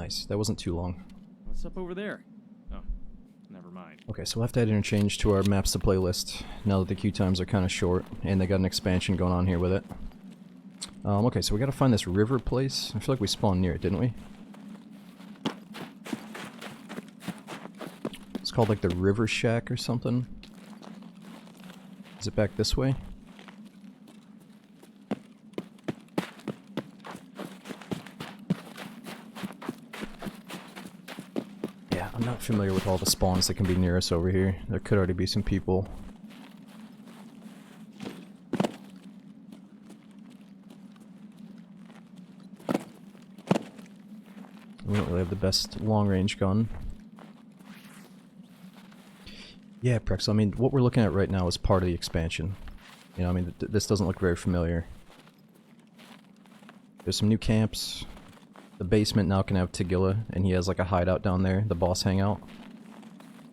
Nice. That wasn't too long. What's up over there? Oh, never mind. Okay, so we'll have to add interchange to our maps to playlist now that the queue times are kind of short, and they got an expansion going on here with it. Okay, so we gotta find this river place. I feel like we spawned near it, didn't we? It's called like the River Shack or something. Is it back this way? Yeah, I'm not familiar with all the spawns that can be near us over here. There could already be some people. We don't really have the best long-range gun. Yeah, Prex, I mean, what we're looking at right now is part of the expansion. You know, I mean, this doesn't look very familiar. There's some new camps. The basement now can have Tagilla, and he has like a hideout down there, the boss hangout.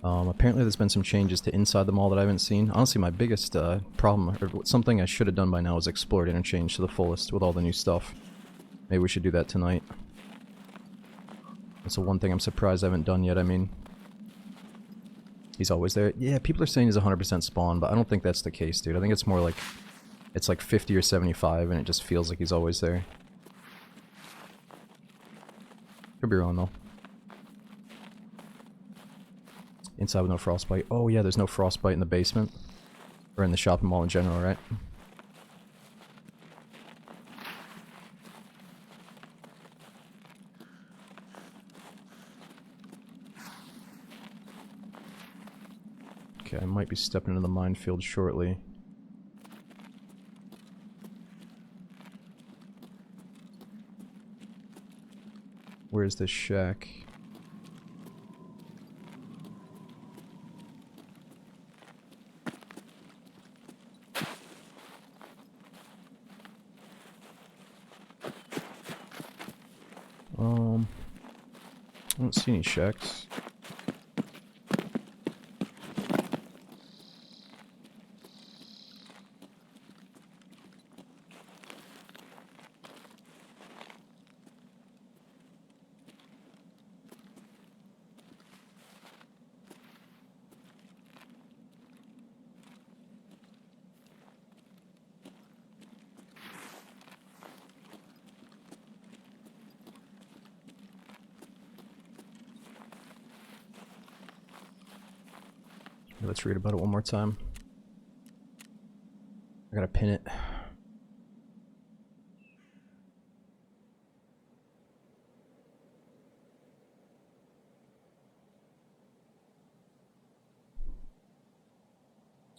Apparently there's been some changes to inside the mall that I haven't seen. Honestly, my biggest problem, or something I should have done by now, is explored interchange to the fullest with all the new stuff. Maybe we should do that tonight. That's the one thing I'm surprised I haven't done yet. I mean, he's always there. Yeah, people are saying he's 100% spawn, but I don't think that's the case, dude. I think it's more like, it's like 50 or 75, and it just feels like he's always there. Could be wrong, though. Inside with no frostbite. Oh yeah, there's no frostbite in the basement. Or in the shopping mall in general, right? Okay, I might be stepping into the minefield shortly. Where's this shack? I don't see any shacks. Let's read about it one more time. I gotta pin it.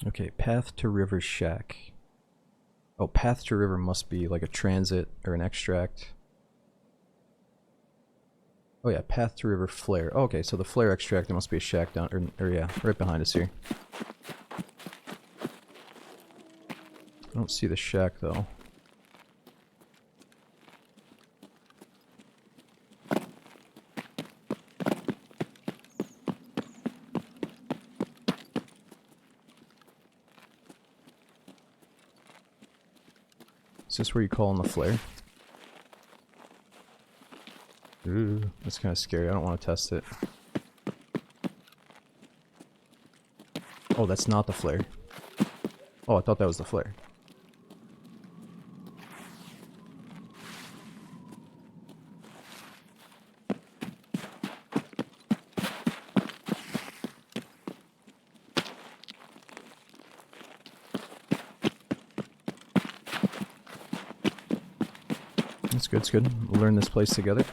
Okay, path to river shack. Oh, path to river must be like a transit or an extract. Oh yeah, path to river flare. Oh, okay, so the flare extract, there must be a shack down, or yeah, right behind us here. I don't see the shack though. Is this where you call in the flare? Ooh, that's kind of scary. I don't want to test it. Oh, that's not the flare. Oh, I thought that was the flare. That's good, it's good. We'll learn this place together.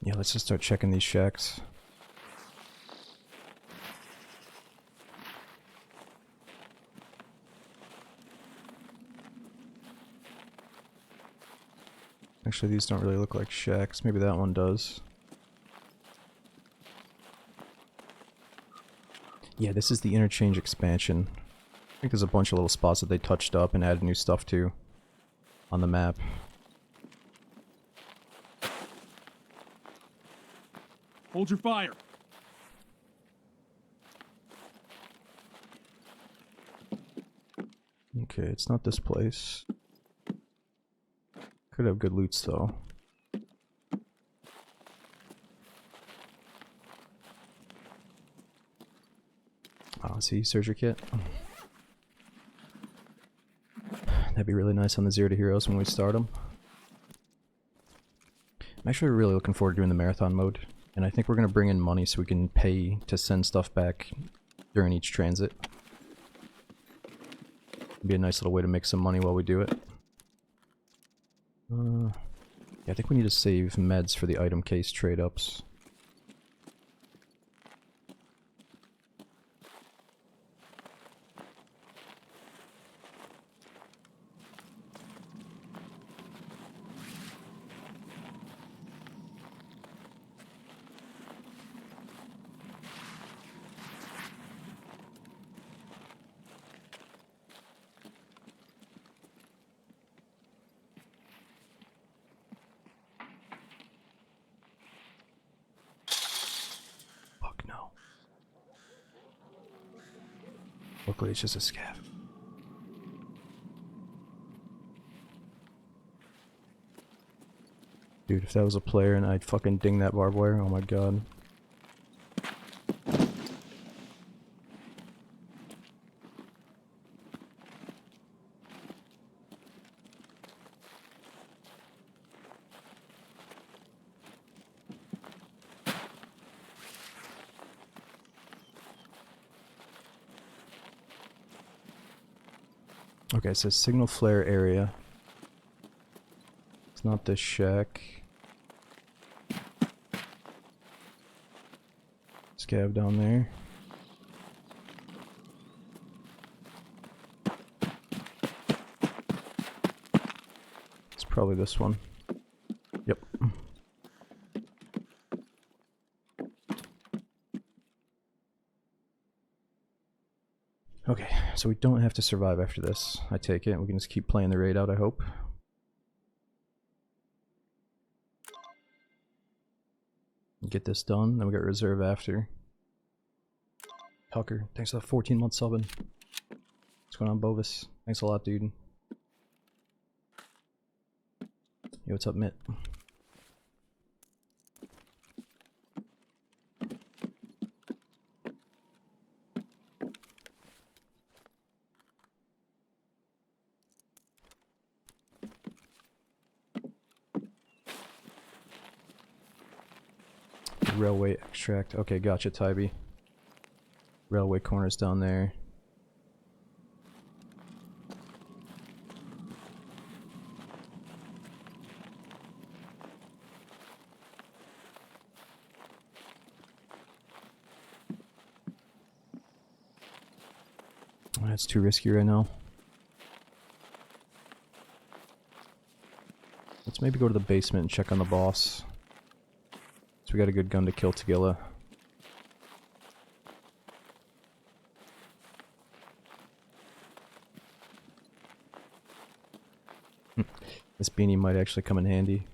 Yeah, let's just start checking these shacks. Actually, these don't really look like shacks. Maybe that one does. Yeah, this is the interchange expansion. I think there's a bunch of little spots that they touched up and added new stuff to on the map. Hold your fire. Okay, it's not this place. Could have good loots though. Oh, see, surgery kit. That'd be really nice on the 0 to heroes when we start them. I'm actually really looking forward to doing the marathon mode, and I think we're gonna bring in money so we can pay to send stuff back during each transit. It'd be a nice little way to make some money while we do it. Yeah, I think we need to save meds for the item case trade-ups. Fuck no. Luckily it's just a scav. Dude, if that was a player and I'd fucking ding that barbed wire, oh my god. Okay, it says signal flare area. It's not this shack. Scav down there. It's probably this one. Yep. Okay, so we don't have to survive after this, I take it. We can just keep playing the raid out, I hope. Get this done, then we got reserve after. Tucker, thanks for the 14-month subbing. What's going on, Bovis? Thanks a lot, dude. Yo, what's up, Mitt? Railway extract. Okay, gotcha, Tybee. Railway corners down there. That's too risky right now. Let's maybe go to the basement and check on the boss. So we got a good gun to kill Tagilla. This beanie might actually come in handy.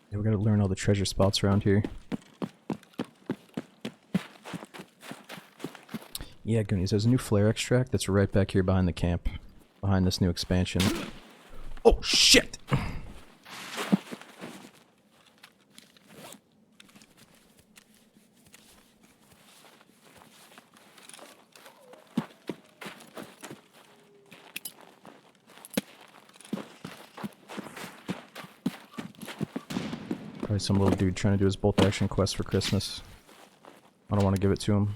Yeah, we gotta learn all the treasure spots around here. Yeah, Goonies, there's a new flare extract that's right back here behind the camp. Behind this new expansion. Oh, shit! Probably some little dude trying to do his bolt action quest for Christmas. I don't want to give it to him.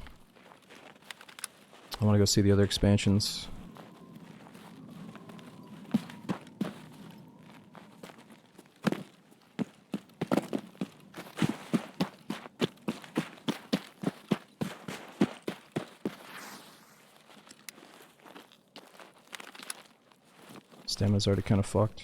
I want to go see the other expansions. Stamina's already kind of fucked.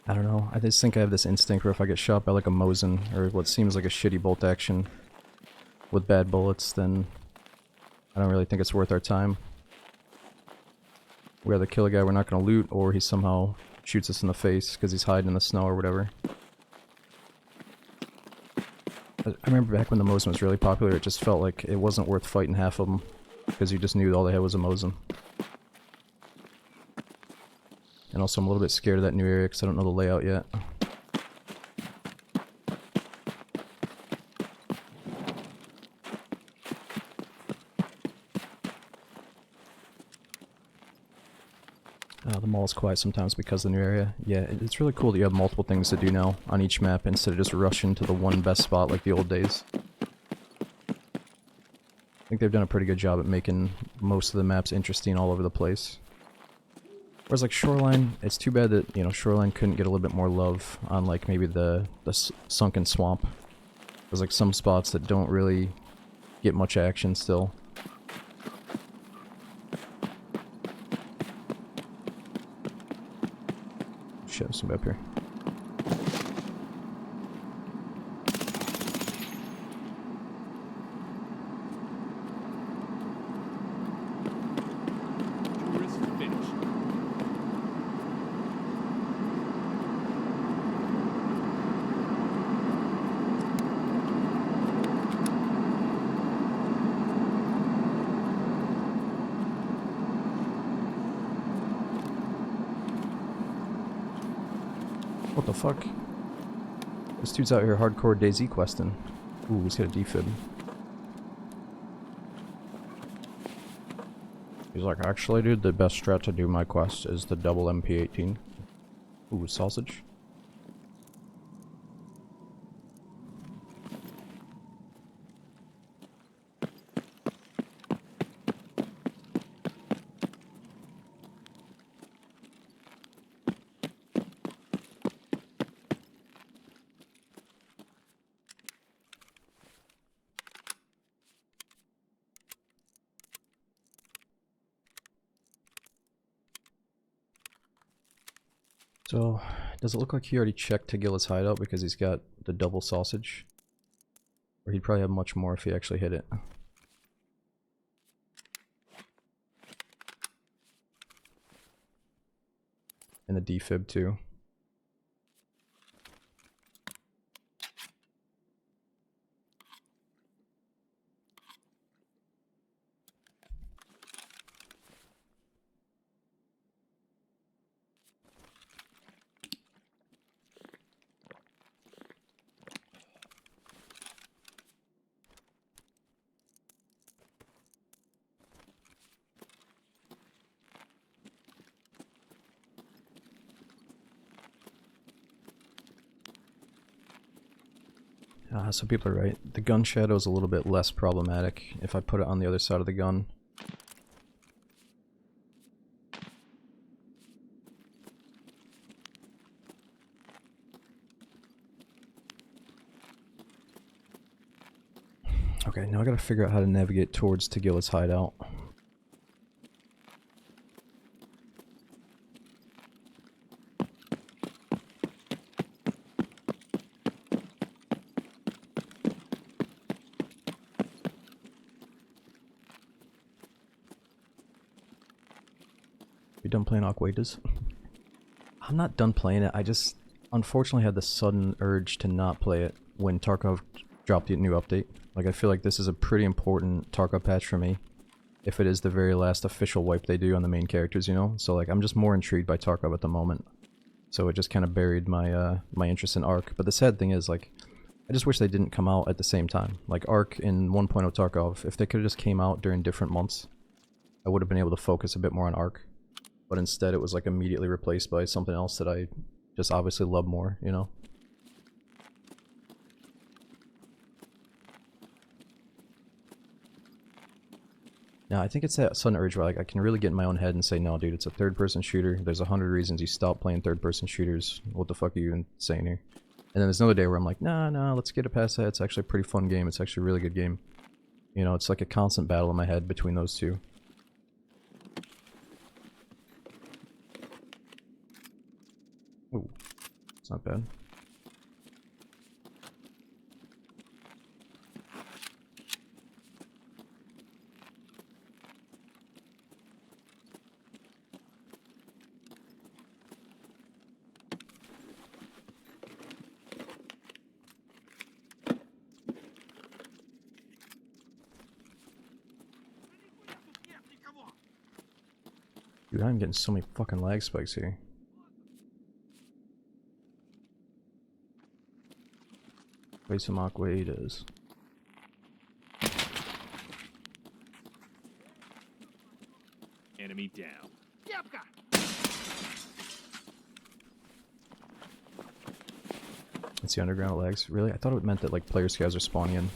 I don't know, I just think I have this instinct where if I get shot by like a Mosin, or what seems like a shitty bolt action with bad bullets, then I don't really think it's worth our time. We either kill a guy we're not gonna loot, or he somehow shoots us in the face because he's hiding in the snow or whatever. I remember back when the Mosin was really popular, it just felt like it wasn't worth fighting half of them, because you just knew all they had was a Mosin. And also I'm a little bit scared of that new area because I don't know the layout yet. The mall is quiet sometimes because of the new area. Yeah, it's really cool that you have multiple things to do now on each map instead of just rushing to the one best spot like the old days. I think they've done a pretty good job at making most of the maps interesting all over the place. Whereas like Shoreline, it's too bad that, you know, Shoreline couldn't get a little bit more love on like maybe the sunken swamp. There's like some spots that don't really get much action still. Shit, there's somebody up here. Tourists are finished. What the fuck? This dude's out here hardcore DayZ questing. Ooh, he's got a defib. He's like, actually dude, the best strat to do my quest is the double MP18. Ooh, sausage. So, does it look like he already checked Tagilla's hideout because he's got the double sausage? Or he'd probably have much more if he actually hit it. And the defib too. So people are right. The gun shadow is a little bit less problematic if I put it on the other side of the gun. Okay, now I gotta figure out how to navigate towards Tagilla's hideout. You done playing Aquatas? I'm not done playing it, I just unfortunately had the sudden urge to not play it when Tarkov dropped the new update. Like, I feel like this is a pretty important Tarkov patch for me, if it is the very last official wipe they do on the main characters, you know? So like, I'm just more intrigued by Tarkov at the moment. So it just kind of buried my my interest in Ark. But the sad thing is, like, I just wish they didn't come out at the same time. Like, Ark and 1.0 Tarkov, if they could've just came out during different months, I would have been able to focus a bit more on Ark. But instead it was like immediately replaced by something else that I just obviously love more, you know? Yeah, I think it's that sudden urge where like I can really get in my own head and say, no, dude, it's a third-person shooter. There's 100 reasons you stop playing third-person shooters. What the fuck are you even saying here? And then there's another day where I'm like, nah, let's get it past that. It's actually a pretty fun game. It's actually a really good game. You know, it's like a constant battle in my head between those two. Ooh, it's not bad. Dude, I'm getting so many fucking lag spikes here. Wait, some aquadas. Enemy down. It's the underground lags. Really? I thought it meant that like player scouts are spawning in.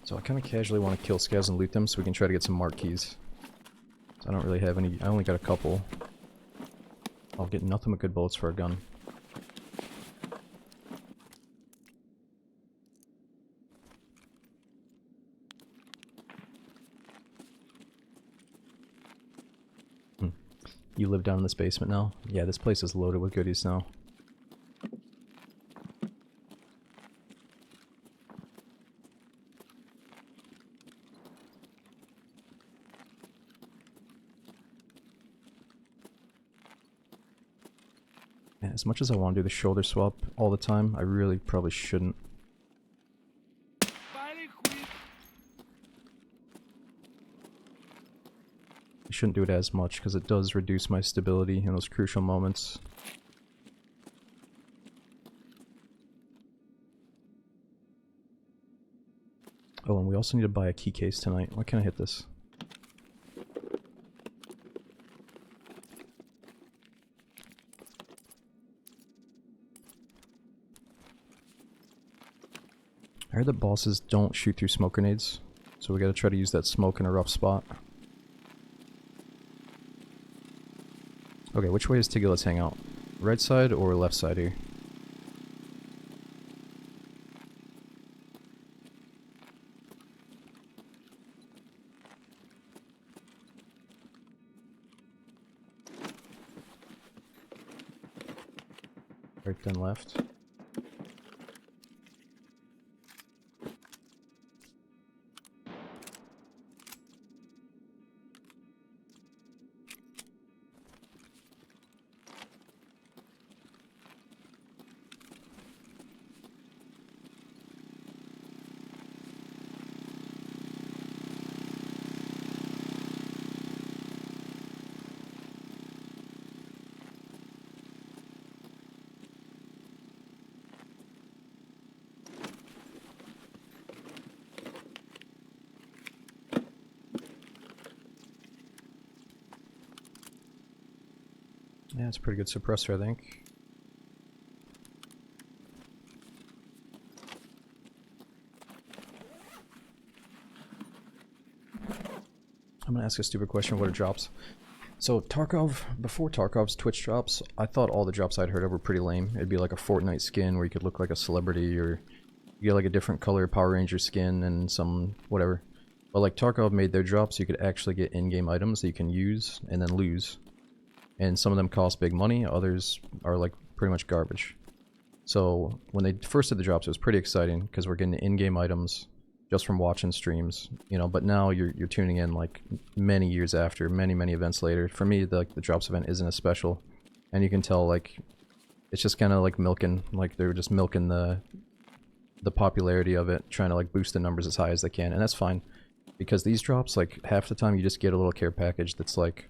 So I kind of casually want to kill scavs and loot them so we can try to get some mark keys. So I don't really have any. I only got a couple. I'll get nothing but good bullets for a gun. You live down in this basement now? Yeah, this place is loaded with goodies now. Yeah, as much as I want to do the shoulder swap all the time, I really probably shouldn't. I shouldn't do it as much because it does reduce my stability in those crucial moments. Oh, and we also need to buy a key case tonight. Why can't I hit this? I heard that bosses don't shoot through smoke grenades, so we gotta try to use that smoke in a rough spot. Okay, which way does Tigula's hang out? Right side or left side here? Right then left. Yeah, it's a pretty good suppressor, I think. I'm gonna ask a stupid question. What are drops? So Tarkov, before Tarkov's Twitch drops, I thought all the drops I'd heard of were pretty lame. It'd be like a Fortnite skin where you could look like a celebrity, or you get like a different color Power Ranger skin and some whatever. But like Tarkov made their drops so you could actually get in-game items that you can use and then lose. And some of them cost big money, others are like pretty much garbage. So when they first did the drops, it was pretty exciting because we're getting in-game items just from watching streams, you know. But now you're tuning in like many years after, many events later. For me, the drops event isn't as special, and you can tell like it's just kind of like milking, like they're just milking the popularity of it, trying to like boost the numbers as high as they can, and that's fine because these drops, like half the time you just get a little care package that's like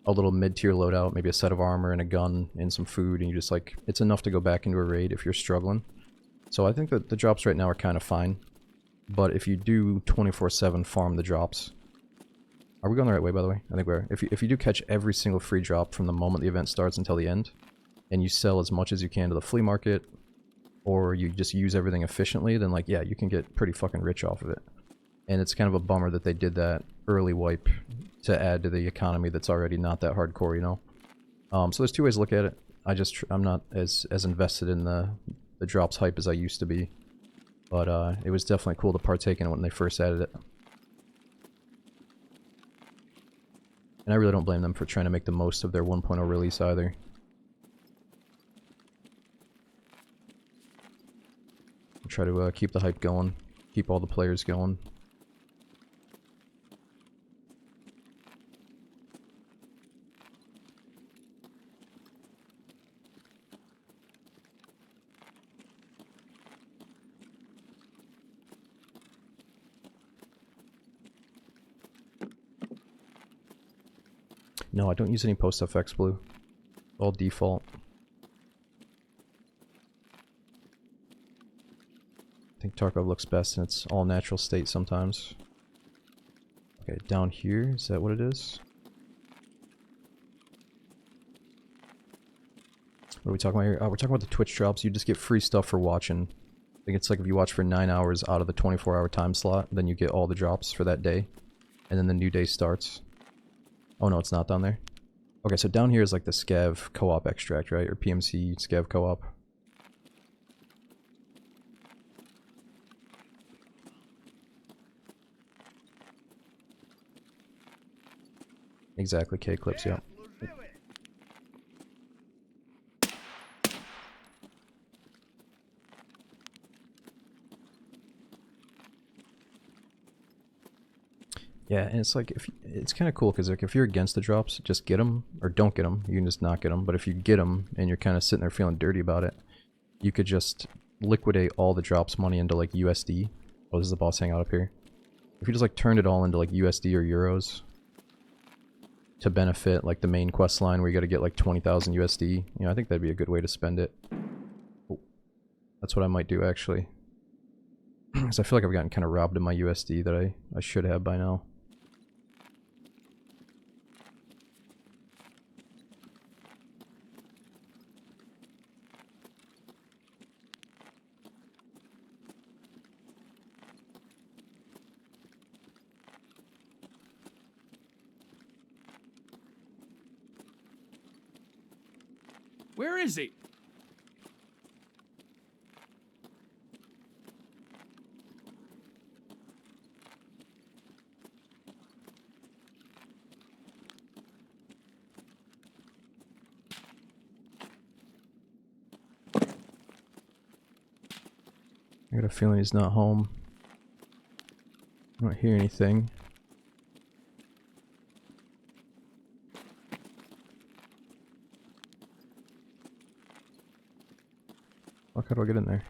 a little mid-tier loadout, maybe a set of armor and a gun and some food, and you just like, it's enough to go back into a raid if you're struggling. So I think that the drops right now are kind of fine, but if you do 24/7 farm the drops, Are we going the right way, by the way? I think we are. If you do catch every single free drop from the moment the event starts until the end, and you sell as much as you can to the flea market, or you just use everything efficiently, then like, yeah, you can get pretty fucking rich off of it. And it's kind of a bummer that they did that early wipe to add to the economy that's already not that hardcore, you know? So there's two ways to look at it. I'm not as invested in the drops hype as I used to be. But it was definitely cool to partake in it when they first added it. And I really don't blame them for trying to make the most of their 1.0 release either. Try to keep the hype going, keep all the players going. No, I don't use any post-FX blue. All default. I think Tarkov looks best in its all natural state sometimes. Okay, down here, is that what it is? What are we talking about here? We're talking about the Twitch drops. You just get free stuff for watching. I think it's like if you watch for 9 hours out of the 24-hour time slot, then you get all the drops for that day. And then the new day starts. Oh no, it's not down there. Okay, so down here is like the Scav co-op extract, right? Or PMC Scav co-op. Exactly, K-clips, yeah. Yeah, and it's like, it's kind of cool because like if you're against the drops, just get them or don't get them. You can just not get them. But if you get them and you're kind of sitting there feeling dirty about it, you could just liquidate all the drops money into like USD. Oh, this is the boss hangout up here. If you just like turned it all into like USD or euros to benefit like the main quest line where you got to get like 20,000 USD, you know, I think that'd be a good way to spend it. Oh, that's what I might do actually. Because I feel like I've gotten kind of robbed of my USD that I should have by now. Where is he? I got a feeling he's not home. I don't hear anything. Fuck, how do I get in there?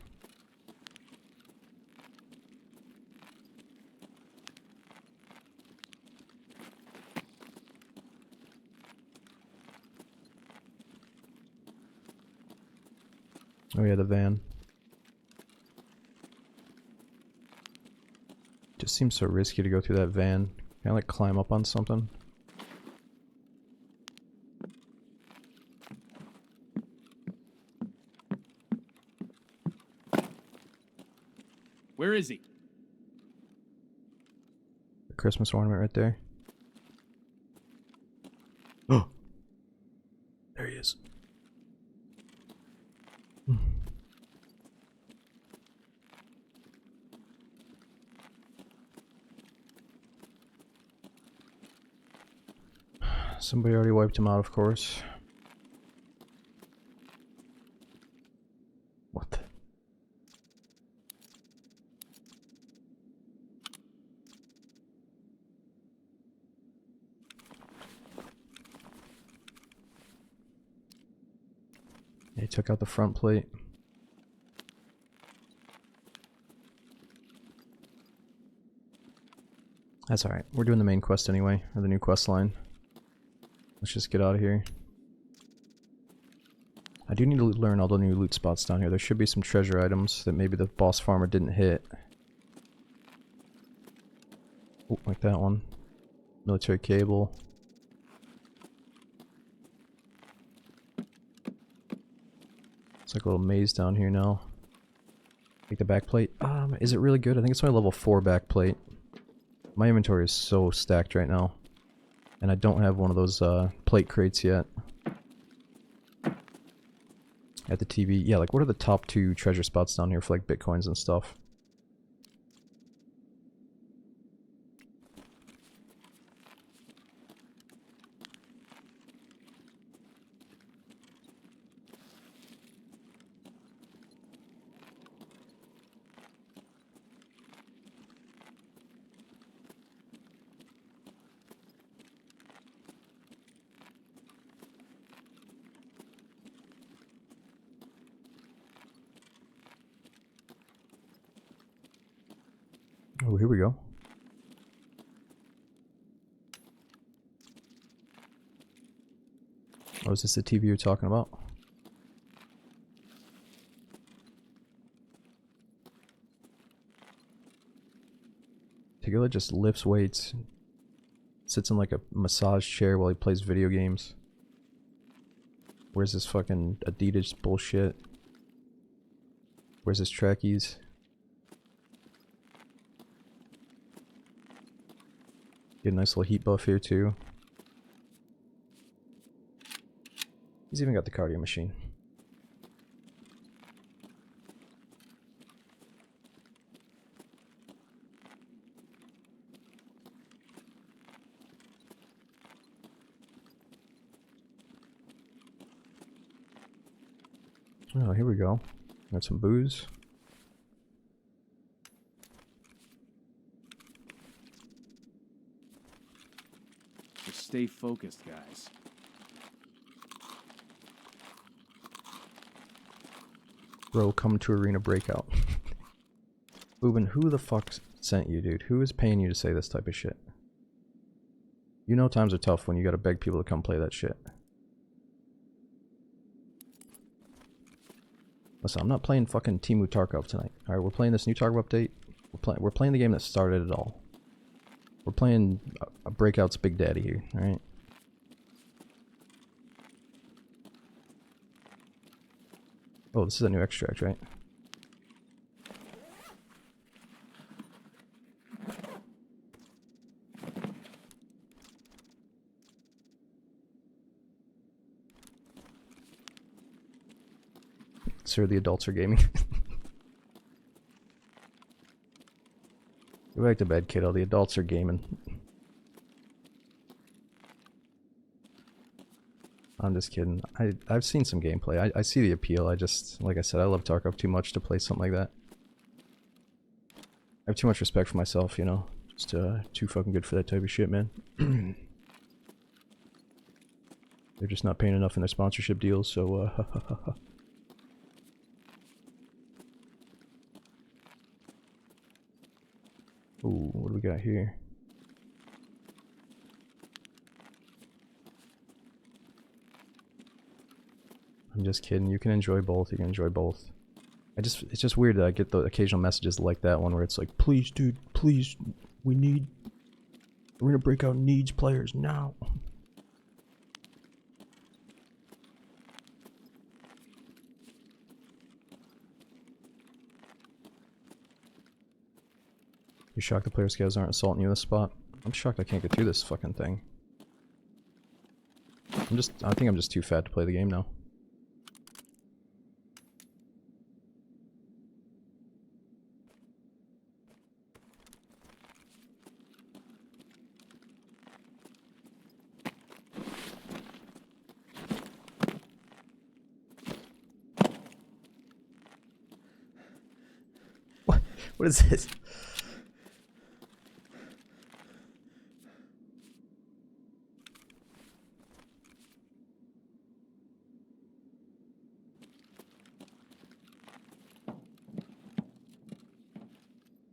Oh yeah, the van. Just seems so risky to go through that van. Can I like climb up on something? Where is he? The Christmas ornament right there. Oh! There he is. Somebody already wiped him out, of course. What the? Yeah, he took out the front plate. That's alright. We're doing the main quest anyway, or the new quest line. Let's just get out of here. I do need to learn all the new loot spots down here. There should be some treasure items that maybe the boss farmer didn't hit. Oh, like that one. Military cable. It's like a little maze down here now. Take the back plate. Is it really good? I think it's my level 4 back plate. My inventory is so stacked right now. And I don't have one of those plate crates yet. At the TV. Yeah, like what are the top 2 treasure spots down here for like bitcoins and stuff? Oh, here we go. Oh, is this the TV you're talking about? Tigula just lifts weights. Sits in like a massage chair while he plays video games. Where's this fucking Adidas bullshit? Where's his trackies? Get a nice little heat buff here too. He's even got the cardio machine. Oh, here we go. Got some booze. Just stay focused, guys. Bro, come to arena breakout. Boobin, who the fuck sent you, dude? Who is paying you to say this type of shit? You know times are tough when you gotta beg people to come play that shit. Listen, I'm not playing fucking Timu Tarkov tonight. Alright, we're playing this new Tarkov update. We're playing the game that started it all. We're playing a Breakout's Big Daddy here, alright? Oh, this is a new extract, right? Sir, the adults are gaming. Go back to bed, kiddo. The adults are gaming. I'm just kidding. I've seen some gameplay. I see the appeal. I just, like I said, I love Tarkov too much to play something like that. I have too much respect for myself, you know. Just too fucking good for that type of shit, man. They're just not paying enough in their sponsorship deals, so Ooh, what do we got here? I'm just kidding. You can enjoy both. You can enjoy both. It's just weird that I get the occasional messages like that one where it's like, please, dude, please, Arena Breakout needs players now. You shocked the player scales aren't assaulting you in this spot? I'm shocked I can't get through this fucking thing. I think I'm just too fat to play the game now. What is this?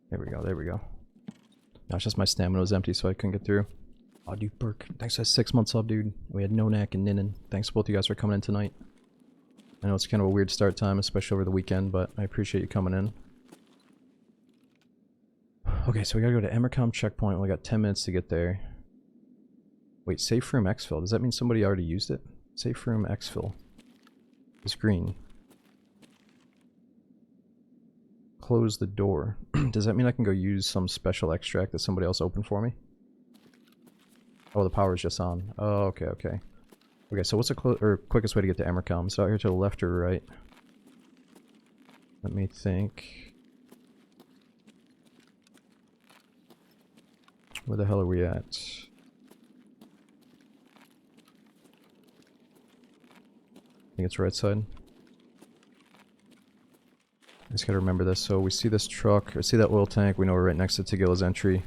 There we go, there we go. Now it's just my stamina was empty so I couldn't get through. Oh, dude, Burke, thanks for that 6 months up, dude. We had Nonak and Ninin. Thanks to both you guys for coming in tonight. I know it's kind of a weird start time, especially over the weekend, but I appreciate you coming in. Okay, so we gotta go to Emercom checkpoint. We got 10 minutes to get there. Wait, safe room exfil. Does that mean somebody already used it? Safe room exfil. It's green. Close the door. Does that mean I can go use some special extract that somebody else opened for me? Oh, the power's just on. Oh, okay, okay. Okay, so what's the quickest way to get to Emercom? So out here to the left or right? Let me think. Where the hell are we at? I think it's right side. I just gotta remember this. So we see this truck, or see that oil tank, we know we're right next to Tegilla's entry.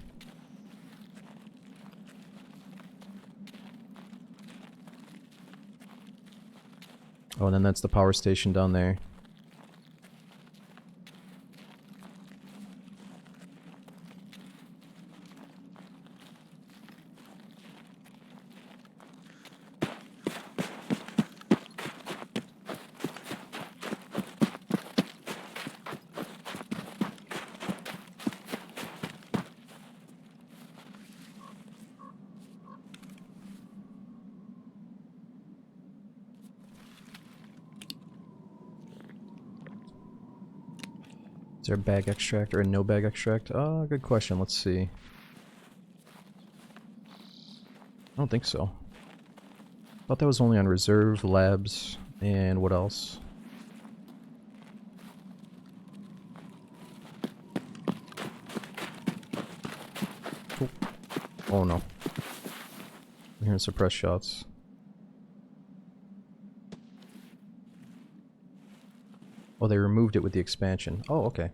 Oh, and then that's the power station down there. Is there a bag extract or a no bag extract? Oh, good question. Let's see. I don't think so. Thought that was only on reserve, labs, and what else? Oh no. I'm hearing suppressed shots. Oh, they removed it with the expansion. Oh, okay.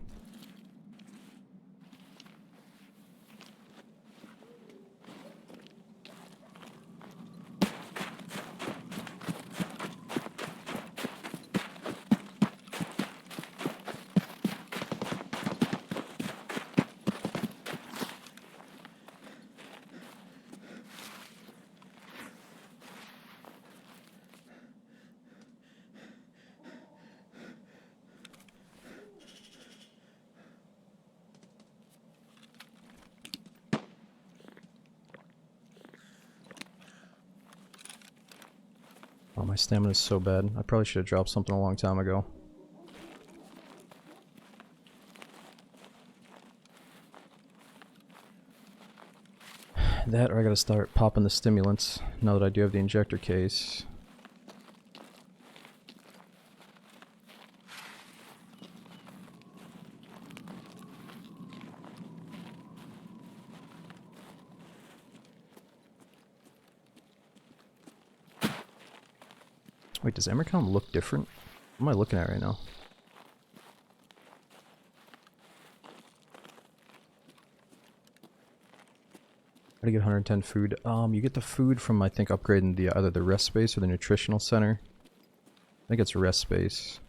Oh, my stamina is so bad. I probably should have dropped something a long time ago. That or I gotta start popping the stimulants now that I do have the injector case. Wait, does Emercom look different? What am I looking at right now? How do you get 110 food? You get the food from, I think, upgrading the either the rest space or the nutritional center. I think it's rest space.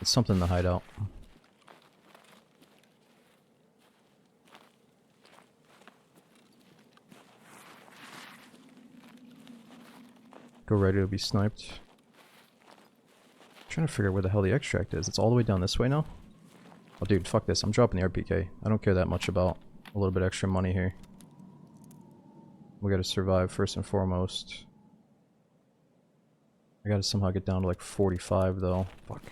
It's something in the hideout. Go ready to be sniped. I'm trying to figure out where the hell the extract is. It's all the way down this way now? Oh dude, fuck this. I'm dropping the RPK. I don't care that much about a little bit extra money here. We gotta survive first and foremost. I gotta somehow get down to like 45 though. Fuck.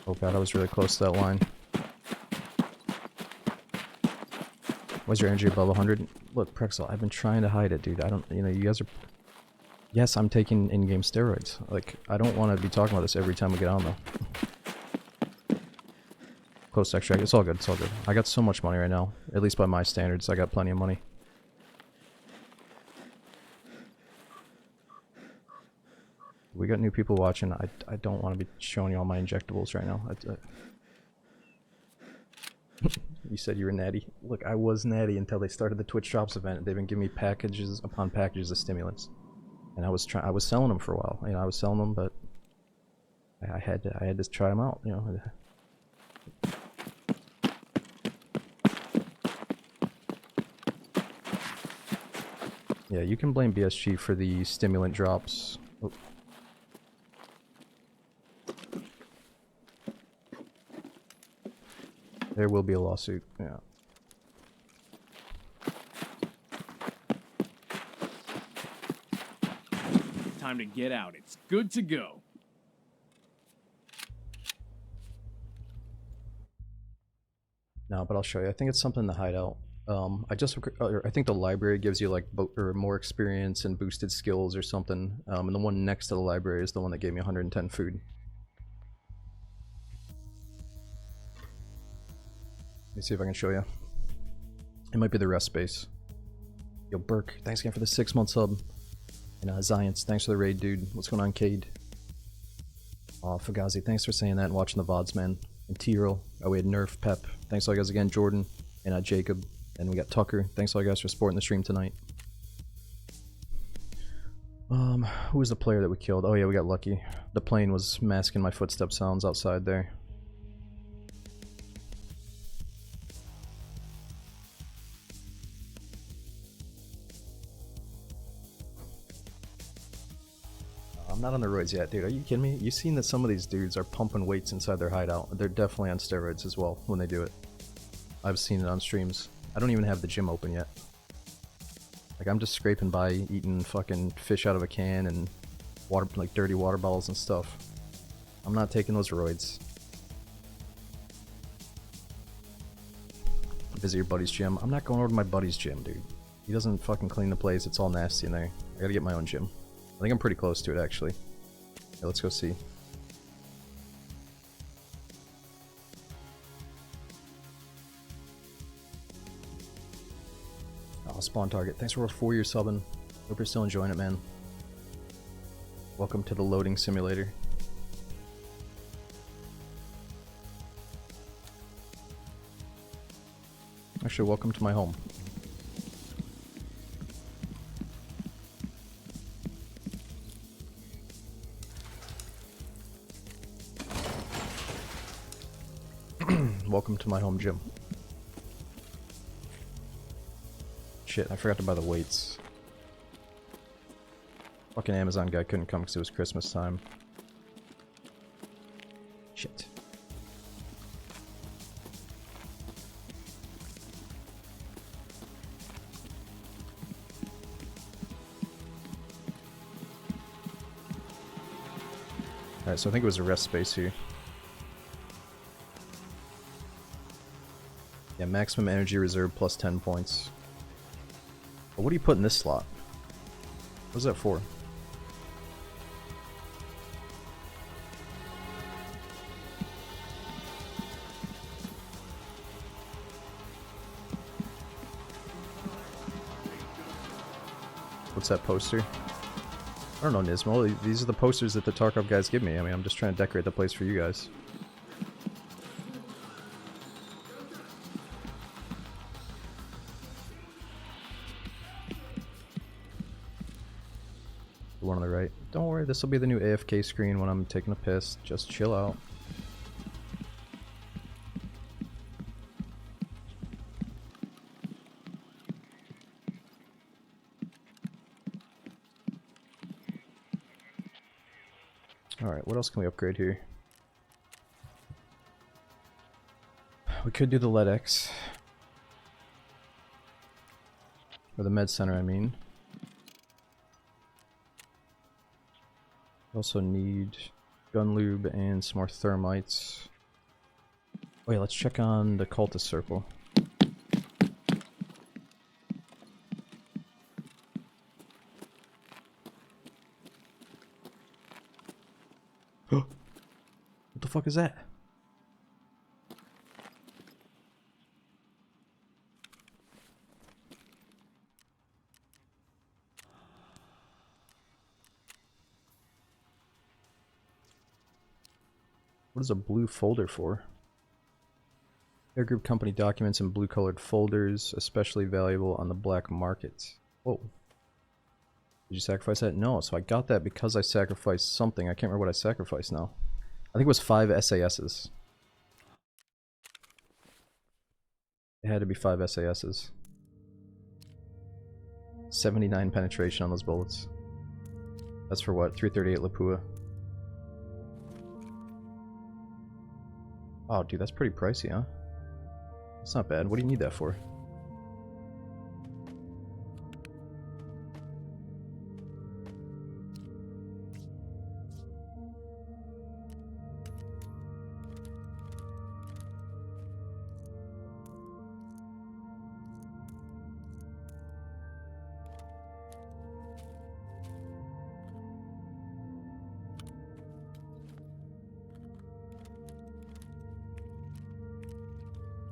Oh god, I was really close to that line. What's your energy above 100? Look, Prexel, I've been trying to hide it, dude. I don't, you know, you guys are... Yes, I'm taking in-game steroids. Like, I don't want to be talking about this every time we get on, though. Close extract. It's all good, it's all good. I got so much money right now. At least by my standards, I got plenty of money. We got new people watching. I don't want to be showing you all my injectables right now. You said you were natty. Look, I was natty until they started the Twitch Drops event. They've been giving me packages upon packages of stimulants, and I was selling them for a while. You know, I was selling them, but I had to try them out. You know. Yeah, you can blame BSG for the stimulant drops. Oh. There will be a lawsuit, yeah. Time to get out. It's good to go. No, but I'll show you. I think it's something in the hideout. I think the library gives you like or more experience and boosted skills or something. And the one next to the library is the one that gave me 110 food. Let me see if I can show you. It might be the rest space. Yo, Burke, thanks again for the 6-month sub. And Zions, thanks for the raid, dude. What's going on, Cade? Aw, Fugazi, thanks for saying that and watching the VODs, man. And T-Roll. Oh, we had Nerf, Pep. Thanks all you guys again, Jordan. And Jacob. And we got Tucker. Thanks all you guys for supporting the stream tonight. Who was the player that we killed? Oh yeah, we got lucky. The plane was masking my footstep sounds outside there. I'm not on the roids yet, dude. Are you kidding me? You seen that some of these dudes are pumping weights inside their hideout? They're definitely on steroids as well when they do it. I've seen it on streams. I don't even have the gym open yet. Like, I'm just scraping by, eating fucking fish out of a can and water, like dirty water bottles and stuff. I'm not taking those roids. Visit your buddy's gym. I'm not going over to my buddy's gym, dude. He doesn't fucking clean the place. It's all nasty in there. I gotta get my own gym. I think I'm pretty close to it, actually. Yeah, let's go see. Oh, spawn target. Thanks for a 4-year subbing. Hope you're still enjoying it, man. Welcome to the loading simulator. Actually, welcome to my home. Welcome to my home gym. Shit, I forgot to buy the weights. Fucking Amazon guy couldn't come because it was Christmas time. Shit. Alright, so I think it was a rest space here. Yeah, maximum energy reserve plus 10 points. But what do you put in this slot? What's that for? What's that poster? I don't know, Nismo. These are the posters that the Tarkov guys give me. I mean, I'm just trying to decorate the place for you guys. The one on the right. Don't worry, this will be the new AFK screen when I'm taking a piss. Just chill out. Alright, what else can we upgrade here? We could do the LEDX. Or the med center, I mean. Also need gun lube and some more thermites. Wait, let's check on the cultist circle. What the fuck is that? What is a blue folder for? Air group company documents in blue colored folders, especially valuable on the black market. Whoa. Did you sacrifice that? No, so I got that because I sacrificed something. I can't remember what I sacrificed now. I think it was 5 SASs. It had to be 5 SASs. 79 penetration on those bullets. That's for what? 338 Lapua. Oh, dude, that's pretty pricey, huh? It's not bad. What do you need that for?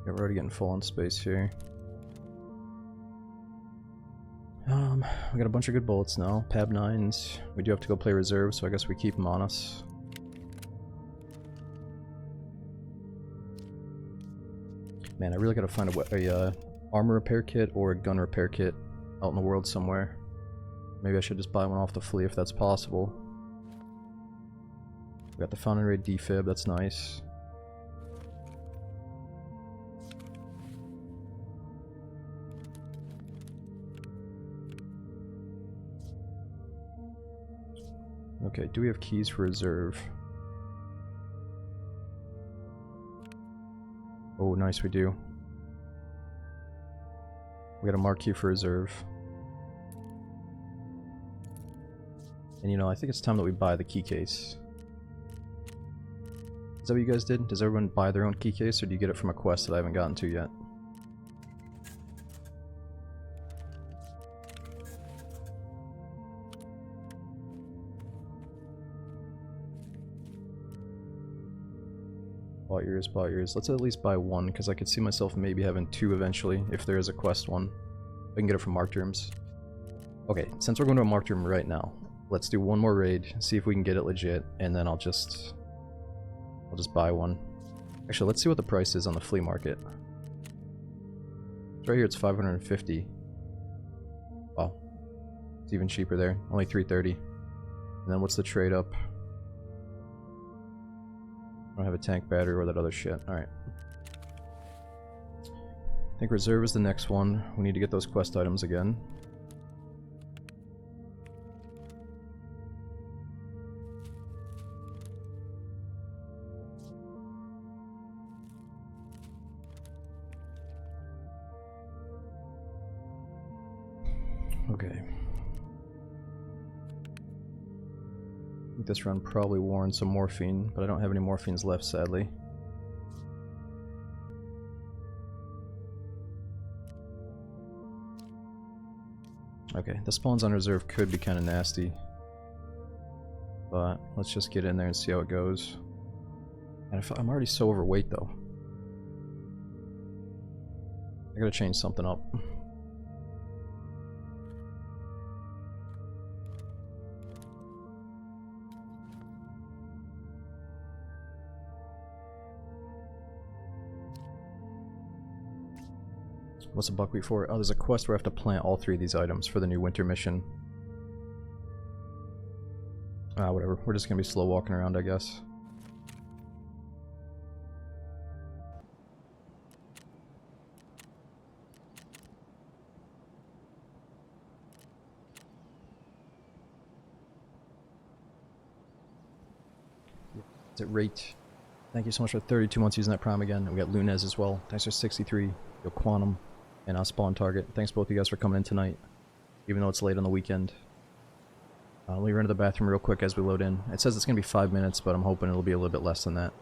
Yeah, we're already getting full on space here. We got a bunch of good bullets now. Pab 9s. We do have to go play reserve, so I guess we keep them on us. Man, I really gotta find a armor repair kit or a gun repair kit out in the world somewhere. Maybe I should just buy one off the flea if that's possible. We got the Fountain Raid defib, that's nice. Okay, do we have keys for reserve? Oh, nice, we do. We got a mark key for reserve. And you know, I think it's time that we buy the key case. Is that what you guys did? Does everyone buy their own key case, or do you get it from a quest that I haven't gotten to yet? Bought yours, bought yours. Let's at least buy one, because I could see myself maybe having two eventually, if there is a quest one. I can get it from marked rooms. Okay, since we're going to a marked room right now, let's do one more raid, see if we can get it legit, and then I'll just buy one. Actually, let's see what the price is on the flea market. Right here it's 550. Wow. It's even cheaper there. Only 330. And then what's the trade up? I don't have a tank battery or that other shit. Alright. I think reserve is the next one. We need to get those quest items again. Okay. I think this run probably warrants some morphine, but I don't have any morphines left, sadly. Okay, the spawns on reserve could be kind of nasty. But let's just get in there and see how it goes. And I'm already so overweight though. I gotta change something up. What's a buckwheat for? Oh, there's a quest where I have to plant all three of these items for the new winter mission. Ah, whatever. We're just gonna be slow walking around, I guess. Is it rate? Thank you so much for 32 months using that prime again. And we got Lunez as well. Thanks for 63. Yo, Quantum. And Spawn Target. Thanks both of you guys for coming in tonight, even though it's late on the weekend. Let me run to the bathroom real quick as we load in. It says it's going to be 5 minutes, but I'm hoping it'll be a little bit less than that.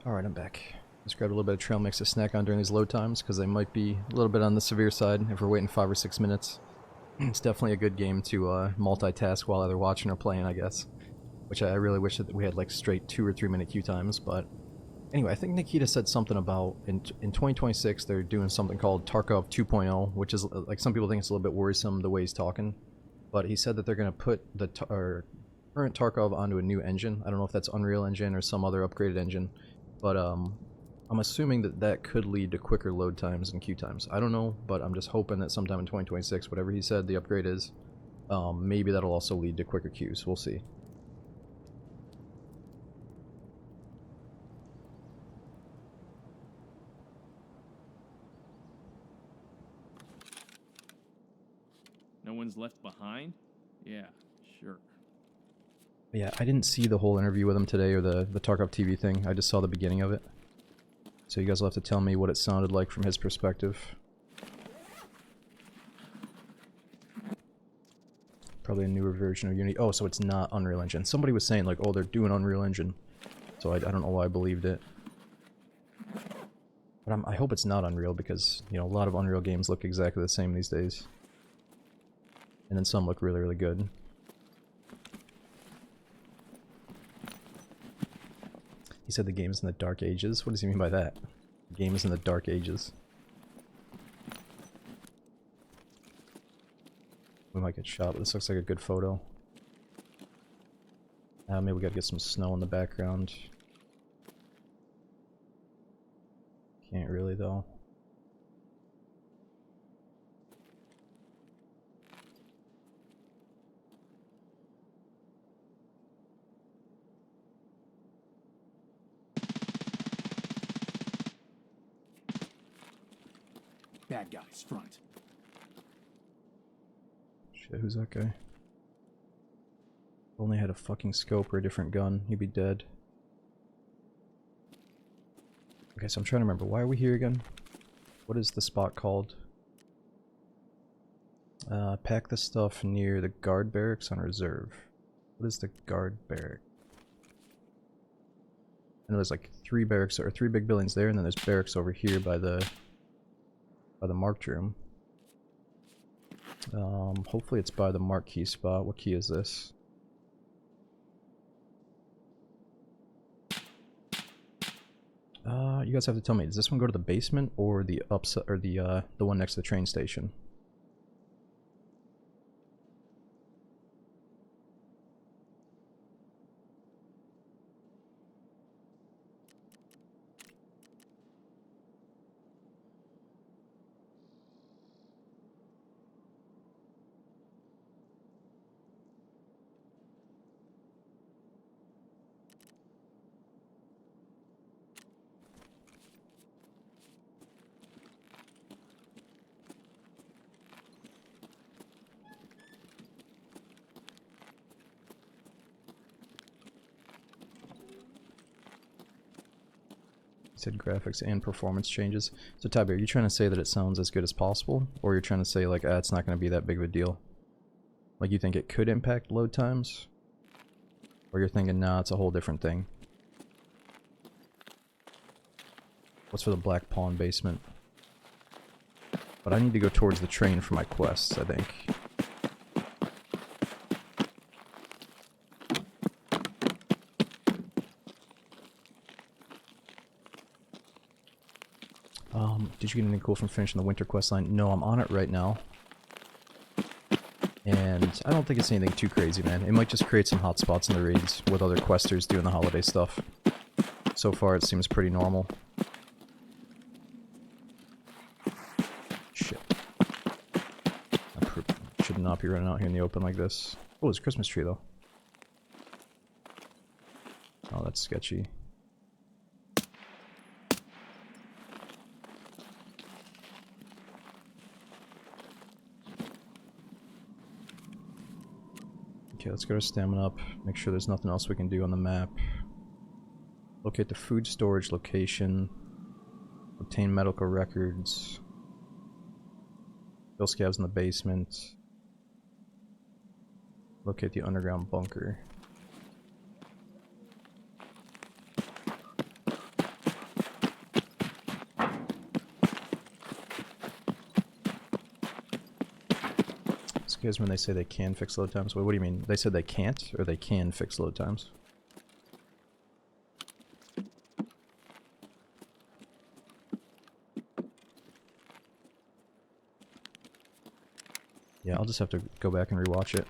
Alright, I'm back. Just grabbed a little bit of trail mix to snack on during these load times, because they might be a little bit on the severe side if we're waiting 5 or 6 minutes. It's definitely a good game to multitask while either watching or playing, I guess. Which I really wish that we had like straight 2 or 3 minute queue times, but... Anyway, I think Nikita said something about, in 2026, they're doing something called Tarkov 2.0, which is, like, some people think it's a little bit worrisome the way he's talking. But he said that they're going to put the current Tarkov onto a new engine. I don't know if that's Unreal Engine or some other upgraded engine. But I'm assuming that that could lead to quicker load times and queue times. I don't know, but I'm just hoping that sometime in 2026, whatever he said the upgrade is, maybe that'll also lead to quicker queues. We'll see. No one's left behind? Yeah, sure. Yeah, I didn't see the whole interview with him today or the Tarkov TV thing. I just saw the beginning of it. So you guys will have to tell me what it sounded like from his perspective. Probably a newer version of Unity. Oh, so it's not Unreal Engine. Somebody was saying, like, oh, they're doing Unreal Engine. So I don't know why I believed it. But I hope it's not Unreal because, you know, a lot of Unreal games look exactly the same these days. And then some look really, really good. He said the game is in the Dark Ages. What does he mean by that? The game is in the Dark Ages. We might get shot, but this looks like a good photo. Maybe we gotta get some snow in the background. Can't really, though. Bad guys, front. Shit, who's that guy? If only had a fucking scope or a different gun, he'd be dead. Okay, so I'm trying to remember. Why are we here again? What is the spot called? Pack the stuff near the guard barracks on reserve. What is the guard barrack? I know there's like 3 barracks or 3 big buildings there, and then there's barracks over here by the marked room. Hopefully it's by the mark key spot. What key is this? You guys have to tell me. Does this one go to the basement or the or the one next to the train station? Said graphics and performance changes. So Tabby, are you trying to say that it sounds as good as possible? Or you're trying to say like, it's not going to be that big of a deal? Like you think it could impact load times? Or you're thinking, nah, it's a whole different thing? What's for the Black Pawn basement? But I need to go towards the train for my quests, I think. Did you get anything cool from finishing the winter quest line? No, I'm on it right now. And I don't think it's anything too crazy, man. It might just create some hotspots in the raids with other questers doing the holiday stuff. So far, it seems pretty normal. Shit. I should not be running out here in the open like this. Oh, there's a Christmas tree, though. Oh, that's sketchy. Okay, let's go to stamina up. Make sure there's nothing else we can do on the map. Locate the food storage location. Obtain medical records. Kill scavs in the basement. Locate the underground bunker. guys when they say they can fix load times? Wait, what do you mean? They said they can't, or they can fix load times? Yeah, I'll just have to go back and rewatch it.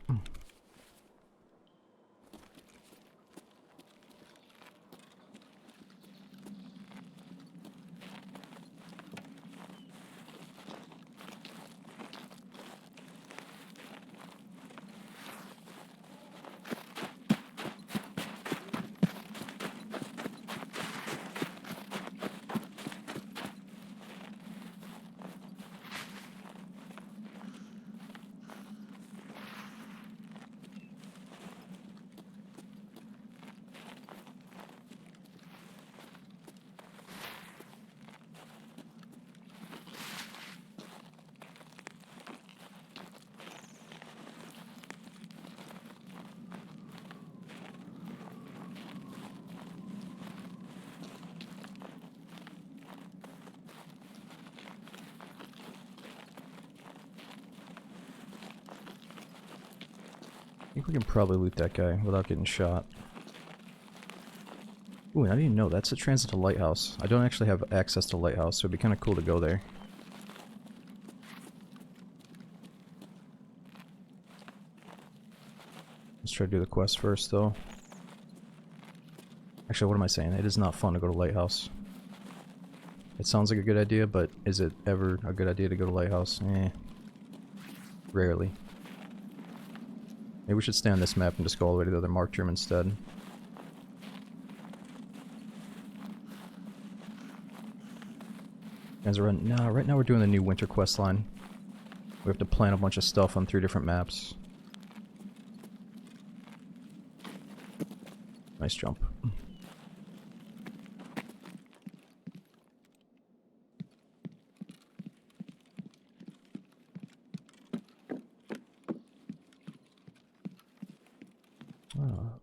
I think we can probably loot that guy without getting shot. Ooh, and I didn't even know that's a transit to Lighthouse. I don't actually have access to Lighthouse, so it'd be kind of cool to go there. Let's try to do the quest first, though. Actually, what am I saying? It is not fun to go to Lighthouse. It sounds like a good idea, but is it ever a good idea to go to Lighthouse? Rarely. Maybe we should stay on this map and just go all the way to the other marked room instead. Guys, right now we're doing the new winter quest line. We have to plan a bunch of stuff on 3 different maps. Nice jump.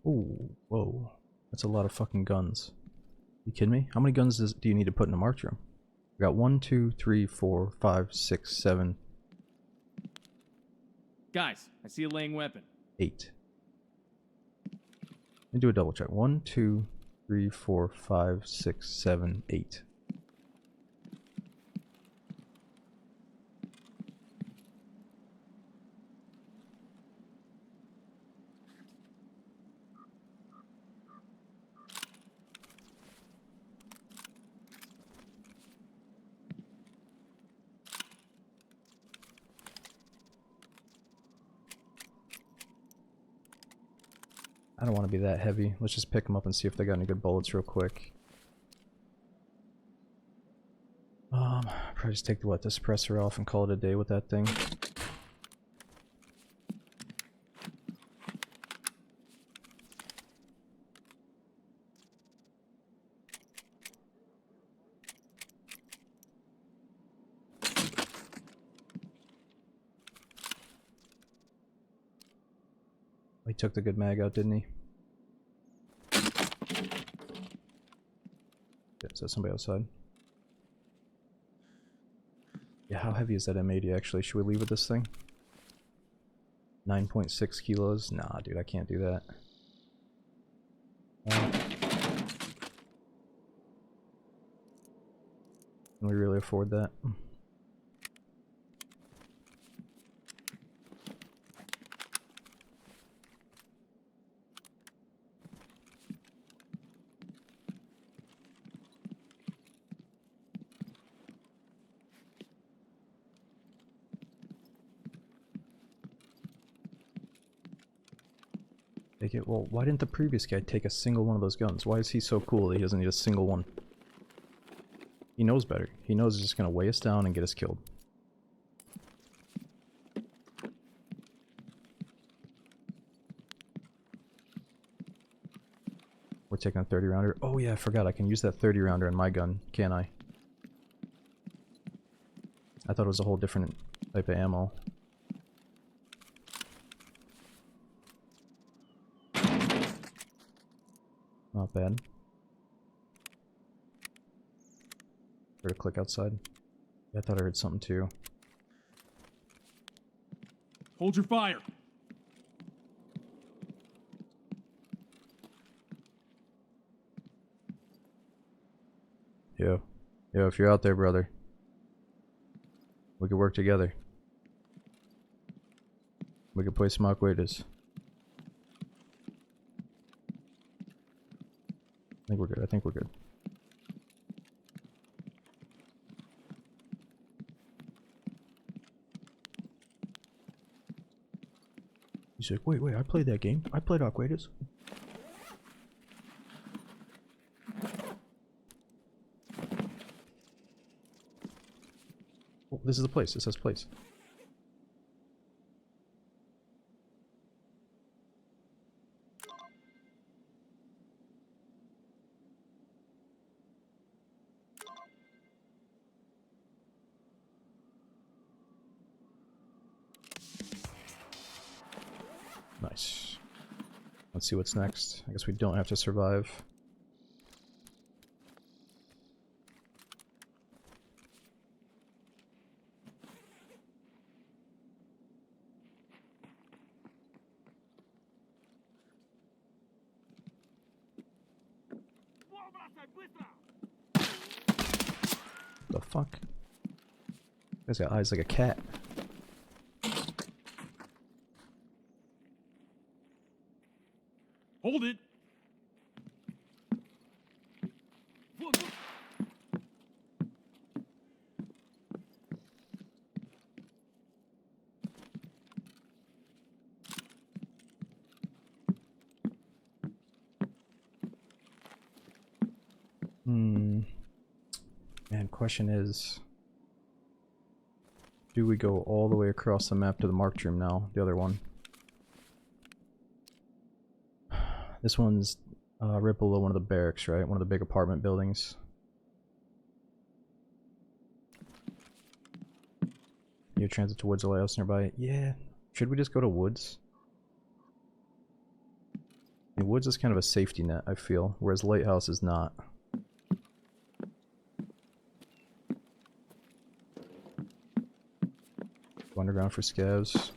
Ooh, whoa. That's a lot of fucking guns. You kidding me? How many guns do you need to put in a marked room? We got 1, 2, 3, 4, 5, 6, 7. Guys, I see a laying weapon. 8. Let me do a double check. 1, 2, 3, 4, 5, 6, 7, 8. I don't want to be that heavy. Let's just pick them up and see if they got any good bullets real quick. Probably just take the suppressor off and call it a day with that thing. He took the good mag out, didn't he? Yeah, is that somebody outside? Yeah, how heavy is that M80 actually? Should we leave with this thing? 9.6 kilos? Nah, dude, I can't do that. Can we really afford that? Take it. Well, why didn't the previous guy take a single one of those guns? Why is he so cool that he doesn't need a single one? He knows better. He knows he's just gonna weigh us down and get us killed. We're taking a 30 rounder. Oh yeah, I forgot. I can use that 30 rounder in my gun, can't I? I thought it was a whole different type of ammo. Not bad. Heard a click outside. Yeah, I thought I heard something too. Hold your fire. Yo. Yo, if you're out there, brother, we could work together. We could play Smock Waiters. I think we're good. I think we're good. He's like, wait, I played that game. I played Aquatus. Oh, this is the place. It says place. Nice. Let's see what's next. I guess we don't have to survive. The fuck? Guy's got eyes like a cat. Hold it. Man, question is, do we go all the way across the map to the marked room now? The other one. This one's right below one of the barracks, right? One of the big apartment buildings. Near transit to Woods Lighthouse nearby. Yeah. Should we just go to Woods? I mean, Woods is kind of a safety net, I feel, whereas Lighthouse is not. Go underground for scavs.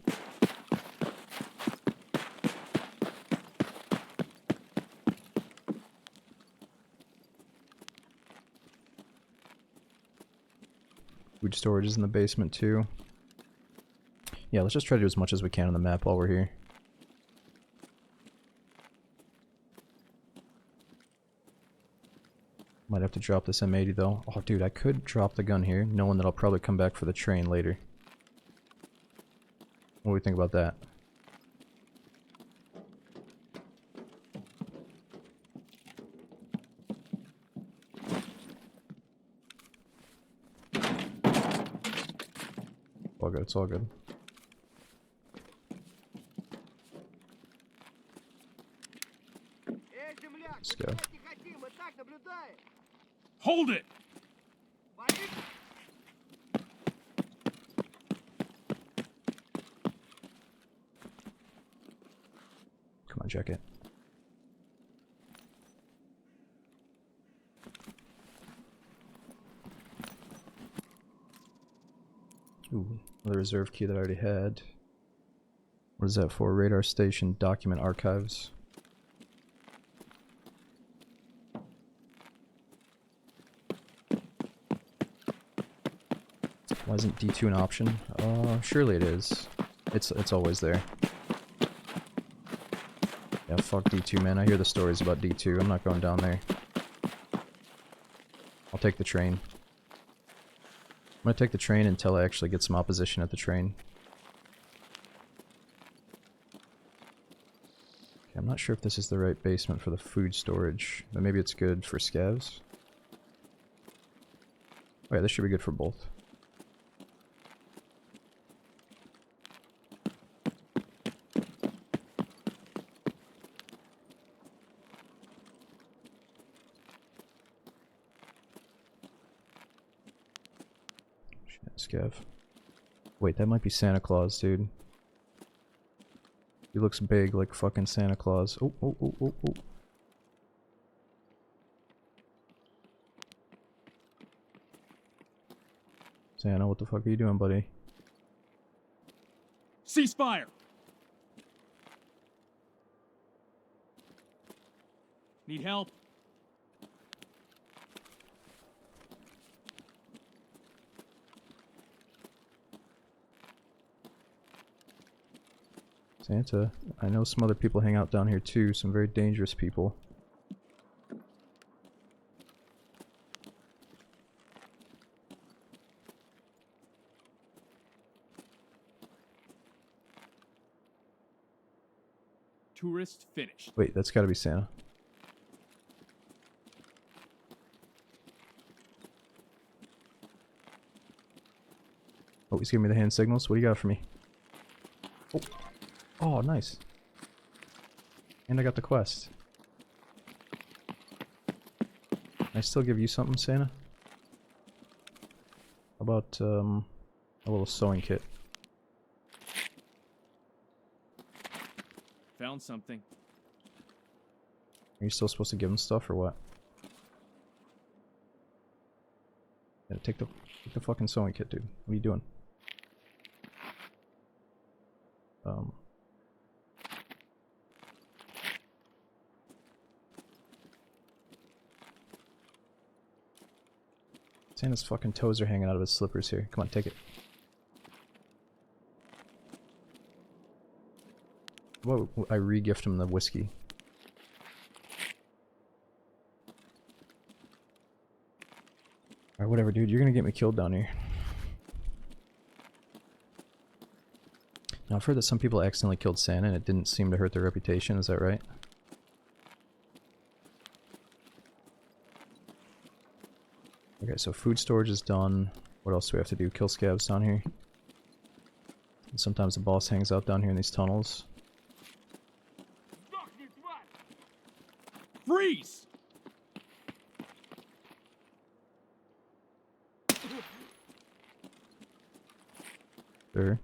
Food storage is in the basement too. Yeah, let's just try to do as much as we can on the map while we're here. Might have to drop this M80 though. Oh dude, I could drop the gun here, knowing that I'll probably come back for the train later. What do we think about that? All good, it's all good. Let's go. Hold it. Come on, check it. Ooh, another reserve key that I already had. What is that for? Radar station document archives. Why isn't D2 an option? Surely it is. It's always there. Yeah, fuck D2, man. I hear the stories about D2. I'm not going down there. I'll take the train. I'm gonna take the train until I actually get some opposition at the train. Okay, I'm not sure if this is the right basement for the food storage, but maybe it's good for scavs. Oh yeah, this should be good for both. Scav. Wait, that might be Santa Claus, dude. He looks big like fucking Santa Claus. Oh, oh, oh, oh, oh. Santa, what the fuck are you doing, buddy? Ceasefire! Need help? Santa, I know some other people hang out down here too, some very dangerous people. Tourist finished. Wait, that's gotta be Santa. Oh, he's giving me the hand signals. What do you got for me? Oh, oh, nice. And I got the quest. Can I still give you something, Santa? How about a little sewing kit? Found something. Are you still supposed to give him stuff or what? Yeah, take the fucking sewing kit, dude. What are you doing? Santa's fucking toes are hanging out of his slippers here. Come on, take it. Whoa, I re-gift him the whiskey. Alright, whatever, dude. You're gonna get me killed down here. Now, I've heard that some people accidentally killed Santa and it didn't seem to hurt their reputation. Is that right? Okay, so food storage is done. What else do we have to do? Kill scabs down here. And sometimes the boss hangs out down here in these tunnels. Freeze! Sure.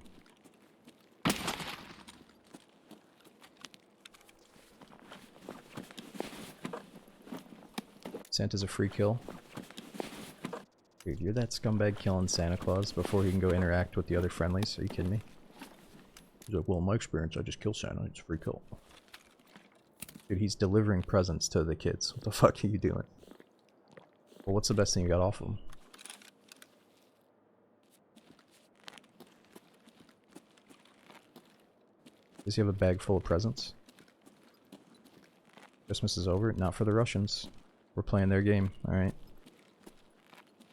Santa's a free kill. Dude, you're that scumbag killing Santa Claus before he can go interact with the other friendlies? Are you kidding me? He's like, well, in my experience, I just kill Santa. It's a free kill. Dude, he's delivering presents to the kids. What the fuck are you doing? Well, what's the best thing you got off of him? Does he have a bag full of presents? Christmas is over. Not for the Russians. We're playing their game, alright?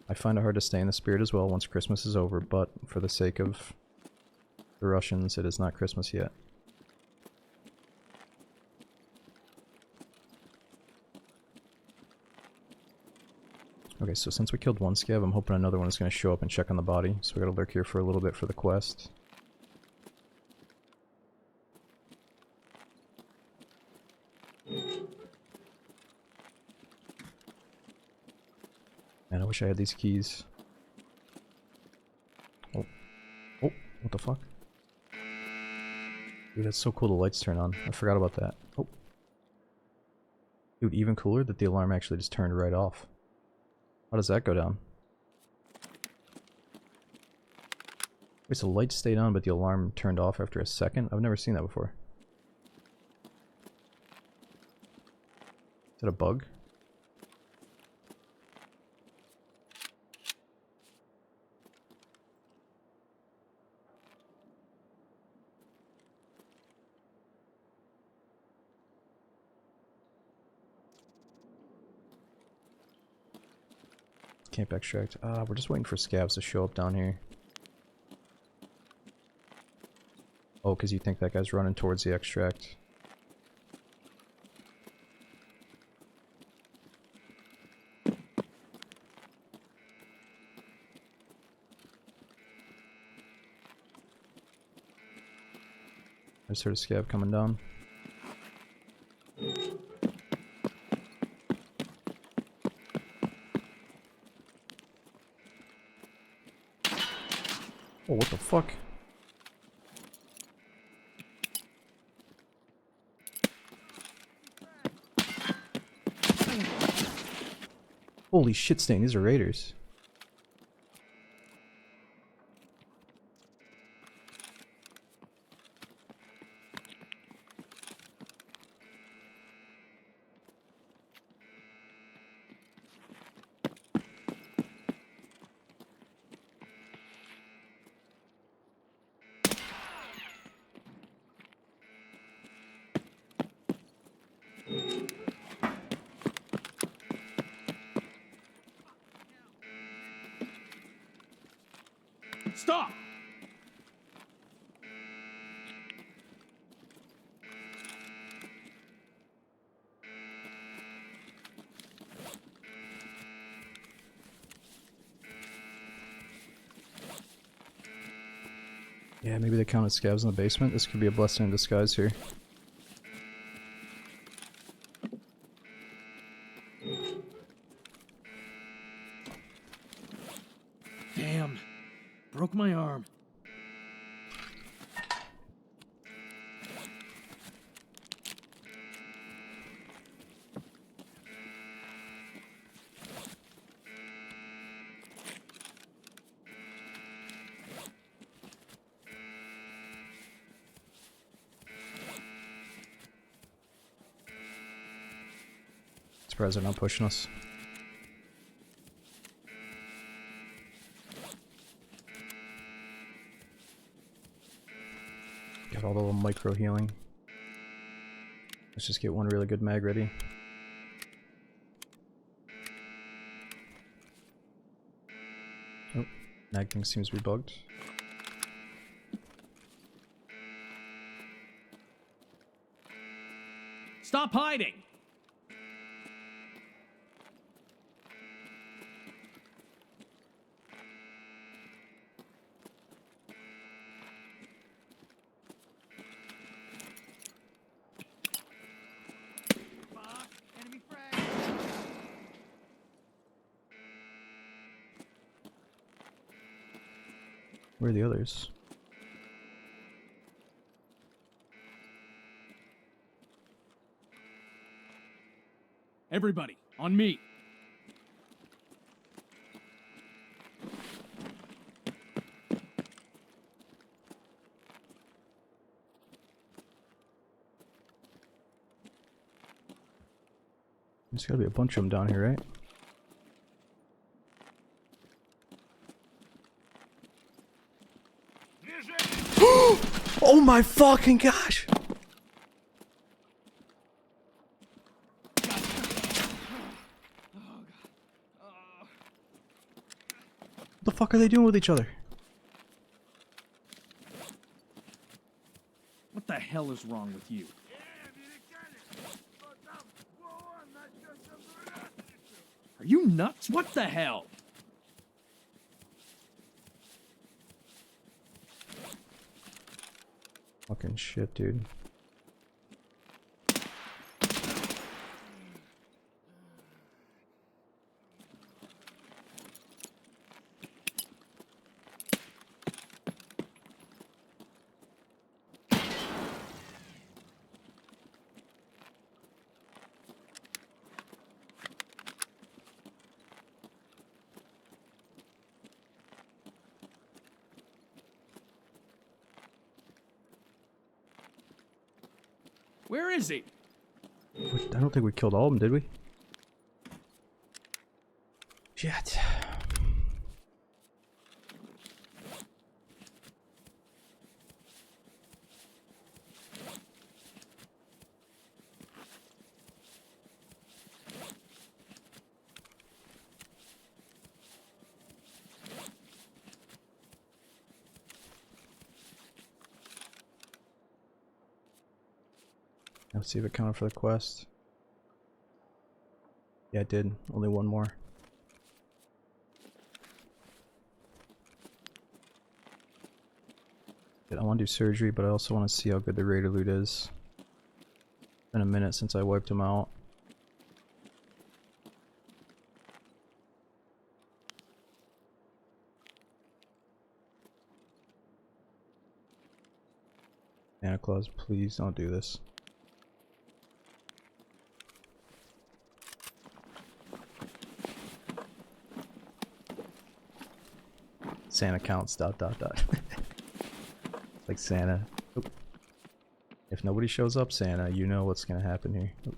I find it hard to stay in the spirit as well once Christmas is over, but for the sake of the Russians, it is not Christmas yet. Okay, so since we killed one scab, I'm hoping another one is going to show up and check on the body. So we gotta lurk here for a little bit for the quest. Man, I wish I had these keys. Oh. Oh, what the fuck? Dude, that's so cool the lights turn on. I forgot about that. Oh. Dude, even cooler that the alarm actually just turned right off. How does that go down? Wait, so the lights stayed on but the alarm turned off after a second? I've never seen that before. Is that a bug? Camp extract. We're just waiting for scabs to show up down here. Oh, because you think that guy's running towards the extract. I just heard a scab coming down. Oh, what the fuck? Holy shit, Stain, these are raiders. Stop! Yeah, maybe they counted scavs in the basement. This could be a blessing in disguise here. Damn. Broke my arm. Surprised they're not pushing us. Got all the little micro healing. Let's just get one really good mag ready. Oh, mag thing seems to be bugged. Stop hiding! Enemy frag! Where are the others? Everybody, on me. There's gotta be a bunch of them down here, right? Oh my fucking gosh! What the fuck are they doing with each other? What the hell is wrong with you? Are you nuts? What the hell? Fucking shit, dude. Where is he? I don't think we killed all of them, did we? Shit. Let's see if it counted for the quest. Yeah, it did. Only one more. I want to do surgery, but I also want to see how good the raider loot is. It's been a minute since I wiped him out. Santa Claus, please don't do this. Santa counts, ... Like Santa. Oop. If nobody shows up, Santa, you know what's gonna happen here. Oop.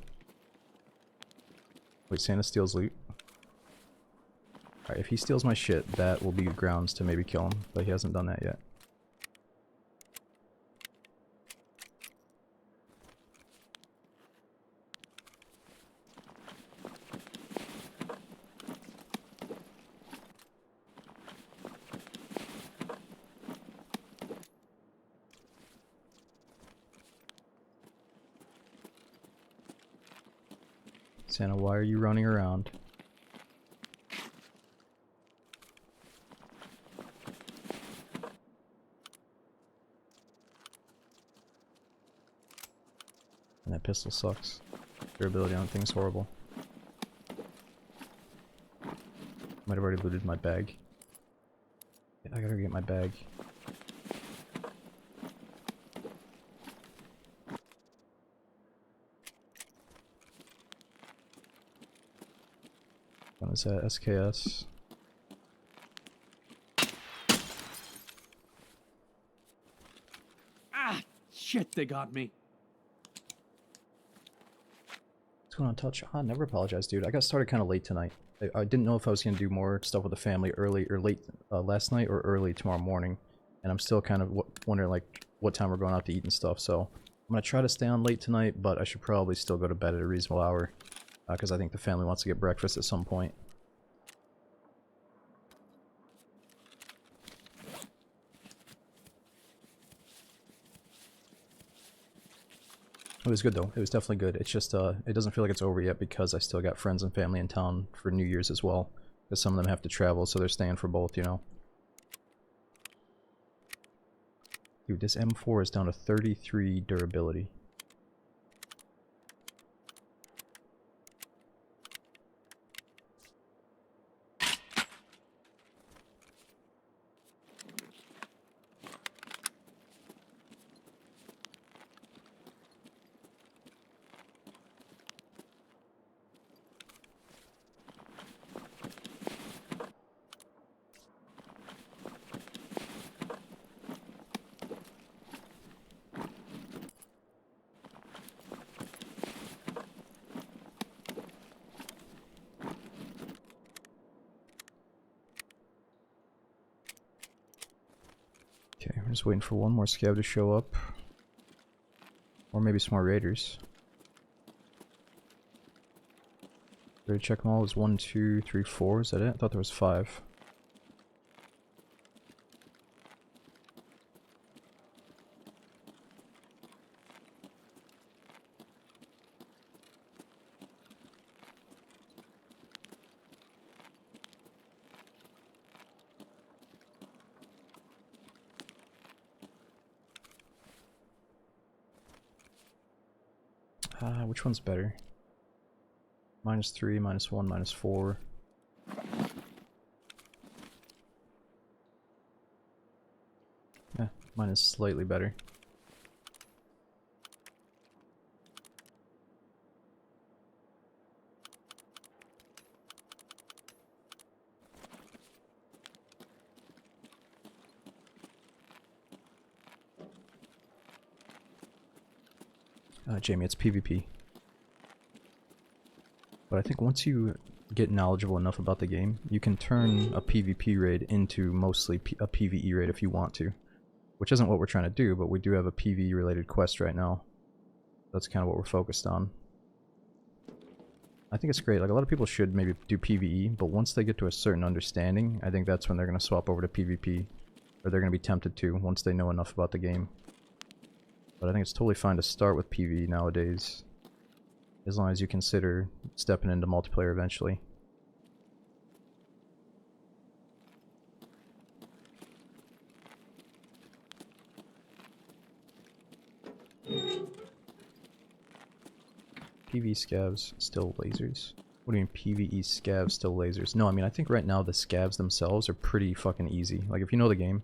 Wait, Santa steals loot? Alright, if he steals my shit, that will be grounds to maybe kill him, but he hasn't done that yet. Roxana, why are you running around? And that pistol sucks. Durability on things horrible. Might have already looted my bag. Yeah, I gotta get my bag. What is that? SKS. Ah, shit, they got me. What's going on, Touch? Ah, never apologize, dude. I got started kind of late tonight. I didn't know if I was going to do more stuff with the family early or late last night or early tomorrow morning. And I'm still kind of wondering, like, what time we're going out to eat and stuff. So I'm going to try to stay on late tonight, but I should probably still go to bed at a reasonable hour. Because I think the family wants to get breakfast at some point. It was good though. It was definitely good. It's just, it doesn't feel like it's over yet because I still got friends and family in town for New Year's as well. Because some of them have to travel, so they're staying for both, you know. Dude, this M4 is down to 33 durability. Okay, I'm just waiting for one more scav to show up. Or maybe some more raiders. Ready to check them all? Is 1, 2, 3, 4. Is that it? I thought there was 5. Which one's better? -3, -1, -4. Yeah, mine is slightly better. Jamie, it's PvP. But I think once you get knowledgeable enough about the game, you can turn a PvP raid into mostly a PvE raid if you want to. Which isn't what we're trying to do, but we do have a PvE related quest right now. That's kind of what we're focused on. I think it's great. Like, a lot of people should maybe do PvE, but once they get to a certain understanding, I think that's when they're going to swap over to PvP. Or they're going to be tempted to, once they know enough about the game. But I think it's totally fine to start with PvE nowadays. As long as you consider stepping into multiplayer eventually. PvE scavs still lasers? What do you mean PvE scavs still lasers? No, I mean I think right now the scavs themselves are pretty fucking easy. Like if you know the game,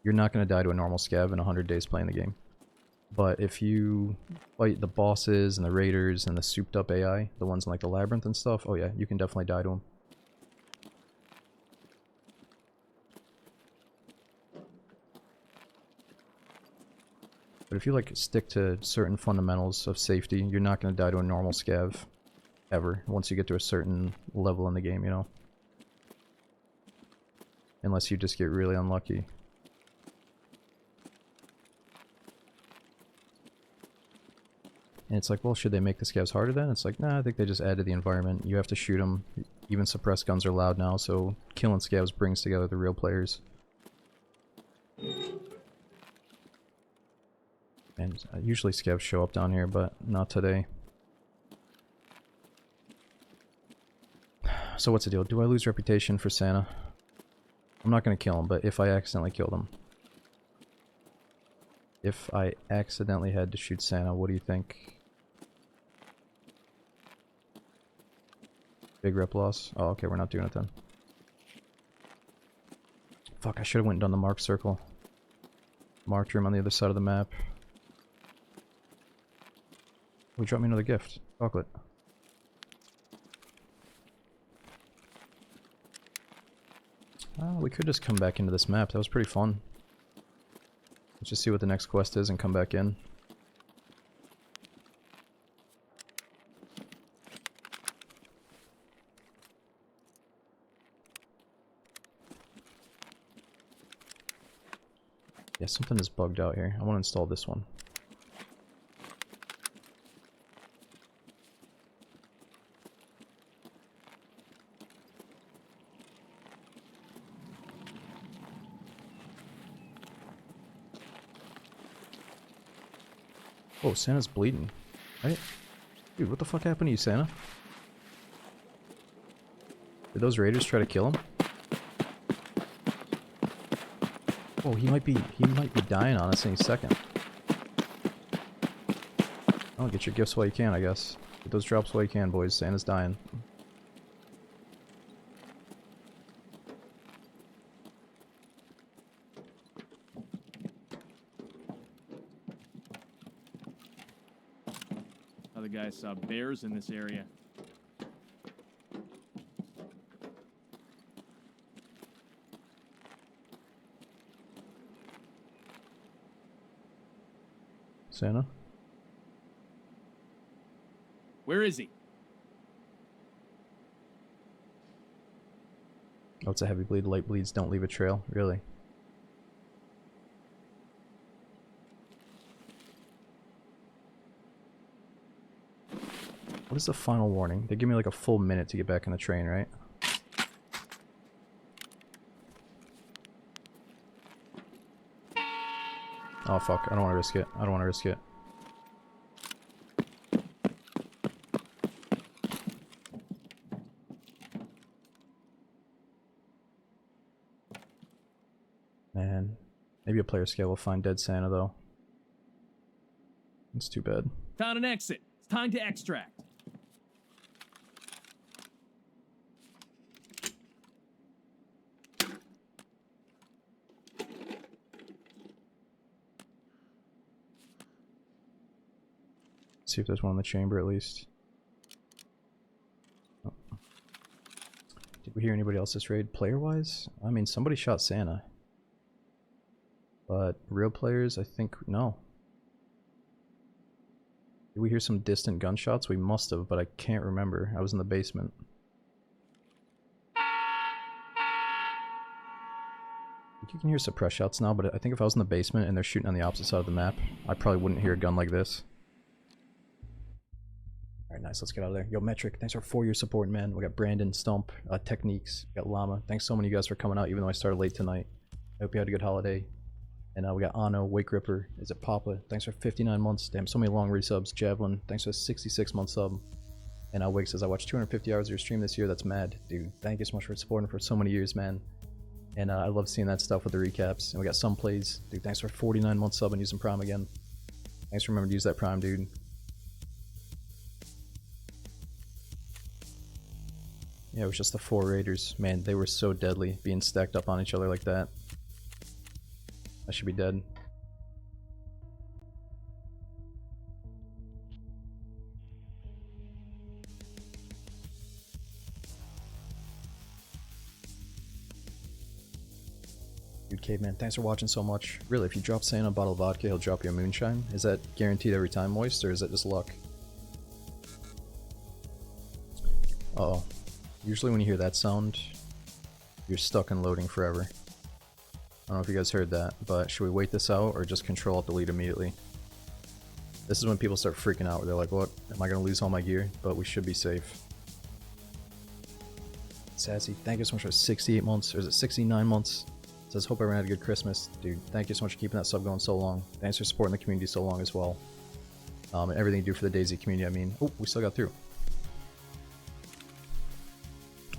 you're not going to die to a normal scav in 100 days playing the game. But if you fight the bosses and the raiders and the souped up AI, the ones in like the labyrinth and stuff, oh yeah, you can definitely die to them. But if you like stick to certain fundamentals of safety, you're not going to die to a normal scav ever once you get to a certain level in the game, you know. Unless you just get really unlucky. And it's like, well, should they make the scavs harder then? It's like, nah, I think they just added the environment. You have to shoot them. Even suppressed guns are loud now, so killing scavs brings together the real players. And usually scavs show up down here, but not today. So what's the deal? Do I lose reputation for Santa? I'm not gonna kill him, but if I accidentally killed him. If I accidentally had to shoot Santa, what do you think? Big rep loss? Oh, okay, we're not doing it then. Fuck, I should have went and done the mark circle. Marked room on the other side of the map. Oh, he dropped me another gift. Chocolate. We could just come back into this map. That was pretty fun. Let's just see what the next quest is and come back in. Yeah, something is bugged out here. I want to install this one. Oh, Santa's bleeding. Right? Dude, what the fuck happened to you, Santa? Did those raiders try to kill him? Oh, he might be dying on us any second. Oh, get your gifts while you can, I guess. Get those drops while you can, boys. Santa's dying. Other guys saw bears in this area. Santa? Where is he? Oh, it's a heavy bleed. Light bleeds don't leave a trail. Really? What is the final warning? They give me like a full minute to get back on the train, right? Oh fuck, I don't want to risk it. I don't want to risk it. Man, maybe a player scale will find dead Santa though. It's too bad. Found an exit. It's time to extract. See if there's one in the chamber at least. Oh. Did we hear anybody else this raid player-wise? I mean, somebody shot Santa. But real players, I think, no. Did we hear some distant gunshots? We must have, but I can't remember. I was in the basement. You can hear suppress shots now, but I think if I was in the basement and they're shooting on the opposite side of the map, I probably wouldn't hear a gun like this. Alright, nice. Let's get out of there. Yo, Metric, thanks for 4 years support, man. We got Brandon, Stump, Techniques, we got Llama. Thanks so many of you guys for coming out, even though I started late tonight. I hope you had a good holiday. And we got Ano, Wake Ripper, is it Papa? Thanks for 59 months. Damn, so many long resubs. Javelin, thanks for a 66-month sub. And Wake says, I watched 250 hours of your stream this year. That's mad. Dude, thank you so much for supporting for so many years, man. And I love seeing that stuff with the recaps. And we got Some Plays. Dude, thanks for 49 months sub and using Prime again. Thanks for remembering to use that Prime, dude. Yeah, it was just the 4 raiders. Man, they were so deadly, being stacked up on each other like that. I should be dead. Dude, Caveman, thanks for watching so much. Really, if you drop Santa a bottle of vodka, he'll drop you a moonshine. Is that guaranteed every time, Moist, or is that just luck? Uh-oh. Usually when you hear that sound, you're stuck in loading forever. I don't know if you guys heard that, but should we wait this out or just Control-Alt-Delete immediately? This is when people start freaking out, where they're like, what? Am I going to lose all my gear? But we should be safe. Sassy, thank you so much for 68 months, or is it 69 months? It says, hope everyone had a good Christmas. Dude, thank you so much for keeping that sub going so long. Thanks for supporting the community so long as well. And everything you do for the DayZ community, I mean. Oh, we still got through.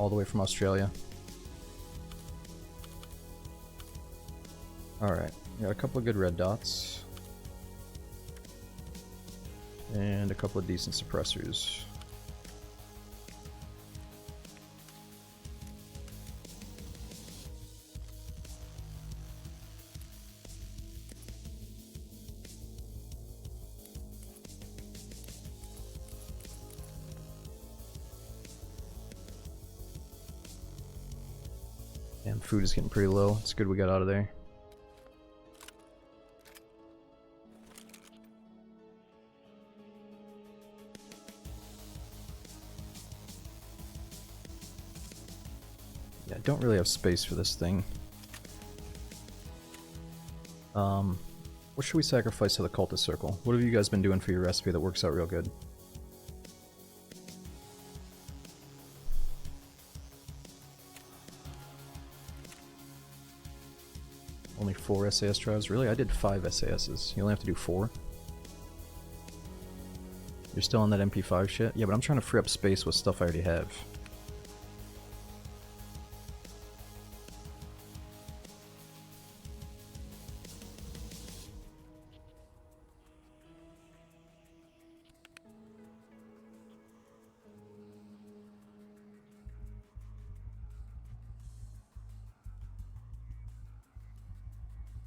all the way from Australia. Alright, got a couple of good red dots. And a couple of decent suppressors. And food is getting pretty low. It's good we got out of there. Yeah, I don't really have space for this thing. What should we sacrifice to the cultist circle? What have you guys been doing for your recipe that works out real good? Only 4 SAS drives? Really? I did 5 SASs. You only have to do 4? You're still on that MP5 shit? Yeah, but I'm trying to free up space with stuff I already have.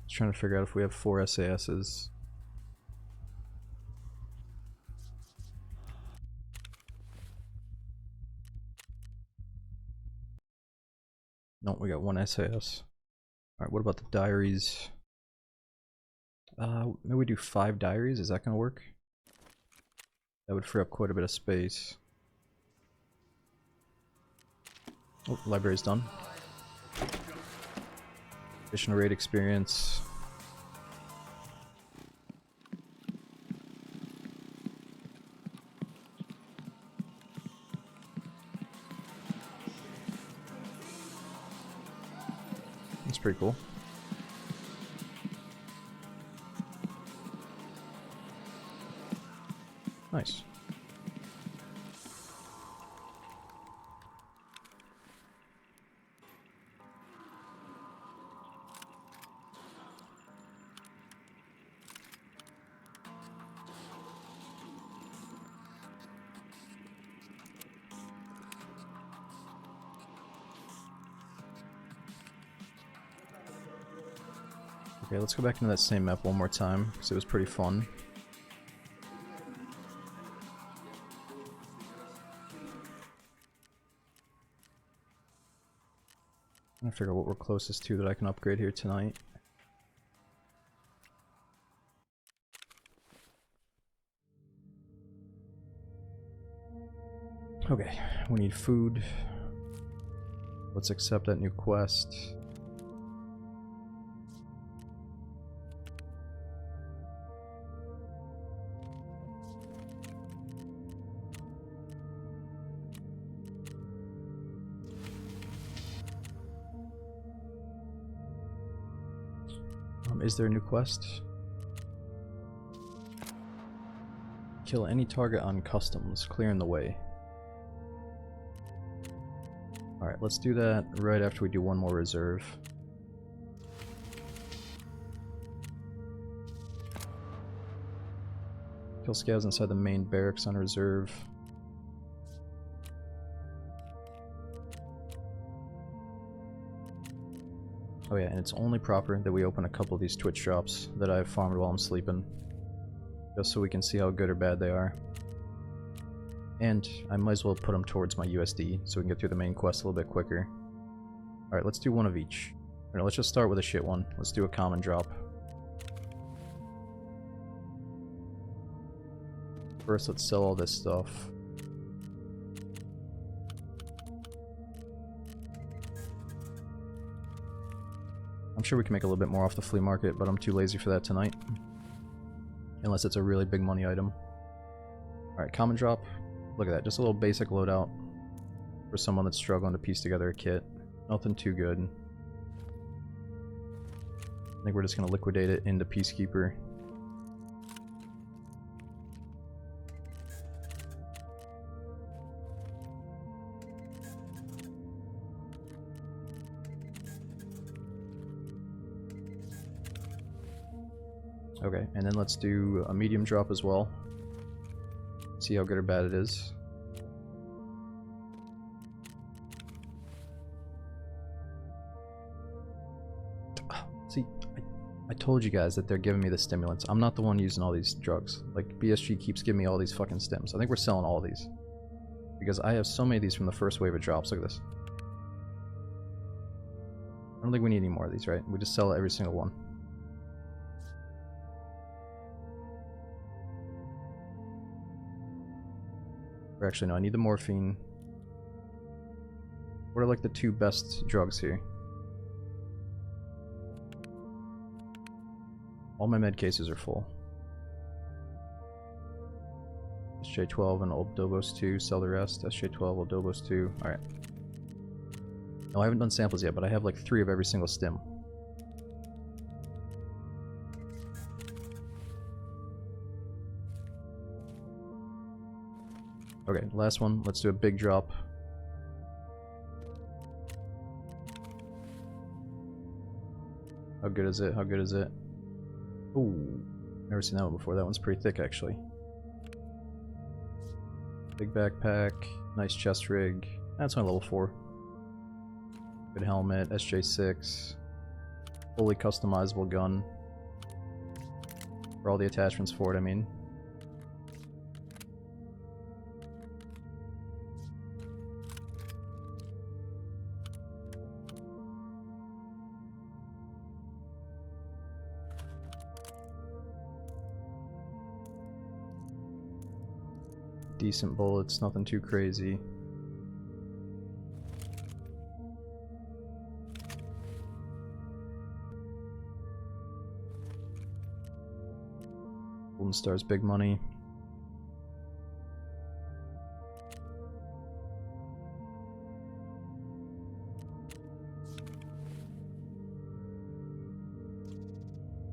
Trying to figure out if we have 4 SASs. No, we got 1 SAS. Alright, what about the diaries? Maybe we do 5 diaries? Is that gonna work? That would free up quite a bit of space. Oh, library's done. Additional raid experience. That's pretty cool. Nice. Okay, let's go back into that same map one more time, because it was pretty fun. I'm trying to figure out what we're closest to that I can upgrade here tonight. Okay, we need food. Let's accept that new quest. Is there a new quest? Kill any target on customs, clearing the way. Alright, let's do that right after we do one more reserve. Kill scavs inside the main barracks on reserve. Oh yeah, and it's only proper that we open a couple of these Twitch drops that I've farmed while I'm sleeping. Just so we can see how good or bad they are. And I might as well put them towards my USD so we can get through the main quest a little bit quicker. Alright, let's do one of each. Alright, let's just start with a shit one. Let's do a common drop. First, let's sell all this stuff. I'm sure we can make a little bit more off the flea market, but I'm too lazy for that tonight. Unless it's a really big money item. Alright, common drop. Look at that, just a little basic loadout for someone that's struggling to piece together a kit. Nothing too good. I think we're just going to liquidate it into Peacekeeper. Okay, and then let's do a medium drop as well. See how good or bad it is. See, I told you guys that they're giving me the stimulants. I'm not the one using all these drugs. Like, BSG keeps giving me all these fucking stims. I think we're selling all these. Because I have so many of these from the first wave of drops. Look at this. I don't think we need any more of these, right? We just sell every single one. Or actually, no, I need the morphine. What are like the two best drugs here? All my med cases are full. SJ12 and Oldobos 2, sell the rest. SJ12, Oldobos 2. Alright. No, I haven't done samples yet, but I have like 3 of every single stim. Okay, last one. Let's do a big drop. How good is it? How good is it? Ooh, never seen that one before. That one's pretty thick, actually. Big backpack, nice chest rig. That's only level 4. Good helmet, SJ6. Fully customizable gun. For all the attachments for it, I mean. Decent bullets, nothing too crazy. Golden Star's big money.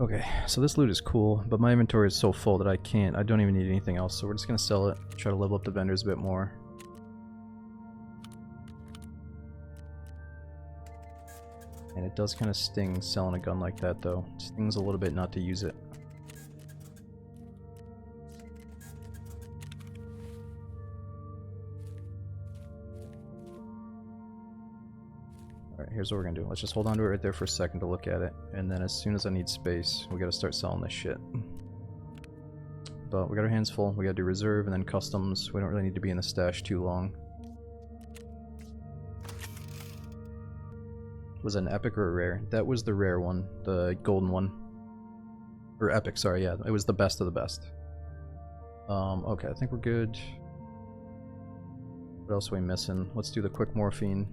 Okay, so this loot is cool, but my inventory is so full that I don't even need anything else, so we're just gonna sell it, try to level up the vendors a bit more. And it does kind of sting selling a gun like that though. It stings a little bit not to use it. Alright, here's what we're gonna do. Let's just hold on to it right there for a second to look at it, and then as soon as I need space, we gotta start selling this shit. But we got our hands full. We gotta do reserve and then customs. We don't really need to be in the stash too long. Was it an epic or a rare? That was the rare one, the golden one. Or epic, sorry, yeah. It was the best of the best. Okay, I think we're good. What else are we missing? Let's do the quick morphine.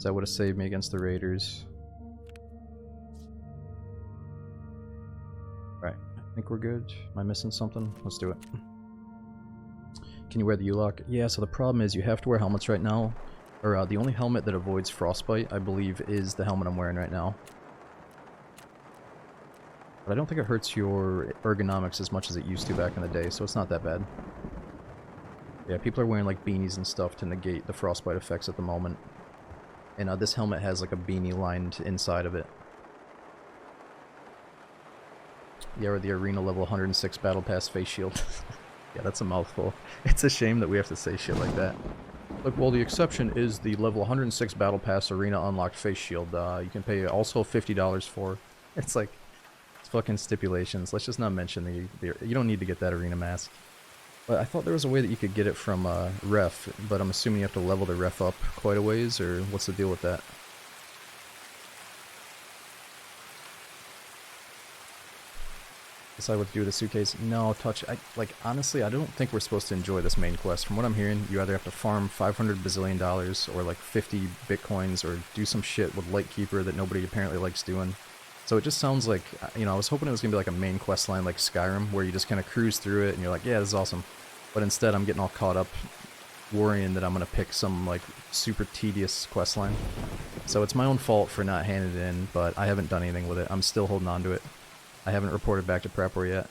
That would have saved me against the raiders. Right, I think we're good. Am I missing something? Let's do it. Can you wear the U-lock? Yeah, so the problem is you have to wear helmets right now. Or the only helmet that avoids frostbite, I believe, is the helmet I'm wearing right now. But I don't think it hurts your ergonomics as much as it used to back in the day, so it's not that bad. Yeah, people are wearing like beanies and stuff to negate the frostbite effects at the moment. And this helmet has like a beanie lined inside of it. Yeah, or the arena level 106 battle pass face shield. Yeah, that's a mouthful. It's a shame that we have to say shit like that. Look, well, the exception is the level 106 battle pass arena unlocked face shield. You can pay also $50 for. It's like, it's fucking stipulations. Let's just not mention the you don't need to get that arena mask. But I thought there was a way that you could get it from ref, but I'm assuming you have to level the ref up quite a ways, or what's the deal with that? Decide what to do with the suitcase? No, like, honestly, I don't think we're supposed to enjoy this main quest. From what I'm hearing, you either have to farm 500 bazillion dollars, or like 50 bitcoins, or do some shit with Lightkeeper that nobody apparently likes doing. So it just sounds like, you know, I was hoping it was going to be like a main quest line like Skyrim, where you just kind of cruise through it and you're like, yeah, this is awesome. But instead I'm getting all caught up worrying that I'm going to pick some like super tedious quest line. So it's my own fault for not handing it in, but I haven't done anything with it. I'm still holding on to it. I haven't reported back to Prepor yet.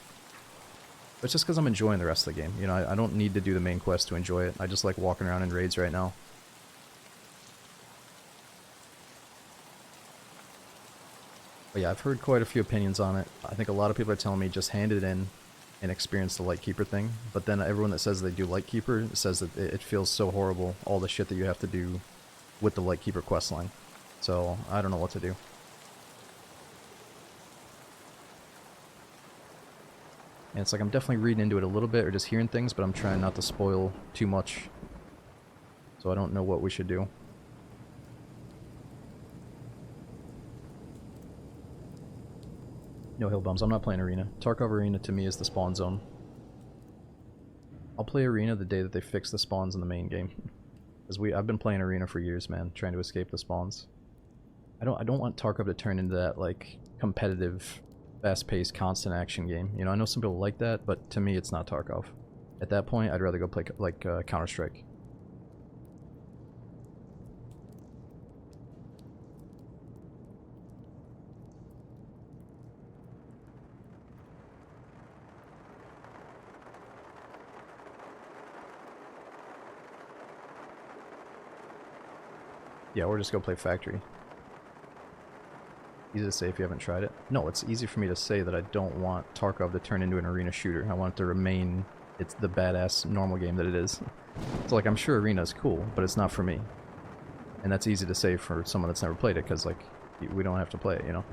But it's just because I'm enjoying the rest of the game. You know, I don't need to do the main quest to enjoy it. I just like walking around in raids right now. But yeah, I've heard quite a few opinions on it. I think a lot of people are telling me just hand it in and experience the Lightkeeper thing. But then everyone that says they do Lightkeeper says that it feels so horrible, all the shit that you have to do with the Lightkeeper questline. So I don't know what to do. And it's like I'm definitely reading into it a little bit or just hearing things, but I'm trying not to spoil too much. So I don't know what we should do. No hill bums. I'm not playing Arena. Tarkov Arena to me is the spawn zone. I'll play Arena the day that they fix the spawns in the main game. Because I've been playing Arena for years, man, trying to escape the spawns. I don't want Tarkov to turn into that like competitive, fast-paced, constant action game. You know, I know some people like that, but to me it's not Tarkov. At that point, I'd rather go play like Counter-Strike. Yeah, or just go play Factory. Easy to say if you haven't tried it. No, it's easy for me to say that I don't want Tarkov to turn into an arena shooter. I want it to remain the badass normal game that it is. So like, I'm sure Arena is cool, but it's not for me. And that's easy to say for someone that's never played it, because like, we don't have to play it, you know?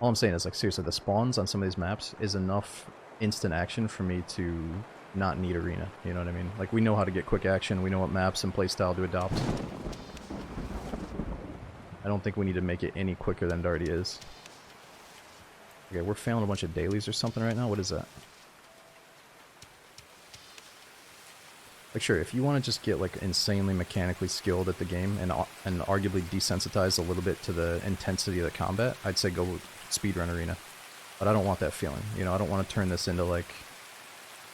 All I'm saying is like, seriously, the spawns on some of these maps is enough instant action for me to not need Arena, you know what I mean? Like, we know how to get quick action, we know what maps and playstyle to adopt. I don't think we need to make it any quicker than it already is. Okay, we're failing a bunch of dailies or something right now. What is that? Like, sure, if you want to just get like insanely mechanically skilled at the game and arguably desensitized a little bit to the intensity of the combat, I'd say go speedrun Arena. But I don't want that feeling. You know, I don't want to turn this into like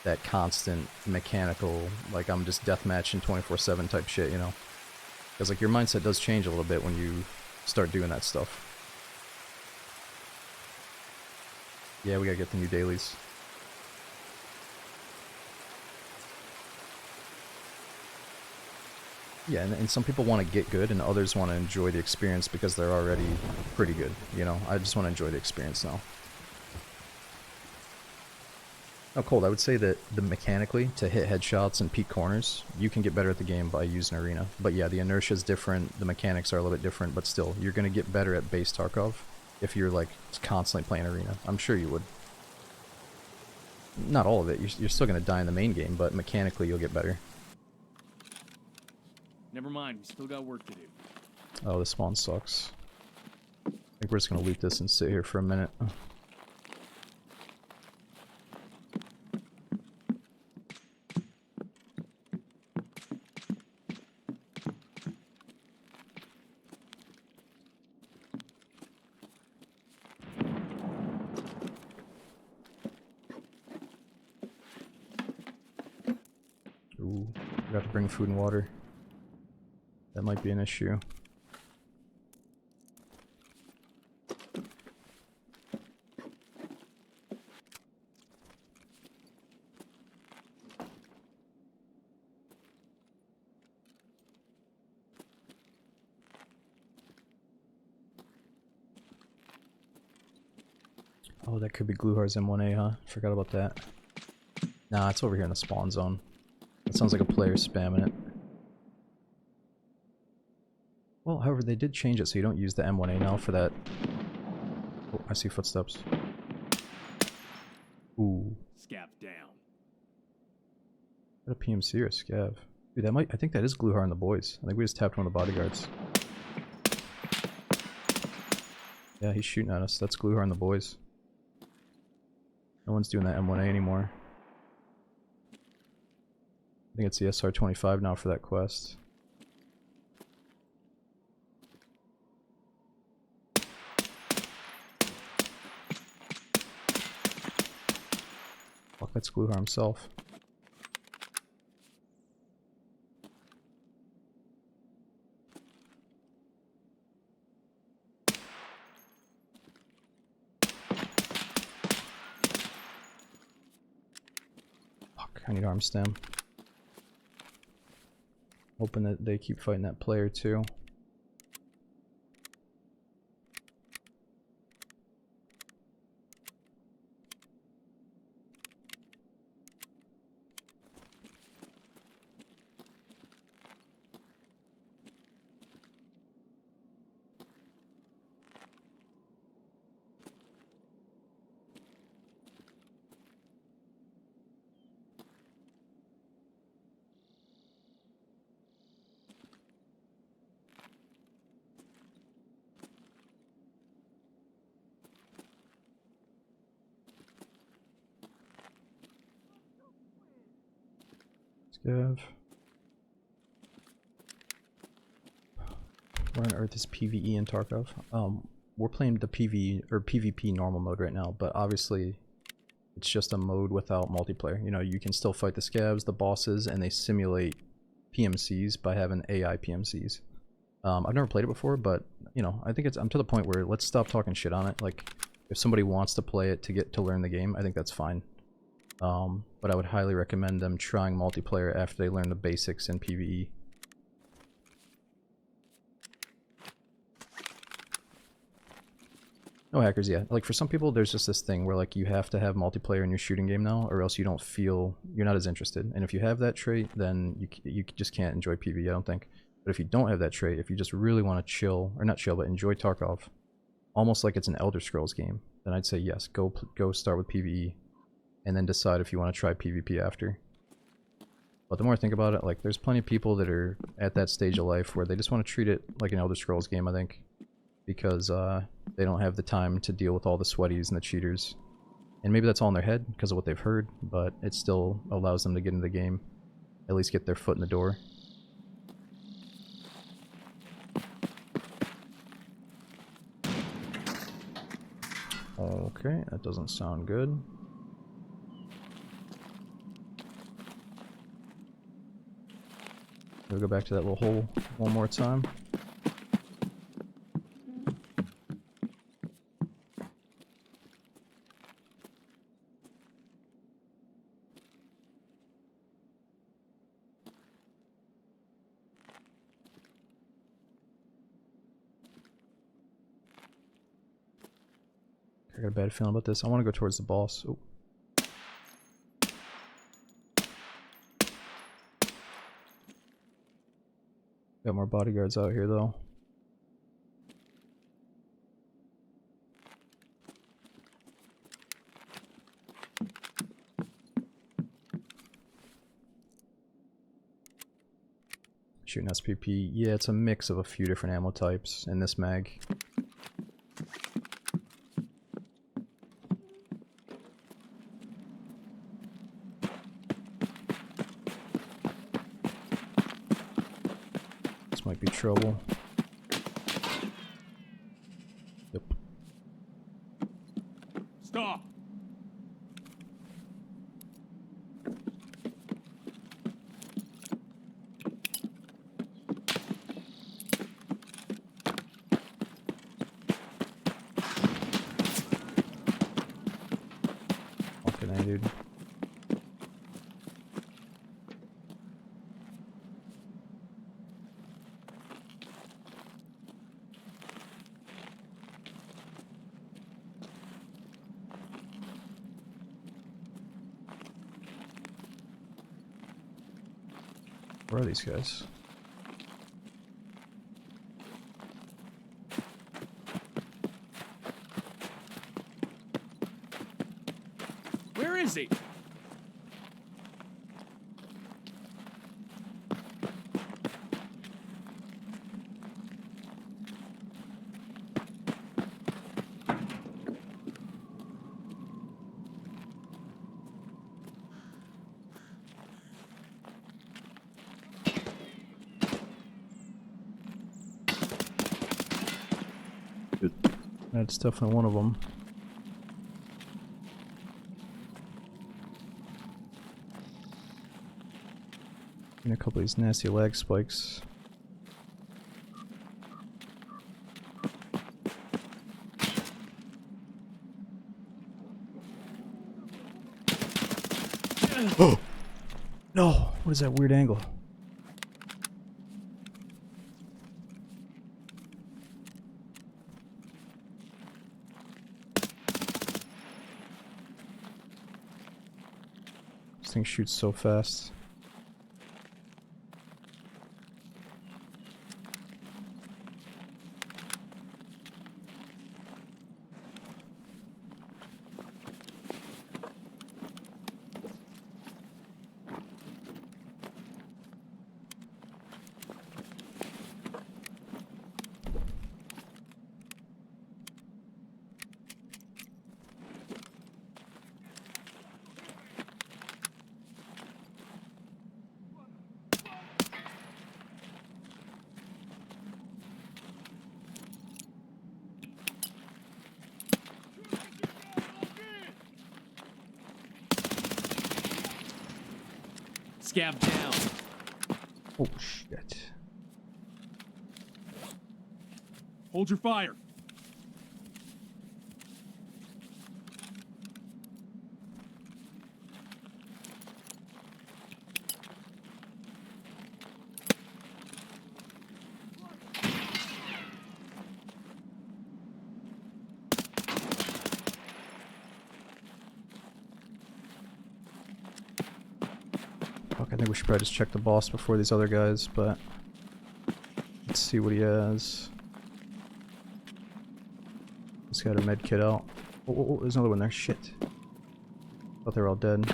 that constant mechanical, like I'm just deathmatching 24/7 type shit, you know? Because like your mindset does change a little bit when you start doing that stuff. Yeah, we gotta get the new dailies. Yeah, and some people want to get good and others want to enjoy the experience because they're already pretty good, you know? I just want to enjoy the experience now. Oh, Cold, I would say that mechanically, to hit headshots and peek corners, you can get better at the game by using Arena. But yeah, the inertia is different, the mechanics are a little bit different, but still, you're going to get better at base Tarkov if you're like constantly playing Arena. I'm sure you would. Not all of it, you're still going to die in the main game, but mechanically you'll get better. Never mind, we still got work to do. Oh, this spawn sucks. I think we're just going to loot this and sit here for a minute. Ooh, forgot to bring food and water. That might be an issue. Oh, that could be Gluhar's M1A, huh? Forgot about that. Nah, it's over here in the spawn zone. That sounds like a player spamming it. Well, however, they did change it so you don't use the M1A now for that. Oh, I see footsteps. Ooh. Scap down. Is that a PMC or a scav? Dude, that might. I think that is Gluhar and the boys. I think we just tapped one of the bodyguards. Yeah, he's shooting at us. That's Gluhar and the boys. No one's doing that M1A anymore. I think it's the SR-25 now for that quest. Fuck, that's Gluhar himself. Fuck, I need arm stem. Hoping that they keep fighting that player too. Scav. Where on earth is PvE in Tarkov? We're playing the PvE or PvP normal mode right now, but obviously it's just a mode without multiplayer. You know, you can still fight the scavs, the bosses, and they simulate PMCs by having AI PMCs. I've never played it before, but you know, I think I'm to the point where let's stop talking shit on it. Like, if somebody wants to play it to get to learn the game, I think that's fine. But I would highly recommend them trying multiplayer after they learn the basics in PvE. No hackers, yeah. Like, for some people, there's just this thing where, like, you have to have multiplayer in your shooting game now, or else you don't feel, you're not as interested. And if you have that trait, then you just can't enjoy PvE, I don't think. But if you don't have that trait, if you just really want to chill, or not chill, but enjoy Tarkov, almost like it's an Elder Scrolls game, then I'd say yes, go start with PvE, and then decide if you want to try PvP after. But the more I think about it, like, there's plenty of people that are at that stage of life where they just want to treat it like an Elder Scrolls game, I think. Because they don't have the time to deal with all the sweaties and the cheaters. And maybe that's all in their head because of what they've heard, but it still allows them to get into the game. At least get their foot in the door. Okay, that doesn't sound good. We'll go back to that little hole one more time. I got a bad feeling about this. I want to go towards the boss. Ooh. Got more bodyguards out here though. Shooting SPP. Yeah, it's a mix of a few different ammo types in this mag. This might be trouble. Yep. Stop! Fucking A, dude. Where are these guys? Where is he? That's definitely one of them. And a couple of these nasty lag spikes. Oh! No! What is that weird angle? This thing shoots so fast. Scab down. Oh shit. Hold your fire. Fuck, I think we should probably just check the boss before these other guys, but let's see what he has. He's got a med kit out. Oh, there's another one there. Shit. Thought they were all dead.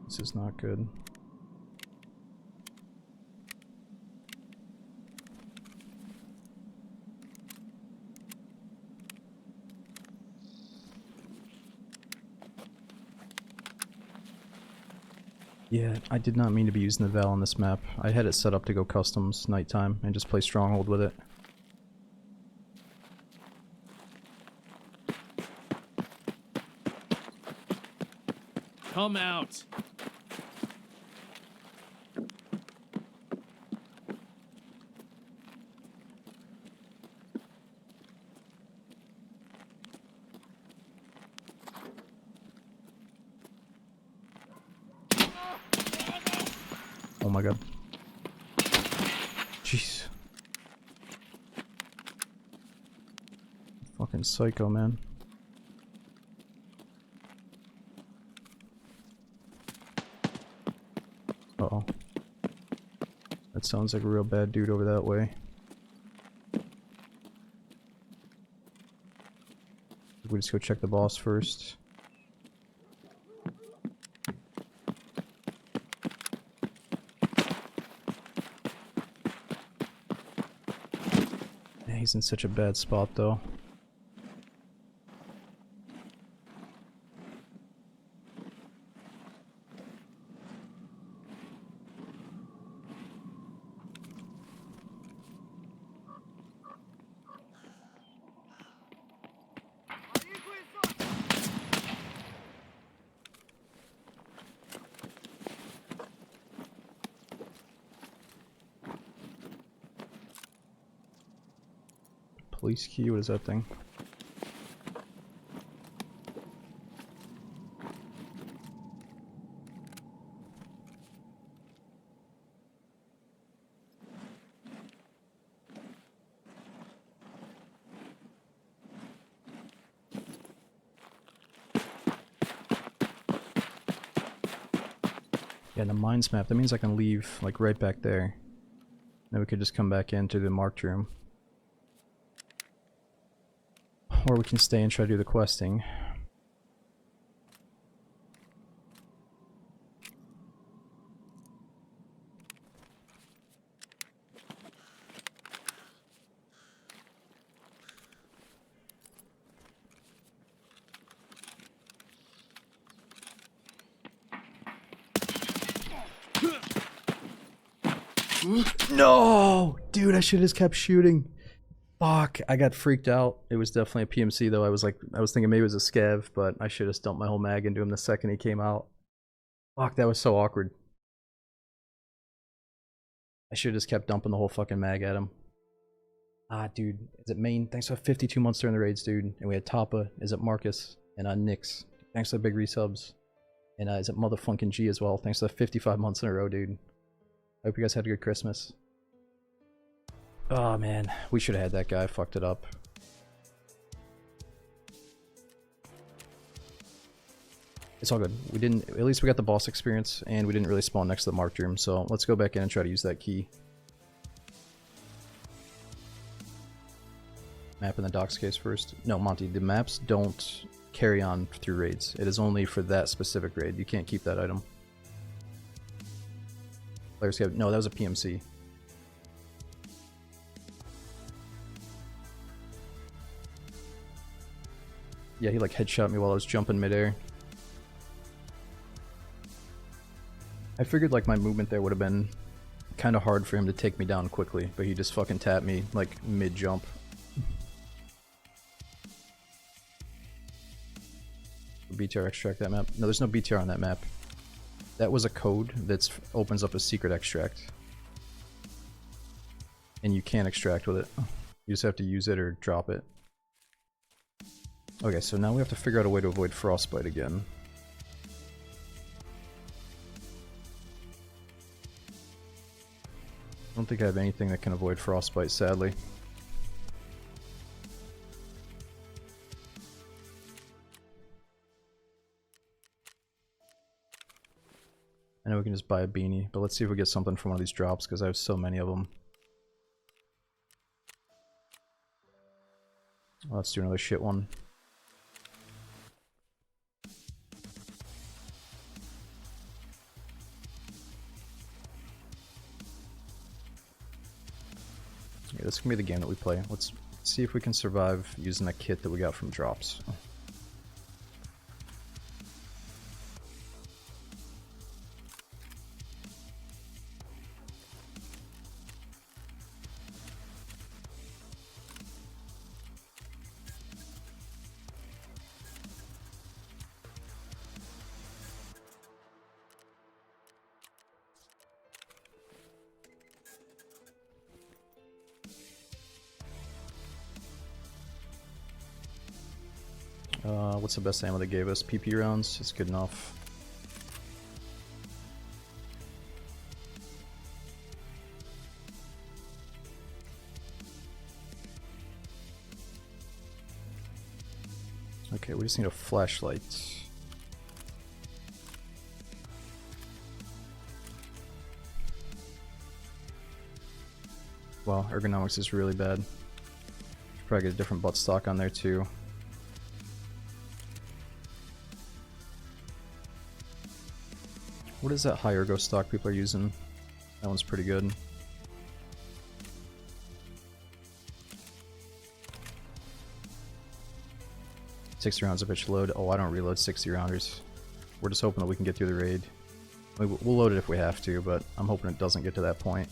This is not good. Yeah, I did not mean to be using the Val on this map. I had it set up to go customs nighttime and just play Stronghold with it. Come out. Oh my god. Jeez. Fucking psycho, man. Uh-oh. That sounds like a real bad dude over that way. We just go check the boss first. Yeah, he's in such a bad spot though. Police key, what is that thing? Yeah, the mines map, that means I can leave, like, right back there. Then we could just come back into the marked room. Or we can stay and try to do the questing. No! Dude, I should have just kept shooting. Fuck, I got freaked out. It was definitely a PMC though. I was thinking maybe it was a scav, but I should have dumped my whole mag into him the second he came out. Fuck, that was so awkward. I should have just kept dumping the whole fucking mag at him. Ah, dude. Is it Maine? Thanks for 52 months during the raids, dude. And we had Tapa. Is it Marcus? And Nix. Thanks for the big resubs. And is it motherfucking G as well? Thanks for 55 months in a row, dude. I hope you guys had a good Christmas. Oh man, we should have had that guy. I fucked it up. It's all good. We didn't, at least we got the boss experience, and we didn't really spawn next to the marked room, so let's go back in and try to use that key. Map in the docks case first. No, Monty, the maps don't carry on through raids. It is only for that specific raid. You can't keep that item. Players have, no, that was a PMC. Yeah, he like headshot me while I was jumping midair. I figured like my movement there would have been kind of hard for him to take me down quickly, but he just fucking tapped me like mid-jump. BTR extract that map? No, there's no BTR on that map. That was a code that opens up a secret extract. And you can't extract with it. You just have to use it or drop it. Okay, so now we have to figure out a way to avoid frostbite again. I don't think I have anything that can avoid frostbite, sadly. I know we can just buy a beanie, but let's see if we get something from one of these drops, because I have so many of them. Well, let's do another shit one. Yeah, this can be the game that we play. Let's see if we can survive using a kit that we got from drops. What's the best ammo they gave us? PP rounds? It's good enough. Okay, we just need a flashlight. Wow, ergonomics is really bad. Should probably get a different buttstock on there too. What is that high ergo stock people are using? That one's pretty good. $60 rounds of pitch load. Oh, I don't reload 60 rounders. We're just hoping that we can get through the raid. We'll load it if we have to, but I'm hoping it doesn't get to that point.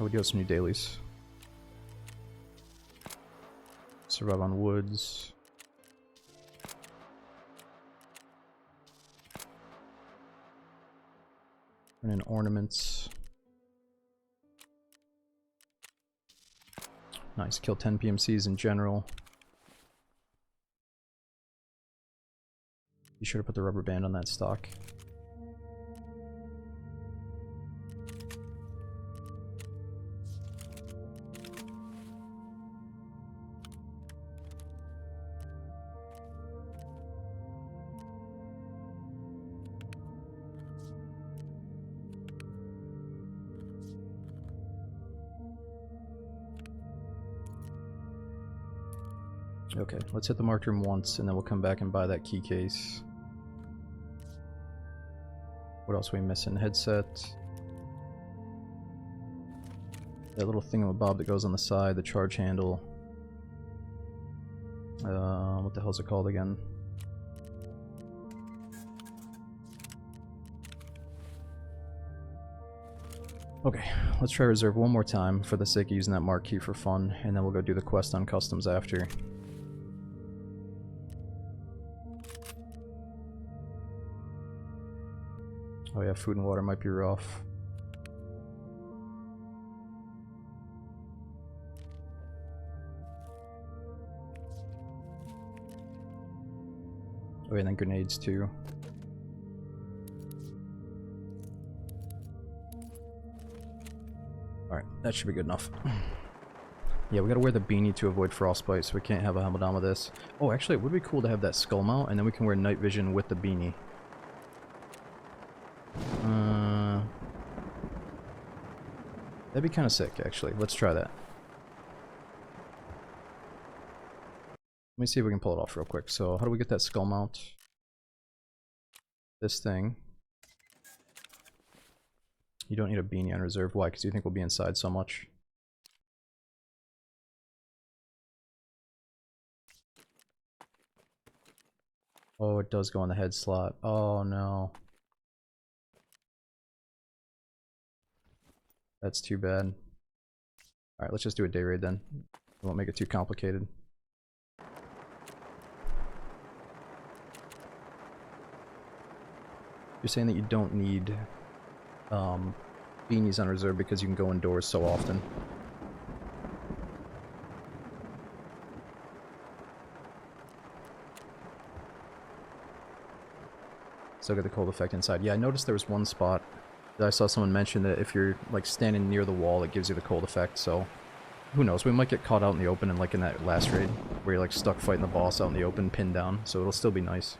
Oh, we do have some new dailies. Survive on woods. And in ornaments. Nice, kill 10 PMCs in general. Be sure to put the rubber band on that stock. Okay, let's hit the marked room once, and then we'll come back and buy that key case. What else are we missing? Headset. That little thingamabob that goes on the side, the charge handle. What the hell's it called again? Okay, let's try reserve one more time for the sake of using that mark key for fun, and then we'll go do the quest on customs after. Oh yeah, food and water might be rough. Oh yeah, and then grenades too. Alright, that should be good enough. Yeah, we gotta wear the beanie to avoid frostbite, so we can't have a helmet on with this. Oh, actually, it would be cool to have that skull mount, and then we can wear night vision with the beanie. That'd be kind of sick, actually. Let's try that. Let me see if we can pull it off real quick. So, how do we get that skull mount? This thing. You don't need a beanie on reserve. Why? Because you think we'll be inside so much? Oh, it does go in the head slot. Oh, no. That's too bad. Alright, let's just do a day raid then. We won't make it too complicated. You're saying that you don't need beanies on reserve because you can go indoors so often. Still get the cold effect inside. Yeah, I noticed there was one spot that I saw someone mention that if you're like standing near the wall, it gives you the cold effect, so who knows, we might get caught out in the open and like in that last raid where you're like stuck fighting the boss out in the open, pinned down, so it'll still be nice.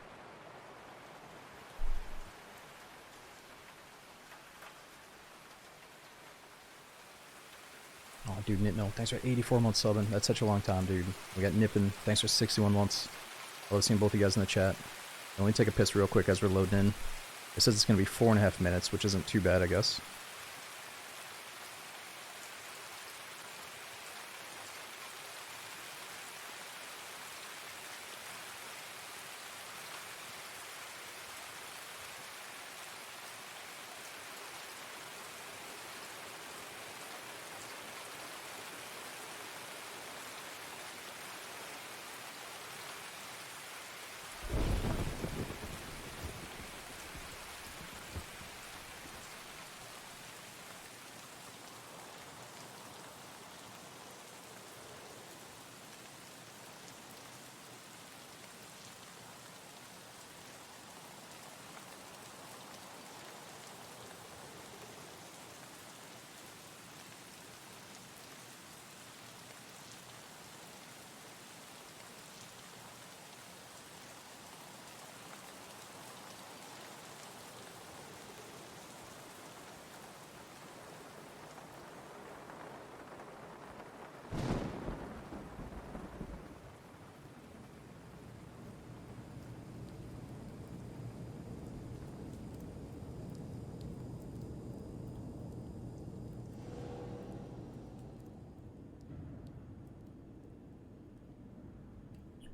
Oh dude, Nipno, thanks for 84 months subbing. That's such a long time, dude. We got Nippin, thanks for 61 months. I love seeing both of you guys in the chat. Let me take a piss real quick as we're loading in. It says it's going to be 4.5 minutes, which isn't too bad, I guess.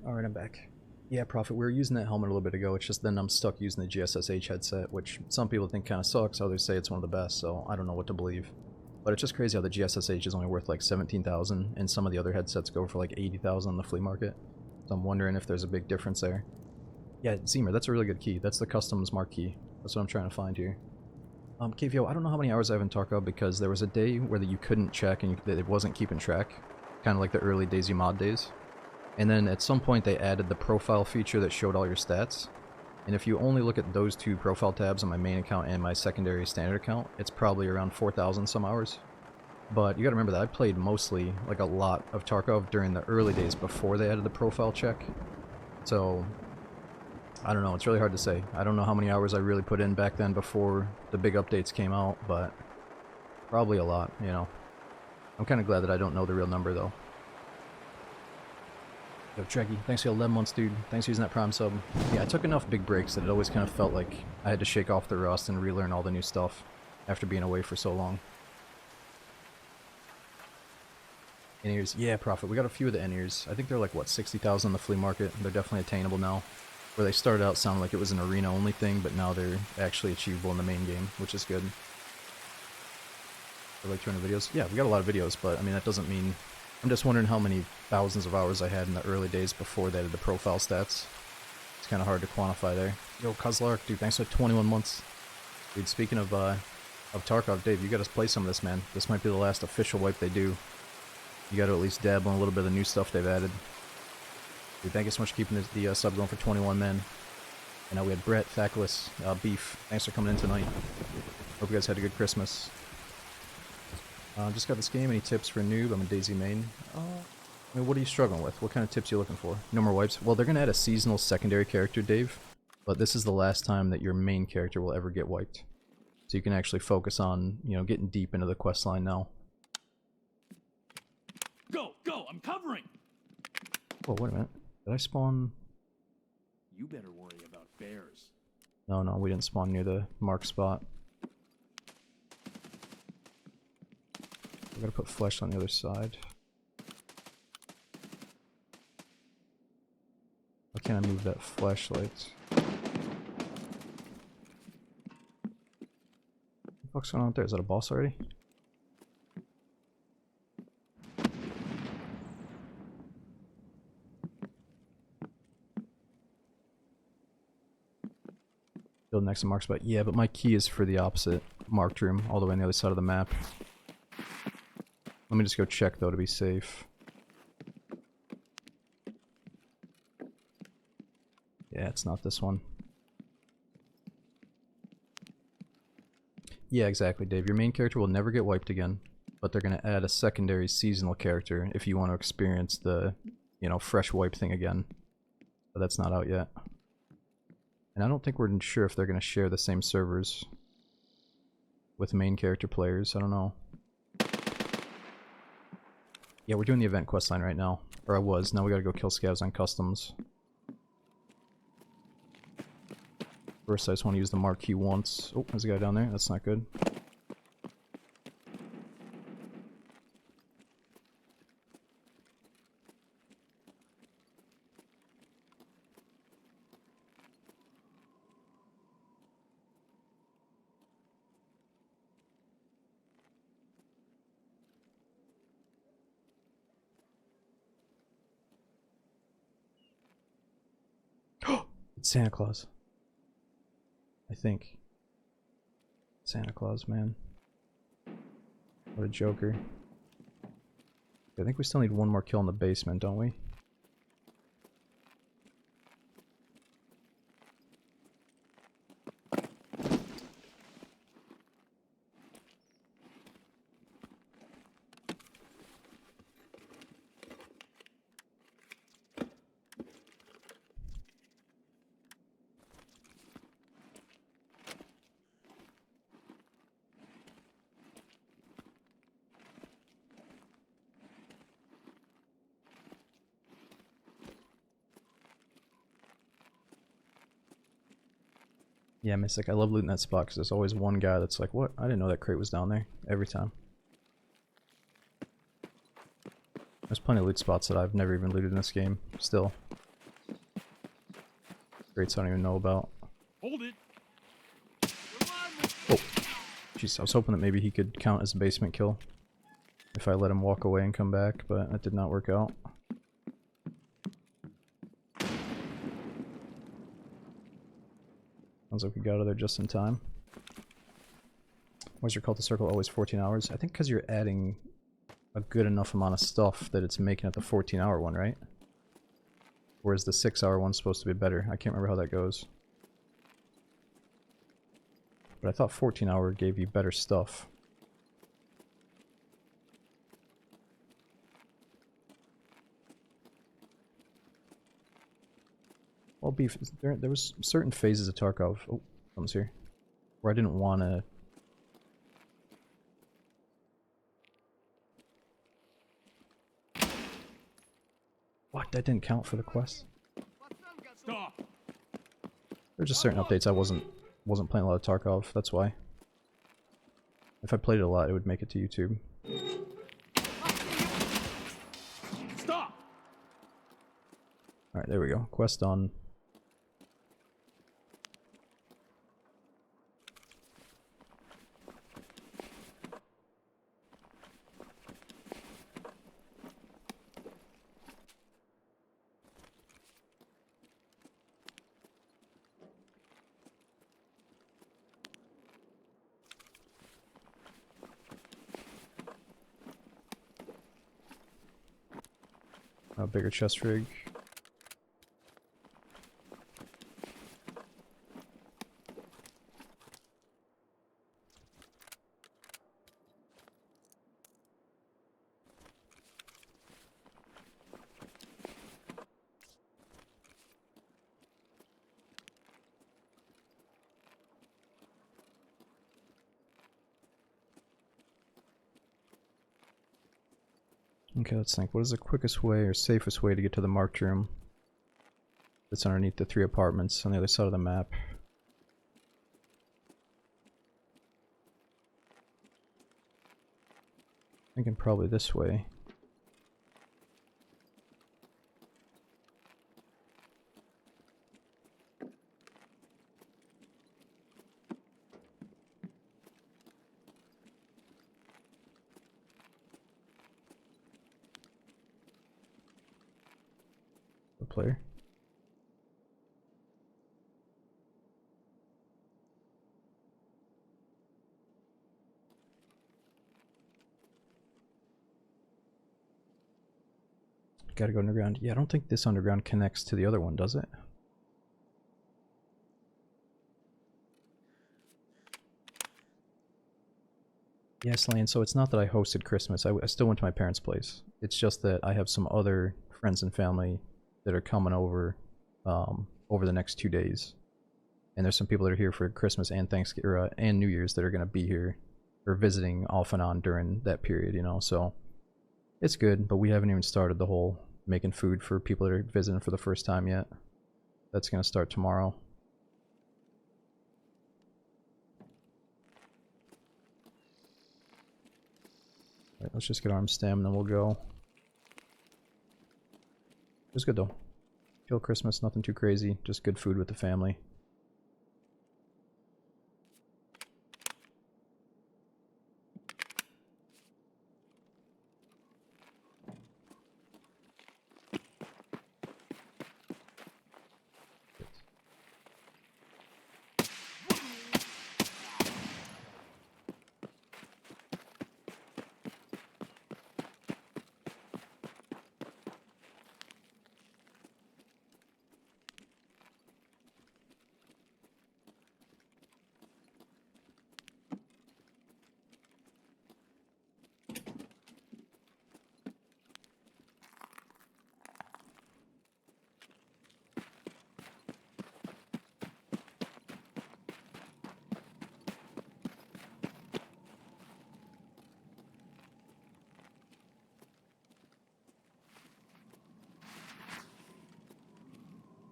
Alright, I'm back. Yeah, Prophet, we were using that helmet a little bit ago, it's just then I'm stuck using the GSSH headset, which some people think kind of sucks, others say it's one of the best, so I don't know what to believe. But it's just crazy how the GSSH is only worth like 17,000, and some of the other headsets go for like 80,000 on the flea market. So I'm wondering if there's a big difference there. Yeah, Zemer, that's a really good key. That's the customs mark key. That's what I'm trying to find here. KVO, I don't know how many hours I have in Tarkov because there was a day where you couldn't check and it wasn't keeping track. Kind of like the early DayZ mod days. And then at some point they added the profile feature that showed all your stats. And if you only look at those two profile tabs on my main account and my secondary standard account, it's probably around 4,000 some hours. But you gotta remember that I played mostly, like a lot of Tarkov during the early days before they added the profile check. So, I don't know, it's really hard to say. I don't know how many hours I really put in back then before the big updates came out, but probably a lot, you know. I'm kinda glad that I don't know the real number though. Yo, Trekkie, thanks for 11 months, dude. Thanks for using that Prime sub. Yeah, I took enough big breaks that it always kind of felt like I had to shake off the rust and relearn all the new stuff after being away for so long. In-ears, yeah, Prophet. We got a few of the in-ears. I think they're like, what, 60,000 on the flea market? They're definitely attainable now. Where they started out sounding like it was an arena-only thing, but now they're actually achievable in the main game, which is good. For like 200 videos? Yeah, we got a lot of videos, but I mean, that doesn't mean... I'm just wondering how many thousands of hours I had in the early days before they did the profile stats. It's kind of hard to quantify there. Yo, Kozlark, dude, thanks for 21 months. Dude, speaking of Tarkov, Dave, you gotta play some of this, man. This might be the last official wipe they do. You gotta at least dabble in a little bit of the new stuff they've added. Dude, thank you so much for keeping the sub going for 21 men. And now we had Brett, Thackless, Beef. Thanks for coming in tonight. Hope you guys had a good Christmas. Just got this game. Any tips for a noob? I'm a DayZ main. I mean, what are you struggling with? What kind of tips are you looking for? No more wipes? Well, they're going to add a seasonal secondary character, Dave. But this is the last time that your main character will ever get wiped. So you can actually focus on, you know, getting deep into the quest line now. Go! Go! I'm covering! Whoa, wait a minute. Did I spawn? You better worry about bears. No, we didn't spawn near the mark spot. We gotta put flesh on the other side. Why can't I move that flashlight? What the fuck's going on there? Is that a boss already? Build next to mark spot. Yeah, but my key is for the opposite marked room, all the way on the other side of the map. Let me just go check though to be safe. Yeah, it's not this one. Yeah, exactly, Dave. Your main character will never get wiped again, but they're going to add a secondary seasonal character if you want to experience the, you know, fresh wipe thing again. But that's not out yet. And I don't think we're sure if they're going to share the same servers with main character players. I don't know. Yeah, we're doing the event quest line right now. Or I was. Now we gotta go kill scavs on customs. First, I just want to use the marquee once. Oh, there's a guy down there. That's not good. It's Santa Claus. I think. Santa Claus, man. What a joker. I think we still need one more kill in the basement, don't we? Yeah, Mystic, I love looting that spot because there's always one guy that's like, what? I didn't know that crate was down there. Every time. There's plenty of loot spots that I've never even looted in this game. Still. Crates I don't even know about. Hold it. Oh. Jeez, I was hoping that maybe he could count as a basement kill. If I let him walk away and come back, but that did not work out. Sounds like we got out of there just in time. Why is your cult to circle always 14 hours? I think because you're adding a good enough amount of stuff that it's making it the 14-hour one, right? Whereas the 6-hour one's supposed to be better. I can't remember how that goes. But I thought 14-hour gave you better stuff. Well, beef, there was certain phases of Tarkov, oh, someone's here, where I didn't want to... What? That didn't count for the quest? Stop. There's just certain updates I wasn't playing a lot of Tarkov, that's why. If I played it a lot, it would make it to YouTube. Stop. Alright, there we go. Quest done. A bigger chest rig. Okay, let's think. What is the quickest way or safest way to get to the marked room that's underneath the 3 apartments on the other side of the map? Thinking probably this way. Player. gotta go underground. Yeah, I don't think this underground connects to the other one, does it? Yes, Lane, so it's not that I hosted Christmas. I still went to my parents' place. It's just that I have some other friends and family that are coming over over the next 2 days. And there's some people that are here for Christmas and Thanksgiving and New Year's that are going to be here or visiting off and on during that period, you know. So it's good, but we haven't even started the whole making food for people that are visiting for the first time yet. That's going to start tomorrow. Alright, let's just get arm stam and then we'll go. It was good though. Chill Christmas, nothing too crazy, just good food with the family.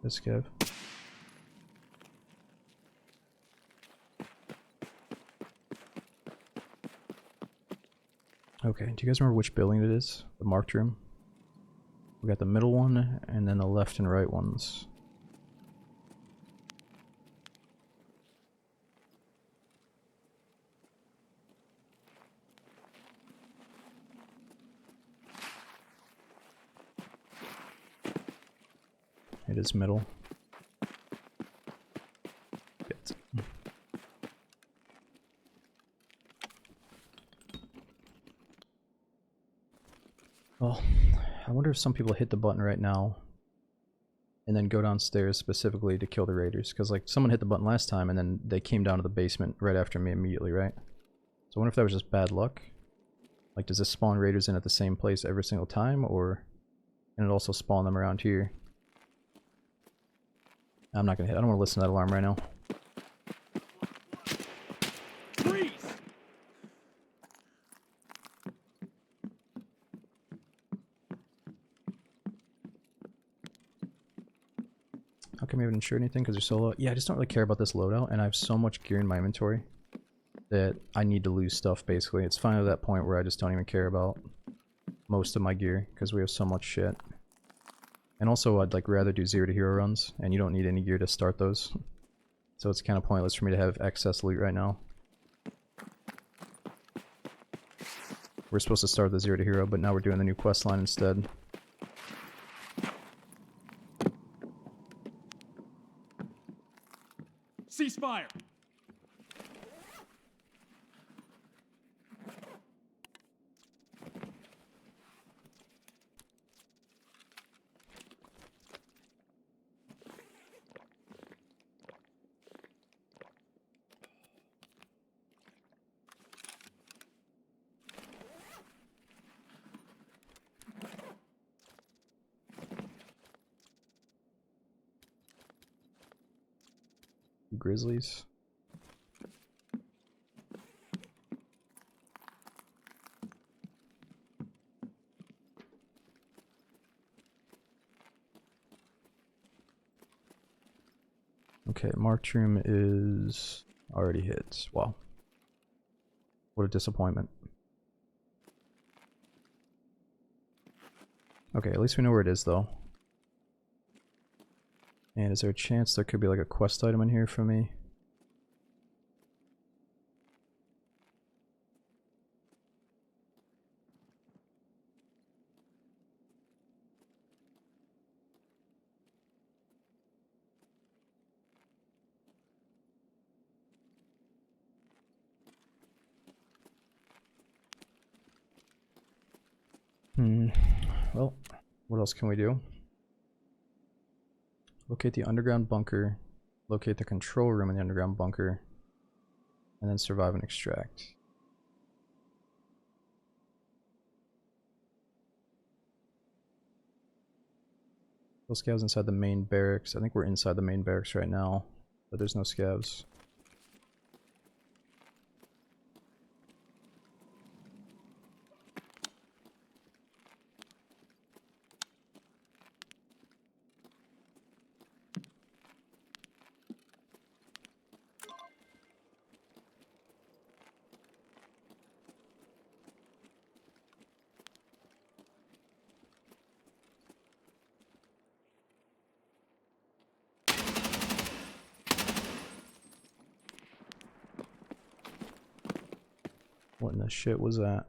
This Kev. Okay, do you guys remember which building it is? The marked room? We got the middle one, and then the left and right ones. It is middle. Good. Well, I wonder if some people hit the button right now and then go downstairs specifically to kill the raiders, because like someone hit the button last time and then they came down to the basement right after me immediately, right? So I wonder if that was just bad luck. Like, does this spawn raiders in at the same place every single time, or can it also spawn them around here? I'm not gonna hit. I don't want to listen to that alarm right now. Freeze! How come you haven't insured anything? Because you're so low? Yeah, I just don't really care about this loadout, and I have so much gear in my inventory that I need to lose stuff, basically. It's finally that point where I just don't even care about most of my gear, because we have so much shit. And also, I'd like rather do 0 to hero runs, and you don't need any gear to start those. So it's kind of pointless for me to have excess loot right now. We're supposed to start the 0 to hero, but now we're doing the new quest line instead. Ceasefire! Grizzlies. Okay, marked room is already hit. Wow. What a disappointment. Okay, at least we know where it is though. And is there a chance there could be like a quest item in here for me? Well, What else can we do? Locate the underground bunker. Locate the control room in the underground bunker. And then survive and extract. Those scavs inside the main barracks. I think we're inside the main barracks right now, but there's no scavs. What in the shit was that?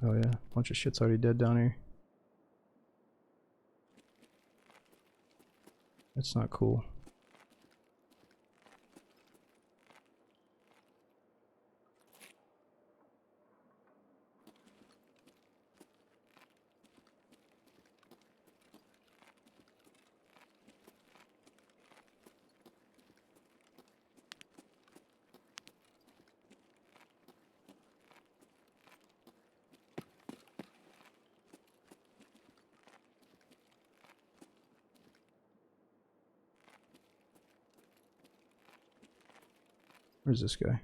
Oh yeah, bunch of shit's already dead down here. That's not cool. Where's this guy?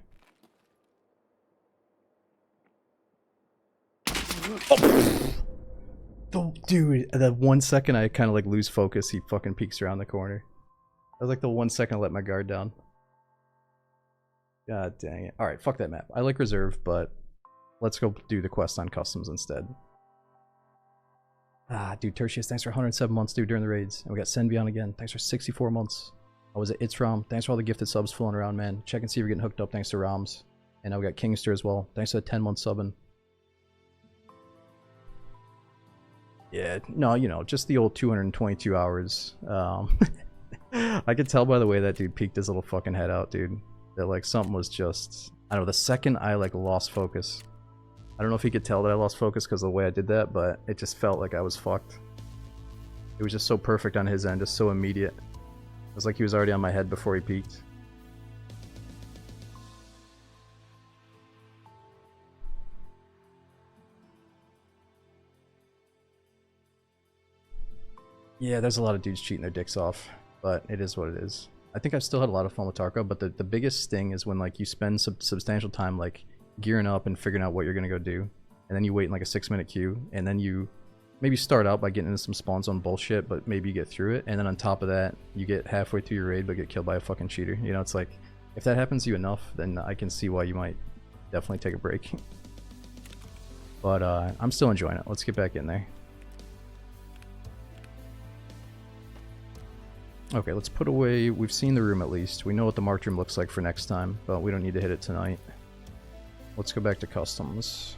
Oh, dude, that 1 second I kind of like lose focus, he fucking peeks around the corner. That was like the 1 second I let my guard down. God dang it. Alright, fuck that map. I like reserve, but let's go do the quest on customs instead. Ah, dude, Tertius, thanks for 107 months, dude, during the raids. And we got Senvion again. Thanks for 64 months. I was at Itzrom. Thanks for all the gifted subs flowing around, man. Check and see if you're getting hooked up thanks to Roms. And now we got Kingster as well. Thanks for the 10-month subbing. Yeah, no, you know, just the old 222 hours. I could tell by the way that dude peeked his little fucking head out, dude. That like something was just... I don't know, the second I like lost focus. I don't know if he could tell that I lost focus because of the way I did that, but it just felt like I was fucked. It was just so perfect on his end, just so immediate. It was like he was already on my head before he peeked. Yeah, there's a lot of dudes cheating their dicks off, but it is what it is. I think I've still had a lot of fun with Tarkov, but the biggest thing is when like you spend substantial time like gearing up and figuring out what you're gonna go do, and then you wait in like a 6-minute queue, and then you maybe start out by getting into some spawn zone bullshit, but maybe you get through it, and then on top of that, you get halfway through your raid but get killed by a fucking cheater. You know, it's like, if that happens to you enough, then I can see why you might definitely take a break. But I'm still enjoying it. Let's get back in there. Okay, let's put away... We've seen the room at least. We know what the marked room looks like for next time, but we don't need to hit it tonight. Let's go back to customs.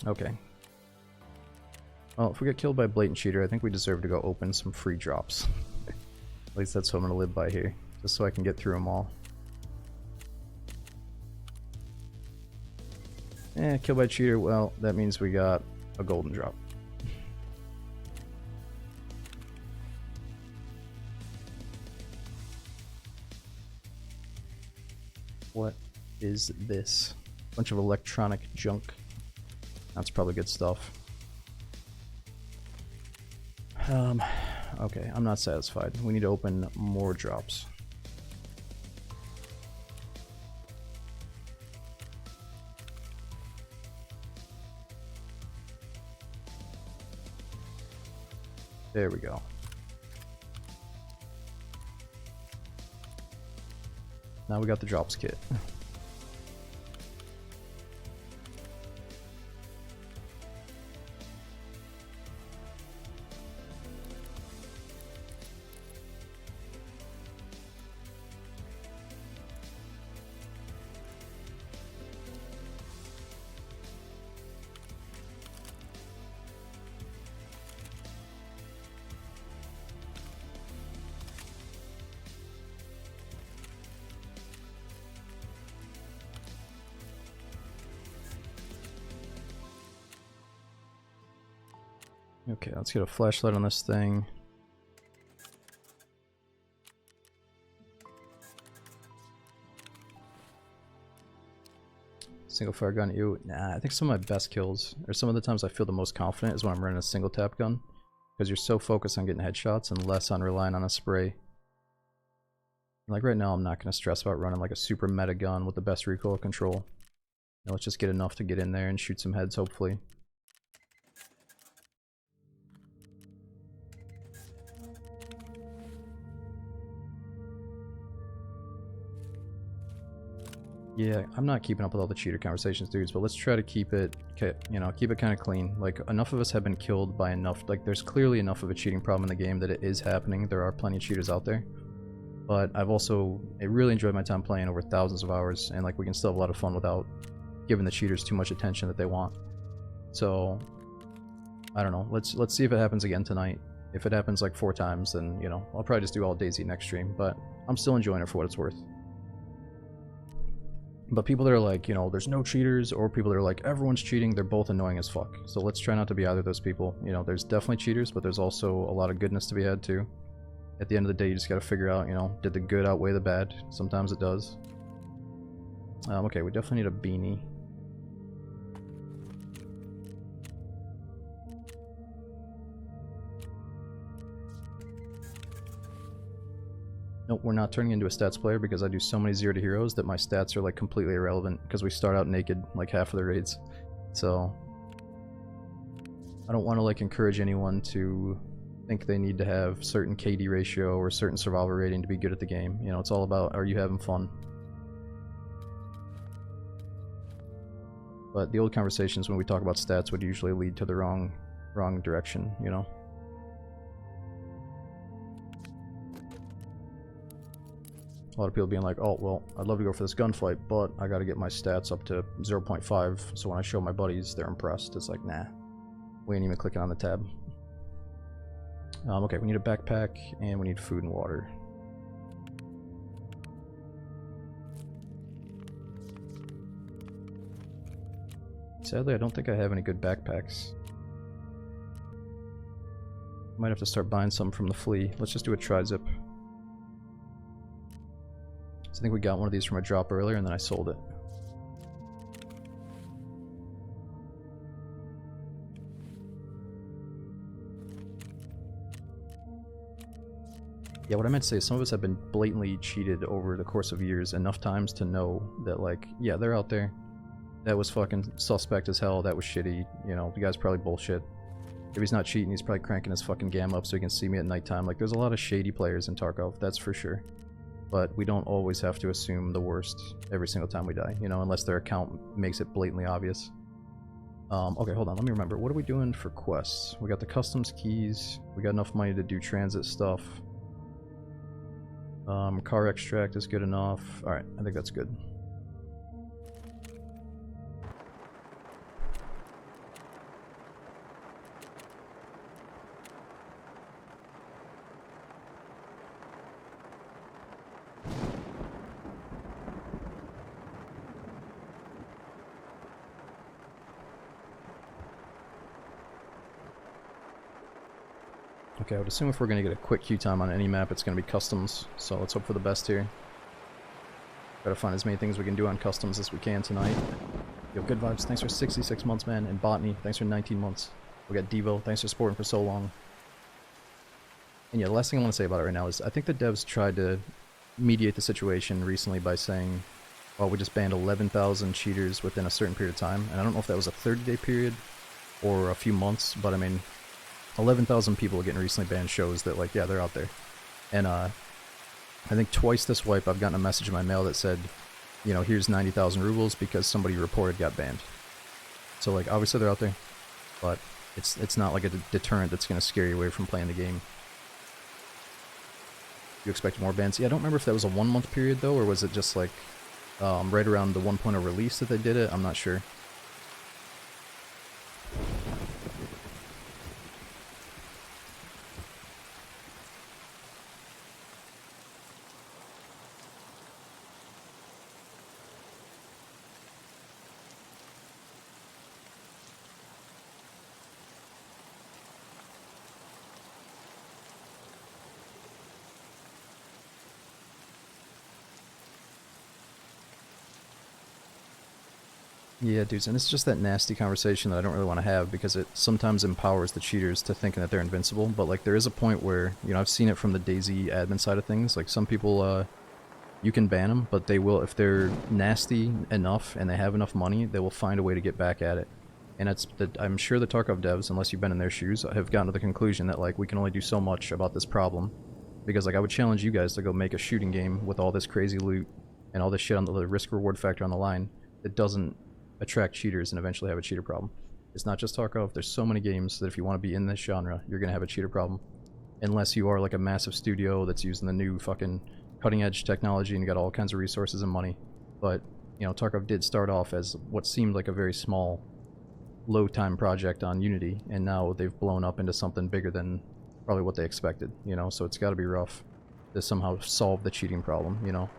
Okay. Well, if we get killed by a blatant cheater, I think we deserve to go open some free drops. At least that's what I'm gonna live by here, just so I can get through them all. Killed by a cheater, well, that means we got a golden drop. What is this? Bunch of electronic junk. That's probably good stuff. Okay, I'm not satisfied. We need to open more drops. There we go. Now we got the drops kit. Okay, let's get a flashlight on this thing. Single fire gun, ew. Nah, I think some of my best kills, or some of the times I feel the most confident, is when I'm running a single tap gun. Because you're so focused on getting headshots and less on relying on a spray. Like right now, I'm not going to stress about running like a super meta gun with the best recoil control. You know, let's just get enough to get in there and shoot some heads, hopefully. Yeah, I'm not keeping up with all the cheater conversations, dudes, but let's try to keep it, you know, keep it kind of clean. Like, enough of us have been killed by enough, like, there's clearly enough of a cheating problem in the game that it is happening. There are plenty of cheaters out there. But I really enjoyed my time playing over thousands of hours, and, like, we can still have a lot of fun without giving the cheaters too much attention that they want. So, I don't know, let's see if it happens again tonight. If it happens, like, 4 times, then, you know, I'll probably just do all DayZ next stream, but I'm still enjoying it for what it's worth. But people that are like, you know, there's no cheaters, or people that are like, everyone's cheating, they're both annoying as fuck. So let's try not to be either of those people. You know, there's definitely cheaters, but there's also a lot of goodness to be had too. At the end of the day, you just gotta figure out, you know, did the good outweigh the bad? Sometimes it does. Okay, we definitely need a beanie. Nope, we're not turning into a stats player because I do so many 0 to heroes that my stats are like completely irrelevant because we start out naked like half of the raids. So I don't want to like encourage anyone to think they need to have certain KD ratio or certain survival rating to be good at the game. You know, it's all about, are you having fun? But the old conversations when we talk about stats would usually lead to the wrong direction, you know? A lot of people being like, oh, well, I'd love to go for this gunfight, but I gotta get my stats up to 0.5, so when I show my buddies, they're impressed. It's like, nah, we ain't even clicking on the tab. Okay, we need a backpack, and we need food and water. Sadly, I don't think I have any good backpacks. Might have to start buying some from the flea. Let's just do a tri-zip. So I think we got one of these from a drop earlier, and then I sold it. Yeah, what I meant to say is some of us have been blatantly cheated over the course of years enough times to know that, like, yeah, they're out there. That was fucking suspect as hell. That was shitty. You know, the guy's probably bullshit. If he's not cheating, he's probably cranking his fucking gamma up so he can see me at nighttime. Like, there's a lot of shady players in Tarkov, that's for sure. But we don't always have to assume the worst every single time we die, you know, unless their account makes it blatantly obvious. Okay, hold on, let me remember. What are we doing for quests? We got the customs keys. We got enough money to do transit stuff. Car extract is good enough. Alright, I think that's good. Okay, I would assume if we're going to get a quick queue time on any map, it's going to be customs, so let's hope for the best here. Gotta find as many things we can do on customs as we can tonight. Yo, good vibes, thanks for 66 months, man, and Botany, thanks for 19 months. We got Devo, thanks for supporting for so long. And yeah, the last thing I want to say about it right now is I think the devs tried to mediate the situation recently by saying, well, we just banned 11,000 cheaters within a certain period of time, and I don't know if that was a 30-day period or a few months, but I mean, 11,000 people getting recently banned shows that, like, yeah, they're out there. And I think twice this wipe I've gotten a message in my mail that said, you know, here's 90,000 rubles because somebody reported got banned. So, like, obviously they're out there, but it's not like a deterrent that's going to scare you away from playing the game. You expect more bans? Yeah, I don't remember if that was a 1 month period though, or was it just like right around the 1.0 release that they did it? I'm not sure. Yeah, dudes, and it's just that nasty conversation that I don't really want to have because it sometimes empowers the cheaters to thinking that they're invincible, but like there is a point where, you know, I've seen it from the DayZ admin side of things, like some people, you can ban them, but they will, if they're nasty enough and they have enough money, they will find a way to get back at it. And I'm sure the Tarkov devs, unless you've been in their shoes, have gotten to the conclusion that like we can only do so much about this problem. Because like I would challenge you guys to go make a shooting game with all this crazy loot and all this shit on the risk-reward factor on the line that doesn't attract cheaters and eventually have a cheater problem. It's not just Tarkov, there's so many games that if you want to be in this genre, you're going to have a cheater problem. Unless you are like a massive studio that's using the new fucking cutting edge technology and you got all kinds of resources and money. But, you know, Tarkov did start off as what seemed like a very small, low time project on Unity, and now they've blown up into something bigger than probably what they expected, you know, so it's got to be rough to somehow solve the cheating problem, you know.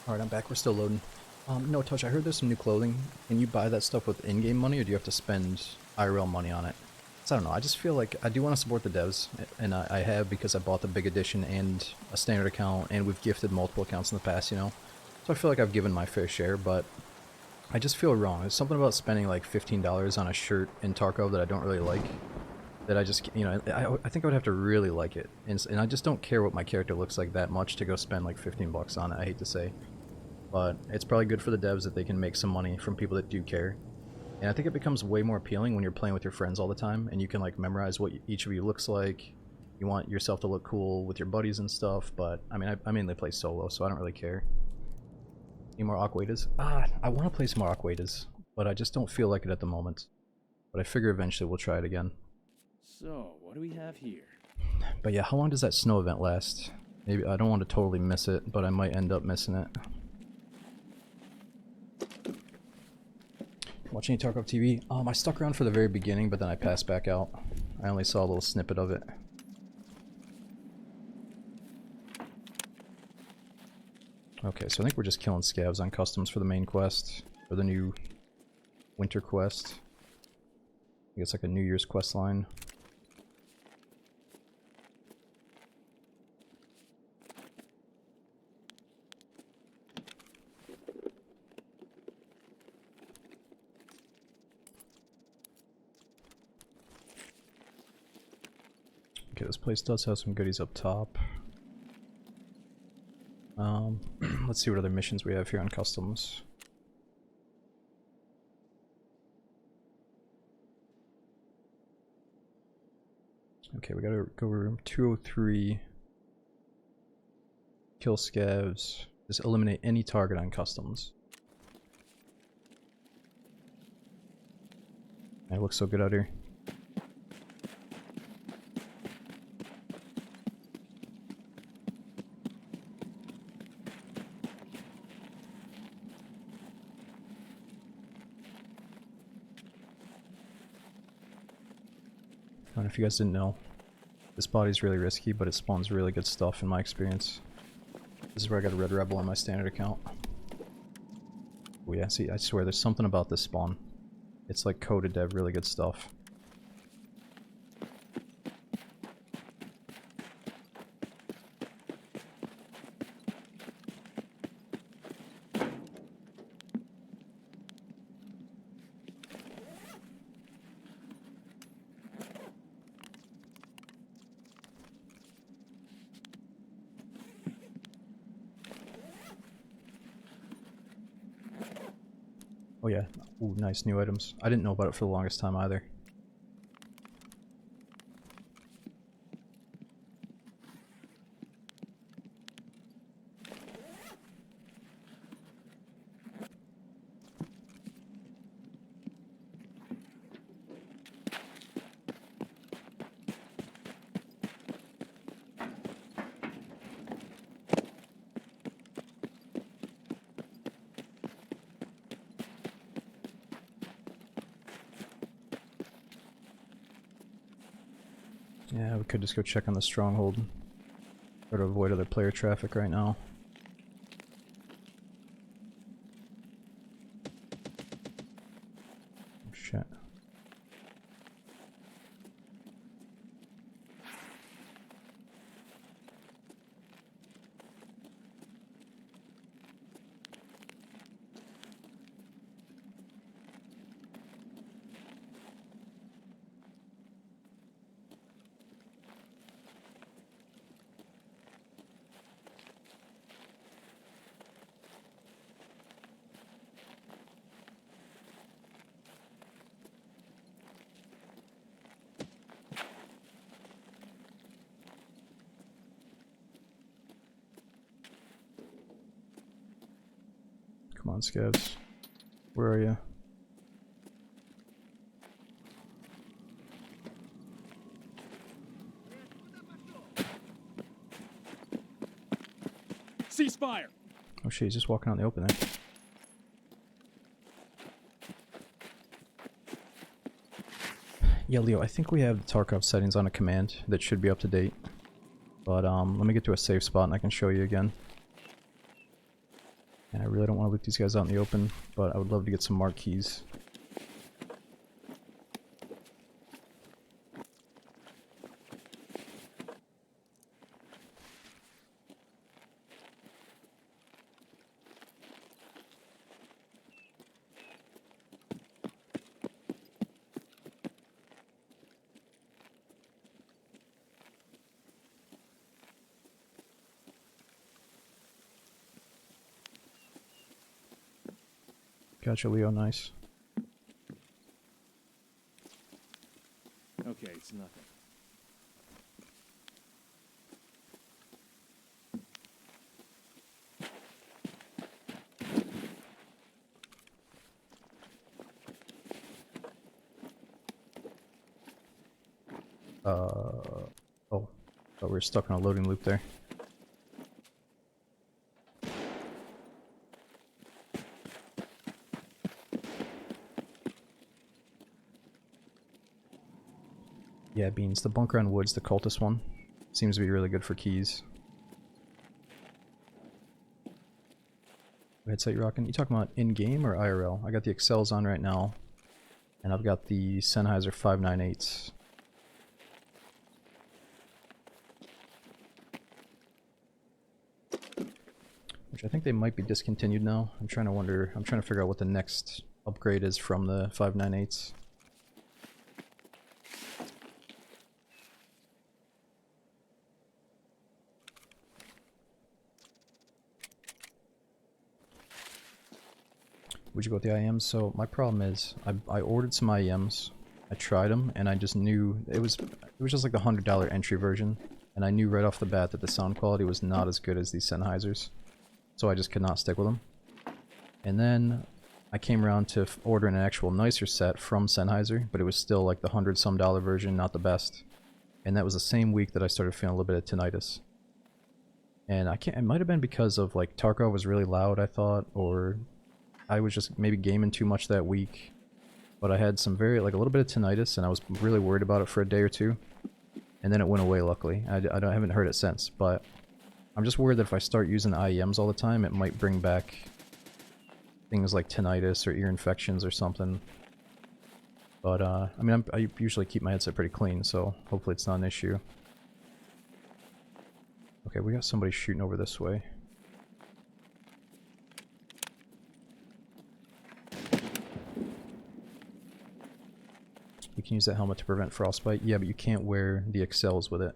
Alright, I'm back. We're still loading. No, Touch, I heard there's some new clothing. Can you buy that stuff with in-game money, or do you have to spend IRL money on it? So I don't know, I just feel like I do want to support the devs, and I have because I bought the big edition and a standard account, and we've gifted multiple accounts in the past, you know? So I feel like I've given my fair share, but I just feel wrong. There's something about spending like $15 on a shirt in Tarkov that I don't really like. That I just, you know, I think I would have to really like it. And I just don't care what my character looks like that much to go spend like 15 bucks on it, I hate to say. But it's probably good for the devs that they can make some money from people that do care. And I think it becomes way more appealing when you're playing with your friends all the time, and you can like memorize what each of you looks like. You want yourself to look cool with your buddies and stuff, but I mean, I mainly play solo, so I don't really care. Any more Aquadas? I want to play some more Aquadas, but I just don't feel like it at the moment. But I figure eventually we'll try it again. So, what do we have here? But yeah, how long does that snow event last? Maybe I don't want to totally miss it, but I might end up missing it. Watching any Tarkov TV? I stuck around for the very beginning, but then I passed back out. I only saw a little snippet of it. Okay, so I think we're just killing scavs on customs for the main quest, or the new winter quest. I think it's like a New Year's quest line. Okay, this place does have some goodies up top. Let's see what other missions we have here on customs. Okay, we gotta go room 203. Kill scavs. Just eliminate any target on customs. It looks so good out here. I don't know if you guys didn't know, this body's really risky, but it spawns really good stuff in my experience. This is where I got a Red Rebel on my standard account. Oh yeah, see, I swear there's something about this spawn. It's like coded to have really good stuff. Oh yeah, ooh, nice new items. I didn't know about it for the longest time either. Yeah, we could just go check on the stronghold. Try to avoid other player traffic right now. Oh, shit. Come on, scavs. Where are you? Ceasefire! Oh shit, he's just walking out in the open there. Yeah, Leo, I think we have the Tarkov settings on a command that should be up to date. But let me get to a safe spot and I can show you again. And I really don't want to loot these guys out in the open, but I would love to get some marquees. Gotcha, Leo, nice. Okay, it's nothing. Oh, thought we were stuck on a loading loop there. Yeah, Beans. The bunker on woods, the cultist one, seems to be really good for keys. What headset you rocking? You talking about in-game or IRL? I got the Excels on right now, and I've got the Sennheiser 598s. Which I think they might be discontinued now. I'm trying to figure out what the next upgrade is from the 598s. Would you go with the IEMs? So my problem is, I ordered some IEMs, I tried them, and I just knew it was just like the $100 entry version, and I knew right off the bat that the sound quality was not as good as these Sennheisers, so I just could not stick with them. And then I came around to ordering an actual nicer set from Sennheiser, but it was still like the $100-some version, not the best. And that was the same week that I started feeling a little bit of tinnitus. And it might have been because of like Tarkov was really loud, I thought, or I was just maybe gaming too much that week. But I had some a little bit of tinnitus, and I was really worried about it for a day or two. And then it went away, luckily. I haven't heard it since, but I'm just worried that if I start using IEMs all the time, it might bring back things like tinnitus or ear infections or something. But, I mean, I usually keep my headset pretty clean, so hopefully it's not an issue. Okay, we got somebody shooting over this way. You can use that helmet to prevent frostbite. Yeah, but you can't wear the Excels with it.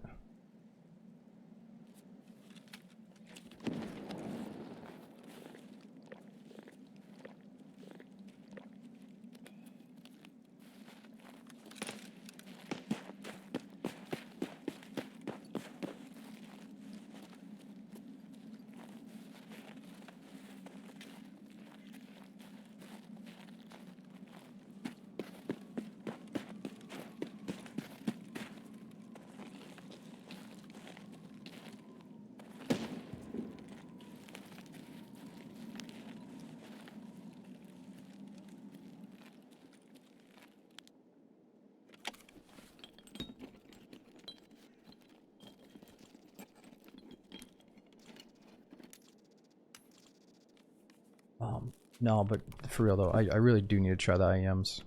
No, but for real though, I really do need to try the IEMs.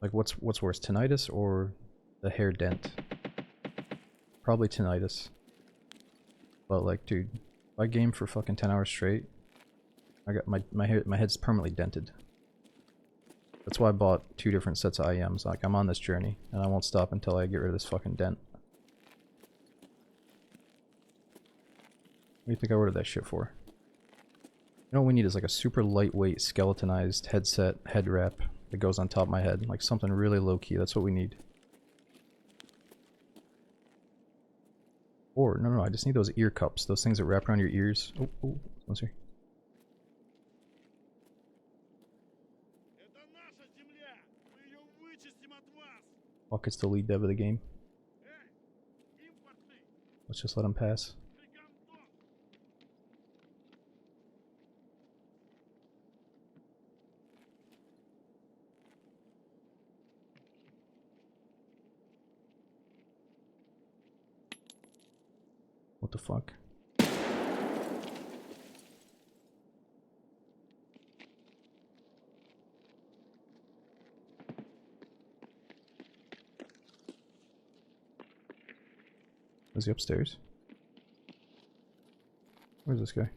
Like, what's worse, tinnitus or the hair dent? Probably tinnitus. But like, dude, if I game for fucking 10 hours straight, I got my head's permanently dented. That's why I bought 2 different sets of IEMs. Like, I'm on this journey, and I won't stop until I get rid of this fucking dent. What do you think I ordered that shit for? You know what we need is like a super lightweight skeletonized headset head wrap that goes on top of my head. Like something really low key. That's what we need. Or, no, I just need those ear cups. Those things that wrap around your ears. Oh, someone's here. Fuck, it's the lead dev of the game. Let's just let him pass. What the fuck? Was he upstairs? Where's this guy?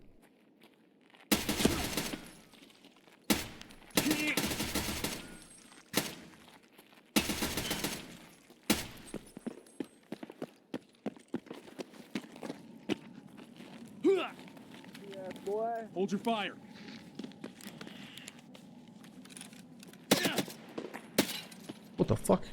Hold your fire. What the fuck?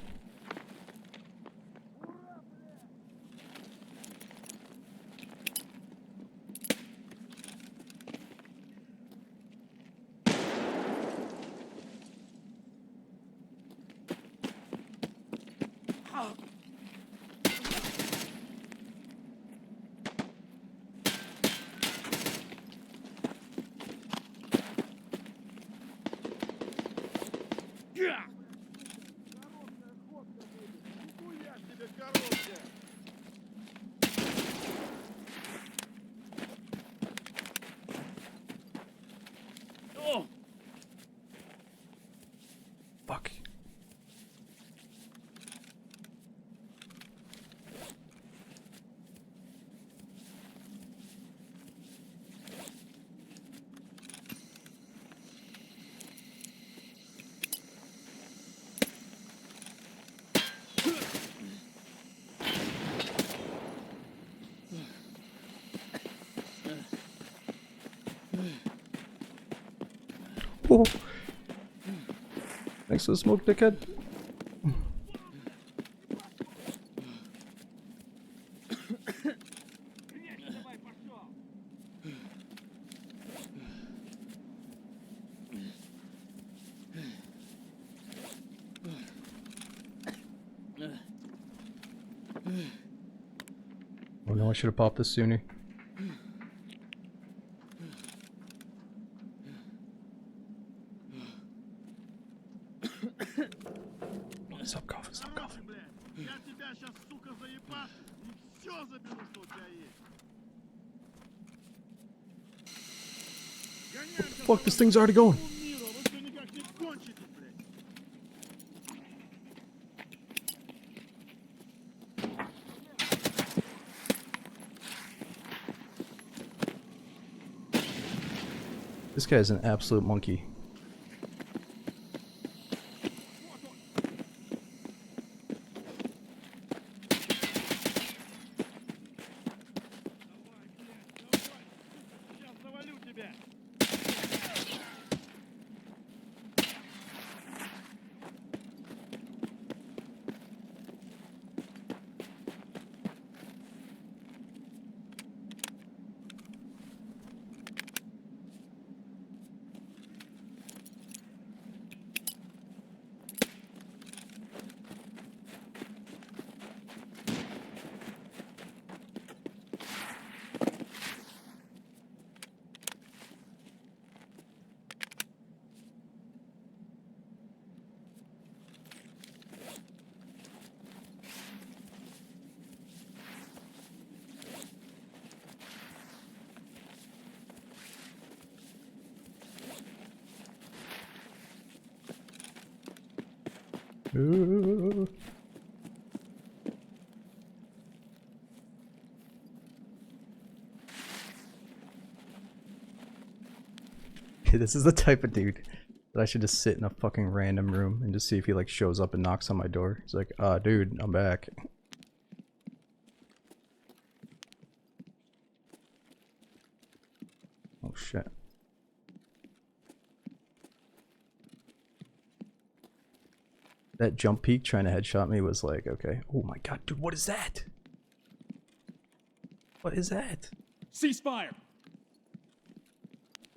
Thanks for the smoke, dickhead. Oh no, I should have popped this sooner. Stop coughing, stop coughing. Я тебя сейчас, сука, заебашу и все заберу, что у тебя есть. Гоняемся Fuck, this thing's already going. по всему миру, а вы все никак не кончите, блядь. This guy's an absolute monkey. Сейчас завалю тебя. This is the type of dude that I should just sit in a fucking random room and just see if he like shows up and knocks on my door. He's like, dude, I'm back. Oh shit. That jump peek trying to headshot me was like, okay. Oh my god, dude, what is that? What is that? Ceasefire.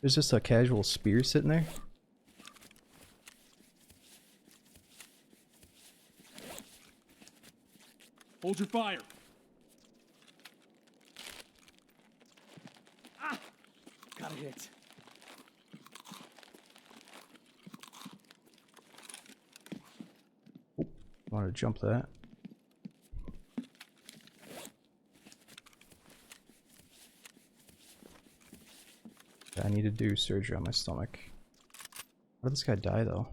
There's just a casual spear sitting there. Hold your fire. Got a hit. Want to jump that? I need to do surgery on my stomach. How did this guy die though?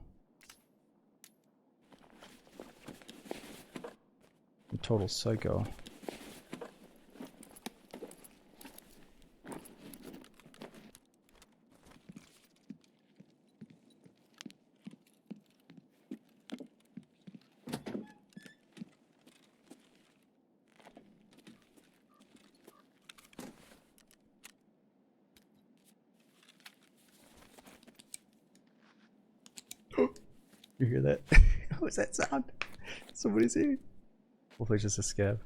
I'm total psycho. You hear that? What was that sound? Somebody's here. Hopefully it's just a scab.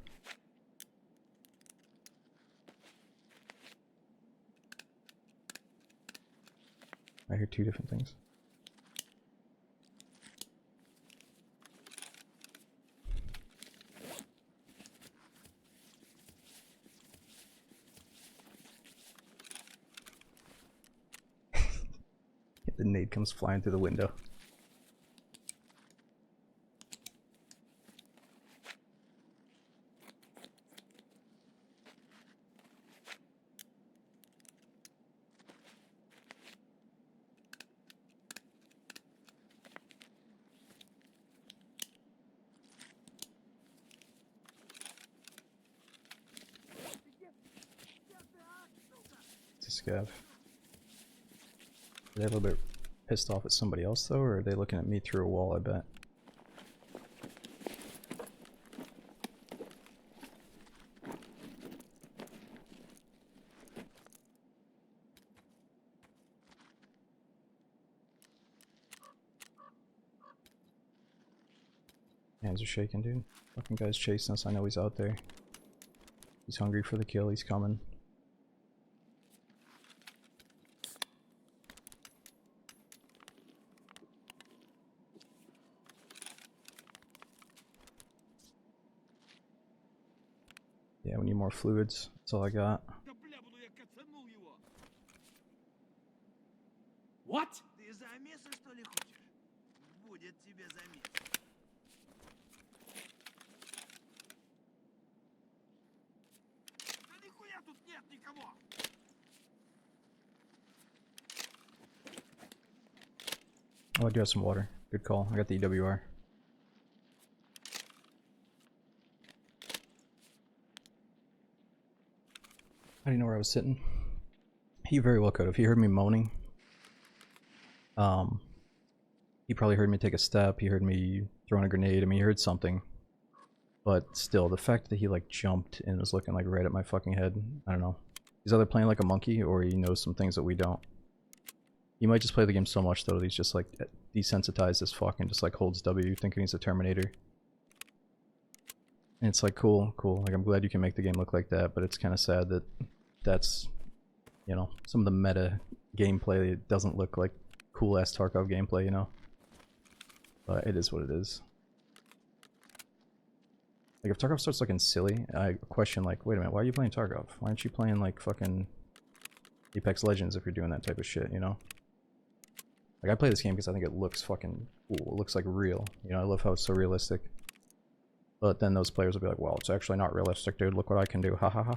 I hear two different things. The nade comes flying through the window. It's a scav. Are they a little bit pissed off at somebody else though, or are they looking at me through a wall, I bet? Hands are shaking, dude. Fucking guy's chasing us. I know he's out there. He's hungry for the kill. He's coming. Yeah, we need more fluids. That's all I got. Да бля, буду я кацанул его. What? Ты замеса, что ли, хочешь? Будет тебе замес. Да нихуя тут нет никого! Oh, I do have some water. Good call. I got the EWR. I didn't know where I was sitting. He very well could have. He heard me moaning. He probably heard me take a step. He heard me throwing a grenade. I mean, he heard something. But still, the fact that he like jumped and was looking like right at my fucking head, I don't know. He's either playing like a monkey or he knows some things that we don't. He might just play the game so much though that he's just like desensitized as fuck and just like holds W thinking he's a Terminator. And it's like cool. Like I'm glad you can make the game look like that, but it's kind of sad that that's, you know, some of the meta gameplay. It doesn't look like cool ass Tarkov gameplay, you know. But it is what it is. Like if Tarkov starts looking silly, I question like, wait a minute, why are you playing Tarkov? Why aren't you playing like fucking Apex Legends if you're doing that type of shit, you know? Like I play this game because I think it looks fucking cool. It looks like real. You know, I love how it's so realistic. But then those players will be like, well, it's actually not realistic, dude. Look what I can do. Ha ha ha.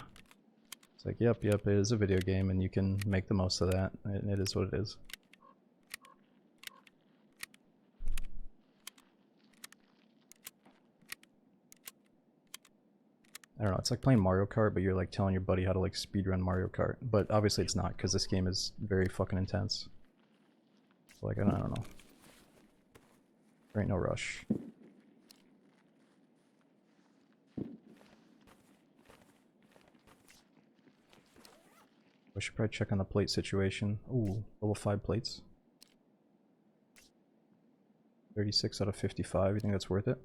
It's like, yep, it is a video game and you can make the most of that. And it is what it is. I don't know, it's like playing Mario Kart, but you're like telling your buddy how to like speedrun Mario Kart. But obviously it's not, because this game is very fucking intense. So like, I don't know. There ain't no rush. I should probably check on the plate situation. Ooh, level 5 plates. 36 out of 55, you think that's worth it?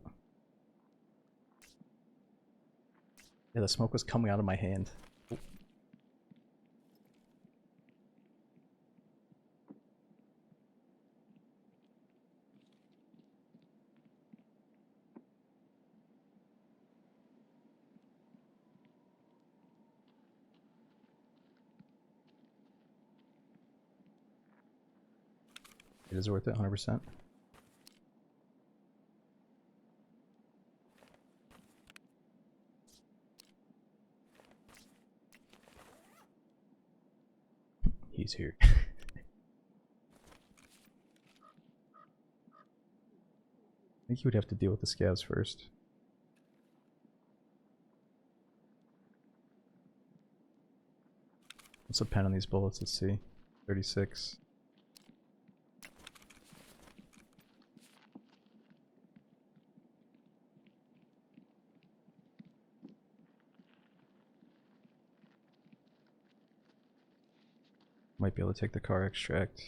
Yeah, the smoke was coming out of my hand. Ooh. It is worth it, 100%. He's here. I think you would have to deal with the scavs first. What's the pen on these bullets? Let's see. 36. Might be able to take the car extract.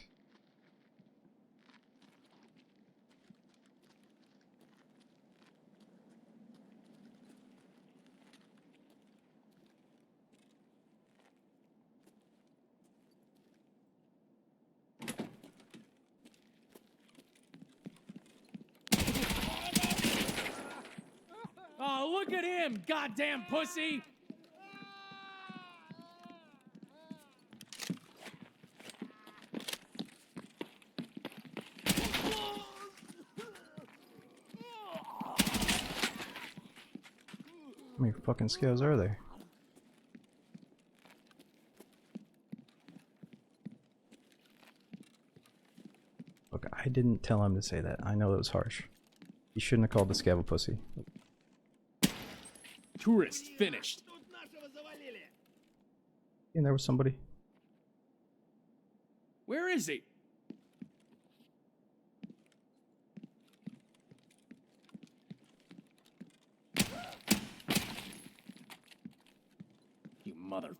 Oh, look at him, goddamn pussy! How many fucking scavs are there? Look, I didn't tell him to say that. I know it was harsh. He shouldn't have called the scav a pussy. Tourist finished. Тут нашего завалили! And there was somebody. Where is he? You mother...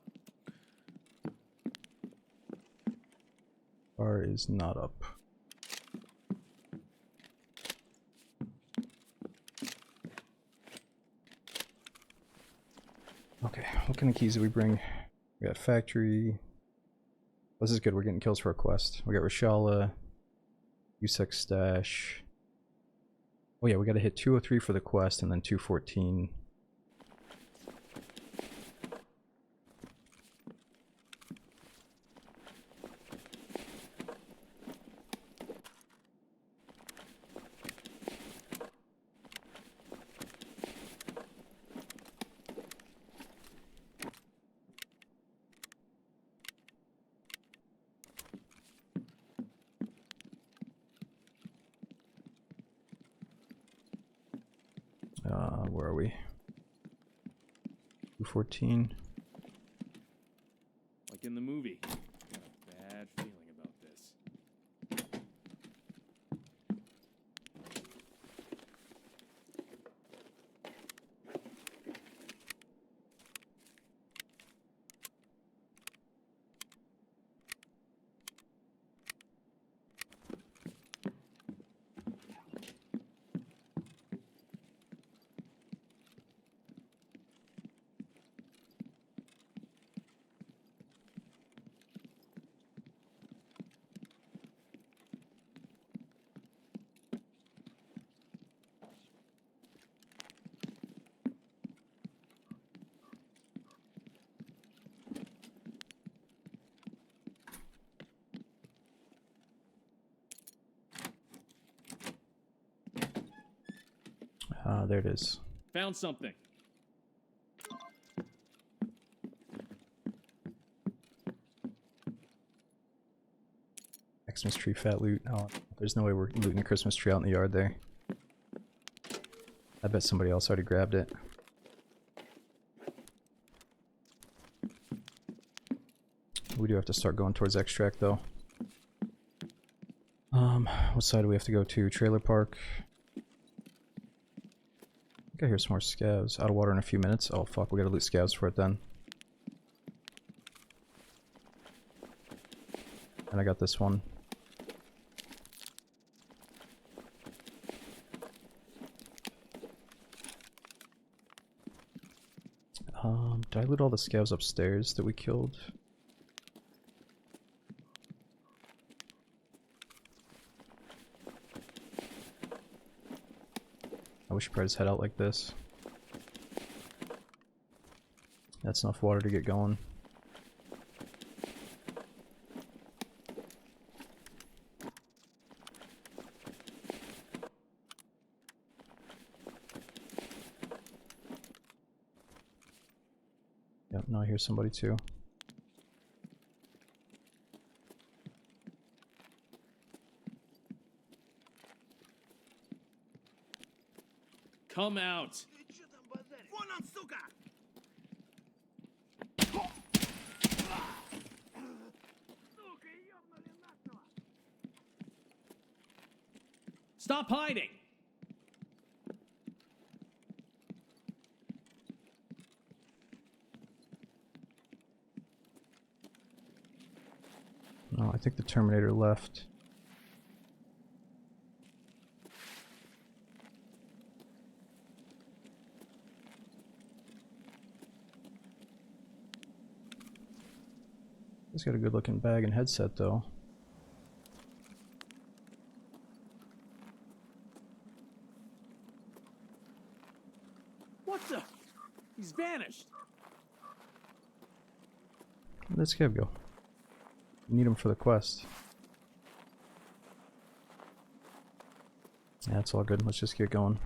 Bar is not up. Okay, what kind of keys do we bring? We got factory. This is good, we're getting kills for a quest. We got Rashala, USEC stash. Oh yeah, we gotta hit 203 for the quest and then 214. Where are we? 214. Like in the movie. Got a bad feeling about this. There it is. Found something. Christmas tree fat loot. Oh, there's no way we're looting a Christmas tree out in the yard there. I bet somebody else already grabbed it. We do have to start going towards extract though. What side do we have to go to? Trailer park. I think I hear some more scavs. Out of water in a few minutes. Oh fuck, we gotta loot scavs for it then. And I got this one. Did I loot all the scavs upstairs that we killed? We should probably just head out like this. That's enough water to get going. Yep, now I hear somebody too. Come out. Вон он, сука! Сука, ёбнули нахуй! Stop hiding. No, I think the Terminator left. He's got a good looking bag and headset though. What the? He's vanished. Where'd this guy go? We need him for the quest. Yeah, it's all good. Let's just get going.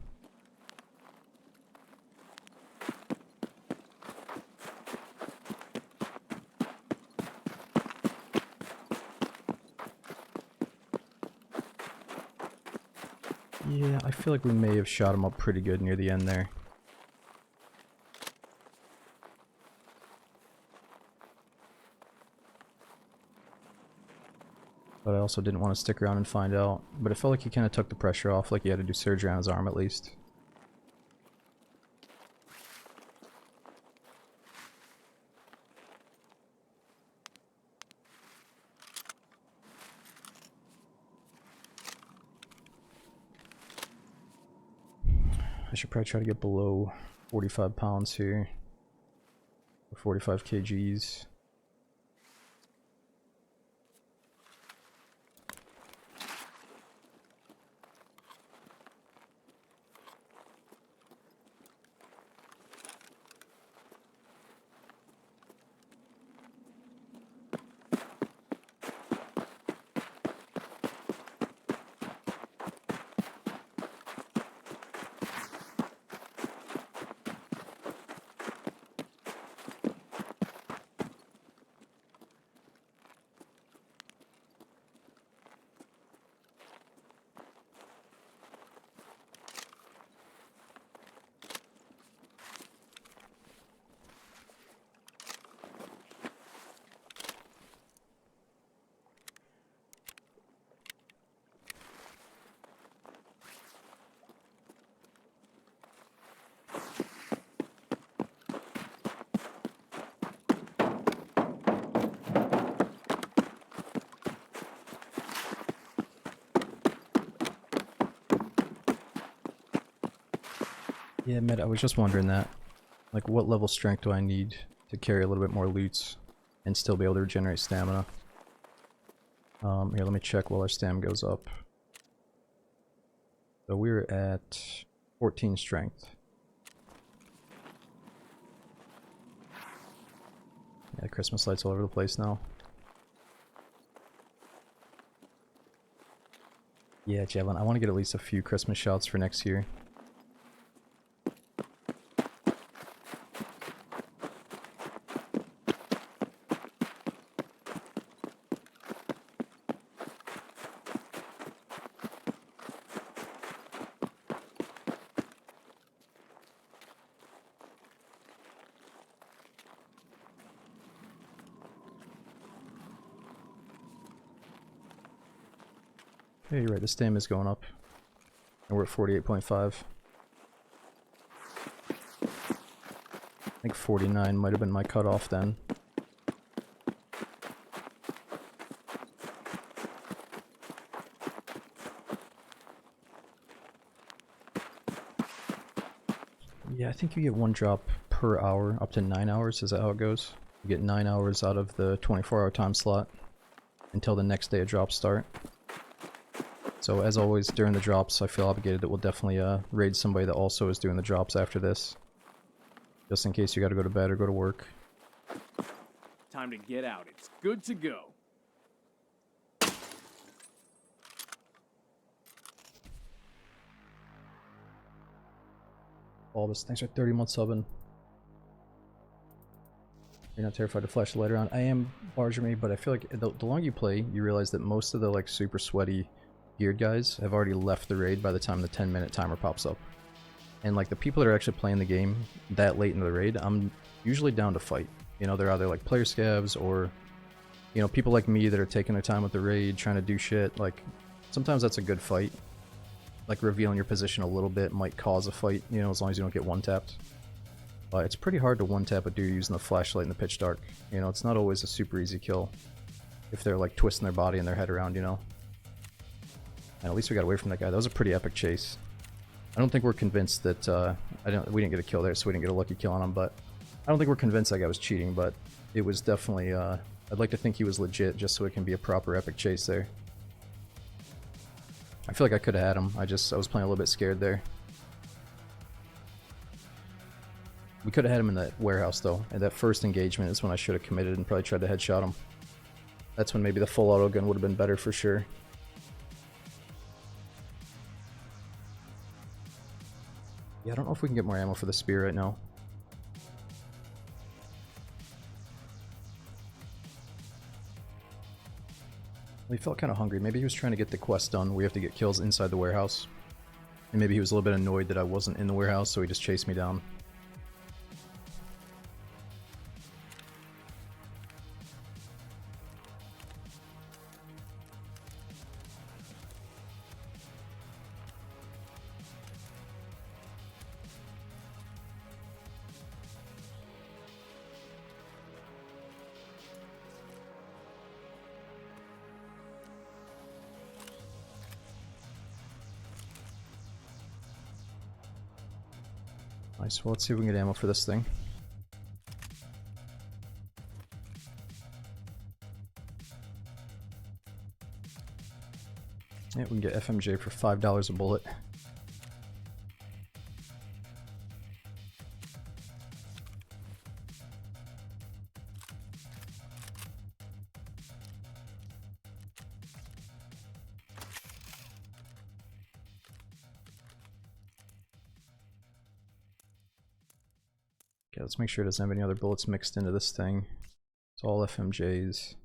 Yeah, I feel like we may have shot him up pretty good near the end there. But I also didn't want to stick around and find out. But it felt like he kind of took the pressure off, like he had to do surgery on his arm at least. I should probably try to get below 45 pounds here. 45 kgs. Yeah, Matt, I was just wondering that. Like, what level strength do I need to carry a little bit more loots and still be able to regenerate stamina? Here, let me check while our stam goes up. So we're at 14 strength. Yeah, Christmas lights all over the place now. Yeah, Javelin, I want to get at least a few Christmas shots for next year. Yeah, you're right, the stam is going up. And we're at 48.5. I think 49 might have been my cutoff then. Yeah, I think you get one drop per hour, up to 9 hours. Is that how it goes? You get 9 hours out of the 24-hour time slot until the next day of drops start. So as always, during the drops, I feel obligated that we'll definitely raid somebody that also is doing the drops after this. Just in case you gotta go to bed or go to work. Time to get out. It's good to go. Bulbous, thanks for 30 months subbing. You're not terrified to flash the light around. I am, Bargermy, but I feel like the longer you play, you realize that most of the like super sweaty geared guys have already left the raid by the time the 10-minute timer pops up. And like the people that are actually playing the game that late in the raid, I'm usually down to fight. You know, they're either like player scavs or, you know, people like me that are taking their time with the raid, trying to do shit. Like, sometimes that's a good fight. Like, revealing your position a little bit might cause a fight, you know, as long as you don't get one-tapped. But it's pretty hard to one-tap a dude using the flashlight in the pitch dark. You know, it's not always a super easy kill if they're like twisting their body and their head around, you know. And at least we got away from that guy. That was a pretty epic chase. I don't think we're convinced that, we didn't get a kill there, so we didn't get a lucky kill on him, but I don't think we're convinced that guy was cheating, but it was definitely, I'd like to think he was legit just so it can be a proper epic chase there. I feel like I could have had him, I was playing a little bit scared there. We could have had him in that warehouse though, and that first engagement is when I should have committed and probably tried to headshot him. That's when maybe the full auto gun would have been better for sure. Yeah, I don't know if we can get more ammo for the spear right now. He felt kind of hungry. Maybe he was trying to get the quest done. We have to get kills inside the warehouse. And maybe he was a little bit annoyed that I wasn't in the warehouse, so he just chased me down. Nice, well let's see if we can get ammo for this thing. Yeah, we can get FMJ for $5 a bullet. Okay, let's make sure it doesn't have any other bullets mixed into this thing. It's all FMJs.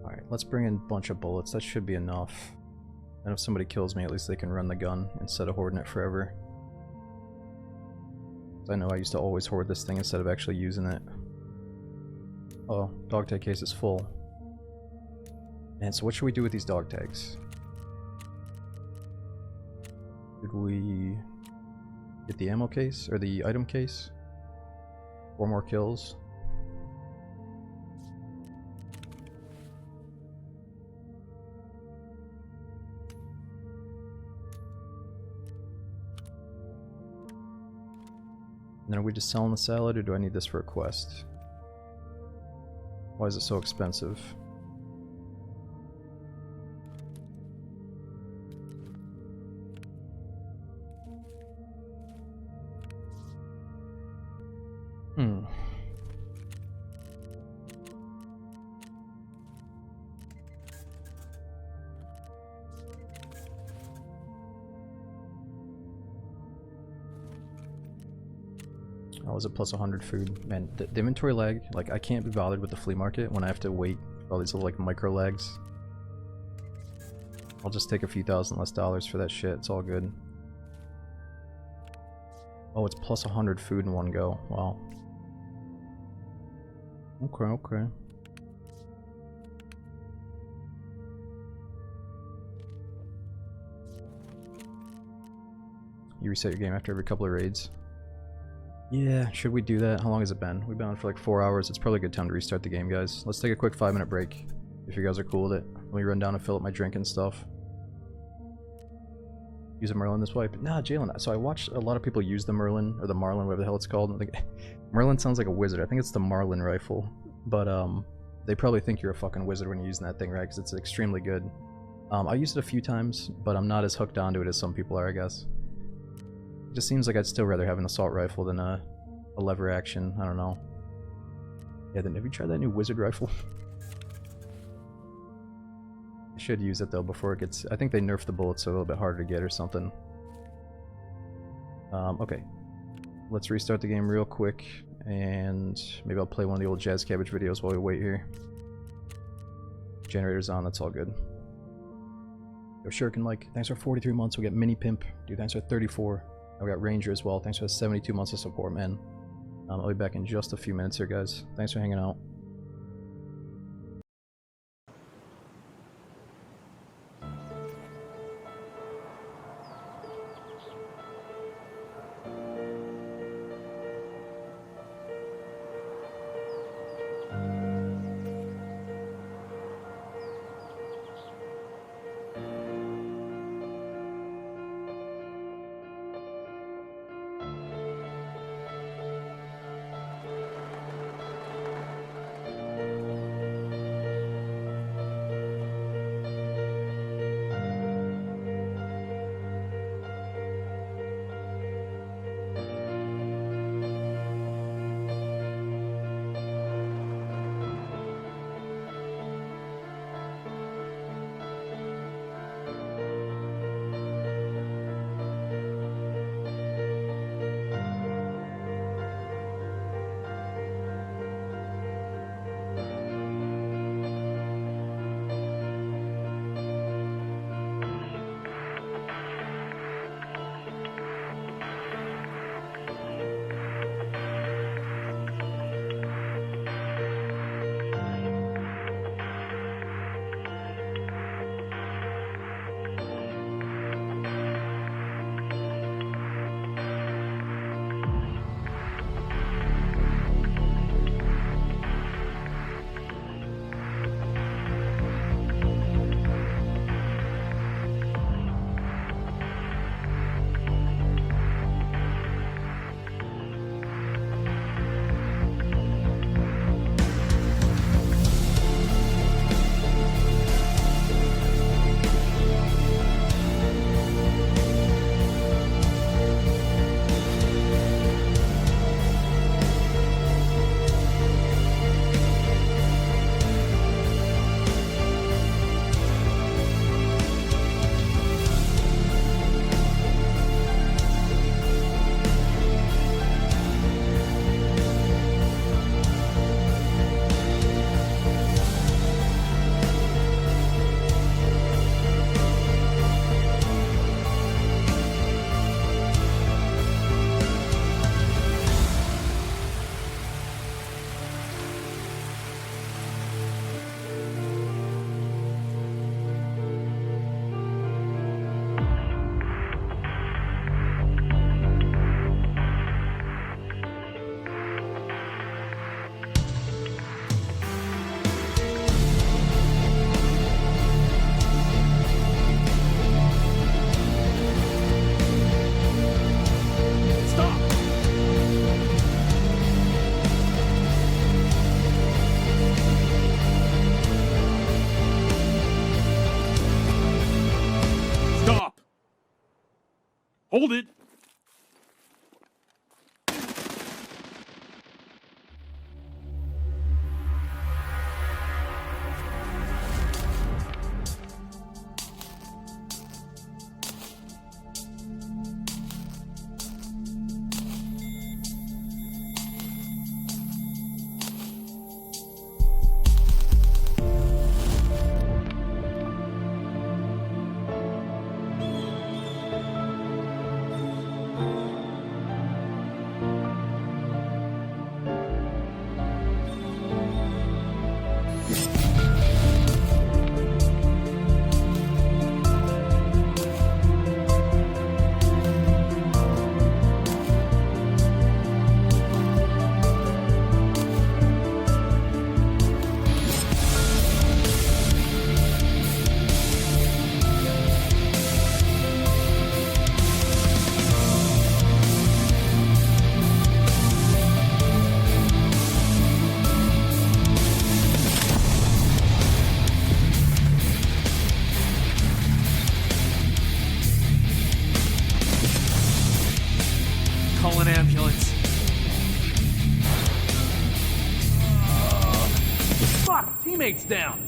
Alright, let's bring in a bunch of bullets. That should be enough. And if somebody kills me, at least they can run the gun instead of hoarding it forever. I know I used to always hoard this thing instead of actually using it. Oh, dog tag case is full. Man, so what should we do with these dog tags? Did we get the ammo case, or the item case? 4 more kills. And then are we just selling the salad, or do I need this for a quest? Why is it so expensive? Hmm. Oh, was it plus 100 food? Man, the inventory lag, like, I can't be bothered with the flea market when I have to wait for all these little, like, micro lags. I'll just take a few thousand less dollars for that shit, it's all good. Oh, it's plus 100 food in one go. Wow. Okay, okay. You reset your game after every couple of raids. Yeah, should we do that? How long has it been? We've been on for like 4 hours. It's probably a good time to restart the game, guys. Let's take a quick 5-minute break, if you guys are cool with it. Let me run down and fill up my drink and stuff. Use a Merlin this wipe. Nah, Jalen. So I watched a lot of people use the Merlin, or the Marlin, whatever the hell it's called. I think Merlin sounds like a wizard. I think it's the Marlin rifle. But, they probably think you're a fucking wizard when you're using that thing, right? Because it's extremely good. I used it a few times, but I'm not as hooked onto it as some people are, I guess. It just seems like I'd still rather have an assault rifle than a lever action. I don't know. Yeah, then have you tried that new wizard rifle? I should use it though before it gets... I think they nerfed the bullets so a little bit harder to get or something. Okay. Let's restart the game real quick, and maybe I'll play one of the old Jazz Cabbage videos while we wait here. Generator's on, that's all good. Yo, Shuriken Mike, thanks for 43 months. We got Mini Pimp. Dude, thanks for 34. I got Ranger as well. Thanks for 72 months of support, man. I'll be back in just a few minutes here, guys. Thanks for hanging out. Hold it! Call an ambulance. Fuck! Teammates down!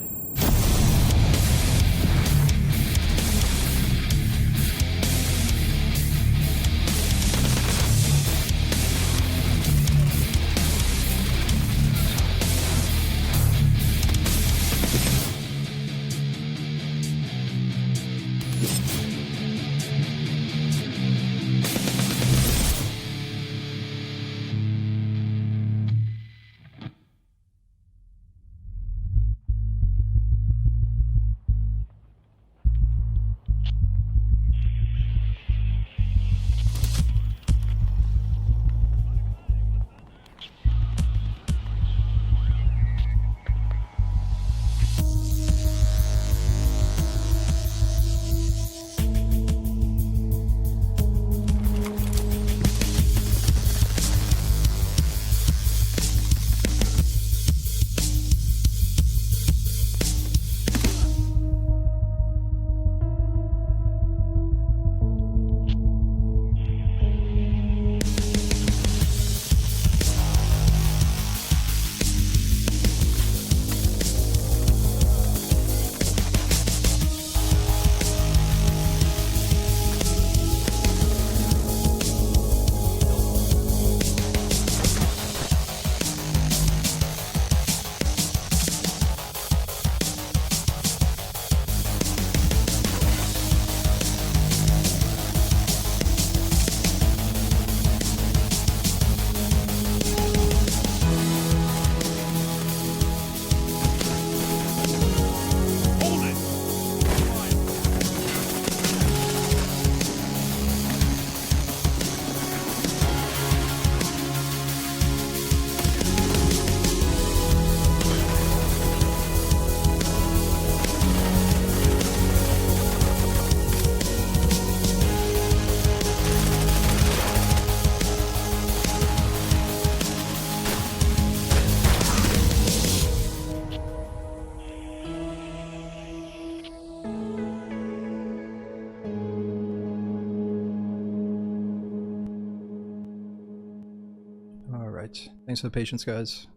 Alright, thanks for the patience, guys.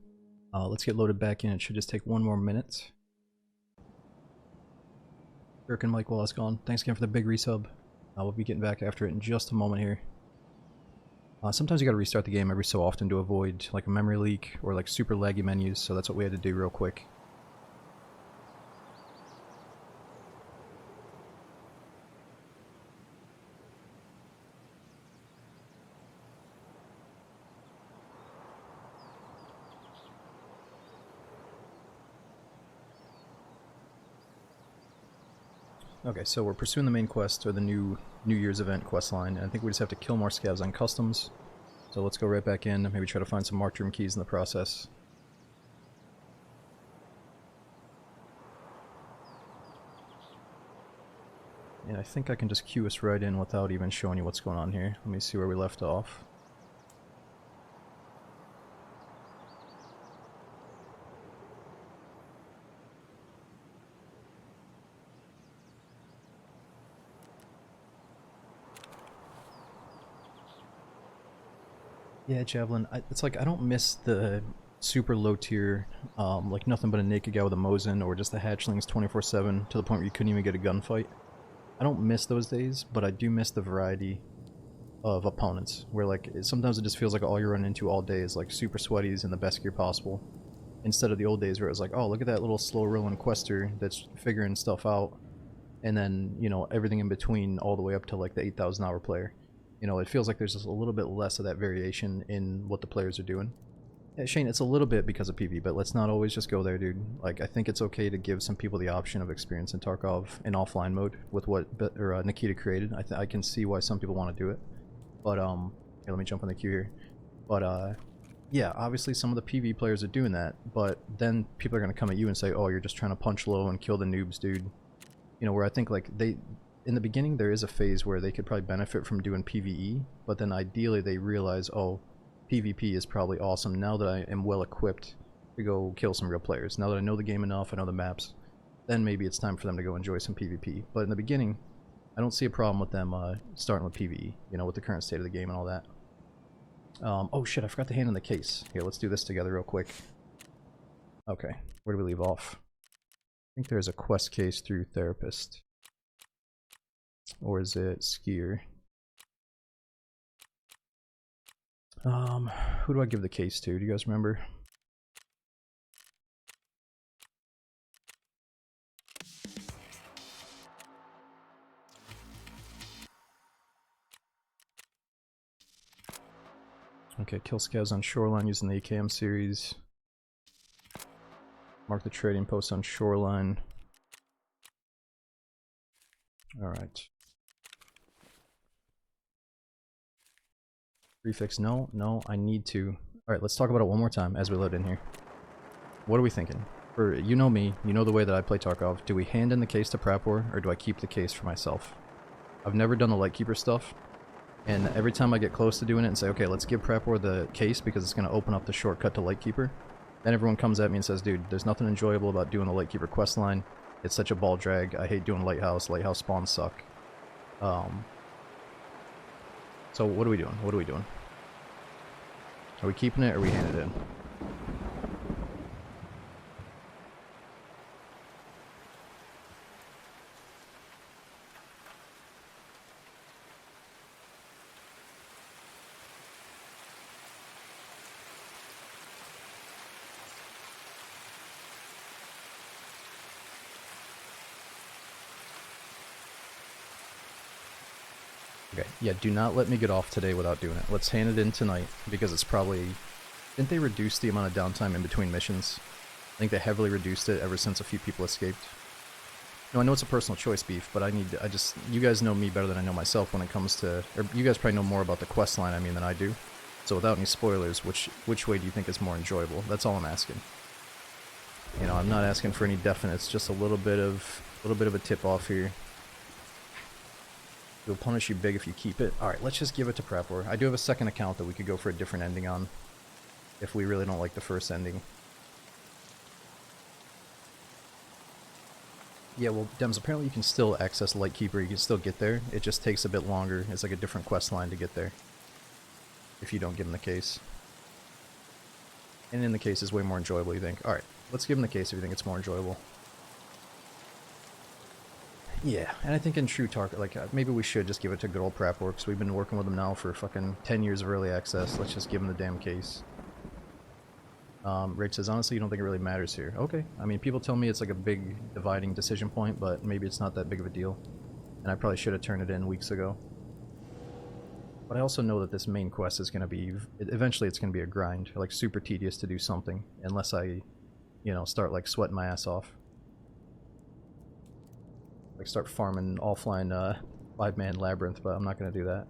Let's get loaded back in. It should just take one more minute. Dirk and Mike while it's gone. Thanks again for the big resub. We'll be getting back after it in just a moment here. Sometimes you gotta restart the game every so often to avoid like a memory leak or like super laggy menus, so that's what we had to do real quick. Okay, so we're pursuing the main quest, or the New Year's event quest line, and I think we just have to kill more scavs on customs. So let's go right back in, maybe try to find some marked room keys in the process. And I think I can just queue us right in without even showing you what's going on here. Let me see where we left off. Yeah, Javelin. It's like I don't miss the super low tier, like nothing but a naked guy with a Mosin or just the hatchlings 24/7 to the point where you couldn't even get a gunfight. I don't miss those days, but I do miss the variety of opponents where like sometimes it just feels like all you run into all day is like super sweaties in the best gear possible. Instead of the old days where it was like, oh, look at that little slow rolling quester that's figuring stuff out, and then, you know, everything in between all the way up to like the 8,000 hour player. You know, it feels like there's just a little bit less of that variation in what the players are doing. Yeah, Shane, it's a little bit because of PV, but let's not always just go there, dude. Like, I think it's okay to give some people the option of experience in Tarkov in offline mode with what Nikita created. I can see why some people want to do it. But, here, let me jump on the queue here. But, yeah, obviously some of the PV players are doing that, but then people are going to come at you and say, oh, you're just trying to punch low and kill the noobs, dude. You know, where I think, like, in the beginning there is a phase where they could probably benefit from doing PvE, but then ideally they realize, oh, PvP is probably awesome now that I am well equipped to go kill some real players. Now that I know the game enough, I know the maps, then maybe it's time for them to go enjoy some PvP. But in the beginning, I don't see a problem with them starting with PvE, you know, with the current state of the game and all that. Oh shit, I forgot the hand in the case. Here, let's do this together real quick. Okay, where do we leave off? I think there's a quest case through Therapist. Or is it Skier? Who do I give the case to? Do you guys remember? Okay, kill scavs on shoreline using the AKM series. Mark the trading post on shoreline. Alright. Prefix, no, I need to. Alright, let's talk about it one more time as we load in here. What are we thinking? For, you know me, you know the way that I play Tarkov. Do we hand in the case to Prapor, or do I keep the case for myself? I've never done the Lightkeeper stuff, and every time I get close to doing it and say, okay, let's give Prapor the case because it's going to open up the shortcut to Lightkeeper, then everyone comes at me and says, dude, there's nothing enjoyable about doing the Lightkeeper questline. It's such a ball drag. I hate doing Lighthouse. Lighthouse spawns suck. So what are we doing? What are we doing? Are we keeping it or are we handing it in? Okay, yeah, do not let me get off today without doing it. Let's hand it in tonight, because it's probably... Didn't they reduce the amount of downtime in between missions? I think they heavily reduced it ever since a few people escaped. No, I know it's a personal choice, Beef, but you guys know me better than I know myself when it comes to... Or you guys probably know more about the quest line, I mean, than I do. So without any spoilers, which way do you think is more enjoyable? That's all I'm asking. You know, I'm not asking for any definites, just a little bit of a tip-off here. It'll punish you big if you keep it. Alright, let's just give it to Prapor. I do have a second account that we could go for a different ending on, if we really don't like the first ending. Yeah, well, Dems, apparently you can still access Lightkeeper, you can still get there. It just takes a bit longer. It's like a different quest line to get there, if you don't give him the case. And in the case is way more enjoyable, you think. Alright, let's give him the case if you think it's more enjoyable. Yeah, and I think in true Tarkov, like, maybe we should just give it to good old Prapor, because we've been working with him now for fucking 10 years of early access. Let's just give him the damn case. Rich says, honestly, you don't think it really matters here. Okay, I mean, people tell me it's like a big dividing decision point, but maybe it's not that big of a deal. And I probably should have turned it in weeks ago. But I also know that this main quest is going to be, eventually it's going to be a grind, like super tedious to do something, unless I, you know, start like sweating my ass off. Like start farming offline 5-man labyrinth, but I'm not going to do that.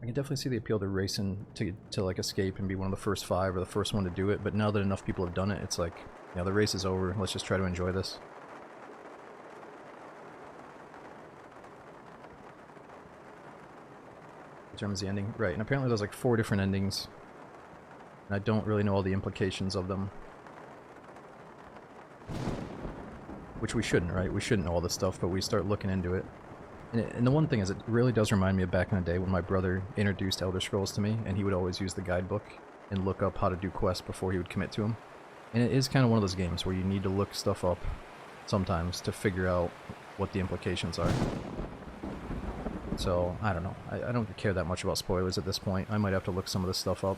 I can definitely see the appeal to racing to like escape and be one of the first 5 or the first one to do it, but now that enough people have done it, it's like, you know, the race is over. Let's just try to enjoy this. Determines the ending. Right, and apparently there's like 4 different endings. And I don't really know all the implications of them. which we shouldn't, right? We shouldn't know all this stuff, but we start looking into it. And the one thing is, it really does remind me of back in the day when my brother introduced Elder Scrolls to me, and he would always use the guidebook and look up how to do quests before he would commit to them. And it is kind of one of those games where you need to look stuff up sometimes to figure out what the implications are. So, I don't know. I don't care that much about spoilers at this point. I might have to look some of this stuff up.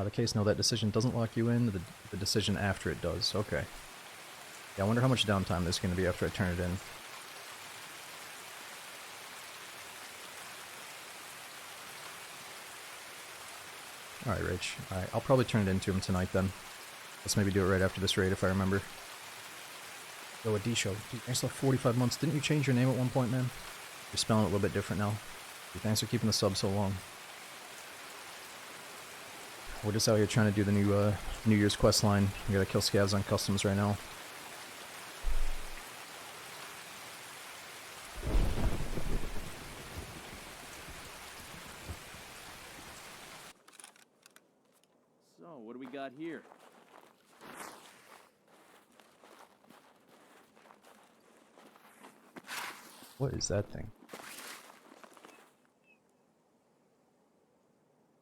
The case, no, that decision doesn't lock you in, the decision after it does. Okay. Yeah, I wonder how much downtime there's going to be after I turn it in. Alright, Rach. Alright, I'll probably turn it into him tonight then. Let's maybe do it right after this raid if I remember. Yo, a D-Show. Dude, thanks for 45 months. Didn't you change your name at one point, man? You're spelling it a little bit different now. Dude, thanks for keeping the sub so long. We're just out here trying to do the New Year's quest line. We gotta kill scavs on customs right now. So, what do we got here? What is that thing?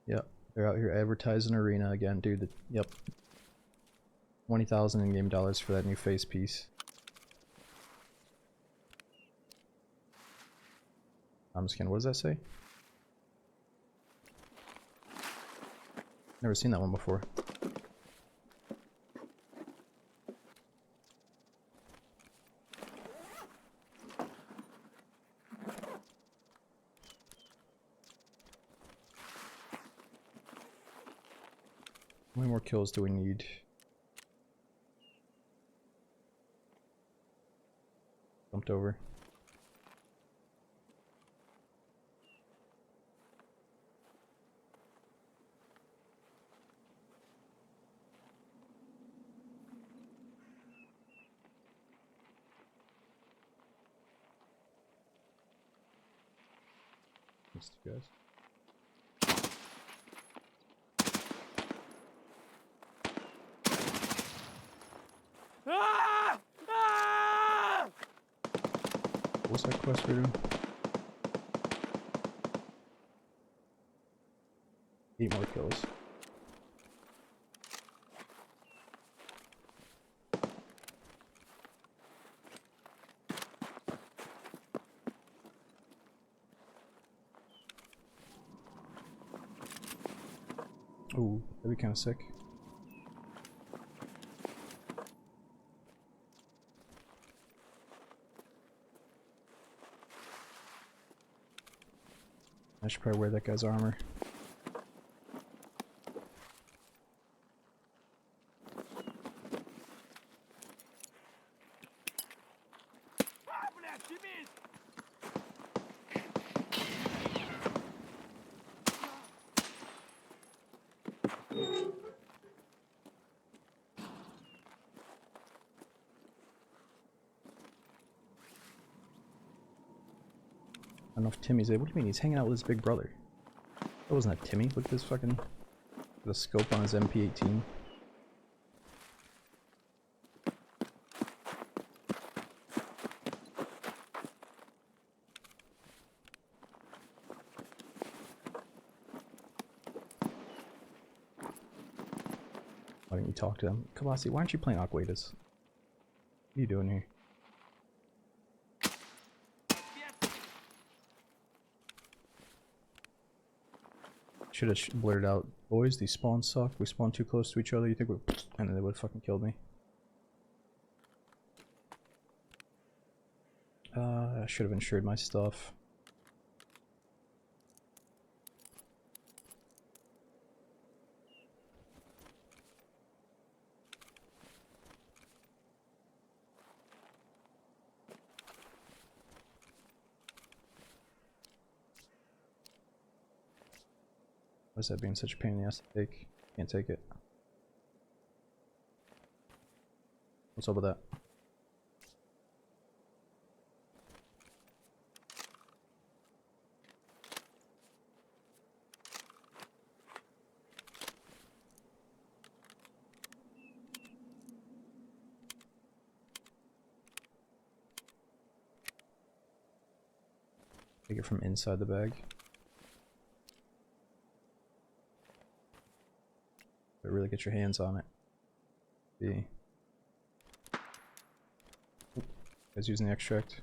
Yep, they're out here advertising Arena again, dude. Yep. 20,000 in-game dollars for that new face piece. I'm just kidding. What does that say? Never seen that one before. How many more kills do we need? Jumped over. These two guys. Ah! Ah! What's that quest for doing? 8 more kills. Ooh, that'd be kind of sick. I should probably wear that guy's armor. I don't know if Timmy's there. What do you mean? He's hanging out with his big brother. That wasn't a Timmy. Look at this fucking... the scope on his MP18. Why didn't you talk to them? Kabasi, why aren't you playing Aquatus? What are you doing here? Should have blurted out, boys, these spawns suck. We spawn too close to each other. You think we're... and then they would have fucking killed me. I should have insured my stuff. Why is that being such a pain in the ass to take? Can't take it. What's up with that? Take it from inside the bag. But really get your hands on it. See. Oop. Guys using the extract.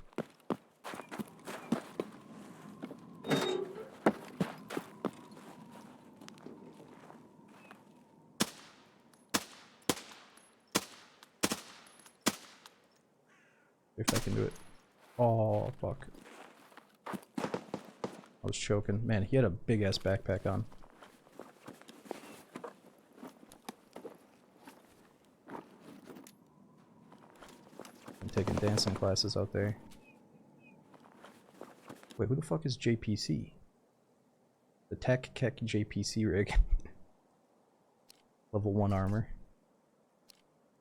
If I can do it. Oh, fuck. I was choking. Man, he had a big ass backpack on. I'm taking dancing classes out there. Wait, who the fuck is JPC? The Tech Keck JPC rig. Level 1 armor.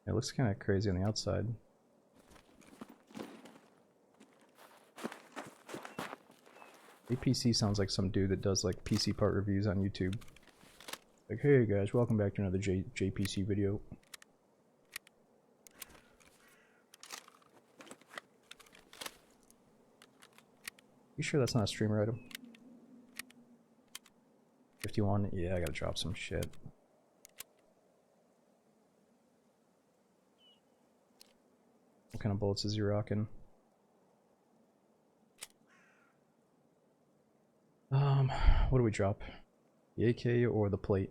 It looks kind of crazy on the outside. JPC sounds like some dude that does like PC part reviews on YouTube. Like, hey guys, welcome back to another JPC video. You sure that's not a streamer item? 51? Yeah, I gotta drop some shit. What kind of bullets is he rocking? What do we drop? The AK or the plate?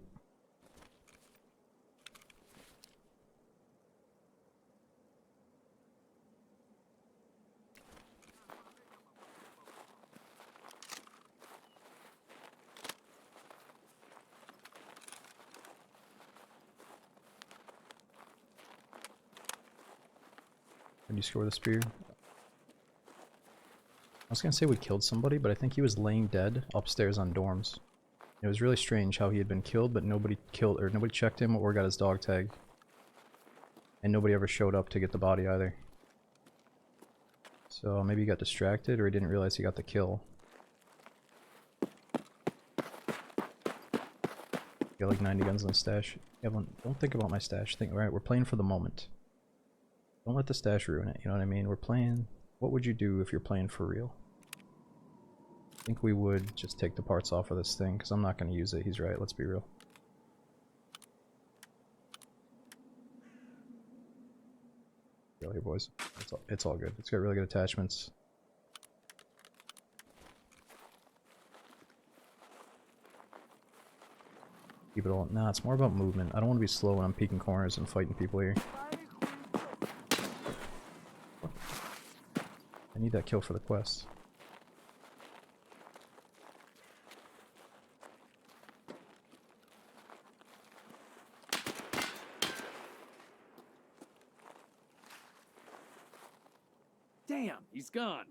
Did you score the spear? I was gonna say we killed somebody, but I think he was laying dead upstairs on dorms. It was really strange how he had been killed, but nobody checked him or got his dog tag. And nobody ever showed up to get the body either. So maybe he got distracted or he didn't realize he got the kill. Got like 90 guns in the stash. Evan, don't think about my stash. Think, alright, we're playing for the moment. Don't let the stash ruin it, you know what I mean? We're playing... What would you do if you're playing for real? I think we would just take the parts off of this thing, because I'm not going to use it. He's right, let's be real. Real here, boys. It's all good. It's got really good attachments. Keep it all... Nah, it's more about movement. I don't want to be slow when I'm peeking corners and fighting people here. I need that kill for the quest. Damn, he's gone.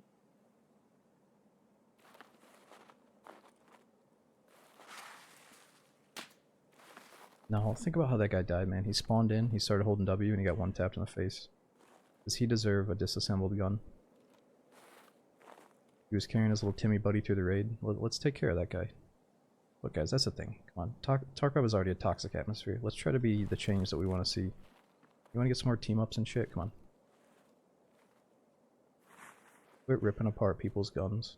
No, think about how that guy died, man. He spawned in, he started holding W, and he got one tapped in the face. Does he deserve a disassembled gun? He was carrying his little Timmy buddy through the raid. Let's take care of that guy. Look, guys, that's the thing. Come on, Tarkov is already a toxic atmosphere. Let's try to be the change that we want to see. You want to get some more team-ups and shit? Come on. Quit ripping apart people's guns.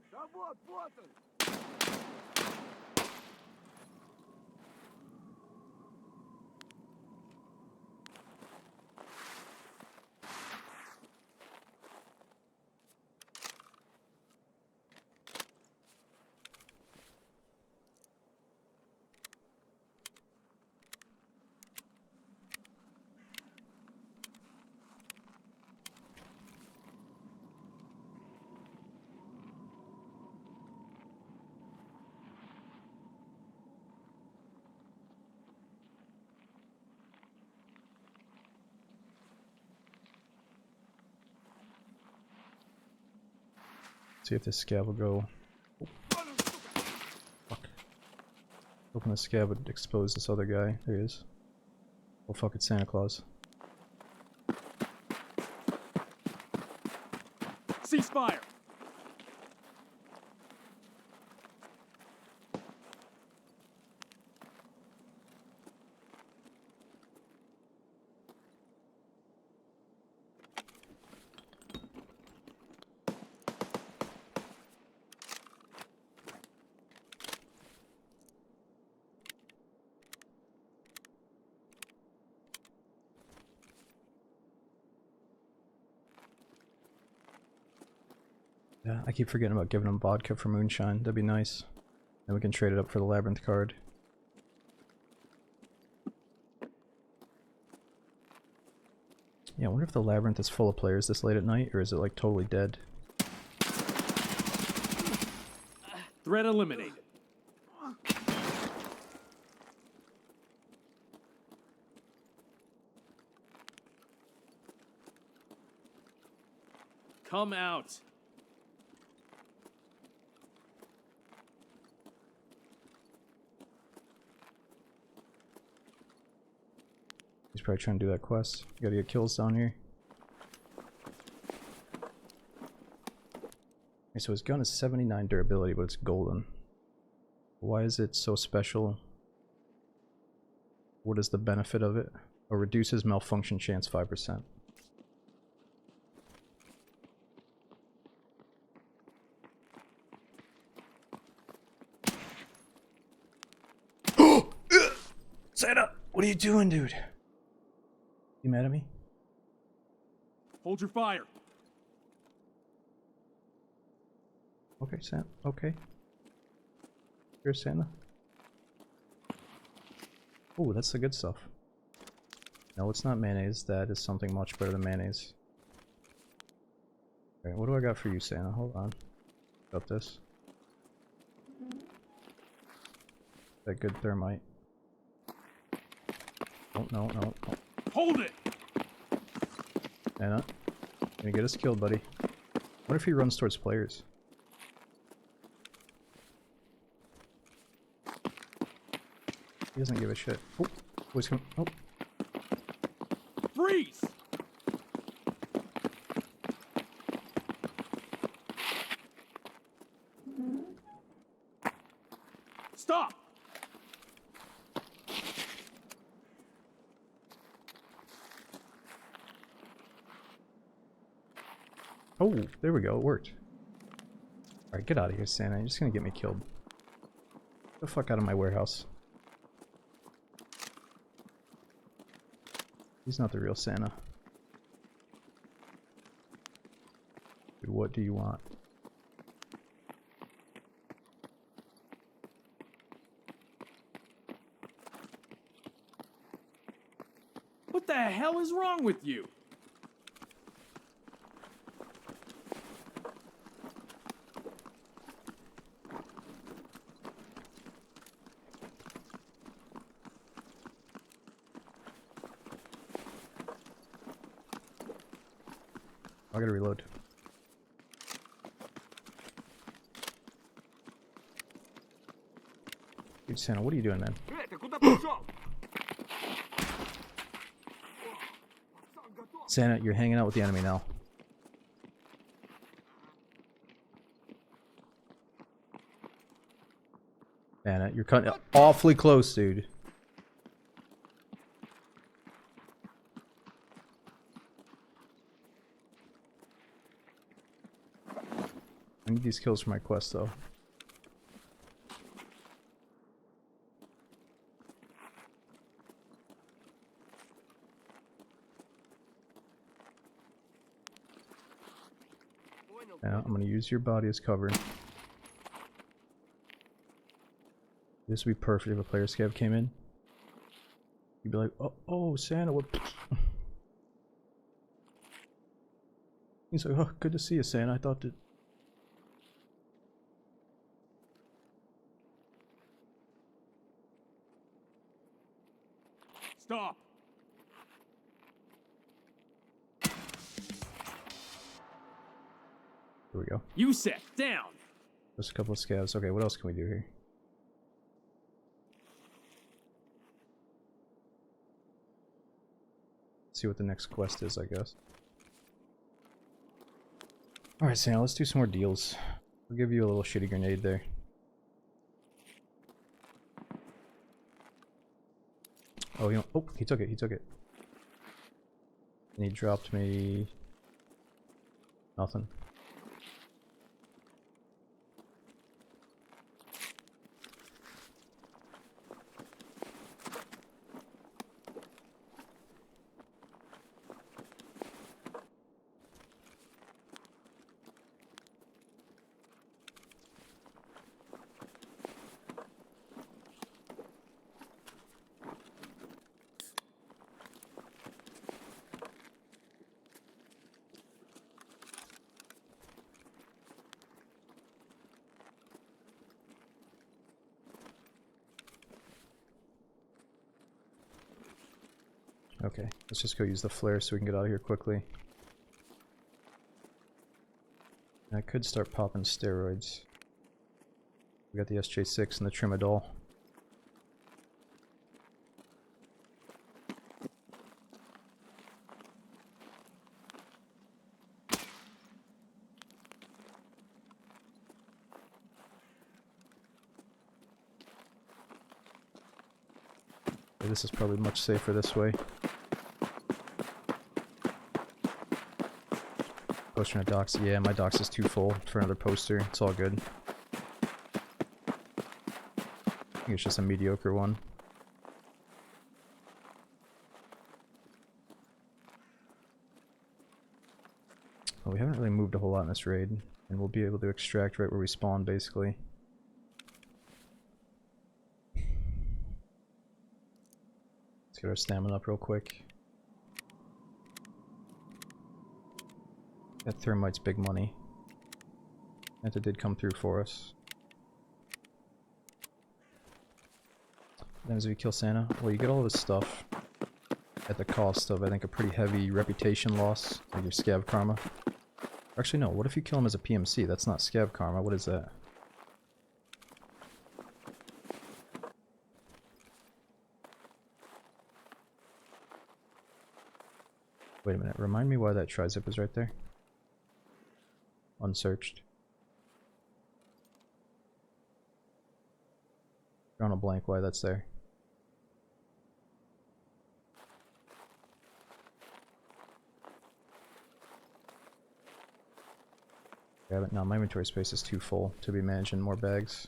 Да вот он! See if this scab will go. Fuck. Hoping the scab would expose this other guy. There he is. Oh fuck, it's Santa Claus. Ceasefire! Yeah, I keep forgetting about giving him vodka for moonshine. That'd be nice. Then we can trade it up for the labyrinth card. Yeah, I wonder if the labyrinth is full of players this late at night, or is it like totally dead? Threat eliminated. Come out. He's probably trying to do that quest. You gotta get kills down here. Okay, so his gun is 79 durability, but it's golden. Why is it so special? What is the benefit of it? Or reduces malfunction chance 5%. Santa! What are you doing, dude? You mad at me? Hold your fire. Okay, Santa. Okay. Here's Santa. Oh, that's the good stuff. No, it's not mayonnaise. That is something much better than mayonnaise. Alright, what do I got for you, Santa? Hold on. Got this. That good thermite. Oh, no, no. Oh. Hold it! Santa. Gonna get us killed, buddy. What if he runs towards players? He doesn't give a shit. Oh, boys come. Oh. Freeze! Stop! Oh, there we go. It worked. Alright, get out of here, Santa. You're just gonna get me killed. Get the fuck out of my warehouse. He's not the real Santa. Dude, what do you want? What the hell is wrong with you? I gotta reload. Dude, Santa, what are you doing, man? Santa, you're hanging out with the enemy now. Santa, you're cutting awfully close, dude. I need these kills for my quest, though. Now, I'm gonna use your body as cover. This would be perfect if a player scav came in. You'd be like, oh, oh, Santa, what? He's like, oh, good to see you, Santa. I thought that. Stop! Here we go. You set down! Just a couple of scavs. Okay, what else can we do here? See what the next quest is, I guess. Alright, Sam, let's do some more deals. I'll give you a little shitty grenade there. Oh, you know, oh, he took it, he took it. And he dropped me... nothing. Okay, let's just go use the flare so we can get out of here quickly. I could start popping steroids. We got the SJ6 and the Trimadol. Okay, this is probably much safer this way. Poster on a dox. Yeah, my dox is too full for another poster. It's all good. I think it's just a mediocre one. Well, we haven't really moved a whole lot in this raid, and we'll be able to extract right where we spawn, basically. Let's get our stamina up real quick. That thermite's big money. And it did come through for us. Then as we kill Santa, well, you get all this stuff at the cost of, I think, a pretty heavy reputation loss, like your scav karma. Actually, no, what if you kill him as a PMC? That's not scav karma, what is that? Wait a minute, remind me why that tri-zip is right there? Unsearched. Drawn a blank why that's there. Grab it. No, my inventory space is too full to be managing more bags.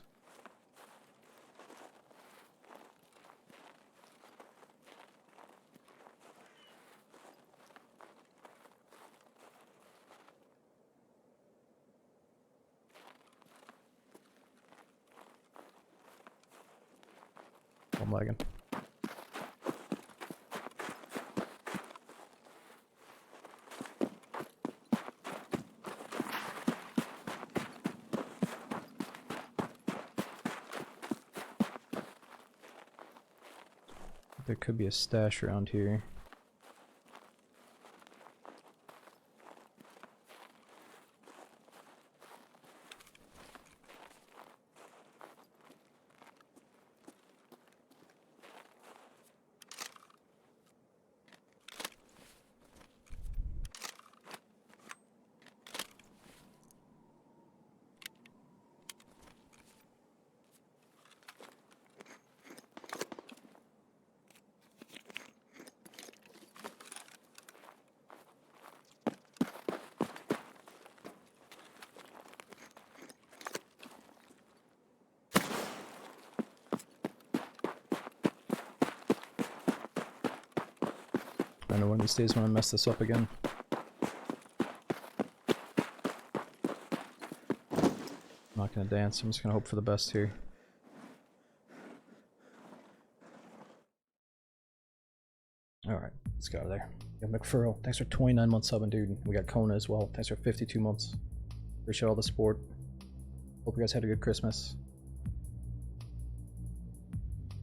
I'm lagging. There could be a stash around here. I know one of these days when I mess this up again. I'm not gonna dance, I'm just gonna hope for the best here. Alright, let's get out of there. Yo, McFurl, thanks for 29 months subbing, dude. We got Kona as well. Thanks for 52 months. Appreciate all the support. Hope you guys had a good Christmas.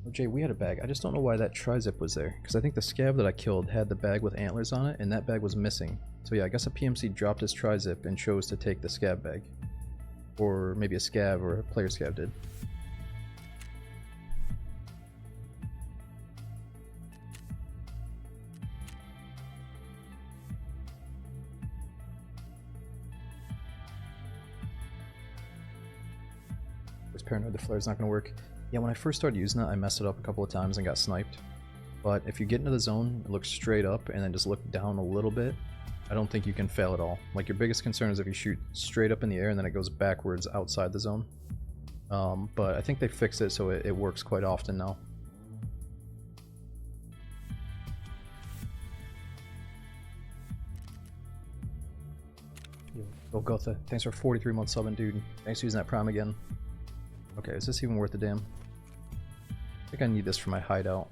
Oh, Jay, we had a bag. I just don't know why that tri-zip was there. Because I think the scav that I killed had the bag with antlers on it, and that bag was missing. So yeah, I guess a PMC dropped his tri-zip and chose to take the scav bag. Or maybe a scav or a player scav did. was paranoid the flare's not gonna work. Yeah, when I first started using it, I messed it up a couple of times and got sniped. But if you get into the zone, look straight up and then just look down a little bit, I don't think you can fail at all. Like, your biggest concern is if you shoot straight up in the air and then it goes backwards outside the zone. But I think they fixed it so it works quite often now. Yo, Gotha, thanks for 43 months subbing, dude. Thanks for using that prime again. Okay, is this even worth the damn? I think I need this for my hideout.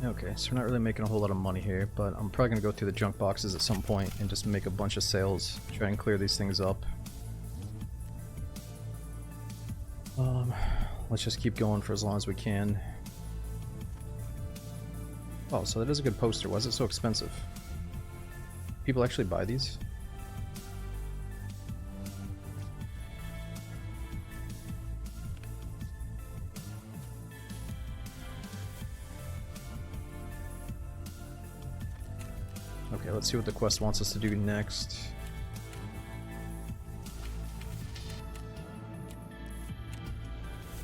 Okay, so we're not really making a whole lot of money here, but I'm probably going to go through the junk boxes at some point and just make a bunch of sales, try and clear these things up. Let's just keep going for as long as we can. Oh, so that is a good poster. Why is it so expensive? People actually buy these? Okay, let's see what the quest wants us to do next.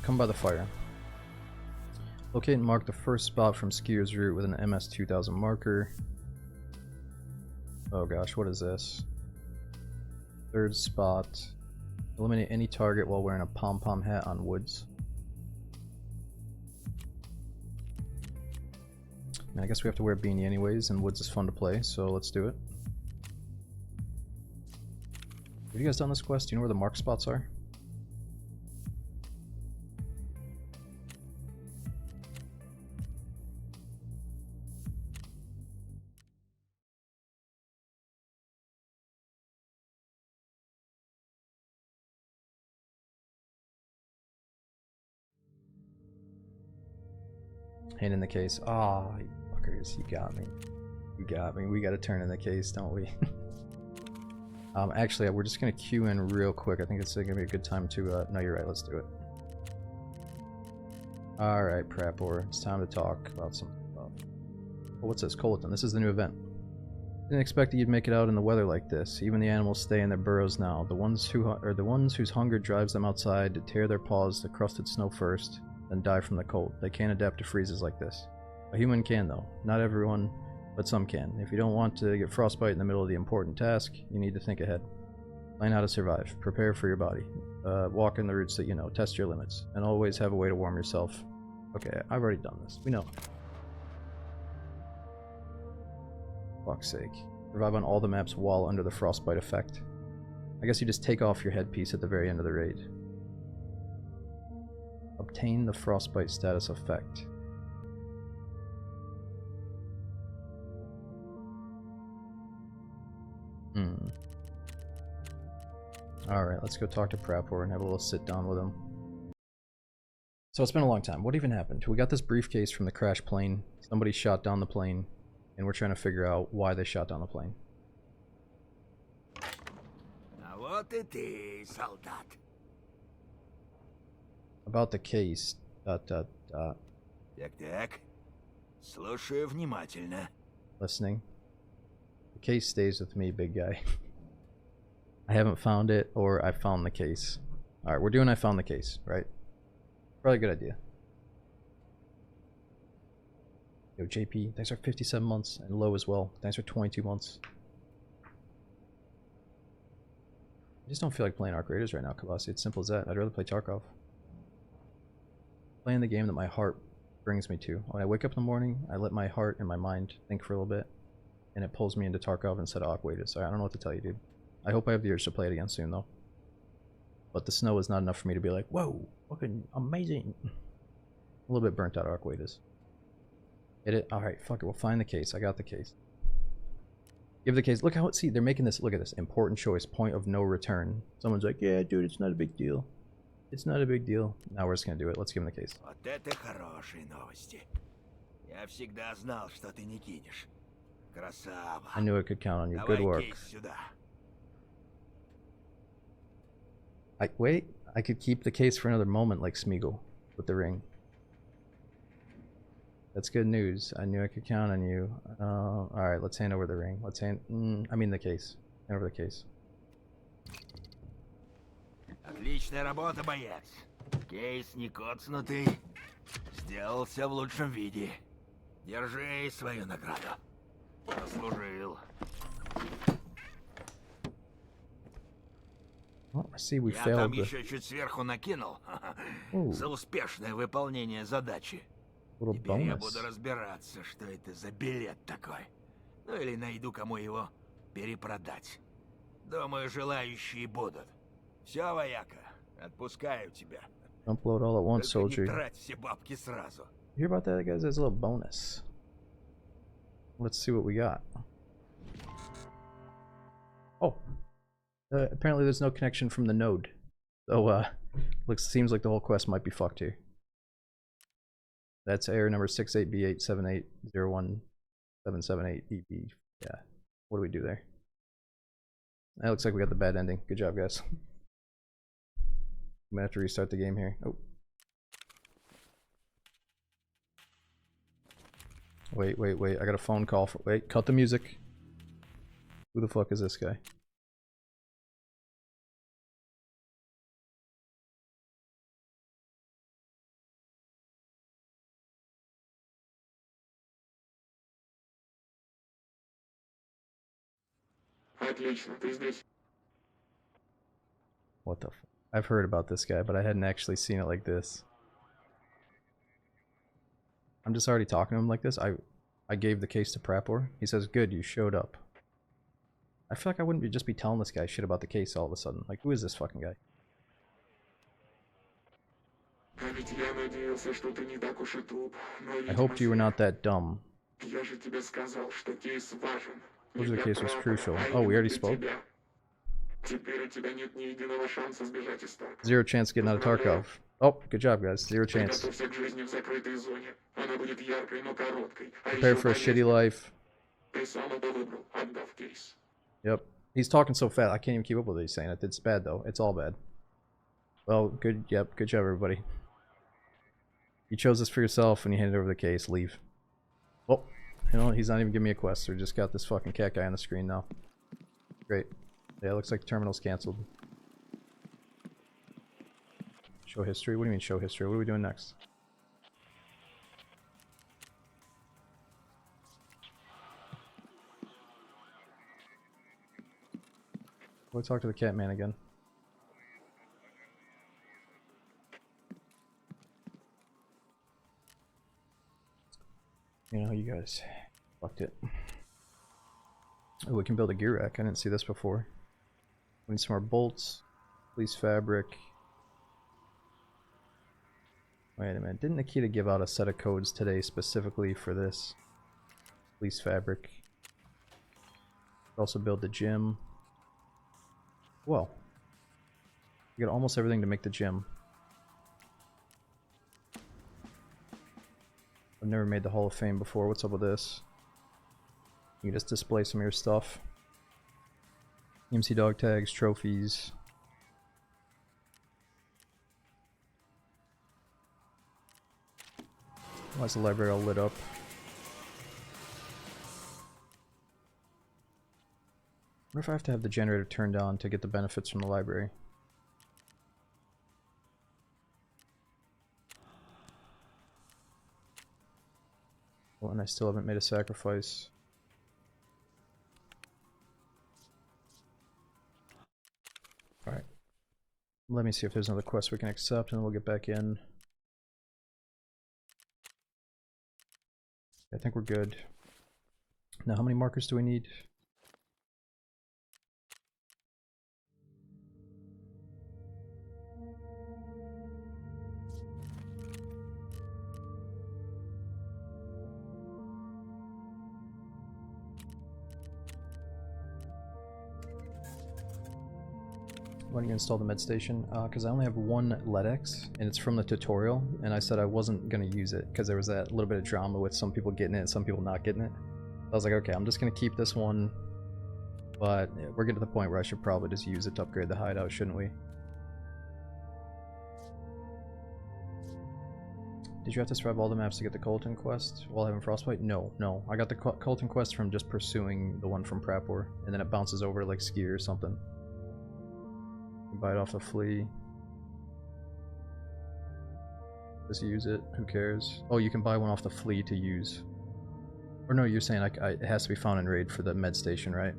Come by the fire. Locate and mark the first spot from Skier's route with an MS-2000 marker. Oh gosh, what is this? Third spot. Eliminate any target while wearing a pom-pom hat on woods. I guess we have to wear a beanie anyways, and woods is fun to play, so let's do it. Have you guys done this quest? Do you know where the mark spots are? Hand in the case. Ah, you fuckers, you got me. You got me. We gotta turn in the case, don't we? Actually, we're just gonna queue in real quick. I think it's gonna be a good time to, no, you're right, let's do it. Alright, Prapor, it's time to talk about some stuff. Oh, what's this? Colton, this is the new event. Didn't expect that you'd make it out in the weather like this. Even the animals stay in their burrows now. The ones whose hunger drives them outside to tear their paws to crusted snow first, then die from the cold. They can't adapt to freezes like this. A human can, though. Not everyone, but some can. If you don't want to get frostbite in the middle of the important task, you need to think ahead. Plan how to survive. Prepare for your body. Walk in the routes that you know. Test your limits. And always have a way to warm yourself. Okay, I've already done this. We know. Fuck's sake. Survive on all the maps while under the frostbite effect. I guess you just take off your headpiece at the very end of the raid. Obtain the frostbite status effect. Alright, let's go talk to Prapor and have a little sit down with him. So it's been a long time. What even happened? We got this briefcase from the crash plane. Somebody shot down the plane, and we're trying to figure out why they shot down the plane. А вот и ты, солдат. About the case. Так. Слушаю внимательно. Listening. The case stays with me, big guy. I haven't found it, or I found the case. Alright, we're doing I found the case, right? Probably a good idea. Yo, JP, thanks for 57 months, and Low as well. Thanks for 22 months. I just don't feel like playing Arc Raiders right now, Kabasi. It's simple as that. I'd rather play Tarkov. Playing the game that my heart brings me to. When I wake up in the morning, I let my heart and my mind think for a little bit, and it pulls me into Tarkov instead of Arc Raiders. I don't know what to tell you, dude. I hope I have the urge to play it again soon, though. But the snow is not enough for me to be like, whoa, fucking amazing. A little bit burnt out Arc Raiders. Hit it? Alright, fuck it. We'll find the case. I got the case. Give the case. Look how it. See, they're making this. Look at this. Important choice. Point of no return. Someone's like, yeah, dude, it's not a big deal. It's not a big deal. Now we're just gonna do it. Let's give him the case. Вот это хорошие новости. Я всегда знал, что ты не кинешь. Красава. I knew I could count on you. Good Давай work. кейс сюда. Wait. I could keep the case for another moment, like Smeagol with the ring. That's good news. I knew I could count on you. Alright, let's hand over the ring. Let's hand... I mean the case. Hand over the case. Отличная работа, боец. Кейс не коцнутый. Сделал все в лучшем виде. Держи свою награду. Заслужил. Oh, I see we Я failed там the еще чуть сверху накинул. Ooh. За успешное выполнение задачи. little Теперь я bonus. буду разбираться, что это за билет такой. Ну или найду, кому его перепродать. Думаю, желающие будут. Все, вояка, отпускаю тебя. Don't blow it all at once, Только не soldier. трать все бабки сразу. You hear about that, guys? There's a little bonus. Let's see what we got. Oh. Apparently there's no connection from the node. So, seems like the whole quest might be fucked here. That's error number 68B878017778EB. Yeah. What do we do there? That looks like we got the bad ending. Good job, guys. I'm gonna have to restart the game here. Oh. Wait. I got a phone call for. Wait, cut the music. Who the fuck is this guy? Отлично, ты здесь. What the fuck? I've heard about this guy, but I hadn't actually seen it like this. I'm just already talking to him like this. I gave the case to Prapor. He says, good, you showed up. I feel like I wouldn't just be telling this guy shit about the case all of a sudden. Like, who is this fucking guy? А ведь я надеялся, что ты не так уж и туп. Но, I hoped you were not that dumb. Я же тебе сказал, что кейс важен. Told you the case was Прапора, crucial. а Oh, we именно already для spoke? тебя. Теперь у тебя нет ни единого шанса сбежать из Таркова. Zero chance getting out of Tarkov. Oh, good job, guys. Zero chance. Приготовься к жизни в закрытой зоне. Она будет яркой, но короткой. А Prepare еще for a shitty полезной. life. Ты сам это выбрал, отдав кейс. Yep. He's talking so fast, I can't even keep up with what he's saying. It's bad, though. It's all bad. Well, good. Yep, good job, everybody. You chose this for yourself, and you handed over the case. Leave. Oh, you know what? He's not even giving me a quest. We just got this fucking cat guy on the screen now. Great. Yeah, it looks like the terminal's canceled. Show history? What do you mean show history? What are we doing next? We'll talk to the cat man again. You know, you guys fucked it. Oh, we can build a gear rack. I didn't see this before. We need some more bolts. Police fabric. Wait a minute. Didn't Nikita give out a set of codes today specifically for this? Police fabric. Also build the gym. Whoa. We got almost everything to make the gym. I've never made the Hall of Fame before. What's up with this? You can just display some of your stuff. EMC dog tags, trophies. Why is the library all lit up? I wonder if I have to have the generator turned on to get the benefits from the library. Well, and I still haven't made a sacrifice. Let me see if there's another quest we can accept and we'll get back in. I think we're good. Now, how many markers do we need? When you install the med station, because I only have one LEDX and it's from the tutorial, and I said I wasn't gonna use it because there was that little bit of drama with some people getting it and some people not getting it. I was like, okay, I'm just gonna keep this one, but we're getting to the point where I should probably just use it to upgrade the hideout, shouldn't we? Did you have to survive all the maps to get the Colton quest while having Frostbite? No. I got the Colton quest from just pursuing the one from Prapor, and then it bounces over to like Ski or something. Buy it off a flea. Just use it. Who cares? Oh, you can buy one off the flea to use. Or no, you're saying it has to be found in raid for the med station, right?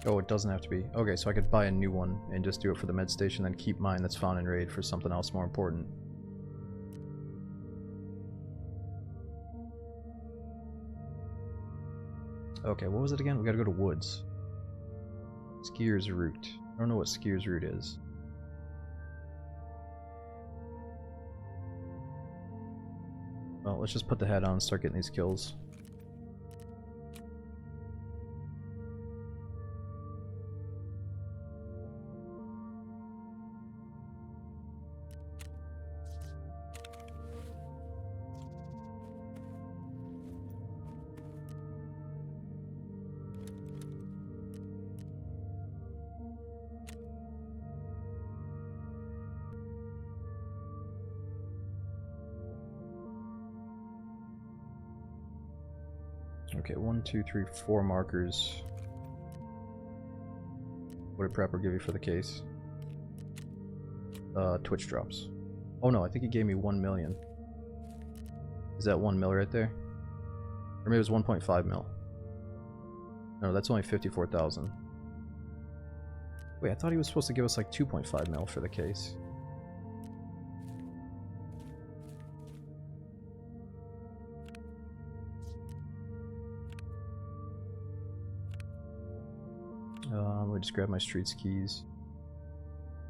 Oh, it doesn't have to be. Okay, so I could buy a new one and just do it for the med station, then keep mine that's found in raid for something else more important. Okay, what was it again? We gotta go to Woods. Skier's Route. I don't know what Skier's Route is. Well, let's just put the hat on and start getting these kills. Okay, 1, 2, 3, 4 markers. What did Prepper give you for the case? Twitch drops. Oh no, I think he gave me 1 million. Is that 1 mil right there? Or maybe it was 1.5 mil. No, that's only 54,000. Wait, I thought he was supposed to give us like 2.5 mil for the case. Let me just grab my streets keys.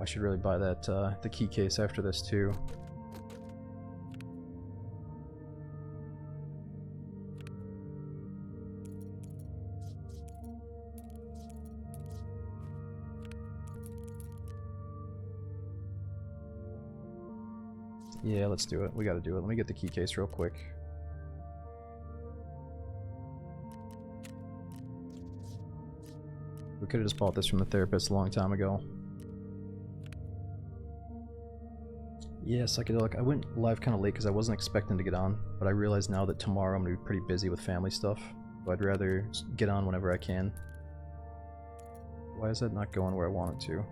I should really buy that the key case after this too. Yeah, let's do it. We gotta do it. Let me get the key case real quick. We could have just bought this from the therapist a long time ago. Yeah, Psychedelic. I went live kind of late because I wasn't expecting to get on, but I realize now that tomorrow I'm going to be pretty busy with family stuff, so I'd rather get on whenever I can. Why is that not going where I want it to?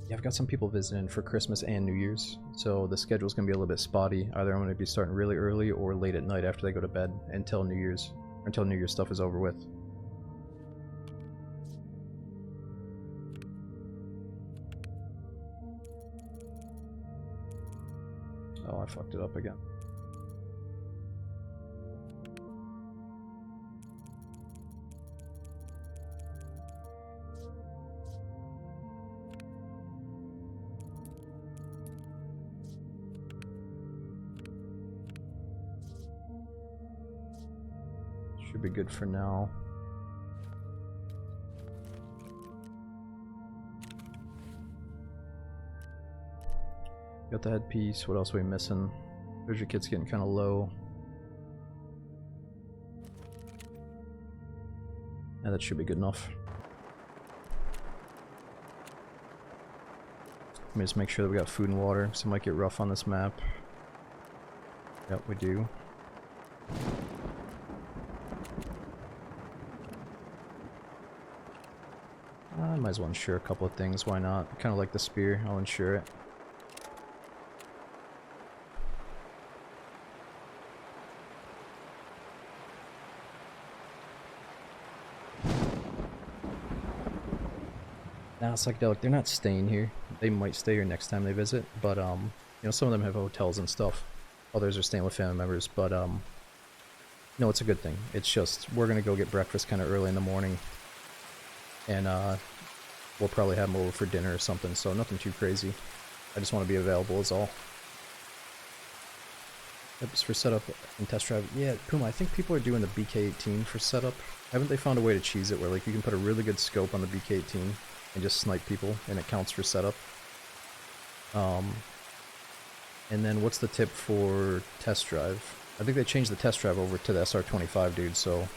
Yeah, I've got some people visiting for Christmas and New Year's, so the schedule's going to be a little bit spotty. Either I'm going to be starting really early or late at night after they go to bed until New Year's stuff is over with. Oh, I fucked it up again. Should be good for now. Got the headpiece. What else are we missing? Treasure kit's getting kind of low. Yeah, that should be good enough. Let me just make sure that we got food and water, so it might get rough on this map. Yep, we do. might as well insure a couple of things, why not? Kind of like the spear, I'll insure it. Now, psychedelic, they're not staying here. They might stay here next time they visit, but, you know, some of them have hotels and stuff. Others are staying with family members, but, no, it's a good thing. It's just, we're gonna go get breakfast kind of early in the morning, and, we'll probably have them over for dinner or something, so nothing too crazy. I just want to be available is all. Yep, just for setup and test drive. Yeah, Puma, I think people are doing the BK-18 for setup. Haven't they found a way to cheese it where, like, you can put a really good scope on the BK-18 and just snipe people, and it counts for setup? And then what's the tip for test drive? I think they changed the test drive over to the SR-25, dude, so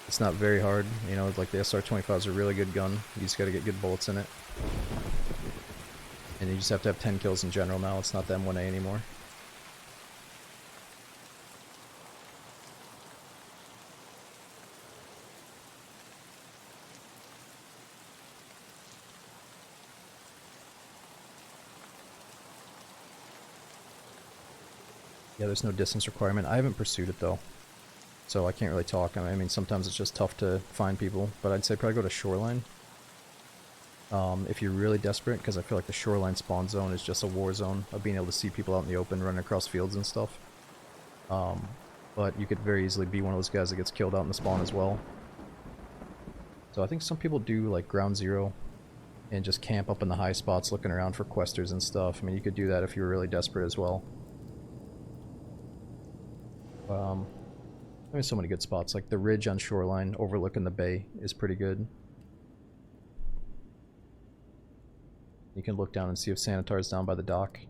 it's not very hard. You know, like the SR-25 is a really good gun. You just gotta get good bullets in it. And you just have to have 10 kills in general now. It's not the M1A anymore. Yeah, there's no distance requirement. I haven't pursued it though, so I can't really talk. I mean, sometimes it's just tough to find people, but I'd say probably go to Shoreline. If you're really desperate, because I feel like the Shoreline spawn zone is just a war zone of being able to see people out in the open running across fields and stuff. But you could very easily be one of those guys that gets killed out in the spawn as well. So I think some people do like ground zero and just camp up in the high spots looking around for questers and stuff. I mean, you could do that if you were really desperate as well. There's so many good spots, like the ridge on Shoreline overlooking the bay is pretty good. You can look down and see if Sanitar's down by the dock.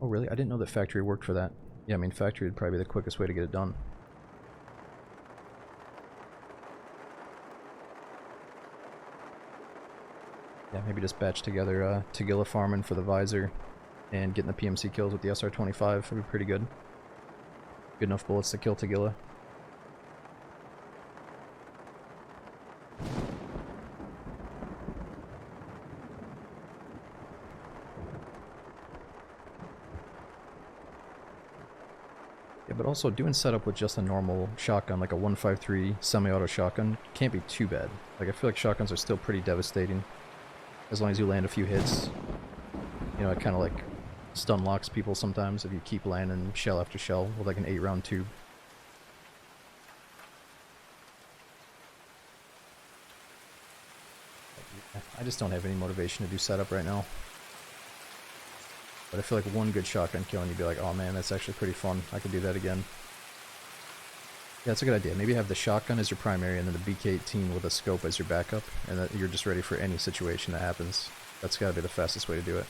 Oh really? I didn't know that factory worked for that. Yeah, I mean factory would probably be the quickest way to get it done. Yeah, maybe just batch together Tagilla farming for the visor and getting the PMC kills with the SR-25 would be pretty good. Good enough bullets to kill Tagilla. Yeah, but also doing setup with just a normal shotgun, like a 153 semi-auto shotgun, can't be too bad. Like, I feel like shotguns are still pretty devastating. As long as you land a few hits. You know, it kind of like stun locks people sometimes if you keep landing shell after shell with like an 8-round tube. I just don't have any motivation to do setup right now. But I feel like one good shotgun kill and you'd be like, oh man, that's actually pretty fun. I could do that again. Yeah, that's a good idea. Maybe have the shotgun as your primary and then the BK-18 with a scope as your backup, and that you're just ready for any situation that happens. That's gotta be the fastest way to do it.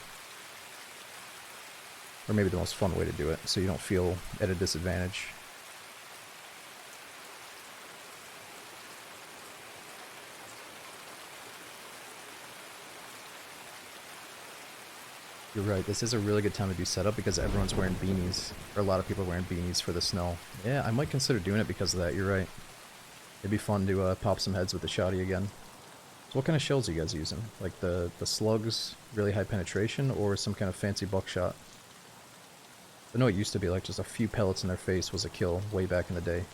Or maybe the most fun way to do it, so you don't feel at a disadvantage. You're right, this is a really good time to do setup because everyone's wearing beanies. Or a lot of people are wearing beanies for the snow. Yeah, I might consider doing it because of that, you're right. It'd be fun to pop some heads with the shotty again. So what kind of shells are you guys using? Like the slugs, really high penetration, or some kind of fancy buckshot? I know it used to be like just a few pellets in their face was a kill way back in the day.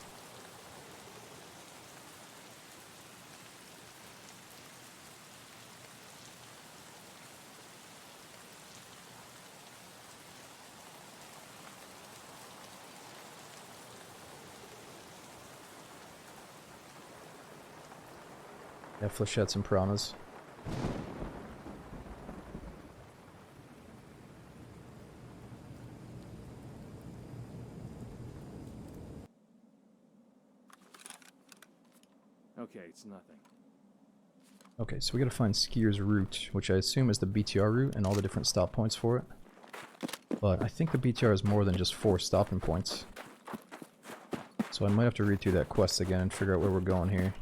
Yeah, flechettes and piranhas. Okay, it's nothing. Okay, so we gotta find Skier's route, which I assume is the BTR route and all the different stop points for it. But I think the BTR is more than just 4 stopping points. So I might have to read through that quest again and figure out where we're going here.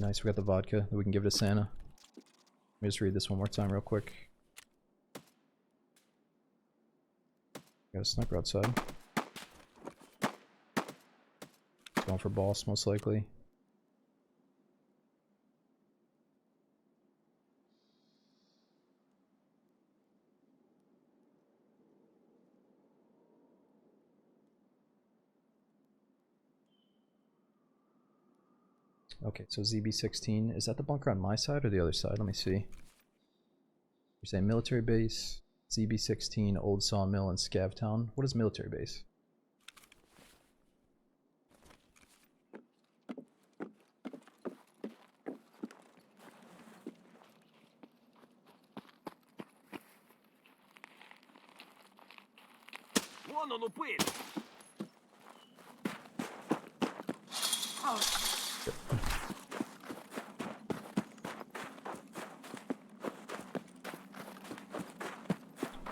Nice, we got the vodka that we can give to Santa. Let me just read this one more time real quick. Got a sniper outside. Going for boss, most likely. Okay, so ZB-16, is that the bunker on my side or the other side? Let me see. You're saying military base, ZB-16, Old Sawmill, and Scav Town. What is military base? Вон он упырь!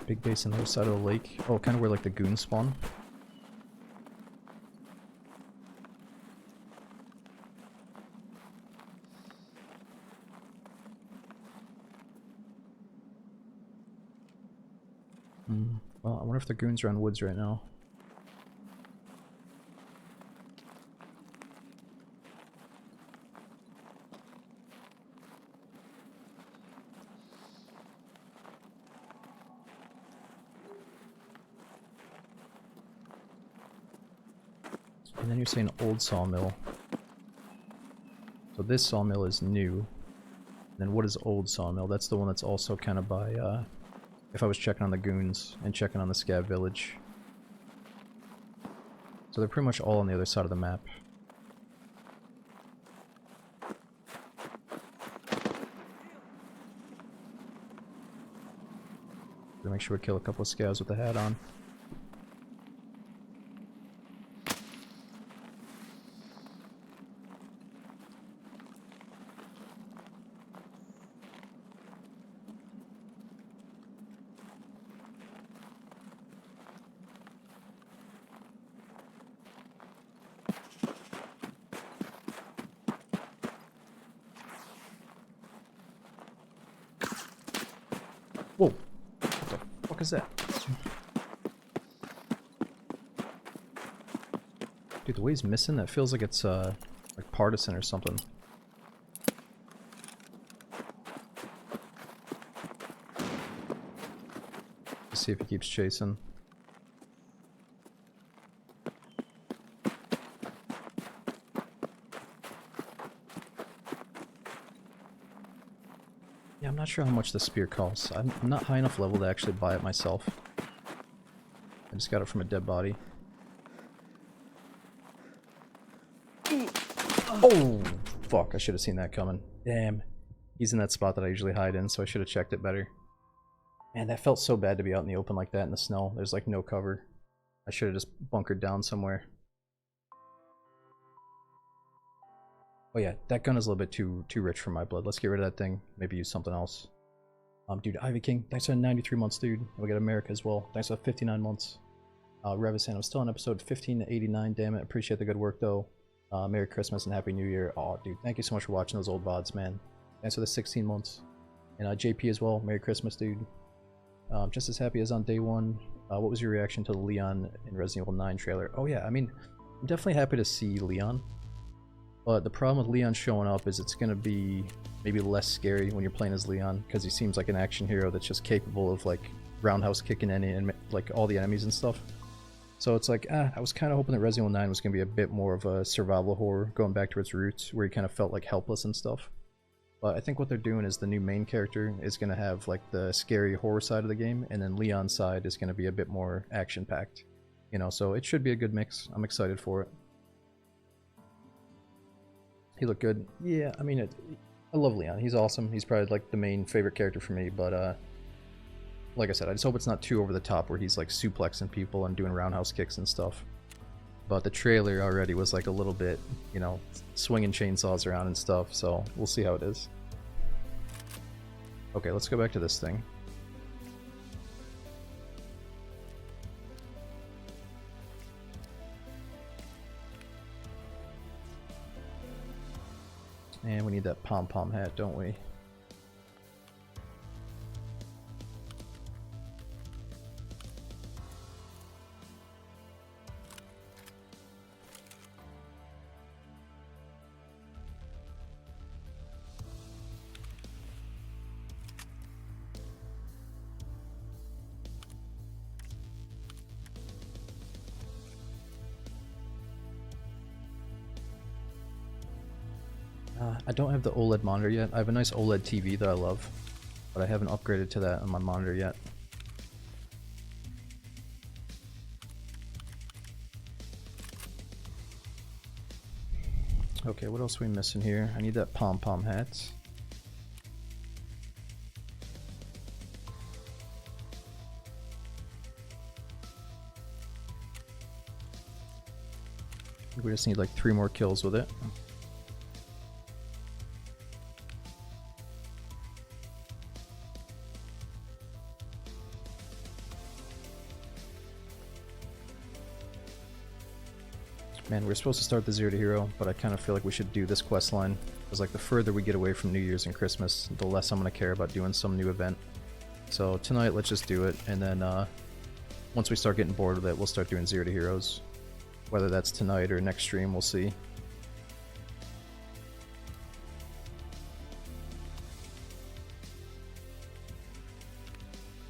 Big base on the other side of the lake. Oh, kind of where like the goons spawn. Well, I wonder if the goons are on woods right now. And then you're saying old sawmill. So this sawmill is new. And then what is old sawmill? That's the one that's also kind of by, if I was checking on the goons and checking on the scav village. So they're pretty much all on the other side of the map. Gonna make sure we kill a couple of scavs with the hat on. Whoa! What the fuck is that? Dude, the way he's missing, that feels like it's, like partisan or something. Let's see if he keeps chasing. Yeah, I'm not sure how much the spear costs. I'm not high enough level to actually buy it myself. I just got it from a dead body. Oh! Fuck, I should have seen that coming. Damn. He's in that spot that I usually hide in, so I should have checked it better. Man, that felt so bad to be out in the open like that in the snow. There's like no cover. I should have just bunkered down somewhere. Oh yeah, that gun is a little bit too rich for my blood. Let's get rid of that thing. Maybe use something else. Dude, Ivy King, thanks for 93 months, dude. And we got America as well. Thanks for 59 months. Revisan, I'm still on episode 1589, damn it. Appreciate the good work, though. Merry Christmas and Happy New Year. Oh, dude, thank you so much for watching those old VODs, man. Thanks for the 16 months. And JP as well, Merry Christmas, dude. Just as happy as on day one. What was your reaction to the Leon in Resident Evil 9 trailer? Oh yeah, I mean, I'm definitely happy to see Leon. But the problem with Leon showing up is it's going to be maybe less scary when you're playing as Leon, because he seems like an action hero that's just capable of like roundhouse kicking like all the enemies and stuff. So it's like, I was kind of hoping that Resident Evil 9 was going to be a bit more of a survival horror, going back to its roots, where you kind of felt like helpless and stuff. But I think what they're doing is the new main character is going to have like the scary horror side of the game, and then Leon's side is going to be a bit more action-packed. You know, so it should be a good mix. I'm excited for it. He looked good. Yeah, I mean, I love Leon. He's awesome. He's probably like the main favorite character for me, but like I said, I just hope it's not too over the top where he's like suplexing people and doing roundhouse kicks and stuff. But the trailer already was like a little bit, you know, swinging chainsaws around and stuff, so we'll see how it is. Okay, let's go back to this thing. And we need that pom-pom hat, don't we? I don't have the OLED monitor yet. I have a nice OLED TV that I love, but I haven't upgraded to that on my monitor yet. Okay, what else are we missing here? I need that pom-pom hat. We just need like 3 more kills with it. Man, we're supposed to start the 0 to Hero, but I kind of feel like we should do this quest line. Because like the further we get away from New Year's and Christmas, the less I'm going to care about doing some new event. So tonight, let's just do it, and then once we start getting bored with it, we'll start doing 0 to Heroes. Whether that's tonight or next stream, we'll see.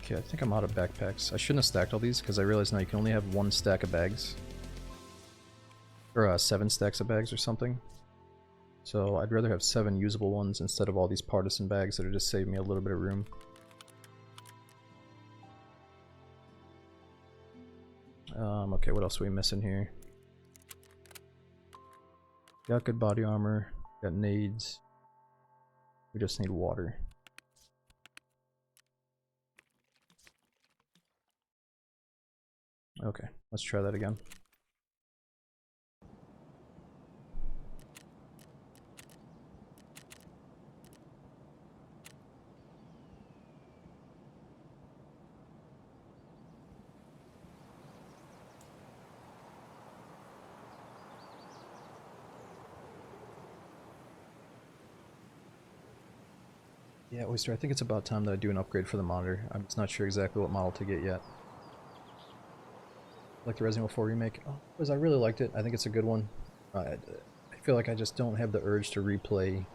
Okay, I think I'm out of backpacks. I shouldn't have stacked all these, because I realize now you can only have 1 stack of bags. Or 7 stacks of bags or something. So I'd rather have 7 usable ones instead of all these partisan bags that are just saving me a little bit of room. Okay, what else are we missing here? Got good body armor, got nades. We just need water. Okay, let's try that again. Yeah, Oyster, I think it's about time that I do an upgrade for the monitor. I'm just not sure exactly what model to get yet. Like the Resident Evil 4 remake? Oh, because I really liked it. I think it's a good one. I feel like I just don't have the urge to replay.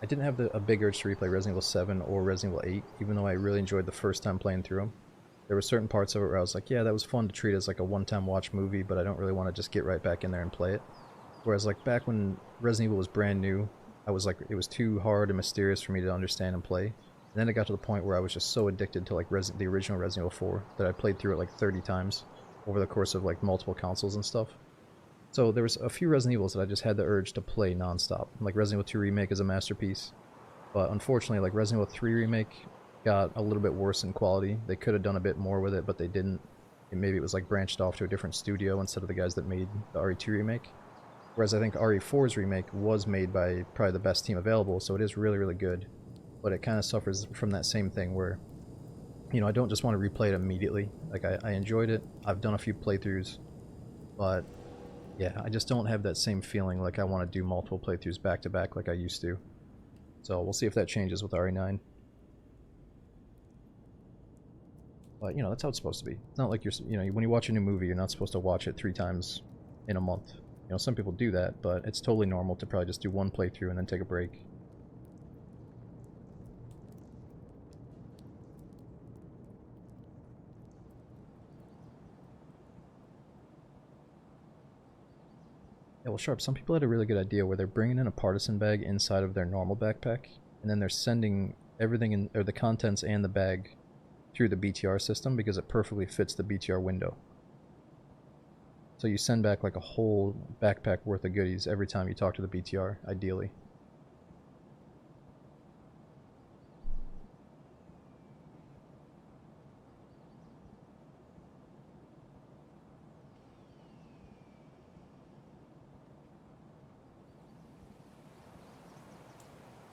I didn't have a big urge to replay Resident Evil 7 or Resident Evil 8, even though I really enjoyed the first time playing through them. There were certain parts of it where I was like, yeah, that was fun to treat as like a one-time watch movie, but I don't really want to just get right back in there and play it. Whereas like back when Resident Evil was brand new, I was like, it was too hard and mysterious for me to understand and play. And then it got to the point where I was just so addicted to like the original Resident Evil 4 that I played through it like 30 times over the course of like multiple consoles and stuff. So there was a few Resident Evils that I just had the urge to play non-stop. Like Resident Evil 2 Remake is a masterpiece. But unfortunately, like Resident Evil 3 Remake got a little bit worse in quality. They could have done a bit more with it, but they didn't. And maybe it was like branched off to a different studio instead of the guys that made the RE2 remake. Whereas I think RE4's remake was made by probably the best team available, so it is really, really good. But it kind of suffers from that same thing where, you know, I don't just want to replay it immediately. Like, I enjoyed it. I've done a few playthroughs. But, yeah, I just don't have that same feeling like I want to do multiple playthroughs back to back like I used to. So we'll see if that changes with RE9. But, you know, that's how it's supposed to be. It's not like you're, you know, when you watch a new movie, you're not supposed to watch it 3 times in a month. You know, some people do that, but it's totally normal to probably just do 1 playthrough and then take a break. Yeah, well, Sharp, some people had a really good idea where they're bringing in a partisan bag inside of their normal backpack, and then they're sending everything in, or the contents and the bag through the BTR system because it perfectly fits the BTR window. So you send back like a whole backpack worth of goodies every time you talk to the BTR, ideally.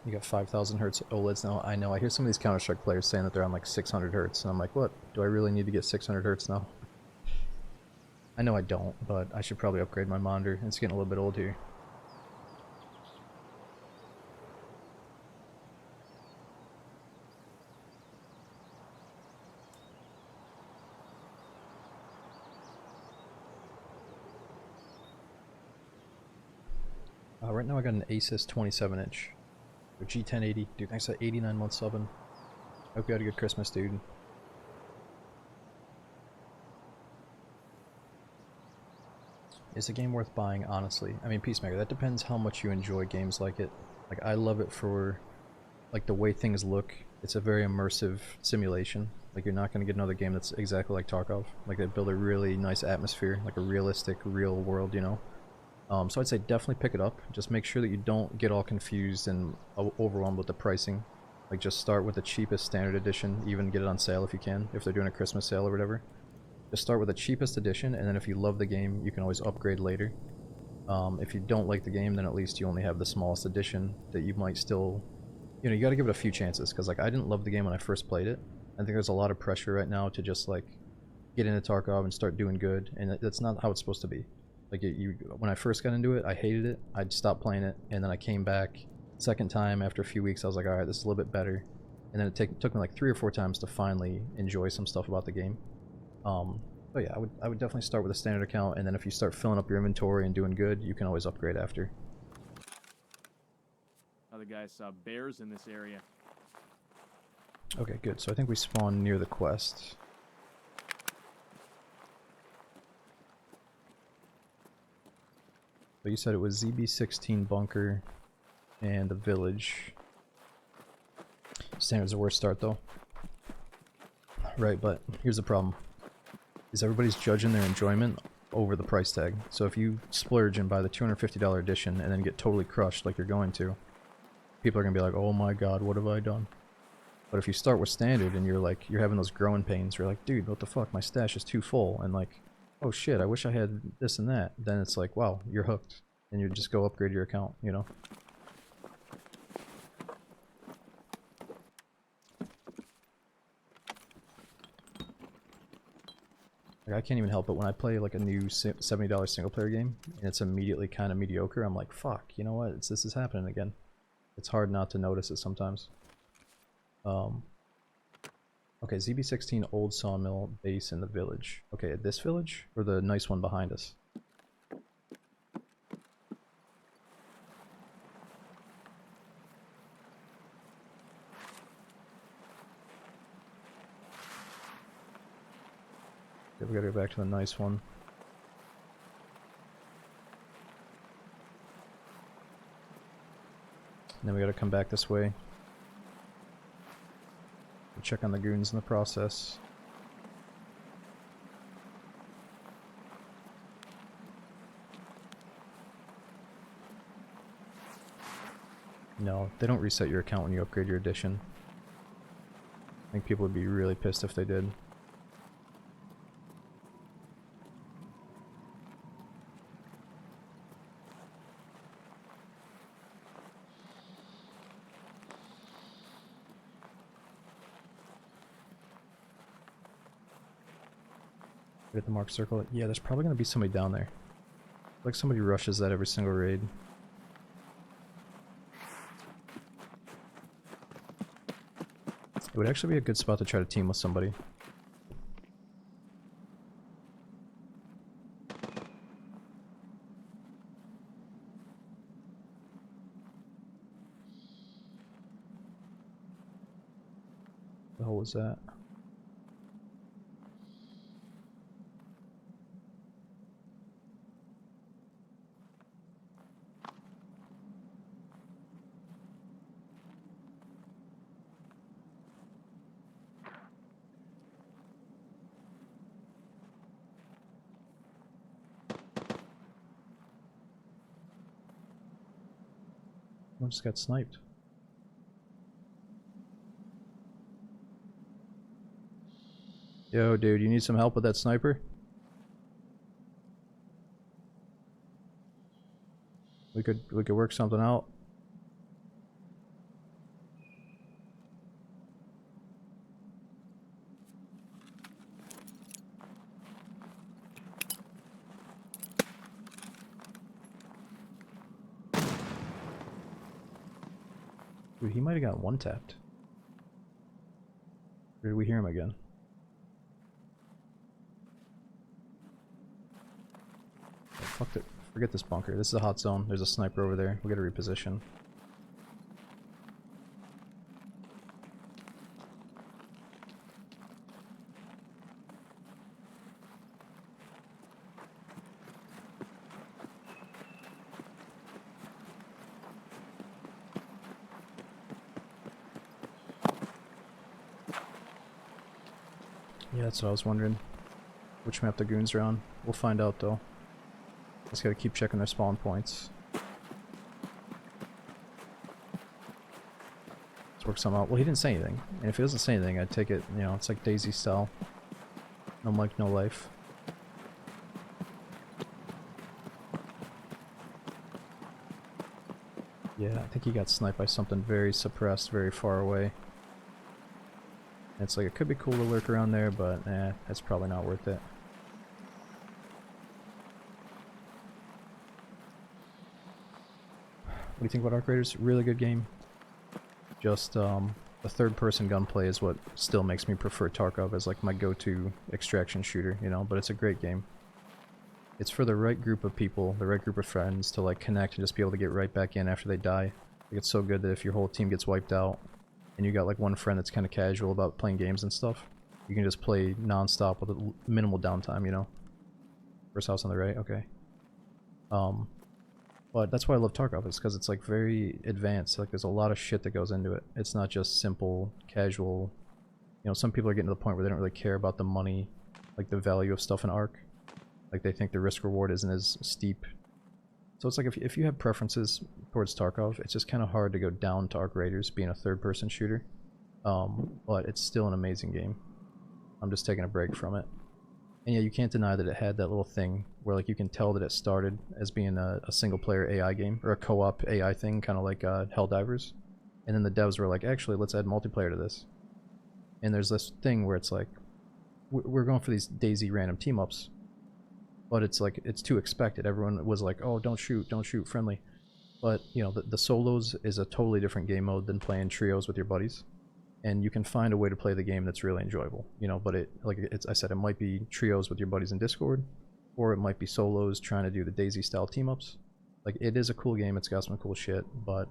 You got 5,000 hertz OLEDs now. I know, I hear some of these Counter-Strike players saying that they're on like 600 hertz, and I'm like, what? Do I really need to get 600 hertz now? I know I don't, but I should probably upgrade my monitor. It's getting a little bit old here. Right now I got an Asus 27-inch. Or G1080. Dude, thanks for 89 months subbing. Hope you had a good Christmas, dude. Is a game worth buying, honestly? I mean, Peacemaker, that depends how much you enjoy games like it. Like, I love it for, like, the way things look. It's a very immersive simulation. Like, you're not going to get another game that's exactly like Tarkov. Like, they build a really nice atmosphere, like a realistic, real world, you know? So I'd say definitely pick it up. Just make sure that you don't get all confused and overwhelmed with the pricing. Like, just start with the cheapest standard edition, even get it on sale if you can, if they're doing a Christmas sale or whatever. Just start with the cheapest edition, and then if you love the game, you can always upgrade later. If you don't like the game, then at least you only have the smallest edition that you might still... You know, you gotta give it a few chances, because, like, I didn't love the game when I first played it. I think there's a lot of pressure right now to just, like, get into Tarkov and start doing good, and that's not how it's supposed to be. Like, when I first got into it, I hated it. I'd stopped playing it, and then I came back second time after a few weeks. I was like, alright, this is a little bit better. And then it took me like 3 or 4 times to finally enjoy some stuff about the game. But yeah, I would definitely start with a standard account, and then if you start filling up your inventory and doing good, you can always upgrade after. Other guys saw bears in this area. Okay, good. So I think we spawned near the quest. But you said it was ZB16 bunker and the village. Standard's the worst start though. Right, but here's the problem. Is everybody's judging their enjoyment over the price tag. So if you splurge and buy the $250 edition and then get totally crushed like you're going to, people are going to be like, oh my god, what have I done? But if you start with standard and you're having those growing pains, you're like, dude, what the fuck, my stash is too full, and like, oh shit, I wish I had this and that, then it's like, wow, you're hooked. And you just go upgrade your account, you know? Like, I can't even help it when I play like a new $70 single player game and it's immediately kind of mediocre. I'm like, fuck, you know what? This is happening again. It's hard not to notice it sometimes. Okay, ZB16 old sawmill base in the village. Okay, this village or the nice one behind us? Okay, we gotta go back to the nice one. And then we gotta come back this way. Check on the goons in the process. No, they don't reset your account when you upgrade your edition. I think people would be really pissed if they did. At the mark circle. Yeah, there's probably going to be somebody down there. Like somebody rushes that every single raid. It would actually be a good spot to try to team with somebody. What the hell was that? I just got sniped. Yo, dude, you need some help with that sniper? We could work something out. Dude, he might have got one-tapped. Or did we hear him again? Oh, Forget this bunker. This is a hot zone. There's a sniper over there. We gotta reposition. Yeah, that's what I was wondering. Which map the goons are on. We'll find out though. Just gotta keep checking their spawn points. Let's work some out. Well, he didn't say anything. And if he doesn't say anything, I'd take it, you know, it's like Daisy style. No mic, no life. Yeah, I think he got sniped by something very suppressed, very far away. It's like, it could be cool to lurk around there, but that's probably not worth it. What do you think about Arc Raiders? Really good game. Just, the third-person gunplay is what still makes me prefer Tarkov as like my go-to extraction shooter, you know, but it's a great game. It's for the right group of people, the right group of friends to like connect and just be able to get right back in after they die. Like, it's so good that if your whole team gets wiped out, and you got like one friend that's kind of casual about playing games and stuff, you can just play non-stop with a minimal downtime, you know. First house on the right, okay. But that's why I love Tarkov, is because it's like very advanced. Like there's a lot of shit that goes into it. It's not just simple, casual. You know, some people are getting to the point where they don't really care about the money, like the value of stuff in Ark. Like they think the risk reward isn't as steep. So it's like if you have preferences towards Tarkov, it's just kind of hard to go down to Arc Raiders being a third-person shooter. But it's still an amazing game. I'm just taking a break from it. And yeah, you can't deny that it had that little thing where like you can tell that it started as being a single-player AI game, or a co-op AI thing, kind of like Helldivers. And then the devs were like, actually, let's add multiplayer to this. And there's this thing where it's like, we're going for these Daisy random team-ups. But it's like, it's too expected. Everyone was like, oh, don't shoot, friendly. But, you know, the solos is a totally different game mode than playing trios with your buddies. And you can find a way to play the game that's really enjoyable, you know, but I said, it might be trios with your buddies in Discord, or it might be solos trying to do the Daisy style team-ups. Like, it is a cool game, it's got some cool shit, but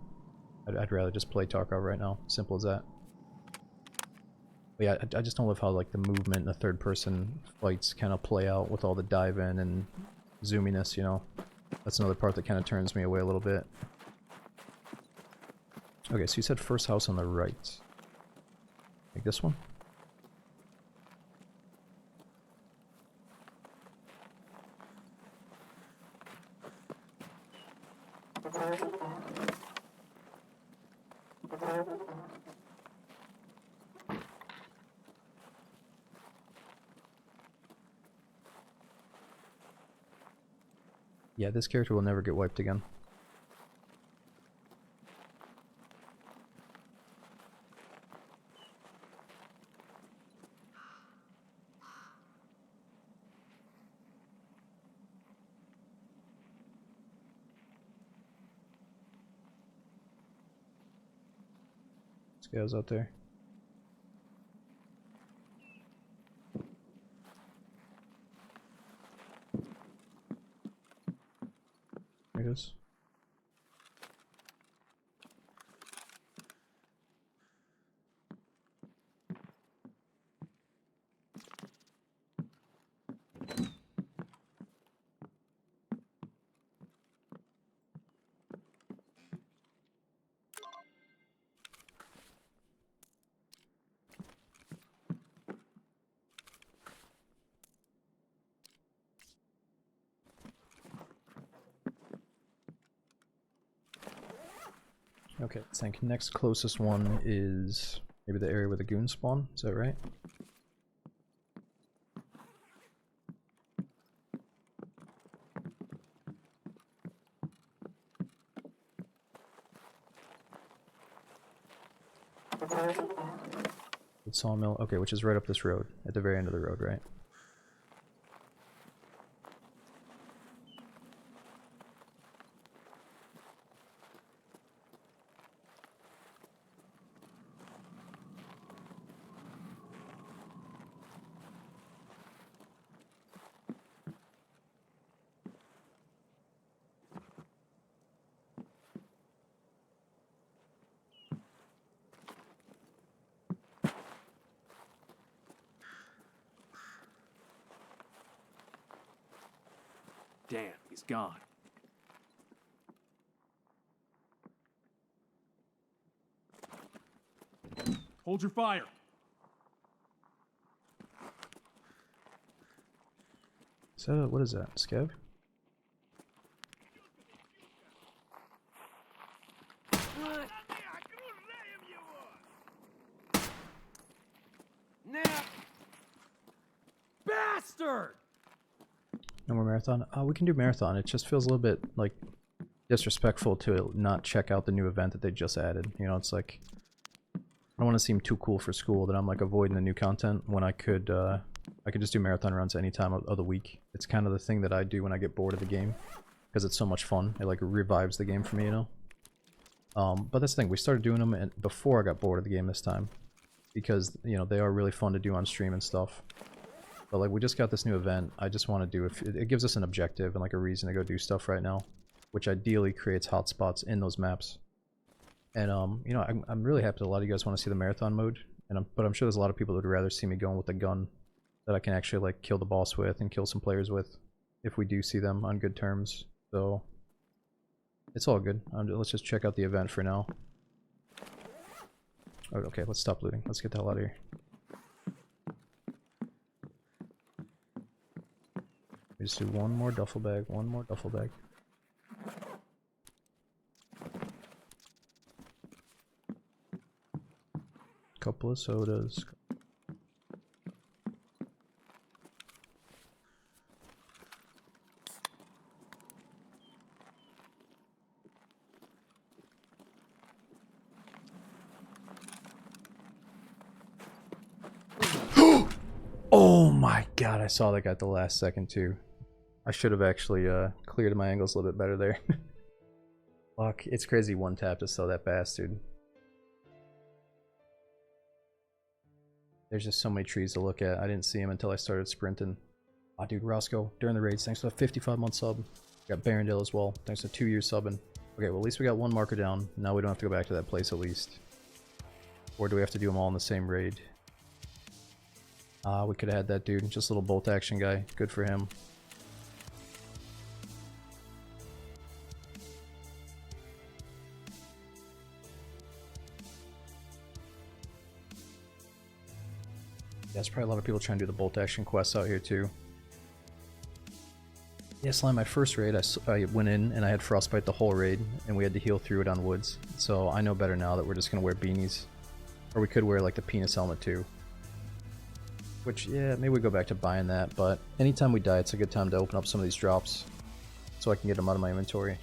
I'd rather just play Tarkov right now. Simple as that. But yeah, I just don't love how like the movement and the third-person fights kind of play out with all the dive-in and zoominess, you know. That's another part that kind of turns me away a little bit. Okay, so you said first house on the right. Like this one? Yeah, this character will never get wiped again. This guy's out there. There he is. Okay, I think next closest one is maybe the area where the goons spawn, is that right? The sawmill, okay, which is right up this road, at the very end of the road, right? Damn, he's gone. Hold your fire. Is that what is that? Scav? Bastard! No more marathon? We can do marathon. It just feels a little bit like disrespectful to not check out the new event that they just added. You know, it's like I don't want to seem too cool for school that I'm like avoiding the new content when I could just do marathon runs any time of the week. It's kind of the thing that I do when I get bored of the game because it's so much fun. It like revives the game for me, you know. But that's the thing. We started doing them before I got bored of the game this time because you know they are really fun to do on stream and stuff. But like we just got this new event. I just want to do it gives us an objective and like a reason to go do stuff right now, which ideally creates hotspots in those maps. And you know, I'm really happy that a lot of you guys want to see the marathon mode, and but I'm sure there's a lot of people that would rather see me going with a gun that I can actually like kill the boss with and kill some players with if we do see them on good terms. So it's all good. Let's just check out the event for now. Oh, okay, let's stop looting. Let's get the hell out of here. We just do one more duffel bag, one more duffel bag. Couple of sodas. Oh my god, I saw that guy at the last second too. I should have actually cleared my angles a little bit better there. Fuck, it's crazy one tap to sell that bastard. There's just so many trees to look at. I didn't see him until I started sprinting. Aw, dude, Roscoe, during the raids, thanks for the 55-month sub. Got Barondale as well, thanks for 2 years subbing. Okay, well at least we got one marker down. Now we don't have to go back to that place at least. Or do we have to do them all in the same raid? We could have had that dude, just a little bolt action guy. Good for him. Yeah, there's probably a lot of people trying to do the bolt action quests out here too. Yeah, Slime, my first raid, I went in and I had frostbite the whole raid, and we had to heal through it on woods. So I know better now that we're just gonna wear beanies. Or we could wear like the penis helmet too. Which, yeah, maybe we go back to buying that, but anytime we die, it's a good time to open up some of these drops so I can get them out of my inventory.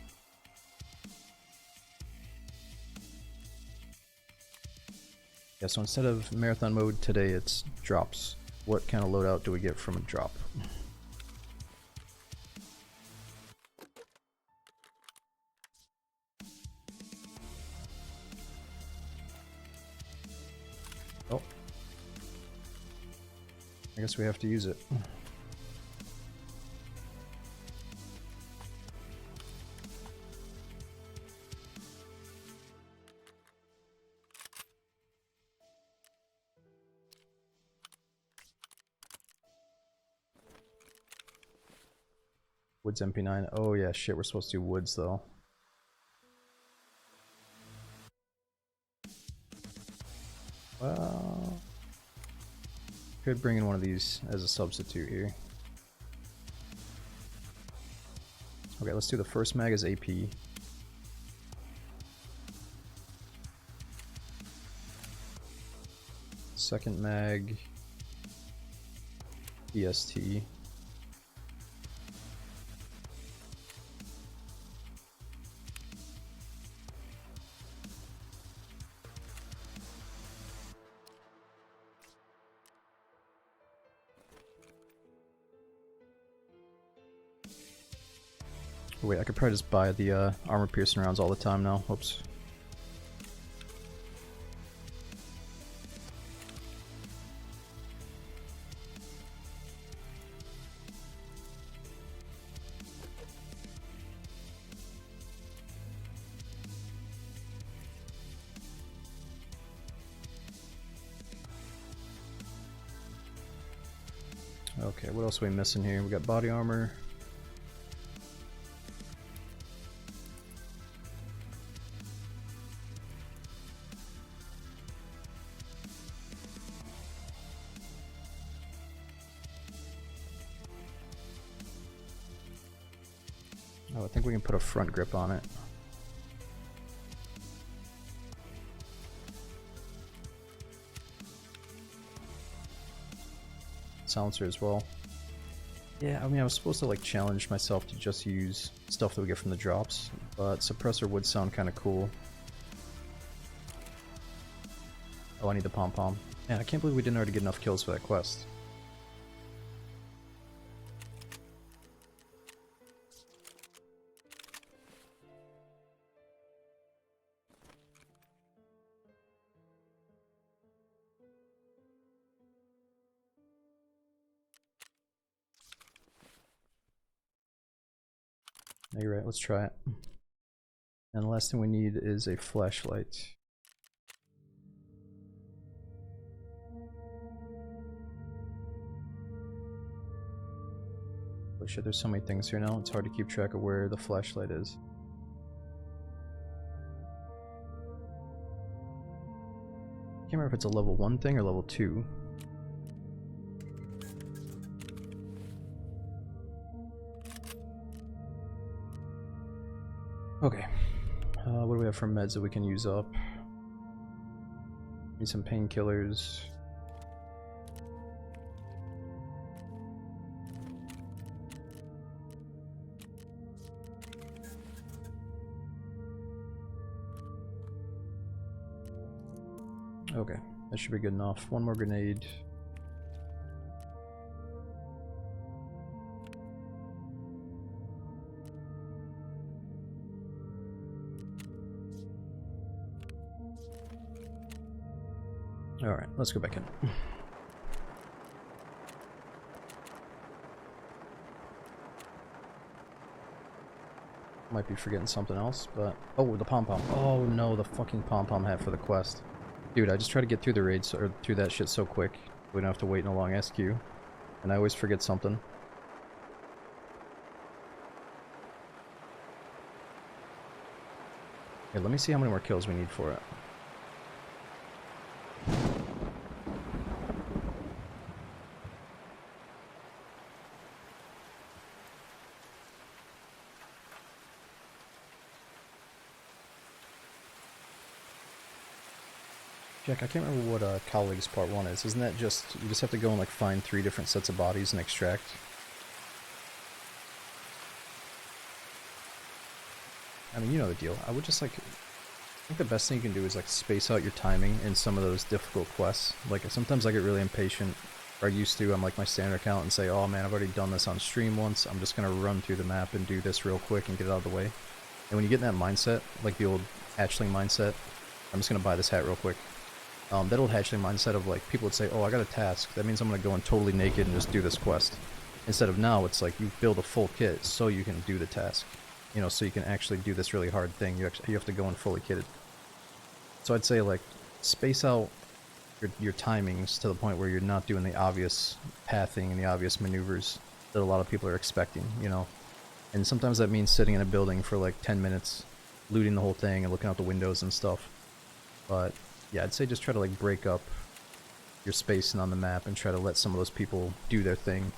Yeah, so instead of marathon mode today, it's drops. What kind of loadout do we get from a drop? Oh. I guess we have to use it. Woods MP9. Oh yeah, shit, we're supposed to do woods though. Well, could bring in one of these as a substitute here. Okay, let's do the first mag as AP. Second mag, EST. Wait, I could probably just buy the armor piercing rounds all the time now. Whoops. Okay, what else are we missing here? We got body armor. Oh, I think we can put a front grip on it. Silencer as well. Yeah, I mean, I was supposed to like challenge myself to just use stuff that we get from the drops, but suppressor would sound kind of cool. Oh, I need the pom-pom. Man, I can't believe we didn't already get enough kills for that quest. No, you're right, let's try it. And the last thing we need is a flashlight. Oh shit, there's so many things here now, it's hard to keep track of where the flashlight is. Can't remember if it's a level 1 thing or level 2. Okay. What do we have for meds that we can use up? Need some painkillers. Okay, that should be good enough. One more grenade. Alright, let's go back in. Might be forgetting something else, but... Oh, the pom-pom. Oh no, the fucking pom-pom hat for the quest. Dude, I just try to get through the raids, or through that shit so quick. We don't have to wait in a long ass queue. And I always forget something. Here, let me see how many more kills we need for it. Jack, I can't remember what Colleagues Part 1 is. Isn't that just, you just have to go and like find 3 different sets of bodies and extract? I mean, you know the deal. I would just like, I think the best thing you can do is like space out your timing in some of those difficult quests. Like sometimes I get really impatient, or I used to on like my standard account and say, oh man, I've already done this on stream once, I'm just gonna run through the map and do this real quick and get it out of the way. And when you get in that mindset, like the old hatchling mindset, I'm just gonna buy this hat real quick. That old hatchling mindset of like, people would say, oh, I got a task, that means I'm gonna go in totally naked and just do this quest. Instead of now, it's like you build a full kit so you can do the task. You know, so you can actually do this really hard thing. You have to go in fully kitted. So I'd say like, space out your timings to the point where you're not doing the obvious pathing and the obvious maneuvers that a lot of people are expecting, you know. And sometimes that means sitting in a building for like 10 minutes, looting the whole thing and looking out the windows and stuff. But yeah, I'd say just try to like break up your spacing on the map and try to let some of those people do their thing.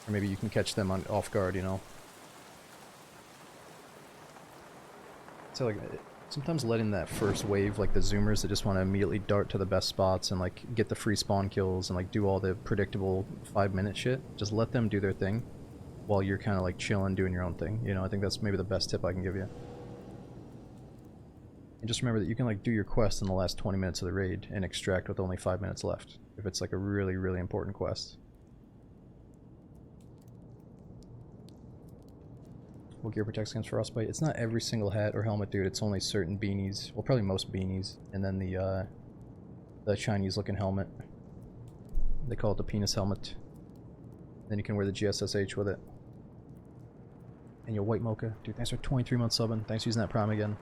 Or maybe you can catch them off guard, you know. So like, sometimes letting that first wave, like the zoomers that just want to immediately dart to the best spots and like get the free spawn kills and like do all the predictable 5-minute shit, just let them do their thing while you're kind of like chilling, doing your own thing. You know, I think that's maybe the best tip I can give you. And just remember that you can like do your quest in the last 20 minutes of the raid and extract with only 5 minutes left, if it's like a really, really important quest. What gear protects against frostbite? It's not every single hat or helmet, dude. It's only certain beanies. Well, probably most beanies. And then the Chinese looking helmet. They call it the penis helmet. Then you can wear the GSSH with it. And your white mocha. Dude, thanks for 23 months subbing. Thanks for using that prime again.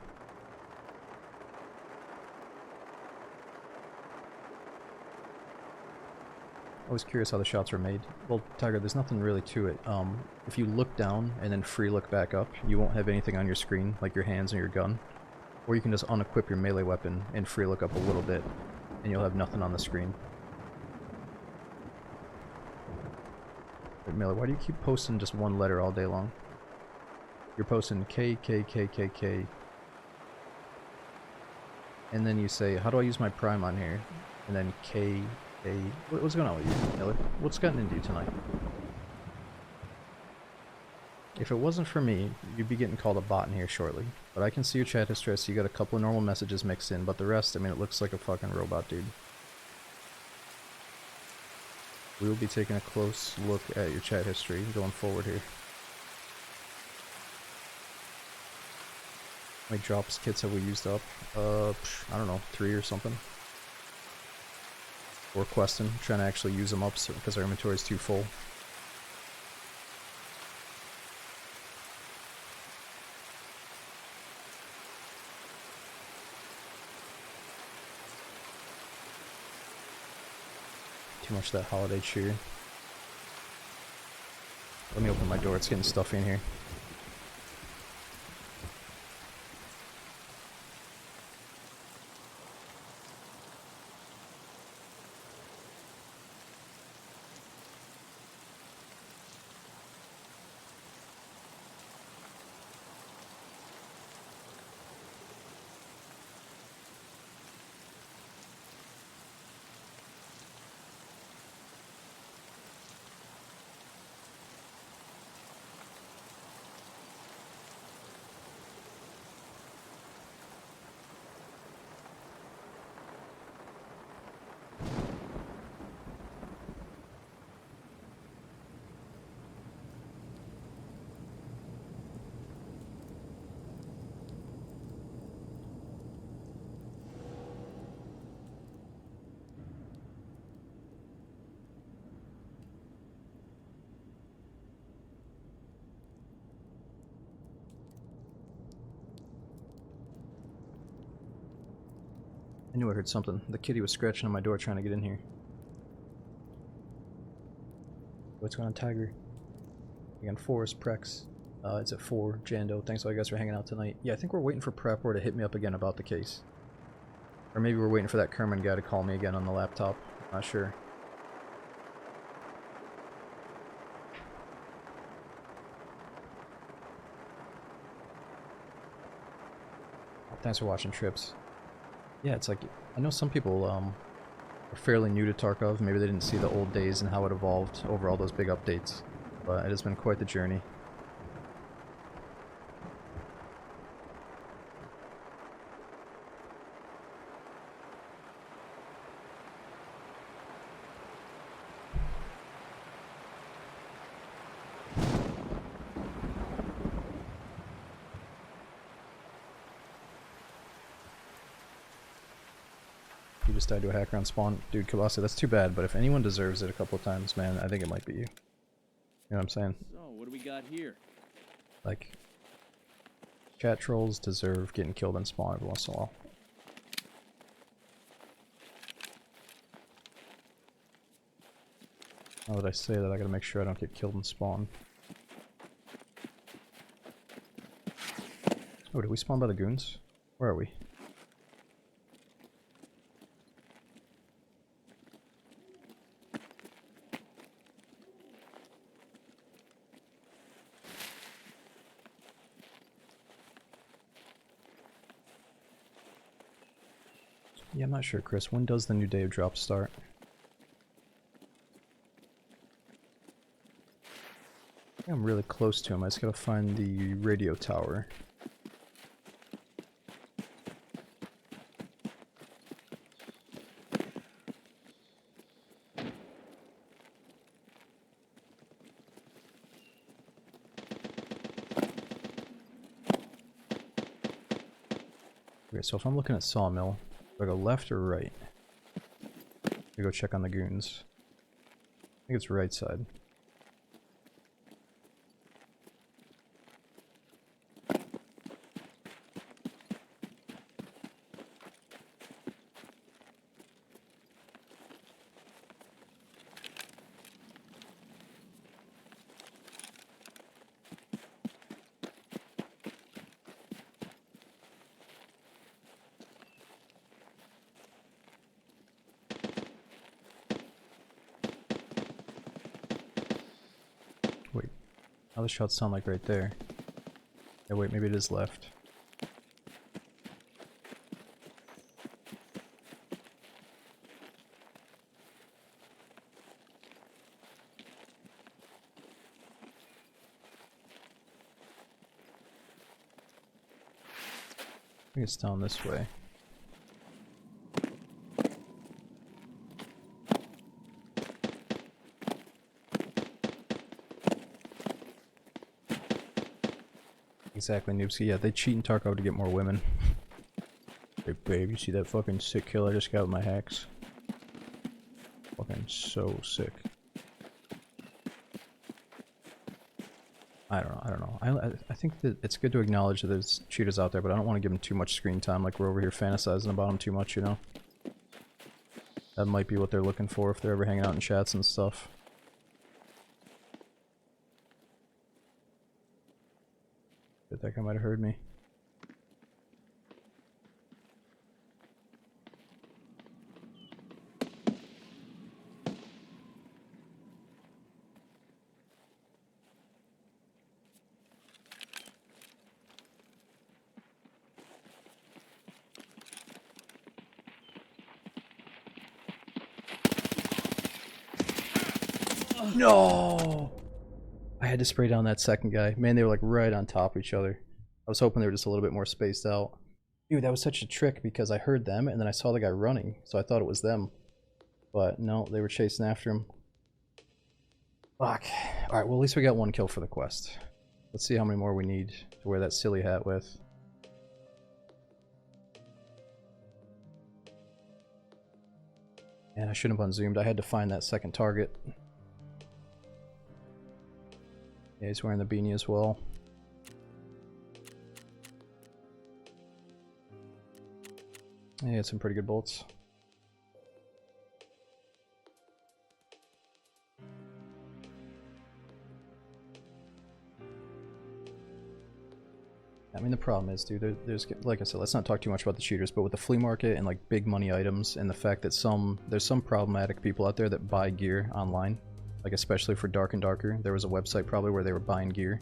Always curious how the shots were made. Well, Tiger, there's nothing really to it. If you look down and then free look back up, you won't have anything on your screen, like your hands and your gun. Or you can just unequip your melee weapon and free look up a little bit, and you'll have nothing on the screen. Wait, Miller, why do you keep posting just one letter all day long? you're posting K, K, K, K, K. And then you say, how do I use my Prime on here? And then K, K. What's going on with you, Miller? What's gotten into you tonight? If it wasn't for me, you'd be getting called a bot in here shortly. But I can see your chat history, so you got a couple of normal messages mixed in, but the rest, I mean, it looks like a fucking robot, dude. We will be taking a close look at your chat history going forward here. How many drops kits have we used up? I don't know, 3 or something. We're questing, trying to actually use them up because our inventory is too full. Too much of that holiday cheer. Let me open my door, it's getting stuffy in here. I knew I heard something. The kitty was scratching on my door trying to get in here. What's going on, Tiger? Again, Forrest, Prex. It's at 4. Jando, thanks all you guys for hanging out tonight. Yeah, I think we're waiting for Prepor to hit me up again about the case. Or maybe we're waiting for that Kerman guy to call me again on the laptop. Not sure. Thanks for watching, Trips. Yeah, it's like, I know some people are fairly new to Tarkov. Maybe they didn't see the old days and how it evolved over all those big updates. But it has been quite the journey. Just died to a hacker on spawn. Dude, Kabasa, that's too bad, but if anyone deserves it a couple of times, man, I think it might be you. You know what I'm saying? So, what do we got here? Like, chat trolls deserve getting killed in spawn every once in a while. Now that I say that, I gotta make sure I don't get killed in spawn. Oh, did we spawn by the goons? Where are we? Yeah, I'm not sure, Chris. When does the new day of drops start? I think I'm really close to him. I just gotta find the radio tower. Okay, so if I'm looking at Sawmill, do I go left or right? I go check on the goons. I think it's right side. Wait, how the shots sound like right there? Yeah, wait, maybe it is left. I think it's down this way. Exactly, Noobski. Yeah, they cheat in Tarkov to get more women. Hey babe, you see that fucking sick kill I just got with my hacks? Fucking so sick. I don't know. I think that it's good to acknowledge that there's cheaters out there, but I don't want to give them too much screen time, like we're over here fantasizing about them too much, you know? That might be what they're looking for if they're ever hanging out in chats and stuff. I think I might have heard me. No! I had to spray down that second guy. Man, they were like right on top of each other. I was hoping they were just a little bit more spaced out. Dude, that was such a trick because I heard them and then I saw the guy running, so I thought it was them. But no, they were chasing after him. Fuck. Alright, well at least we got one kill for the quest. Let's see how many more we need to wear that silly hat with. And I shouldn't have unzoomed. I had to find that second target. Yeah, he's wearing the beanie as well. Yeah, he had some pretty good bolts. I mean, the problem is, dude, there's, like I said, let's not talk too much about the cheaters, but with the flea market and like big money items and the fact that there's some problematic people out there that buy gear online, like especially for Dark and Darker. There was a website probably where they were buying gear.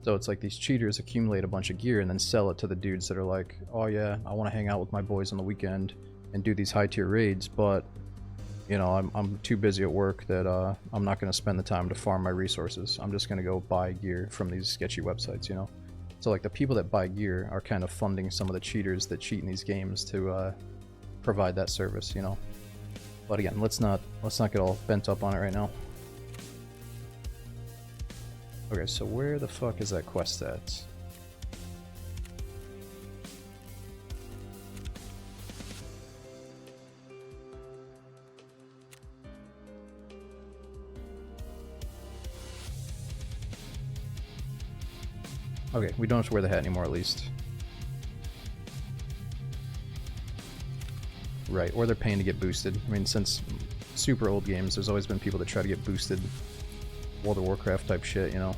So it's like these cheaters accumulate a bunch of gear and then sell it to the dudes that are like, oh yeah, I want to hang out with my boys on the weekend and do these high tier raids, but you know, I'm too busy at work that I'm not going to spend the time to farm my resources. I'm just going to go buy gear from these sketchy websites, you know? So like the people that buy gear are kind of funding some of the cheaters that cheat in these games to provide that service, you know? But again, let's not get all bent up on it right now. Okay, so where the fuck is that quest at? Okay, we don't have to wear the hat anymore at least. Right, or they're paying to get boosted. I mean, since super old games, there's always been people that try to get boosted. World of Warcraft type shit, you know?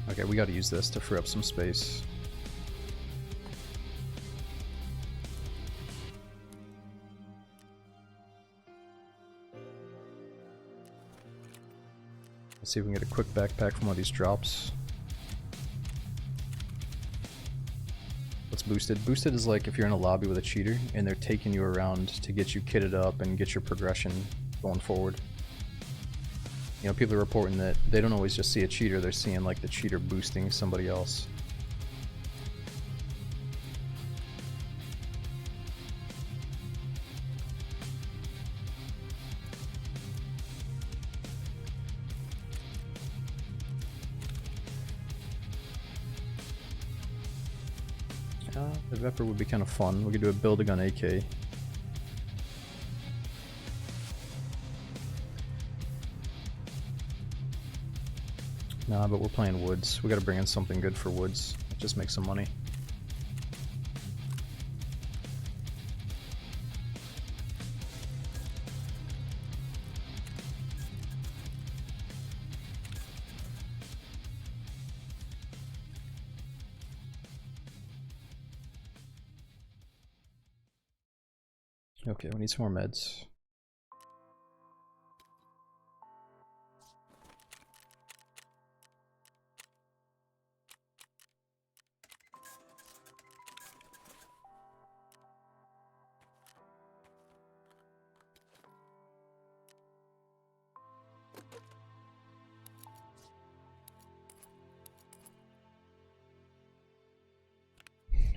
Okay, we gotta use this to free up some space. Let's see if we can get a quick backpack from one of these drops. What's boosted? Boosted is like if you're in a lobby with a cheater and they're taking you around to get you kitted up and get your progression going forward. You know, people are reporting that they don't always just see a cheater, they're seeing like the cheater boosting somebody else. The Vepr would be kind of fun. We could do a build-a-gun AK. Nah, but we're playing woods. We gotta bring in something good for woods. Just make some money. Okay, we need some more meds.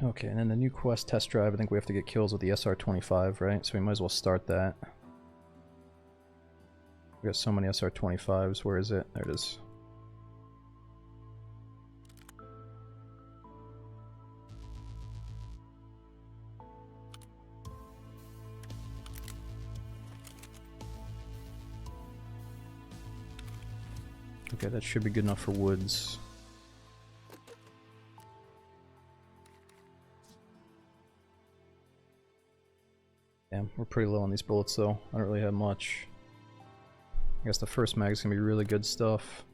Okay, and then the new quest test drive, I think we have to get kills with the SR-25, right? So we might as well start that. We got so many SR-25s, where is it? There it is. Okay, that should be good enough for woods. Damn, we're pretty low on these bullets though. I don't really have much. I guess the first mag's gonna be really good stuff.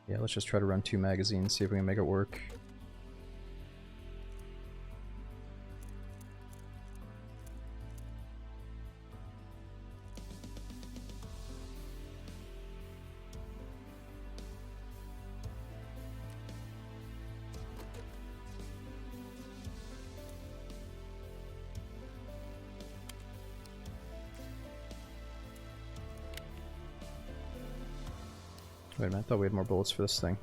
Yeah, let's just try to run 2 magazines, see if we can make it work. Wait a minute, I thought we had more bullets for this thing.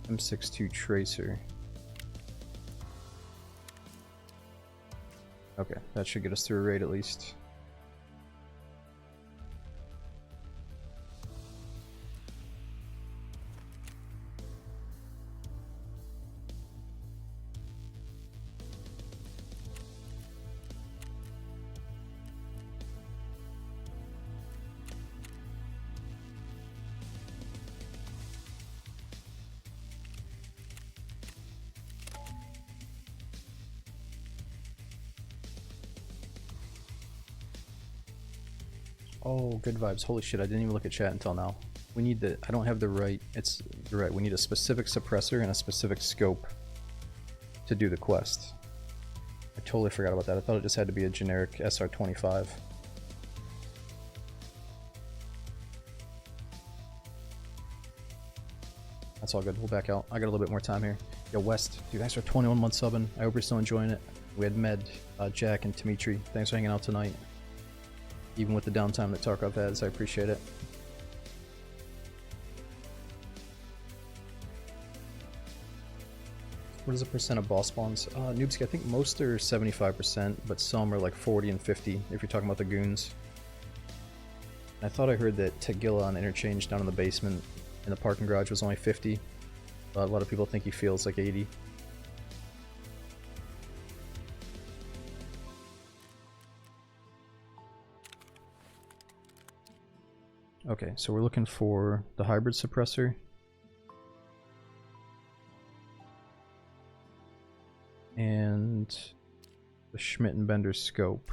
M62 Tracer. Okay, that should get us through a raid at least. Oh, good vibes. Holy shit, I didn't even look at chat until now. We need the... I don't have the right... You're right, we need a specific suppressor and a specific scope to do the quest. I totally forgot about that. I thought it just had to be a generic SR-25. That's all good. We'll back out. I got a little bit more time here. Yo, West, dude, thanks for 21 months subbing. I hope you're still enjoying it. We had Med, Jack, and Dimitri. Thanks for hanging out tonight. Even with the downtime that Tarkov has, I appreciate it. What is the percent of boss spawns? Noobski, I think most are 75%, but some are like 40 and 50 if you're talking about the goons. I thought I heard that Tagilla on Interchange down in the basement in the parking garage was only 50, but a lot of people think he feels like 80. Okay, so we're looking for the hybrid suppressor. And the Schmidt and Bender scope.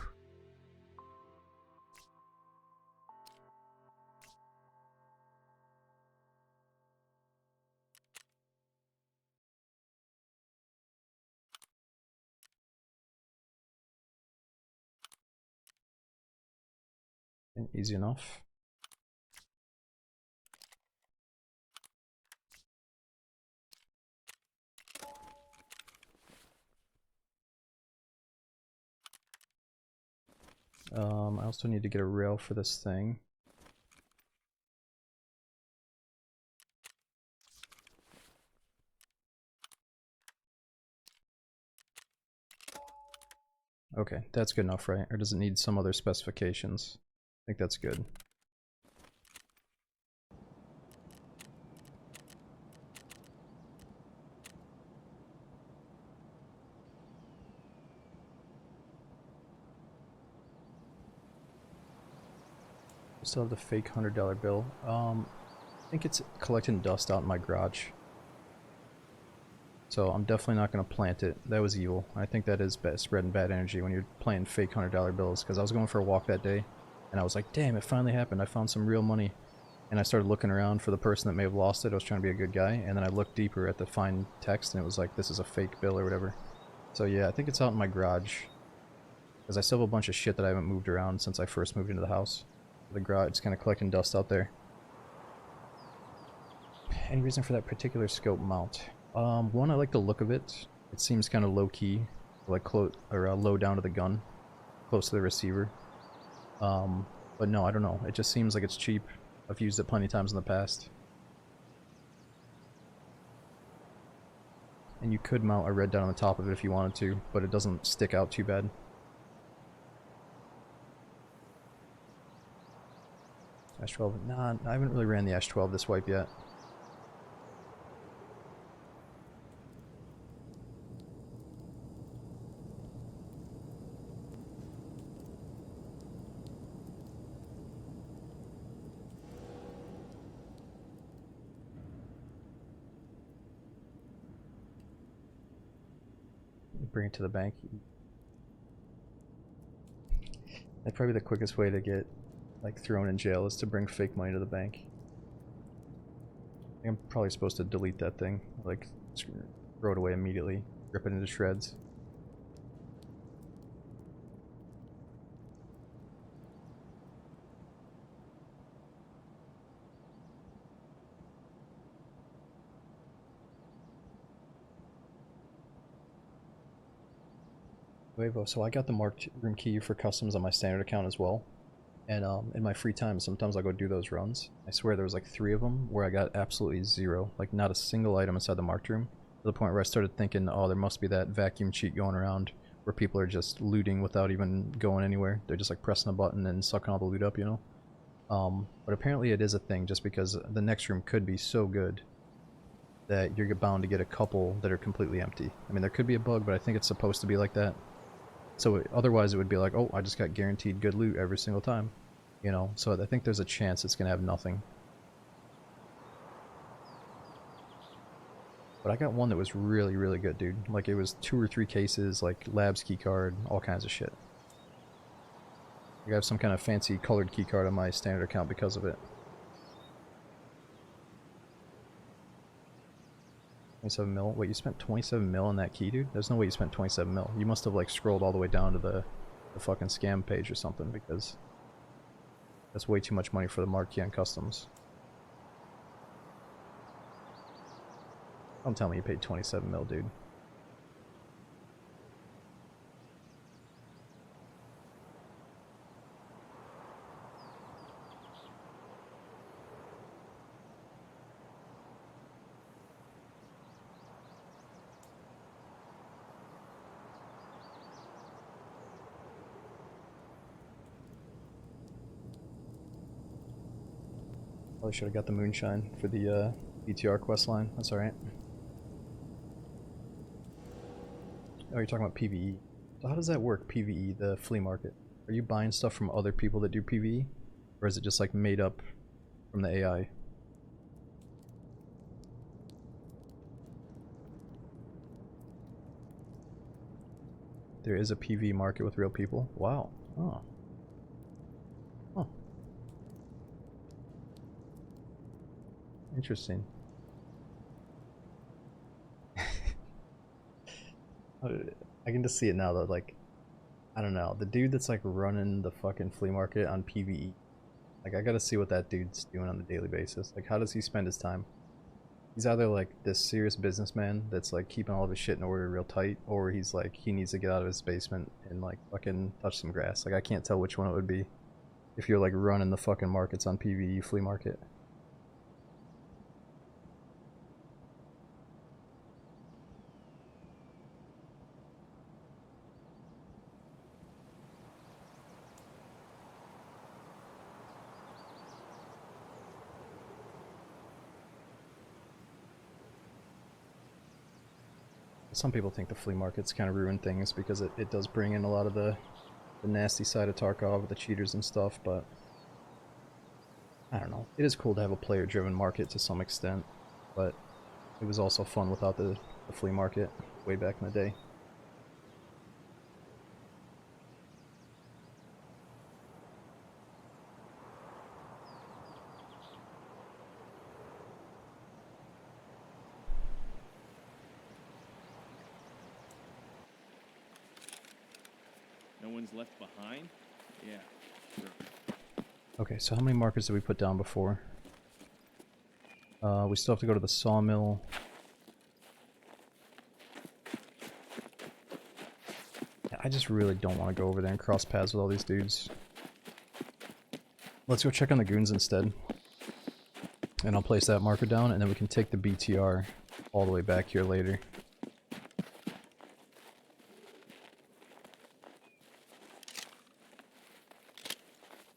Okay, easy enough. I also need to get a rail for this thing. Okay, that's good enough, right? Or does it need some other specifications? I think that's good. I still have the fake $100 bill. I think it's collecting dust out in my garage. So I'm definitely not going to plant it. That was evil. I think that is spreading bad energy when you're playing fake $100 bills. Because I was going for a walk that day, and I was like, damn, it finally happened. I found some real money. And I started looking around for the person that may have lost it. I was trying to be a good guy. And then I looked deeper at the fine text, and it was like, this is a fake bill or whatever. So yeah, I think it's out in my garage. Because I still have a bunch of shit that I haven't moved around since I first moved into the house. The garage is kind of collecting dust out there. Any reason for that particular scope mount? One, I like the look of it. It seems kind of low-key, like low down to the gun, close to the receiver. But no, I don't know. It just seems like it's cheap. I've used it plenty of times in the past. And you could mount a red dot on the top of it if you wanted to, but it doesn't stick out too bad. Ash 12, nah, I haven't really ran the Ash 12 this wipe yet. Bring it to the bank. That's probably the quickest way to get like thrown in jail is to bring fake money to the bank. I think I'm probably supposed to delete that thing, like throw it away immediately, rip it into shreds. So I got the marked room key for customs on my standard account as well. And in my free time, sometimes I'll go do those runs. I swear there was like 3 of them where I got absolutely 0. Like not a single item inside the marked room. To the point where I started thinking, oh, there must be that vacuum cheat going around where people are just looting without even going anywhere. They're just like pressing a button and sucking all the loot up, you know? But apparently it is a thing just because the next room could be so good that you're bound to get a couple that are completely empty. I mean, there could be a bug, but I think it's supposed to be like that. So otherwise it would be like, oh, I just got guaranteed good loot every single time, you know? So I think there's a chance it's gonna have nothing. But I got one that was really, really good, dude. Like it was 2 or 3 cases, like labs keycard, all kinds of shit. I have some kind of fancy colored keycard on my standard account because of it. 27 mil? Wait, you spent 27 mil on that key, dude? There's no way you spent 27 mil. You must have like scrolled all the way down to the fucking scam page or something, because that's way too much money for the marked key on customs. Don't tell me you paid 27 mil, dude. Probably should have got the moonshine for the BTR quest line. That's alright. Oh, you're talking about PvE. So how does that work, PvE, the flea market? Are you buying stuff from other people that do PvE? Or is it just like made up from the AI? There is a PvE market with real people? Wow. Oh. Huh. Interesting. I can just see it now though, like, I don't know, the dude that's like running the fucking flea market on PvE, like I gotta see what that dude's doing on a daily basis. Like how does he spend his time? He's either like this serious businessman that's like keeping all of his shit in order real tight, or he's like, he needs to get out of his basement and like fucking touch some grass. Like I can't tell which one it would be if you're like running the fucking markets on PvE flea market. Some people think the flea markets kind of ruin things because it does bring in a lot of the nasty side of Tarkov with the cheaters and stuff, but I don't know. It is cool to have a player-driven market to some extent, but it was also fun without the flea market way back in the day. No one's left behind? Yeah, sure. Okay, so how many markers did we put down before? We still have to go to the sawmill. I just really don't want to go over there and cross paths with all these dudes. Let's go check on the goons instead. And I'll place that marker down, and then we can take the BTR all the way back here later.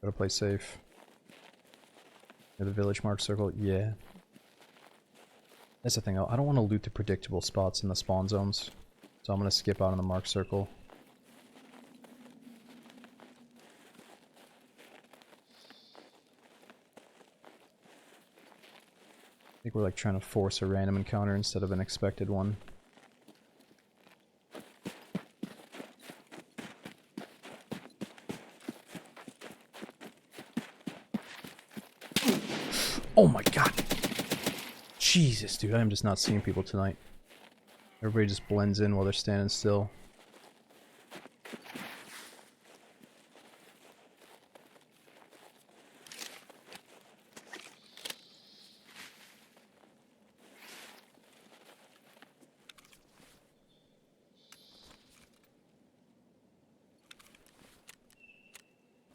Gotta play safe. Near the village mark circle, yeah. That's the thing, I don't want to loot the predictable spots in the spawn zones. So I'm gonna skip out on the mark circle. I think we're like trying to force a random encounter instead of an expected one. Oh my god! Jesus, dude, I'm just not seeing people tonight. Everybody just blends in while they're standing still.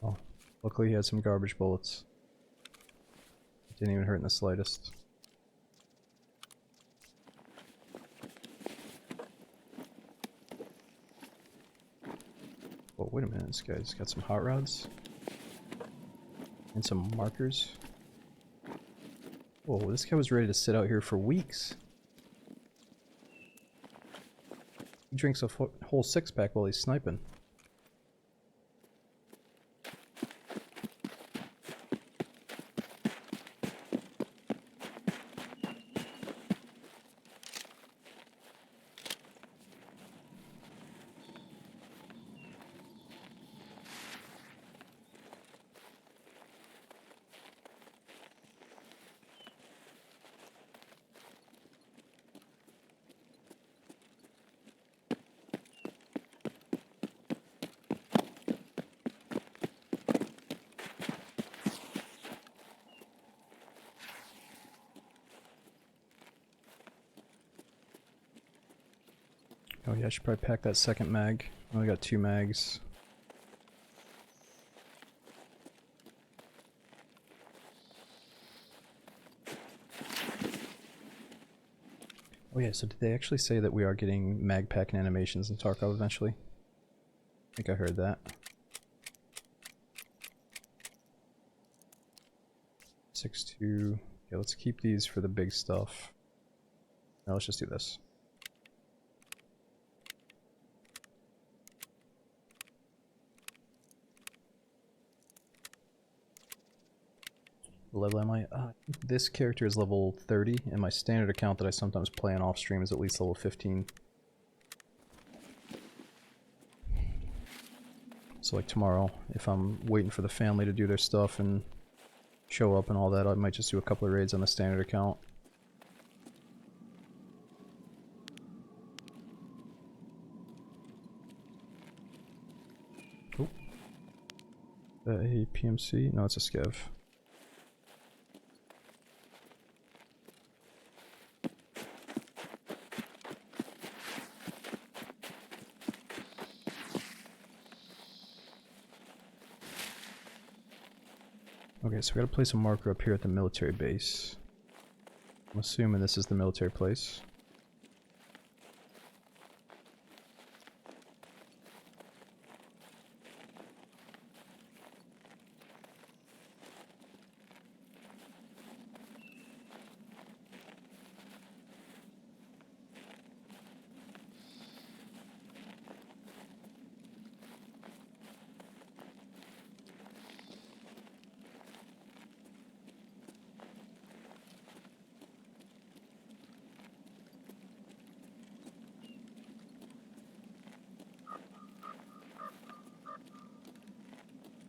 Oh, luckily he had some garbage bullets. Didn't even hurt in the slightest. Oh, wait a minute, this guy's got some hot rods. And some markers. Whoa, this guy was ready to sit out here for weeks. He drinks a whole six-pack while he's sniping. Oh yeah, I should probably pack that second mag. I only got 2 mags. Oh yeah, so did they actually say that we are getting mag packing animations in Tarkov eventually? I think I heard that. 6-2. Yeah, let's keep these for the big stuff. No, let's just do this. What level am I? This character is level 30, and my standard account that I sometimes play on off stream is at least level 15. So like tomorrow, if I'm waiting for the family to do their stuff and show up and all that, I might just do a couple of raids on the standard account. Oh. A PMC? No, it's a scav. Okay, so we gotta place a marker up here at the military base. I'm assuming this is the military place.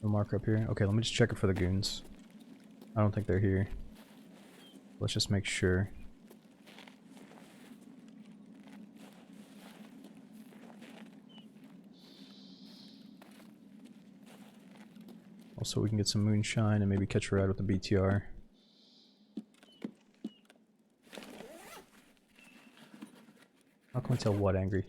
No marker up here. Okay, let me just check it for the goons. I don't think they're here. Let's just make sure. Also, we can get some moonshine and maybe catch a ride with the BTR. How can we tell what angry?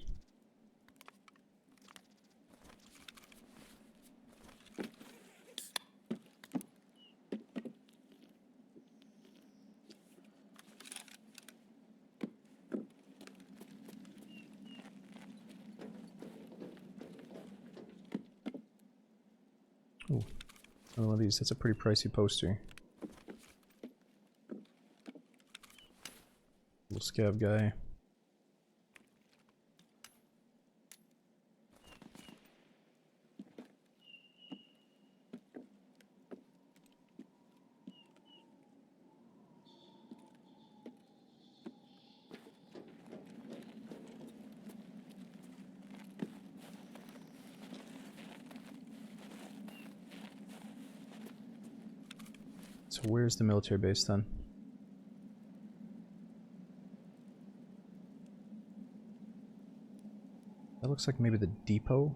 Ooh, another one of these. That's a pretty pricey poster. Little scab guy. So where's the military base then? That looks like maybe the depot.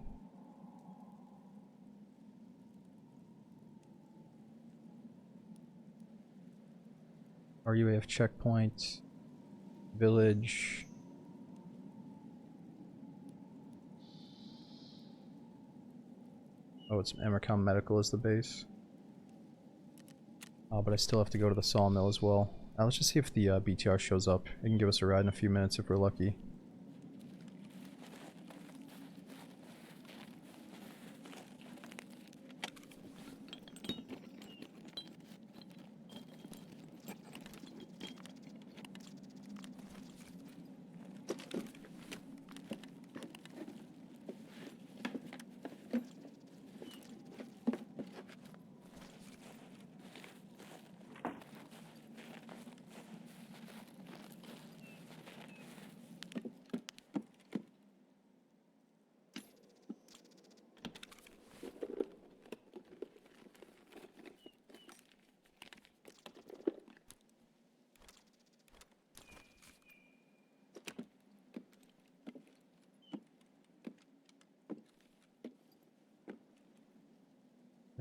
RUAF checkpoint. Village. Oh, it's Emercom Medical is the base. Oh, but I still have to go to the sawmill as well. Let's just see if the BTR shows up. It can give us a ride in a few minutes if we're lucky.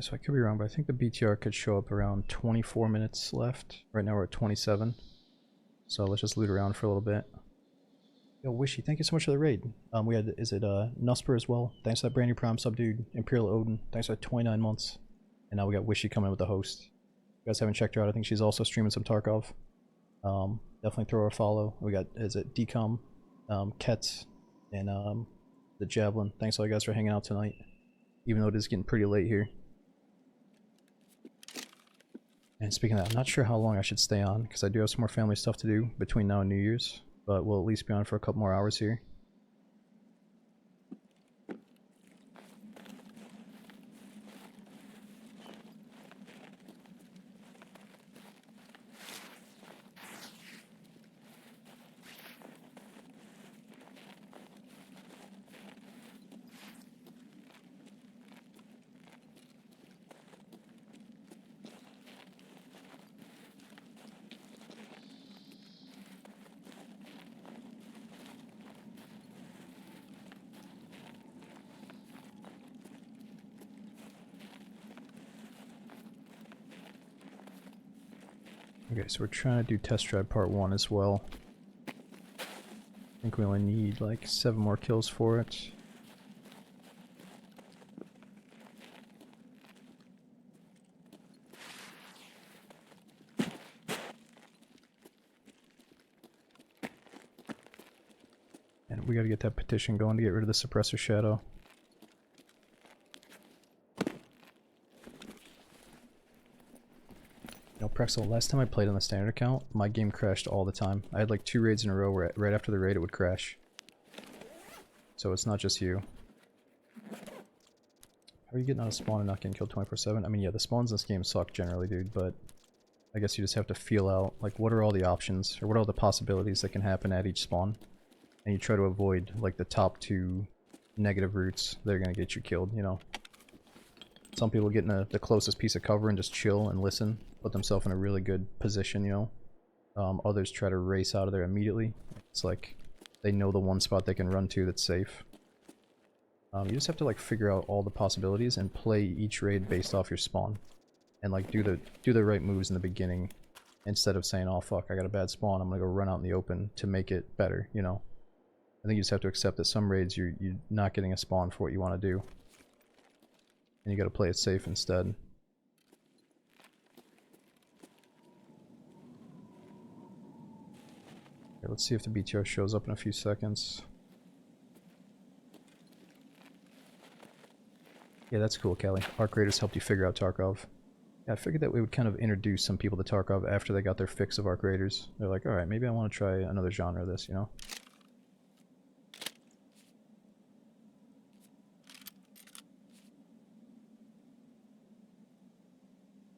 So I could be wrong, but I think the BTR could show up around 24 minutes left. Right now we're at 27. So let's just loot around for a little bit. Yo, Wishy, thank you so much for the raid. We had, is it Nusper as well? Thanks for that brand new prime sub, dude. Imperial Odin, thanks for 29 months. And now we got Wishy coming with the host. If you guys haven't checked her out, I think she's also streaming some Tarkov. Definitely throw her a follow. We got, is it Decom, Kets, and the Javelin. Thanks all you guys for hanging out tonight. Even though it is getting pretty late here. And speaking of that, I'm not sure how long I should stay on, because I do have some more family stuff to do between now and New Year's, but we'll at least be on for a couple more hours here. Okay, so we're trying to do test drive part 1 as well. I think we only need like 7 more kills for it. And we gotta get that petition going to get rid of the suppressor shadow. Prexel, last time I played on the standard account, my game crashed all the time. I had like 2 raids in a row where right after the raid it would crash. So it's not just you. How are you getting out of spawn and not getting killed 24/7? I mean, yeah, the spawns in this game suck generally, dude, but I guess you just have to feel out, like, what are all the options, or what are all the possibilities that can happen at each spawn. And you try to avoid, like, the top 2 negative routes that are gonna get you killed, you know? Some people get in the closest piece of cover and just chill and listen. Put themselves in a really good position, you know. Others try to race out of there immediately. It's like they know the one spot they can run to that's safe. You just have to like figure out all the possibilities and play each raid based off your spawn, and like do the right moves in the beginning instead of saying, "Oh fuck, I got a bad spawn. I'm gonna go run out in the open to make it better." You know. I think you just have to accept that some raids you're not getting a spawn for what you want to do, and you got to play it safe instead. Okay, let's see if the BTR shows up in a few seconds. Okay, that's cool, Kelly. Arc Raiders helped you figure out Tarkov. Yeah, I figured that we would kind of introduce some people to Tarkov after they got their fix of Arc Raiders. They're like, alright, maybe I want to try another genre of this, you know?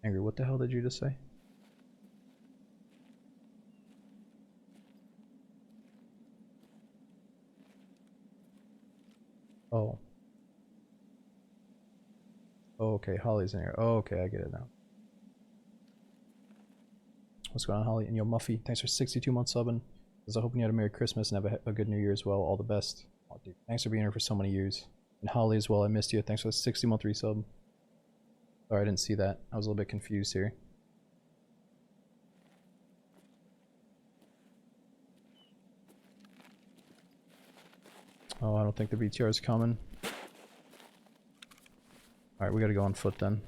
Angry, what the hell did you just say? Oh. Oh, okay, Holly's in here. Oh, okay, I get it now. What's going on, Holly? And yo, Muffy, thanks for 62 months subbing. I was hoping you had a Merry Christmas and have a good New Year as well. All the best. Oh, dude, thanks for being here for so many years. And Holly as well, I missed you. Thanks for the 60-month resub. Sorry, I didn't see that. I was a little bit confused here. Oh, I don't think the BTR is coming. Alright, we gotta go on foot then.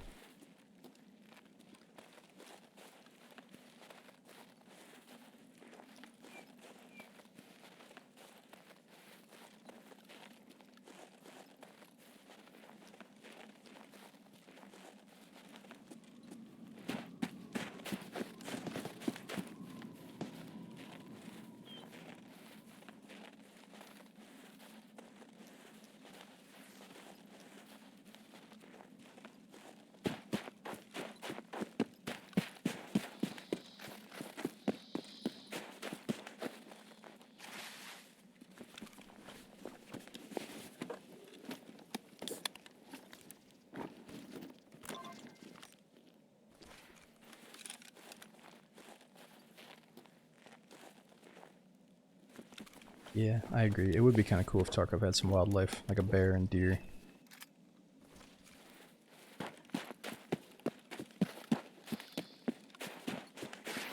Yeah, I agree. It would be kind of cool if Tarkov had some wildlife, like a bear and deer.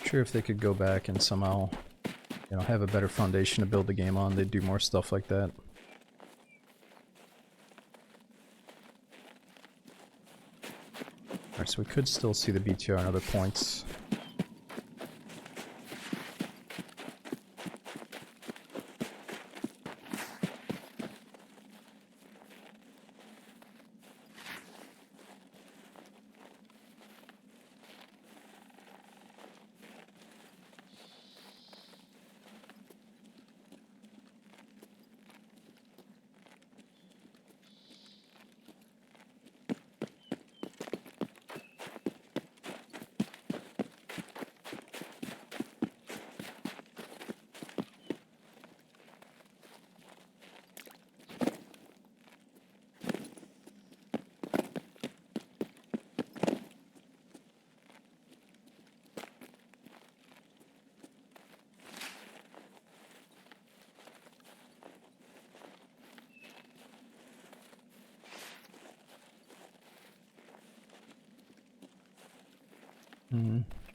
Sure, if they could go back and somehow, you know, have a better foundation to build the game on, they'd do more stuff like that. Alright, so we could still see the BTR and other points.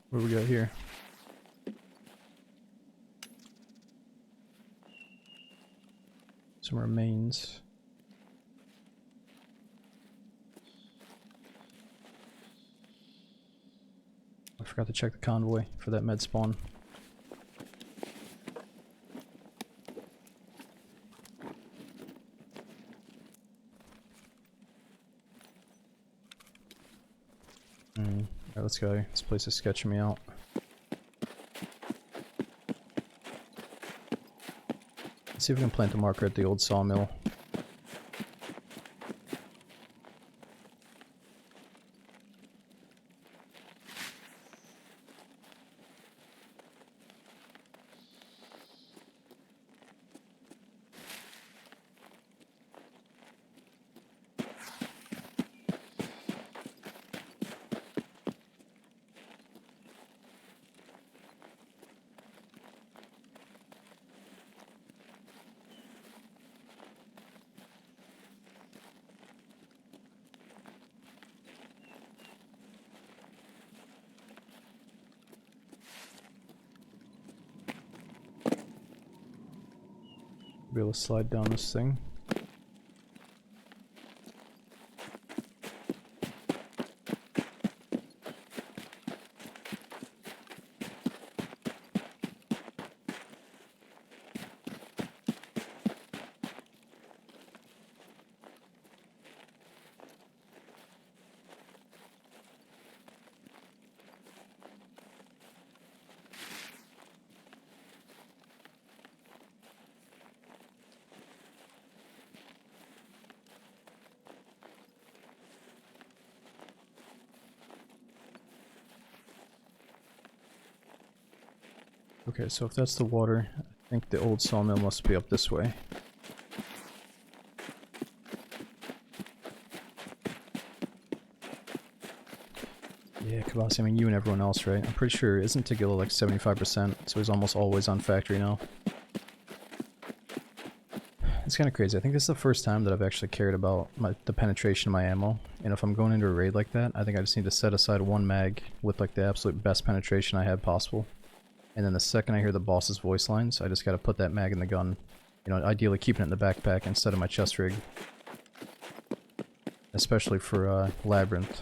What do we got here? Some remains. I forgot to check the convoy for that med spawn. Alright, let's go. This place is sketching me out. Let's see if we can plant the marker at the old sawmill. Be able to slide down this thing. Okay, so if that's the water, I think the old sawmill must be up this way. Yeah, Kabasi, I mean you and everyone else, right? I'm pretty sure, isn't Tagilla like 75%, so he's almost always on factory now. It's kind of crazy. I think this is the first time that I've actually cared about the penetration of my ammo, and if I'm going into a raid like that, I think I just need to set aside one mag with like the absolute best penetration I have possible. And then the second I hear the boss's voice lines, I just gotta put that mag in the gun. You know, ideally keeping it in the backpack instead of my chest rig. Especially for Labyrinth.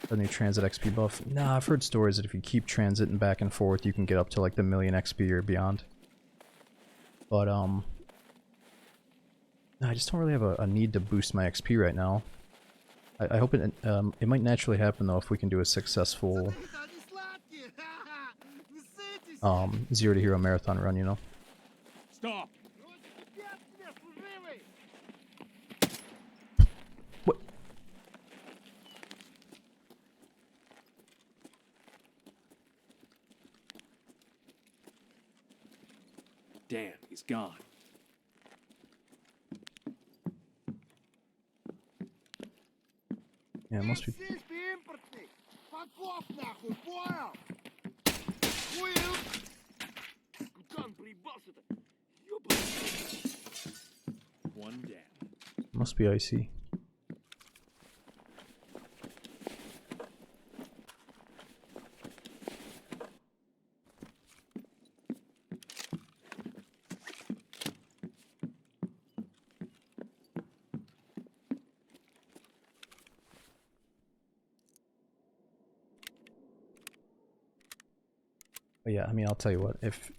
The new transit XP buff. Nah, I've heard stories that if you keep transiting back and forth, you can get up to like the 1,000,000 XP or beyond. But, I just don't really have a need to boost my XP right now. I hope it might naturally happen though if we can do a successful, zero to hero marathon run, you know? Stop! What? Damn, he's gone. Yeah, it must be. One down. Must be icy. But yeah, I mean, I'll tell you what, if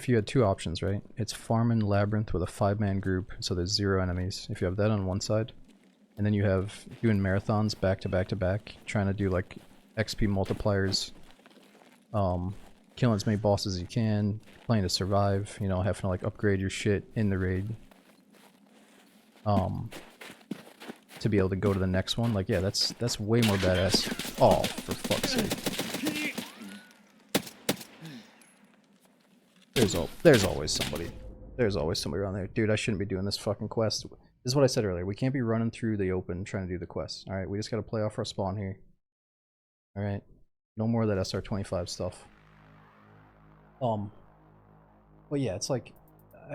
you had two options, right? It's farming Labyrinth with a 5-man group, so there's 0 enemies. If you have that on one side, and then you have doing marathons back to back to back, trying to do like XP multipliers, killing as many bosses as you can, playing to survive, you know, having to like upgrade your shit in the raid, to be able to go to the next one. Like, yeah, that's way more badass. Oh, for fuck's sake. There's always somebody. There's always somebody around there. Dude, I shouldn't be doing this fucking quest. This is what I said earlier. We can't be running through the open trying to do the quest. Alright, we just gotta play off our spawn here. Alright. No more of that SR-25 stuff. But yeah, it's like,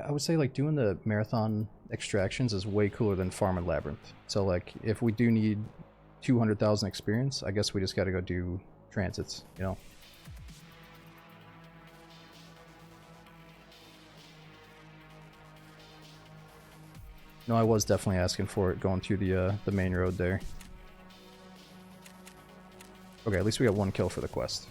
I would say like doing the marathon extractions is way cooler than farming Labyrinth. So like, if we do need 200,000 experience, I guess we just gotta go do transits, you know? No, I was definitely asking for it going through the main road there. Okay, at least we got 1 kill for the quest.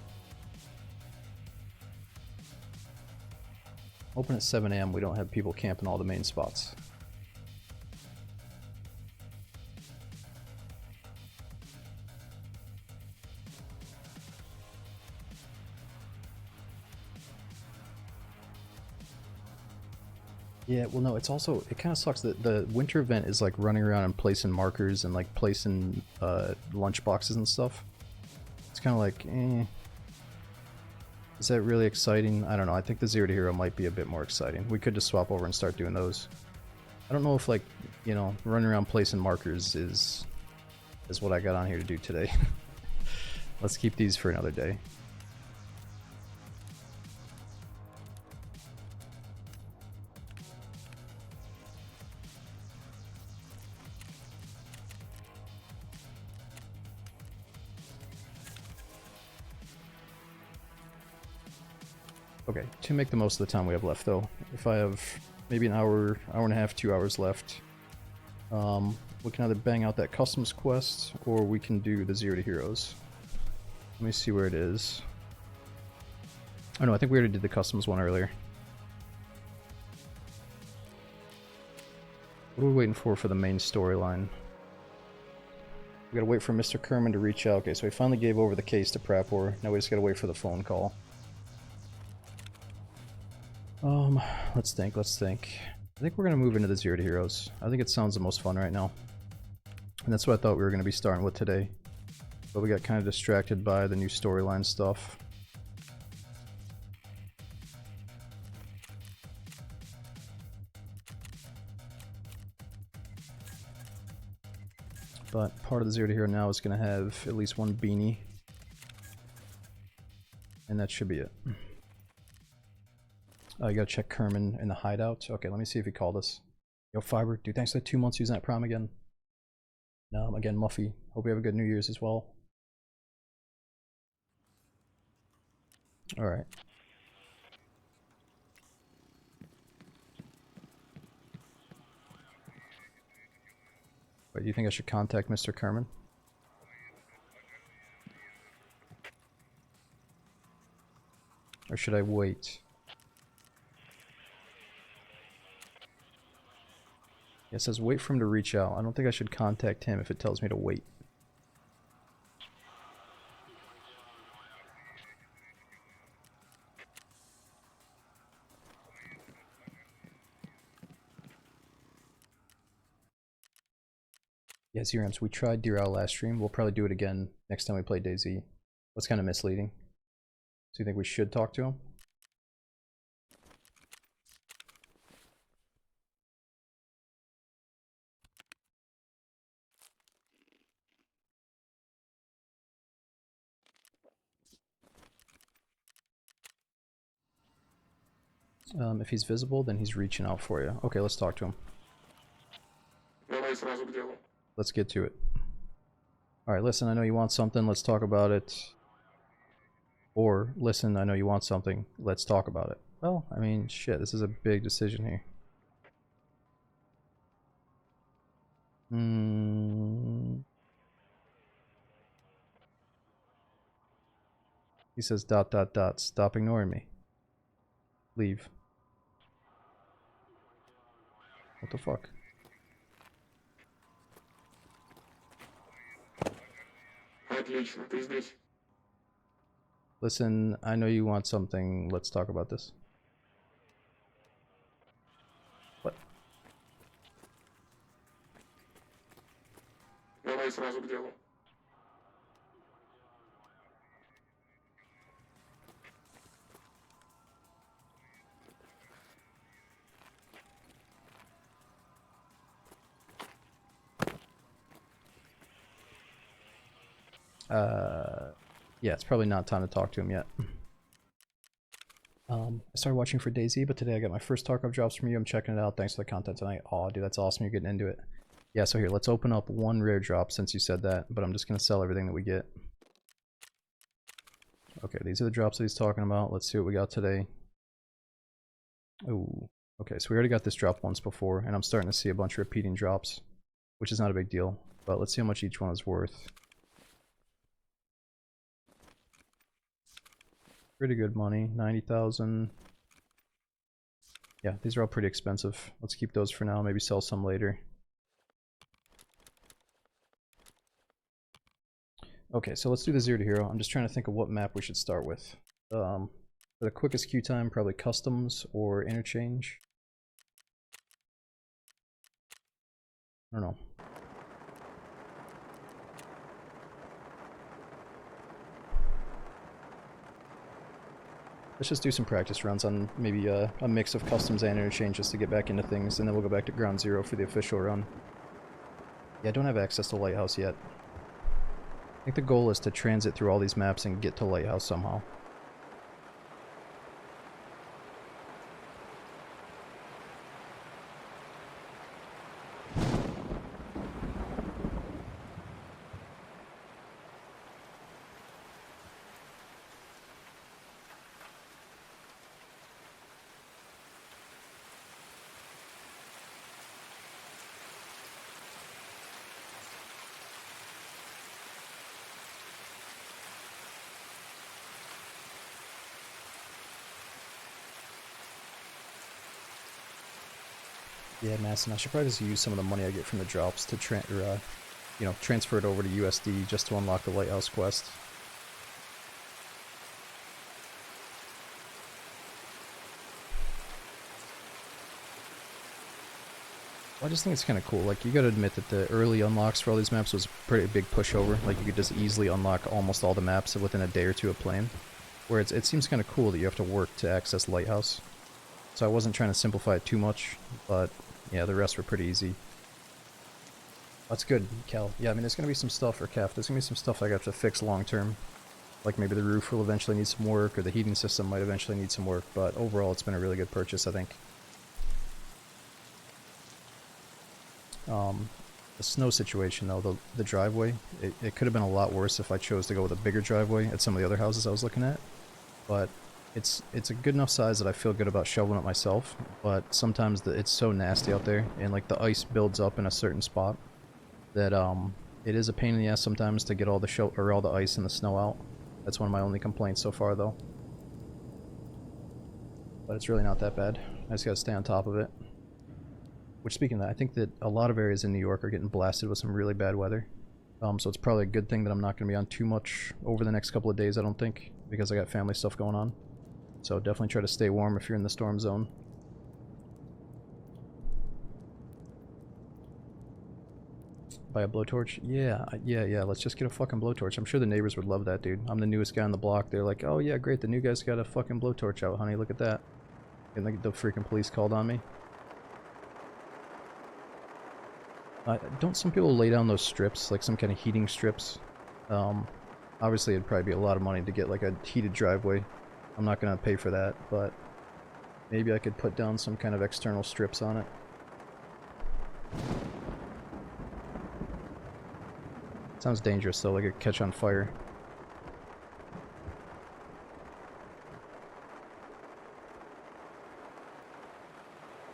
Open at 7 AM, we don't have people camping all the main spots. Yeah, well no, it's also, it kind of sucks that the winter event is like running around and placing markers and like placing lunch boxes and stuff. It's kind of like, is that really exciting? I don't know, I think the 0 to hero might be a bit more exciting. We could just swap over and start doing those. I don't know if like, you know, running around placing markers is what I got on here to do today. Let's keep these for another day. Okay, to make the most of the time we have left though, if I have maybe an hour, hour and a half, 2 hours left, we can either bang out that customs quest, or we can do the 0 to heroes. Let me see where it is. Oh no, I think we already did the customs one earlier. What are we waiting for the main storyline? We gotta wait for Mr. Kerman to reach out. Okay, so we finally gave over the case to Prapor. Now we just gotta wait for the phone call. Let's think. I think we're gonna move into the 0 to heroes. I think it sounds the most fun right now. And that's what I thought we were gonna be starting with today. But we got kind of distracted by the new storyline stuff. But part of the 0 to Hero now is going to have at least one beanie. And that should be it. Oh, you gotta check Kerman in the hideout. Okay, let me see if he called us. Yo, Fiber, dude, thanks for the 2 months using that Prime again. Again, Muffy. Hope you have a good New Year's as well. Alright. Wait, do you think I should contact Mr. Kerman? Or should I wait? It says wait for him to reach out. I don't think I should contact him if it tells me to wait. Yeah, Zerams, we tried Deer Owl last stream. We'll probably do it again next time we play DayZ. That's kind of misleading. So you think we should talk to him? If he's visible, then he's reaching out for you. Okay, let's talk to him. Let's get to it. Alright, listen, I know you want something, let's talk about it. Or, listen, I know you want something, let's talk about it. Well, I mean, shit, this is a big decision here. He says ... stop ignoring me. Leave. What the fuck? Listen, I know you want something. Let's talk about this. What? Yeah, it's probably not time to talk to him yet. I started watching for DayZ, but today I got my first Tarkov drops from you. I'm checking it out. Thanks for the content tonight. Aw, dude, that's awesome. You're getting into it. Yeah, so here, let's open up one rare drop since you said that, but I'm just going to sell everything that we get. Okay, these are the drops that he's talking about. Let's see what we got today. Ooh. Okay, so we already got this drop once before, and I'm starting to see a bunch of repeating drops, which is not a big deal, but let's see how much each one is worth. Pretty good money, 90,000. Yeah, these are all pretty expensive. Let's keep those for now, maybe sell some later. Okay, so let's do the 0 to Hero. I'm just trying to think of what map we should start with. For the quickest queue time, probably Customs or Interchange. I don't know. Let's just do some practice runs on maybe a mix of Customs and Interchange just to get back into things, and then we'll go back to Ground Zero for the official run. Yeah, I don't have access to Lighthouse yet. I think the goal is to transit through all these maps and get to Lighthouse somehow. Yeah, Masson, I should probably just use some of the money I get from the drops to transfer it over to USD just to unlock the Lighthouse quest. What? I just think it's kind of cool. Like, you gotta admit that the early unlocks for all these maps was a pretty big pushover. Like, you could just easily unlock almost all the maps within a day or two of playing. Where it seems kind of cool that you have to work to access Lighthouse. So I wasn't trying to simplify it too much, but yeah, the rest were pretty easy. That's good, Cal. Yeah, I mean, there's gonna be some stuff, or Calf, there's gonna be some stuff I got to fix long term. Like maybe the roof will eventually need some work, or the heating system might eventually need some work, but overall it's been a really good purchase, I think. The snow situation though, the driveway, it could have been a lot worse if I chose to go with a bigger driveway at some of the other houses I was looking at. But it's a good enough size that I feel good about shoveling it myself, but sometimes it's so nasty out there, and like the ice builds up in a certain spot, that it is a pain in the ass sometimes to get all the ice and the snow out. That's one of my only complaints so far though. But it's really not that bad. I just gotta stay on top of it. Which, speaking of that, I think that a lot of areas in New York are getting blasted with some really bad weather. So it's probably a good thing that I'm not going to be on too much over the next couple of days, I don't think, because I got family stuff going on. So definitely try to stay warm if you're in the storm zone. Buy a blowtorch? Yeah, let's just get a fucking blowtorch. I'm sure the neighbors would love that, dude. I'm the newest guy on the block. They're like, oh yeah, great, the new guy's got a fucking blowtorch out, honey, look at that. And the freaking police called on me. Don't some people lay down those strips, like some kind of heating strips? Obviously it'd probably be a lot of money to get like a heated driveway. I'm not gonna pay for that, but maybe I could put down some kind of external strips on it. Sounds dangerous though, like it could catch on fire.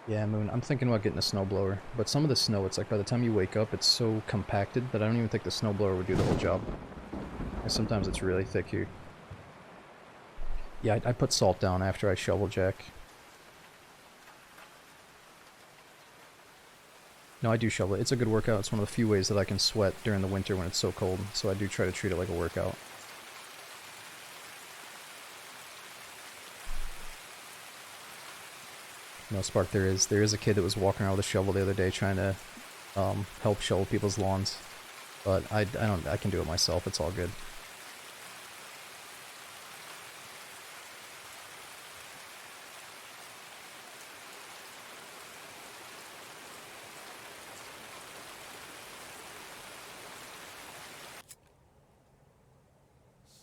Yeah, Moon, I'm thinking about getting a snowblower, but some of the snow, it's like by the time you wake up, it's so compacted that I don't even think the snowblower would do the whole job. And sometimes it's really thick here. Yeah, I put salt down after I shovel jack. No, I do shovel it. It's a good workout. It's one of the few ways that I can sweat during the winter when it's so cold, so I do try to treat it like a workout. No, Spark, there is a kid that was walking around with a shovel the other day trying to help shovel people's lawns, but I can do it myself. It's all good.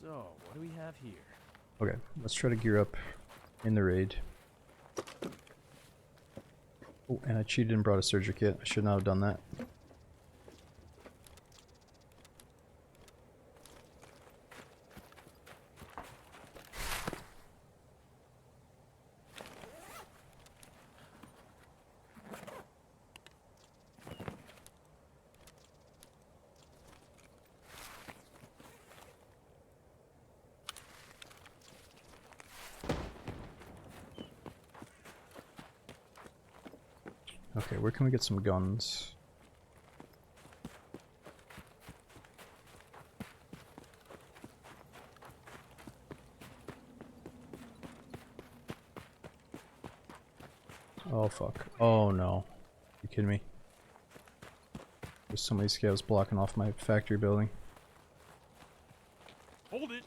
So, what do we have here? Okay, let's try to gear up in the raid. Oh, and I cheated and brought a surgery kit. I should not have done that. Okay, where can we get some guns? Oh fuck. Oh no. You kidding me? There's so many scavs blocking off my factory building. Hold it.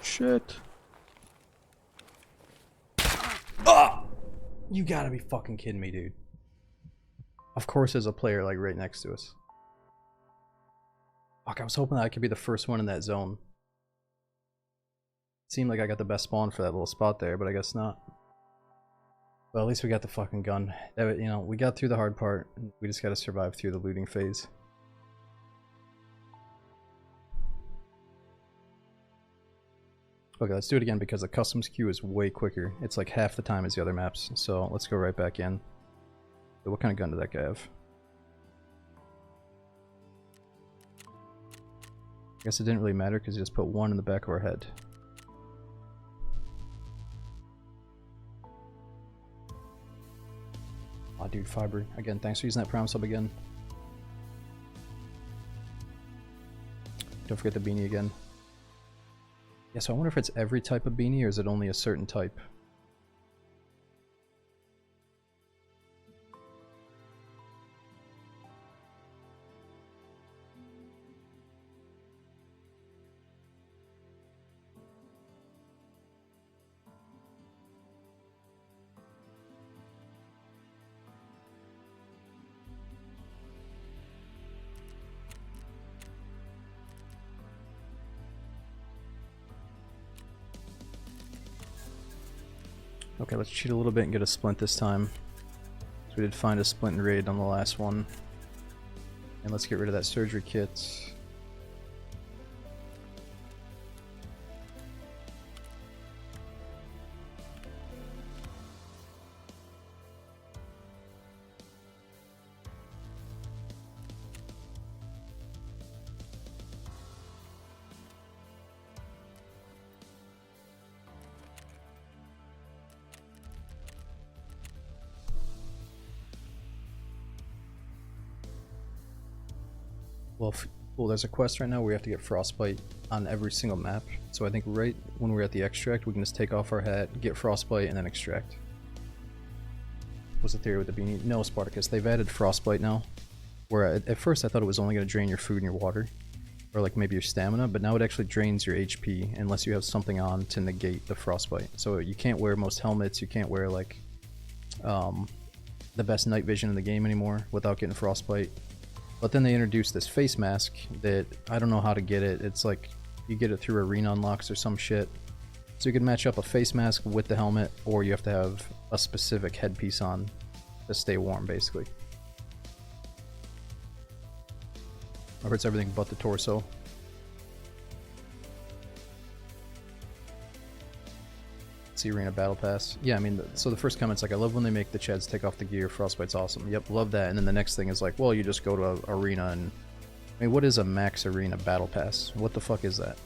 Shit. Ah! You gotta be fucking kidding me, dude. Of course there's a player like right next to us. Fuck, I was hoping that I could be the first one in that zone. Seemed like I got the best spawn for that little spot there, but I guess not. Well, at least we got the fucking gun. You know, we got through the hard part. We just gotta survive through the looting phase. Okay, let's do it again because the customs queue is way quicker. It's like half the time as the other maps. So let's go right back in. So what kind of gun did that guy have? I guess it didn't really matter because he just put one in the back of our head. Oh, dude, Fiber. Again, thanks for using that Prime sub again. Don't forget the beanie again. Yeah, so I wonder if it's every type of beanie or is it only a certain type? Okay, let's cheat a little bit and get a splint this time. So we did find a splint and raid on the last one. And let's get rid of that surgery kit. Well, there's a quest right now where we have to get frostbite on every single map. So I think right when we're at the extract, we can just take off our hat, get frostbite, and then extract. What's the theory with the beanie? No, Spartacus. They've added frostbite now. Where at first I thought it was only going to drain your food and your water, or like maybe your stamina, but now it actually drains your HP unless you have something on to negate the frostbite. So you can't wear most helmets. You can't wear like the best night vision in the game anymore without getting frostbite. But then they introduced this face mask that I don't know how to get it. It's like you get it through arena unlocks or some shit. So you can match up a face mask with the helmet, or you have to have a specific headpiece on to stay warm, basically. Or it's everything but the torso. See Arena Battle Pass. Yeah, I mean, so the first comment's like, I love when they make the Chads take off the gear, Frostbite's awesome. Yep, love that. And then the next thing is like, well, you just go to a arena and... I mean, what is a max arena battle pass? What the fuck is that?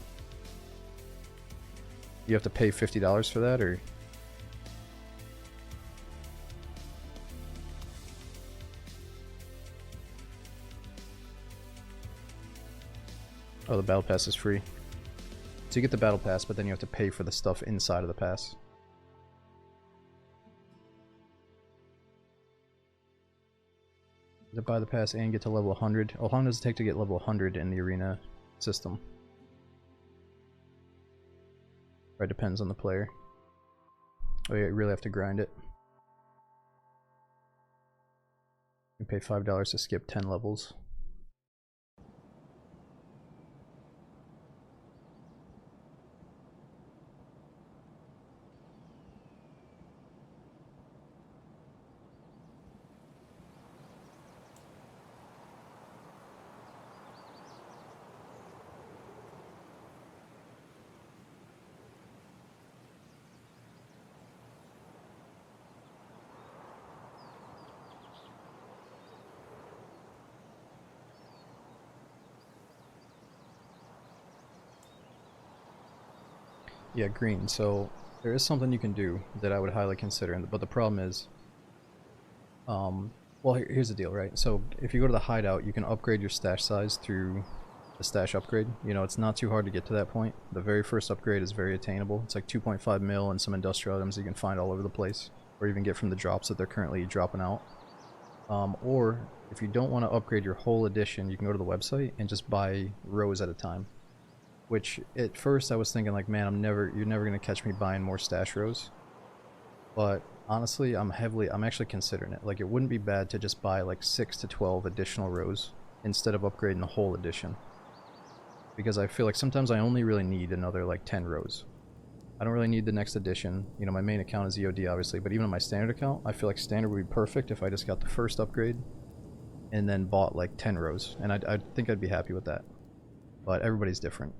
You have to pay $50 for that, or... Oh, the battle pass is free. So you get the battle pass, but then you have to pay for the stuff inside of the pass. To buy the pass and get to level 100. Oh, how long does it take to get level 100 in the arena system? Right, depends on the player. Oh yeah, you really have to grind it. You pay $5 to skip 10 levels. Yeah, green. So there is something you can do that I would highly consider, but the problem is, well, here's the deal, right? So if you go to the hideout, you can upgrade your stash size through the stash upgrade. You know, it's not too hard to get to that point. The very first upgrade is very attainable. It's like 2.5 mil and some industrial items you can find all over the place, or even get from the drops that they're currently dropping out. Or if you don't want to upgrade your whole edition, you can go to the website and just buy rows at a time. Which at first I was thinking like, man, you're never gonna catch me buying more stash rows. But honestly, I'm actually considering it. Like, it wouldn't be bad to just buy like 6 to 12 additional rows instead of upgrading the whole edition. Because I feel like sometimes I only really need another like 10 rows. I don't really need the next edition. You know, my main account is EOD obviously, but even on my standard account, I feel like standard would be perfect if I just got the first upgrade and then bought like 10 rows. And I think I'd be happy with that. But everybody's different.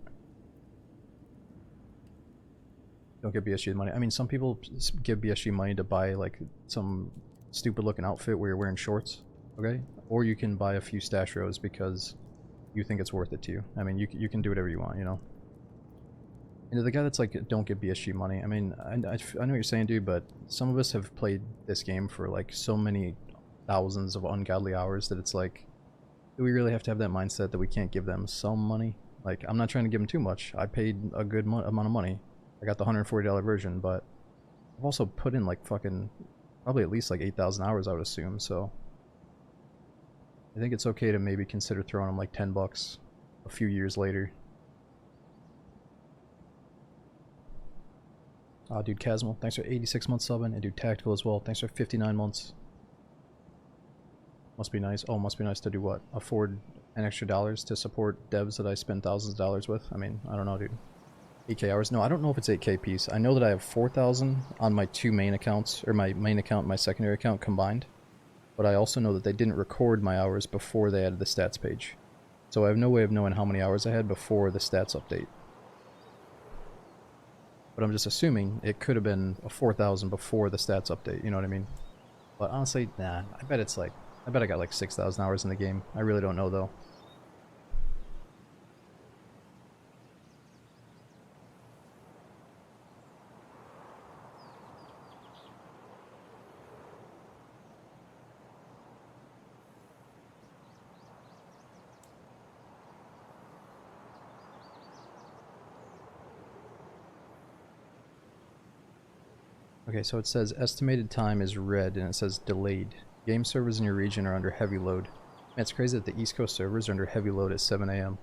Don't give BSG money. I mean, some people give BSG money to buy like some stupid looking outfit where you're wearing shorts, okay? Or you can buy a few stash rows because you think it's worth it to you. I mean, you can do whatever you want, you know? And the guy that's like, don't give BSG money, I mean, I know what you're saying, dude, but some of us have played this game for like so many thousands of ungodly hours that it's like, do we really have to have that mindset that we can't give them some money? Like, I'm not trying to give them too much. I paid a good amount of money. I got the $140 version, but I've also put in like fucking probably at least like 8,000 hours, I would assume, so I think it's okay to maybe consider throwing them like 10 bucks a few years later. Dude, Casmal, thanks for 86 months subbing, and dude, Tactical as well, thanks for 59 months. Must be nice. Oh, must be nice to do what? Afford an extra dollars to support devs that I spend thousands of dollars with? I mean, I don't know, dude. 8K hours? No, I don't know if it's 8K piece. I know that I have 4,000 on my two main accounts, or my main account and my secondary account combined. But I also know that they didn't record my hours before they added the stats page. So I have no way of knowing how many hours I had before the stats update. But I'm just assuming it could have been a 4,000 before the stats update, you know what I mean? But honestly, nah, I bet it's like, I bet I got like 6,000 hours in the game. I really don't know though. Okay, so it says estimated time is red and it says delayed. Game servers in your region are under heavy load. Man, it's crazy that the East Coast servers are under heavy load at 7 a.m.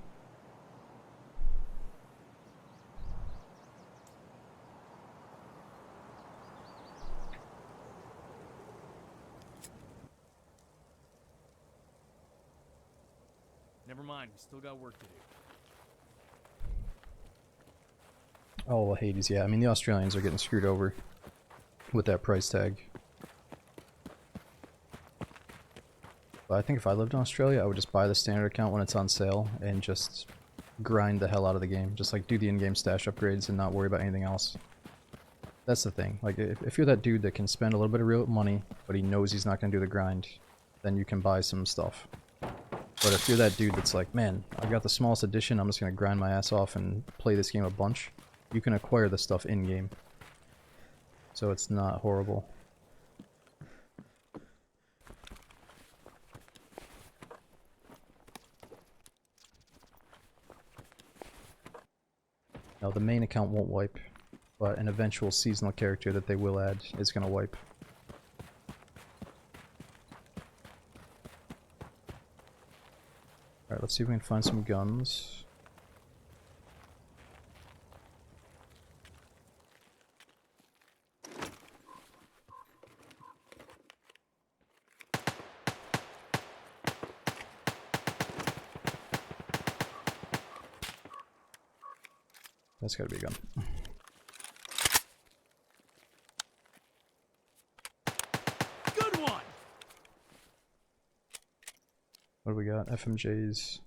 Never mind, we still got work to do. Oh, well, Hades, yeah. I mean, the Australians are getting screwed over with that price tag. But I think if I lived in Australia, I would just buy the standard account when it's on sale and just grind the hell out of the game. Just like do the in-game stash upgrades and not worry about anything else. That's the thing. Like, if you're that dude that can spend a little bit of real money, but he knows he's not going to do the grind, then you can buy some stuff. But if you're that dude that's like, man, I got the smallest edition, I'm just going to grind my ass off and play this game a bunch, you can acquire the stuff in-game. So it's not horrible. Now the main account won't wipe, but an eventual seasonal character that they will add is going to wipe. Alright, let's see if we can find some guns. That's gotta be a gun. Good one! What do we got? FMJs.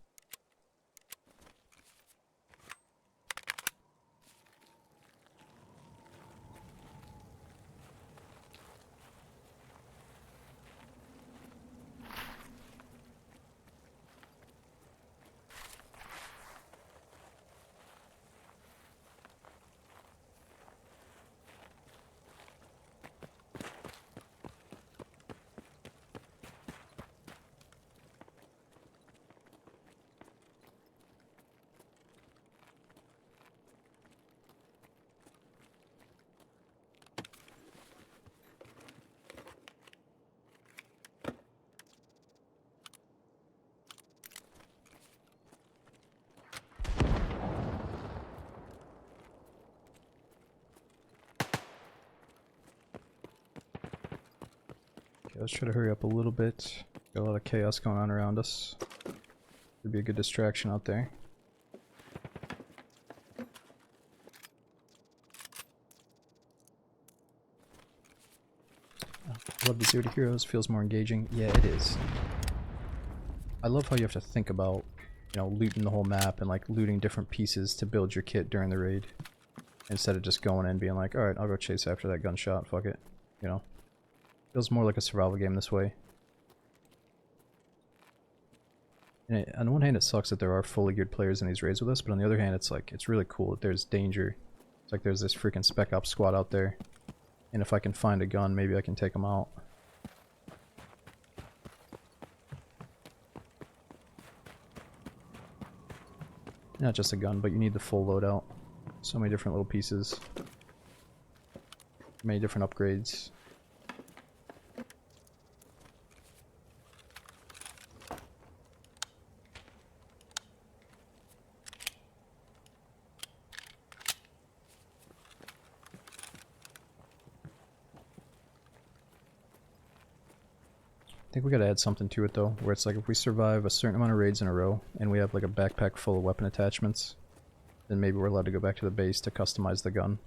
Okay, let's try to hurry up a little bit. Got a lot of chaos going on around us. Could be a good distraction out there. Love the Zero to Heroes, feels more engaging. Yeah, it is. I love how you have to think about, you know, looting the whole map and like looting different pieces to build your kit during the raid. Instead of just going in and being like, alright, I'll go chase after that gunshot, fuck it. You know? Feels more like a survival game this way. And on the one hand it sucks that there are fully geared players in these raids with us, but on the other hand it's like, it's really cool that there's danger. It's like there's this freaking Spec Ops squad out there. And if I can find a gun, maybe I can take them out. not just a gun, but you need the full loadout. So many different little pieces. Many different upgrades. I think we gotta add something to it though, where it's like if we survive a certain amount of raids in a row, and we have like a backpack full of weapon attachments, then maybe we're allowed to go back to the base to customize the gun.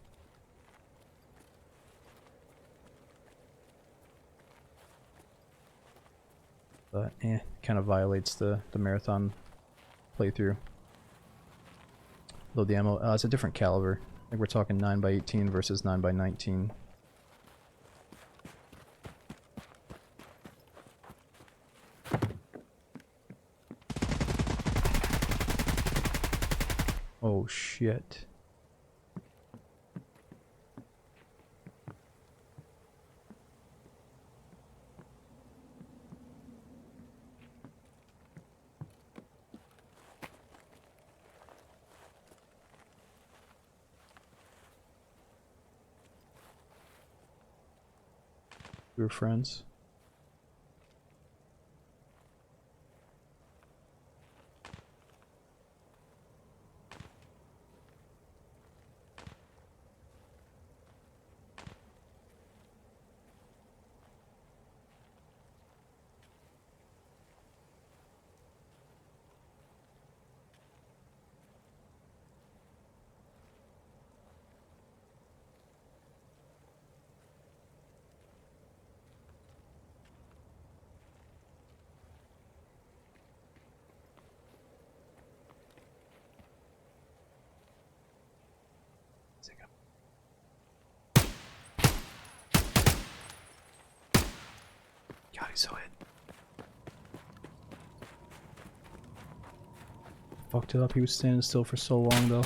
But, kind of violates the marathon playthrough. Load the ammo. It's a different caliber. I think we're talking 9x18 versus 9x19. Oh shit. We were friends. God, he's so hit. Fucked it up. He was standing still for so long though.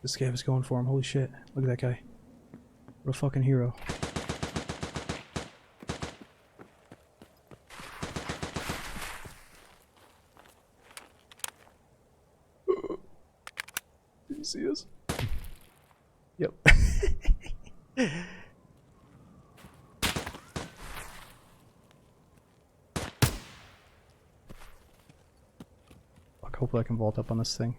This guy was going for him. Holy shit. Look at that guy. What a fucking hero. Did you see us? Yep. Fuck, hopefully I can vault up on this thing.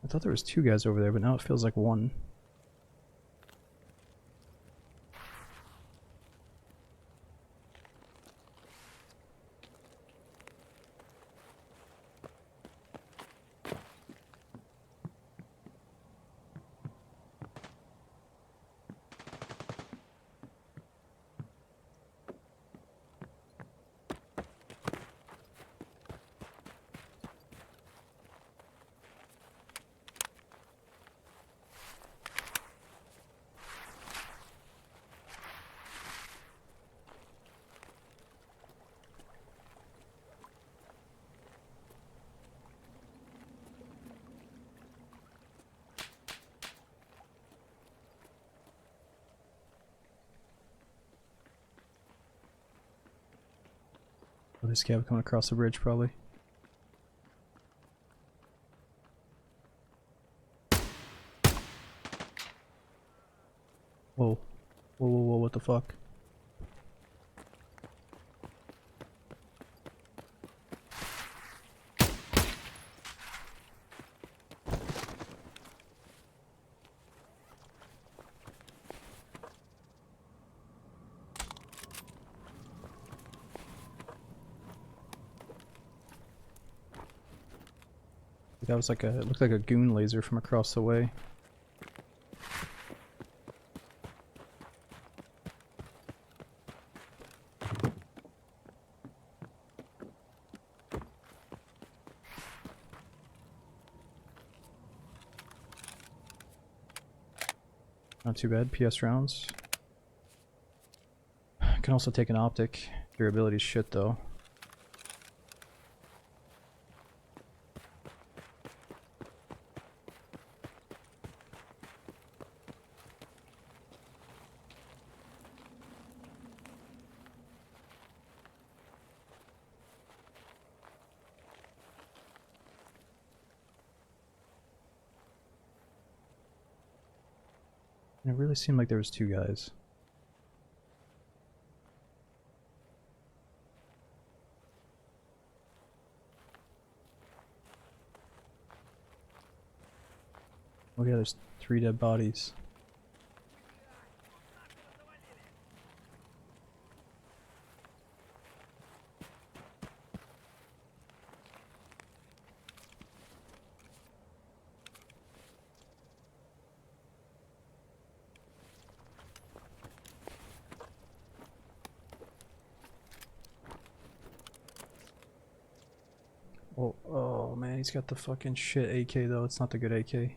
I thought there was two guys over there, but now it feels like one. Oh, this cab coming across the bridge, probably. Whoa. Whoa, whoa, whoa, what the fuck? That was like a, it looked like a goon laser from across the way. Not too bad. PS rounds. Can also take an optic. Durability's shit though. It really seemed like there was two guys. Oh yeah, there's 3 dead bodies. Oh, oh man, he's got the fucking shit AK though. It's not the good AK.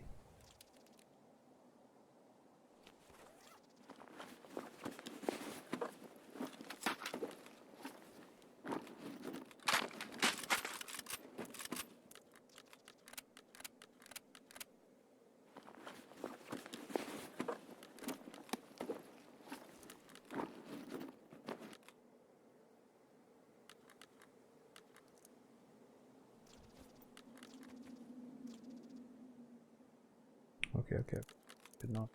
Okay, okay. Good enough.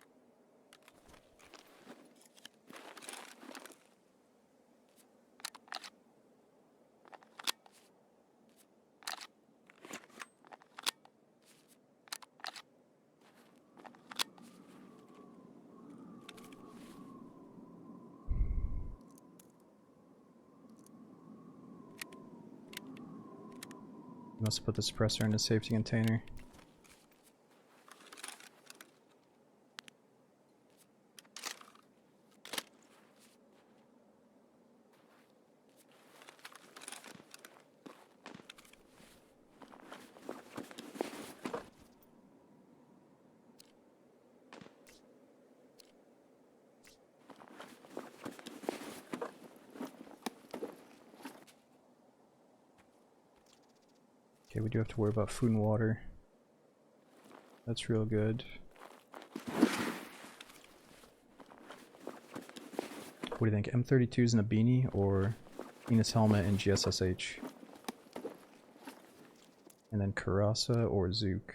Must put the suppressor in the safety container. Okay, we do have to worry about food and water. That's real good. What do you think? M32s and a beanie, or Venus helmet and GSSH? And then Karasa or Zook?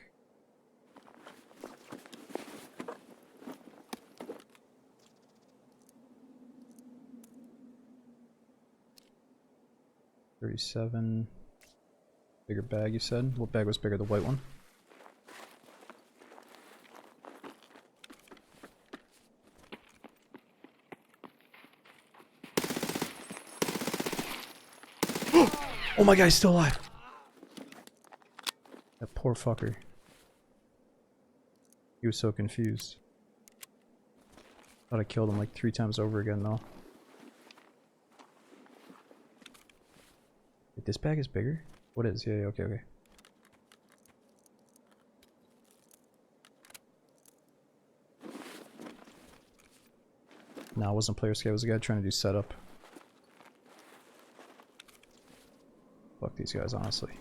$37. Bigger bag, you said? What bag was bigger, the white one? Oh my god, he's still alive! That poor fucker. He was so confused. Thought I killed him like 3 times over again though. Wait, this bag is bigger? What is? Yeah, okay, okay. Nah, it wasn't player scale, it was a guy trying to do setup. Fuck these guys, honestly.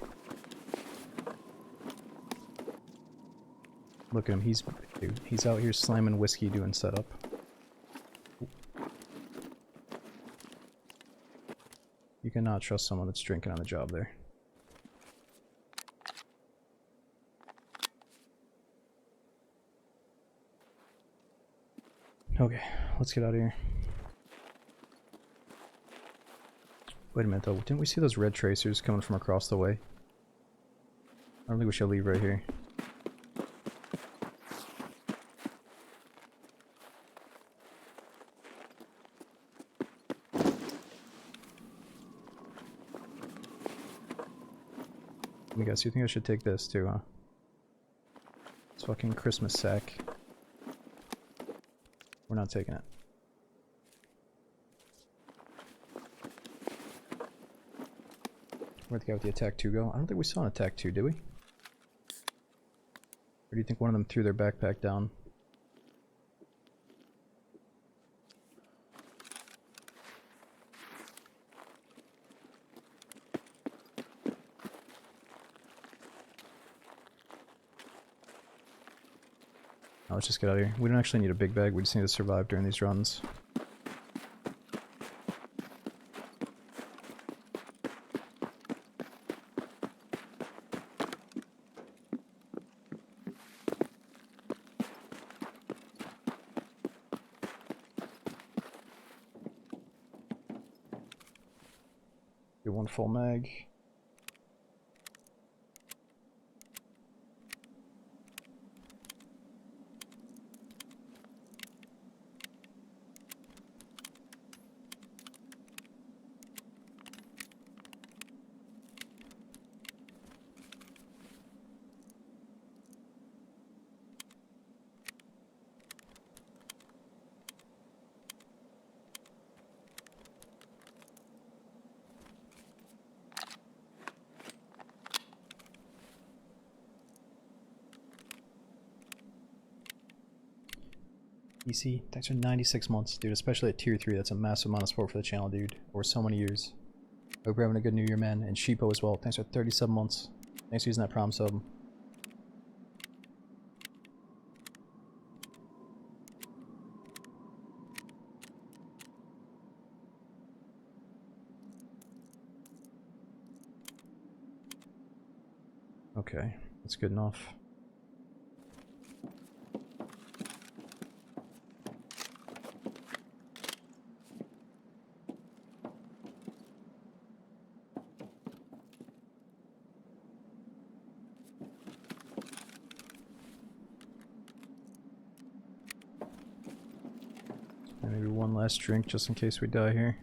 Look at him, he's out here slamming whiskey doing setup. You cannot trust someone that's drinking on the job there. Okay, let's get out of here. Wait a minute though, didn't we see those red tracers coming from across the way? I don't think we should leave right here. Let me guess, you think I should take this too, huh? It's fucking Christmas sack. We're not taking it. Where'd the guy with the attack 2 go? I don't think we saw an attack 2, did we? Or do you think one of them threw their backpack down? Now let's just get out of here. We don't actually need a big bag, we just need to survive during these runs. Do one full mag. EC, thanks for 96 months, dude. Especially at tier 3, that's a massive amount of support for the channel, dude. Over so many years. Hope you're having a good new year, man. And Sheepo as well, thanks for 37 months. Thanks for using that prom sub. Okay, that's good enough. And maybe one last drink just in case we die here.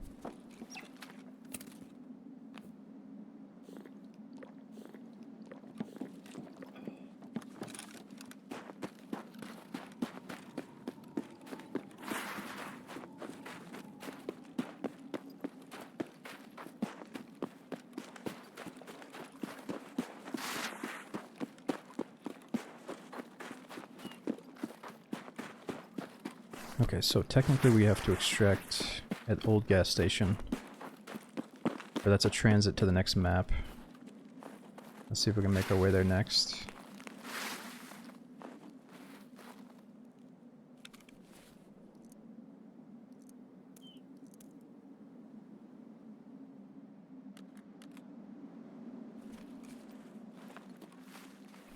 Okay, so technically we have to extract at old gas station. But that's a transit to the next map. Let's see if we can make our way there next.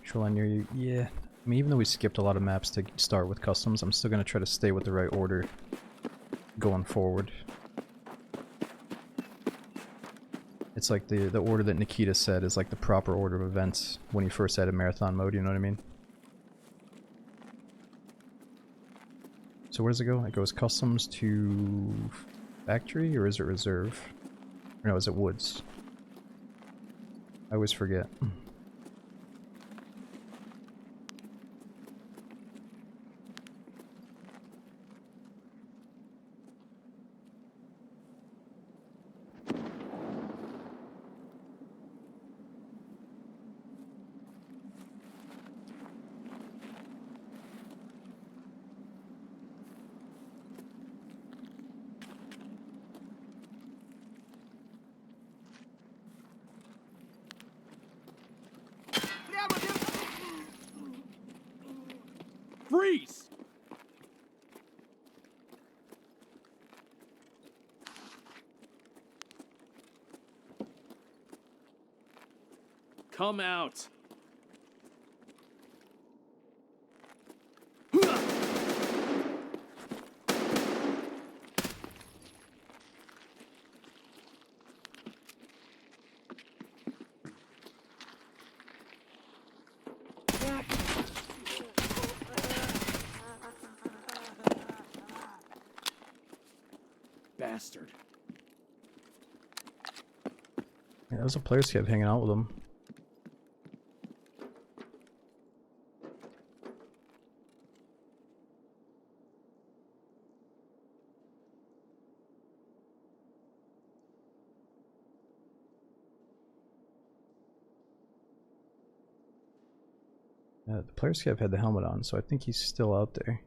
Shoreline near you, yeah. I mean, even though we skipped a lot of maps to start with customs, I'm still going to try to stay with the right order going forward. It's like the order that Nikita said is like the proper order of events when he first added marathon mode, you know what I mean? So where does it go? It goes customs to factory, or is it reserve? Or no, is it woods? I always forget. Freeze! Come out! Bastard. Yeah, there was a player kept hanging out with him. The player's cap had the helmet on, so I think he's still out there.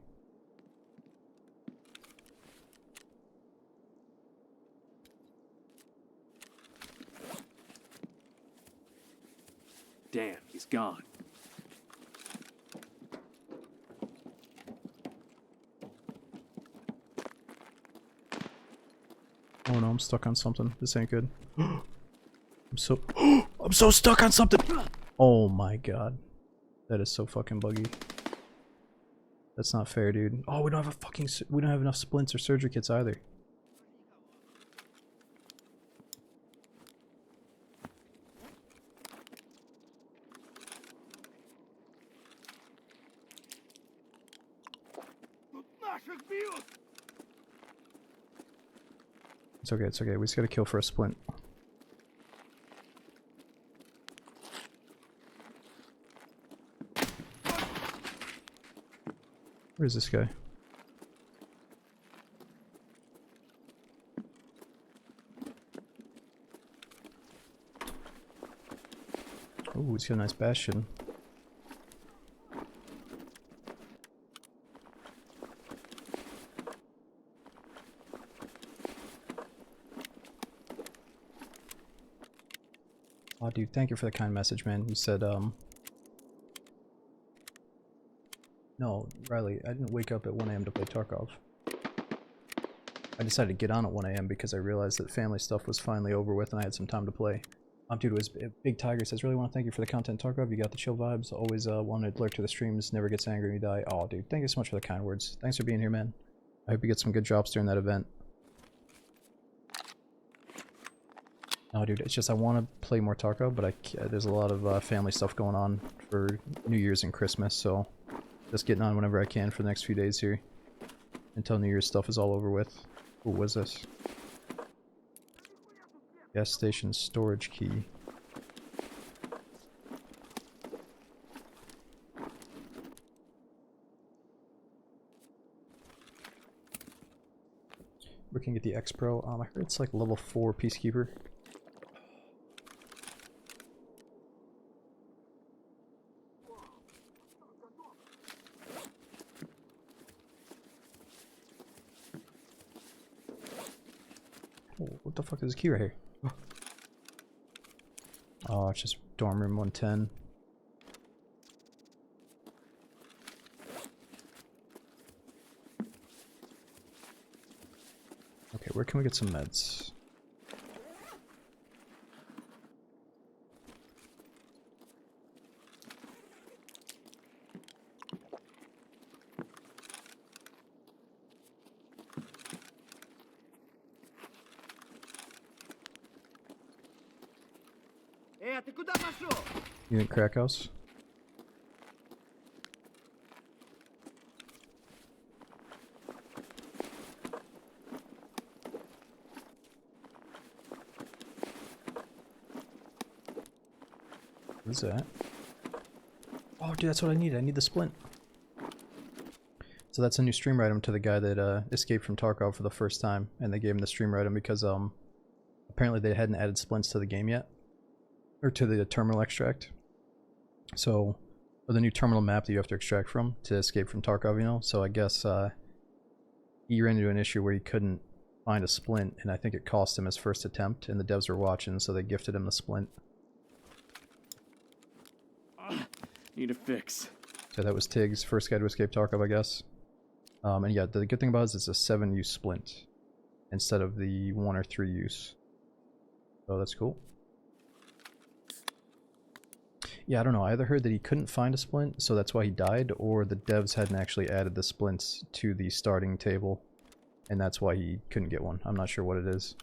Damn, he's gone. Oh no, I'm stuck on something. This ain't good. I'm so stuck on something! Oh my god. That is so fucking buggy. That's not fair, dude. Oh, we don't have we don't have enough splints or surgery kits either. It's okay, it's okay. We just gotta kill for a splint. Where's this guy? Ooh, he's got a nice bastion. Oh, dude, thank you for the kind message, man. You said, no, Riley, I didn't wake up at 1 AM to play Tarkov. I decided to get on at 1 AM because I realized that family stuff was finally over with and I had some time to play. Dude, it was Big Tiger says, really want to thank you for the content, Tarkov. You got the chill vibes. Always wanted to lurk to the streams. Never gets angry when you die. Oh, dude, thank you so much for the kind words. Thanks for being here, man. I hope you get some good drops during that event. No, dude, it's just I want to play more Tarkov, but there's a lot of family stuff going on for New Year's and Christmas, so just getting on whenever I can for the next few days here until New Year's stuff is all over with. Ooh, what is this? Gas station storage key. We can get the X Pro. I heard it's like level 4 Peacekeeper. Oh, what the fuck is this key right here? Oh, it's just dorm room 110. Okay, where can we get some meds? Ты куда пошел? You think crack house? What is that? Oh, dude, that's what I need. I need the splint. So that's a new streamer item to the guy that escaped from Tarkov for the first time, and they gave him the streamer item because apparently they hadn't added splints to the game yet, or to the terminal extract. So, or the new terminal map that you have to extract from to escape from Tarkov, you know. So I guess he ran into an issue where he couldn't find a splint, and I think it cost him his first attempt. And the devs were watching, so they gifted him the splint. Need a fix. So that was Tig's first guy to escape Tarkov, I guess. And yeah, the good thing about it is it's a 7-use splint instead of the 1 or 3 use. So that's cool. Yeah, I don't know. I either heard that he couldn't find a splint, so that's why he died, or the devs hadn't actually added the splints to the starting table, and that's why he couldn't get one. I'm not sure what it is.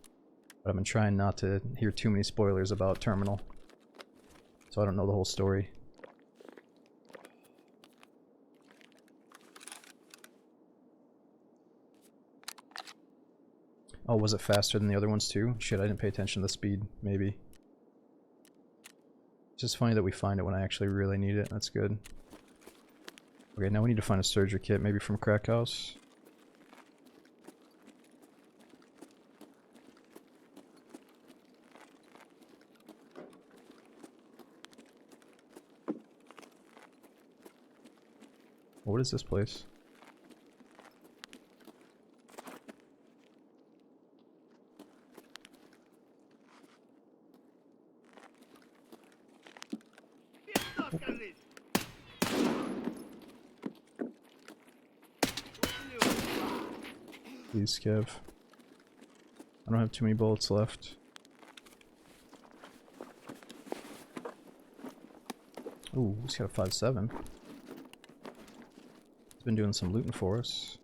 But I've been trying not to hear too many spoilers about Terminal, so I don't know the whole story. Oh, was it faster than the other ones too? Shit, I didn't pay attention to the speed, maybe. It's just funny that we find it when I actually really need it. That's good. Okay, now we need to find a surgery kit, maybe from Crack House. What is this place? Please, Kev. don't have too many bullets left. Ooh, he's got a 5.7. He's been doing some looting for us.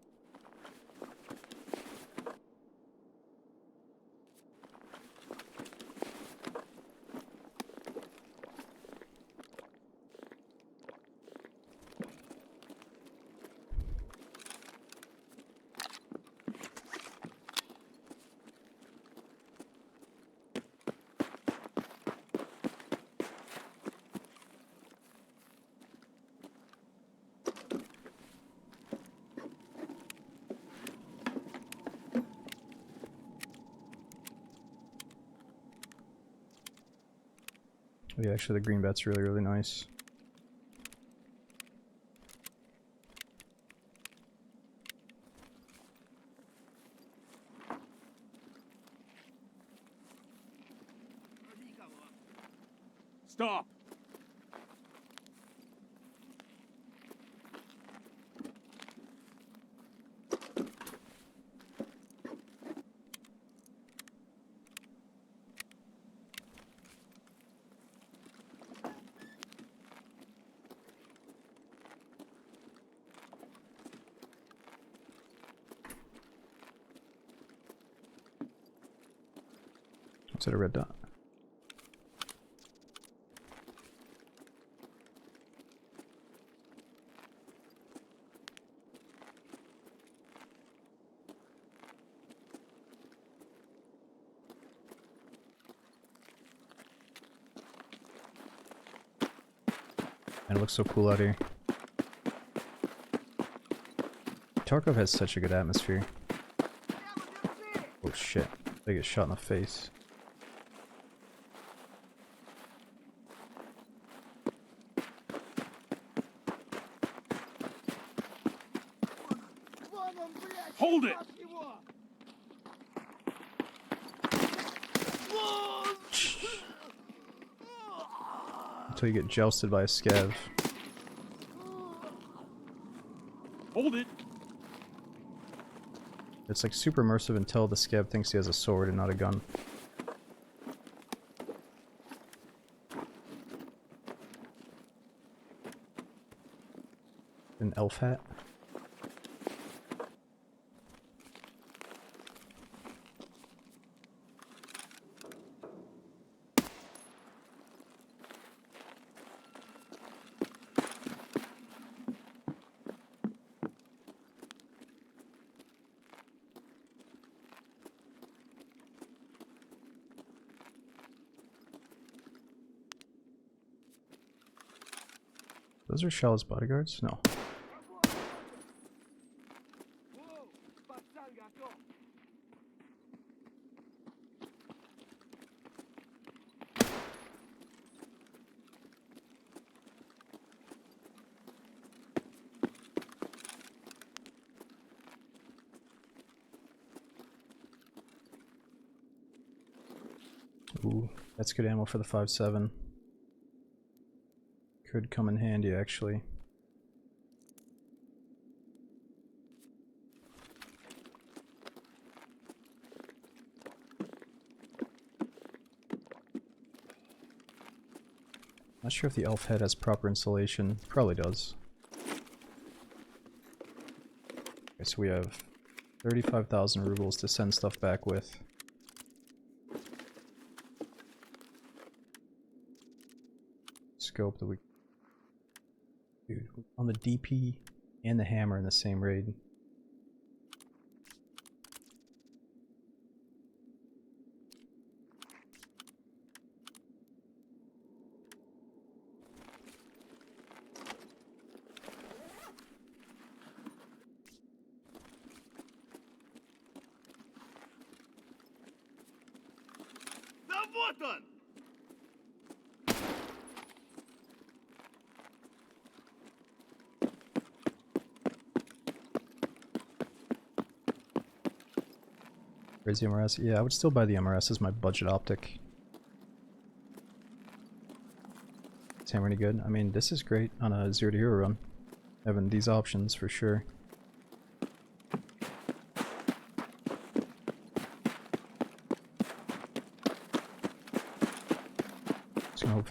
Oh yeah, actually the green bat's really, really nice. Stop! Is that a red dot? And it looks so cool out here. Tarkov has such a good atmosphere. Oh shit, they get shot in the face. Hold it! Until you get jousted by a scav. Hold it! It's like super immersive until the scav thinks he has a sword and not a gun. An elf hat. Those are Shell's bodyguards? No. Ooh, that's good ammo for the 5.7. Could come in handy, actually. Not sure if the elf head has proper insulation. Probably does. Okay, so we have 35,000 rubles to send stuff back with. Scope that we... Dude, on the DP and the hammer in the same raid. Да вот он! Where's the MRS? Yeah, I would still buy the MRS as my budget optic. Is hammer any good? I mean, this is great on a 0 to hero run. Having these options for sure.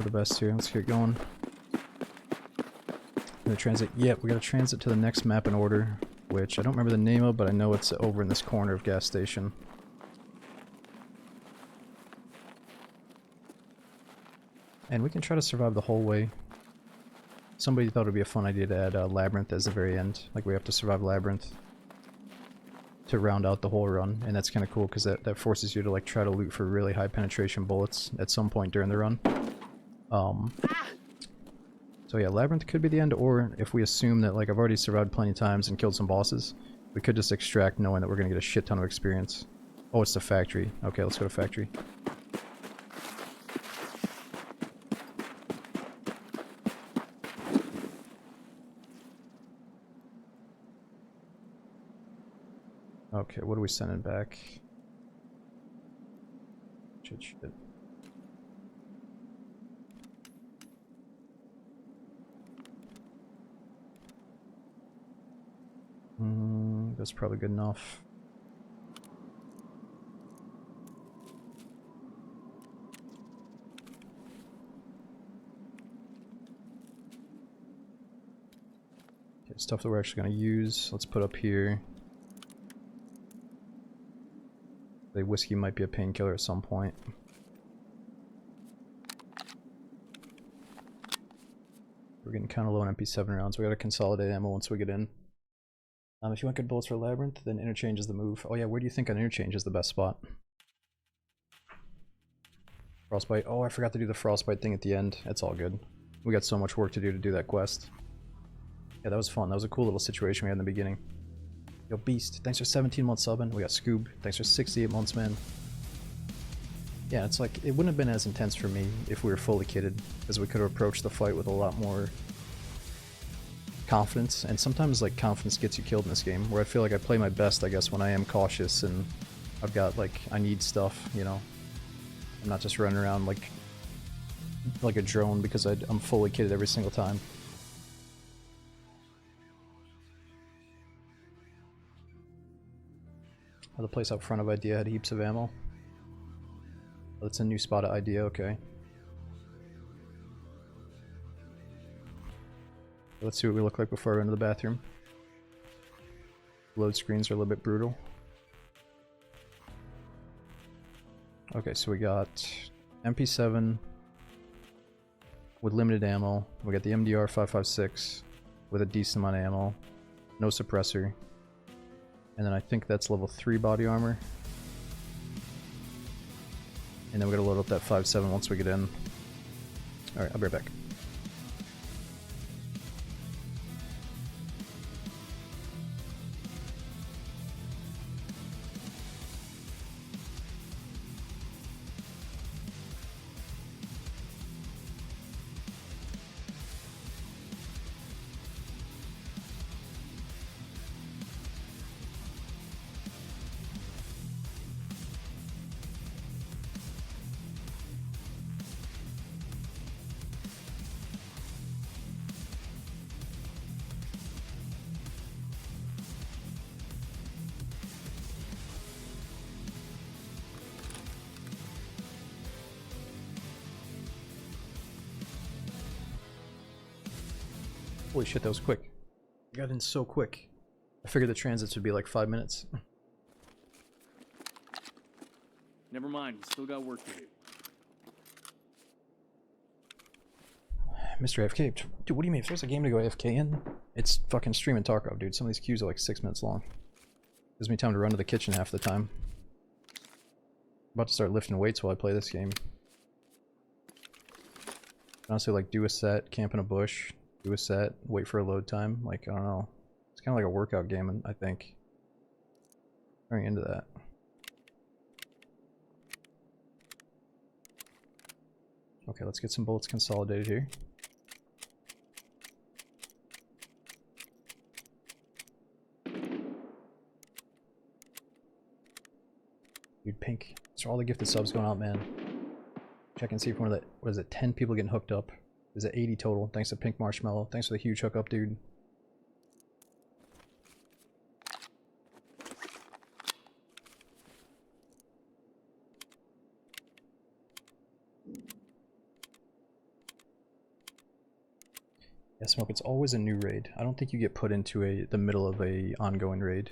the best here. Let's get going. Gonna transit. Yep, we gotta transit to the next map in order, which I don't remember the name of, but I know it's over in this corner of gas station. And we can try to survive the whole way. Somebody thought it would be a fun idea to add Labyrinth as the very end. Like we have to survive Labyrinth to round out the whole run, and that's kind of cool because that forces you to like try to loot for really high penetration bullets at some point during the run. So yeah, Labyrinth could be the end, or if we assume that like I've already survived plenty of times and killed some bosses, we could just extract knowing that we're gonna get a shit ton of experience. Oh, it's the factory. Okay, let's go to factory. Okay, what are we sending back? Shit. That's probably good enough. Okay, stuff that we're actually going to use, let's put up here. The whiskey might be a painkiller at some point. We're getting kind of low on MP7 rounds. We got to consolidate ammo once we get in. If you want good bullets for Labyrinth, then Interchange is the move. Oh yeah, where do you think an Interchange is the best spot? Frostbite. Oh, I forgot to do the Frostbite thing at the end. It's all good. We got so much work to do that quest. Yeah, that was fun. That was a cool little situation we had in the beginning. Yo, Beast, thanks for 17 months subbing. We got Scoob, thanks for 68 months, man. Yeah, it's like, it wouldn't have been as intense for me if we were fully kitted, because we could have approached the fight with a lot more confidence, and sometimes like confidence gets you killed in this game, where I feel like I play my best, I guess, when I am cautious and I've got like, I need stuff, you know. I'm not just running around like a drone because I'm fully kitted every single time. Oh, the place out front of Idea had heaps of ammo. Oh, that's a new spot at Idea, okay. Let's see what we look like before I run to the bathroom. Load screens are a little bit brutal. Okay, so we got MP7 with limited ammo. We got the MDR 5.56 with a decent amount of ammo. No suppressor. And then I think that's level 3 body armor. And then we're gonna load up that 5.7 once we get in. Alright, I'll be right back. Holy shit, that was quick. I got in so quick. I figured the transits would be like 5 minutes. Never mind, we still got work to do. Mr. AFK, dude, what do you mean? If there's a game to go AFK in, it's fucking streaming Tarkov, dude. Some of these queues are like 6 minutes long. Gives me time to run to the kitchen half the time. I'm about to start lifting weights while I play this game. Honestly, like, do a set, camp in a bush, do a set, wait for a load time. Like, I don't know. It's kind of like a workout game, I think. Very into that. Okay, let's get some bullets consolidated here. Dude, Pink. So all the gifted subs going out, man. Check and see if one of the, what is it, 10 people getting hooked up. Is it 80 total? Thanks to Pink Marshmallow. Thanks for the huge hookup, dude. Yeah, Smoke, it's always a new raid. I don't think you get put into the middle of a ongoing raid.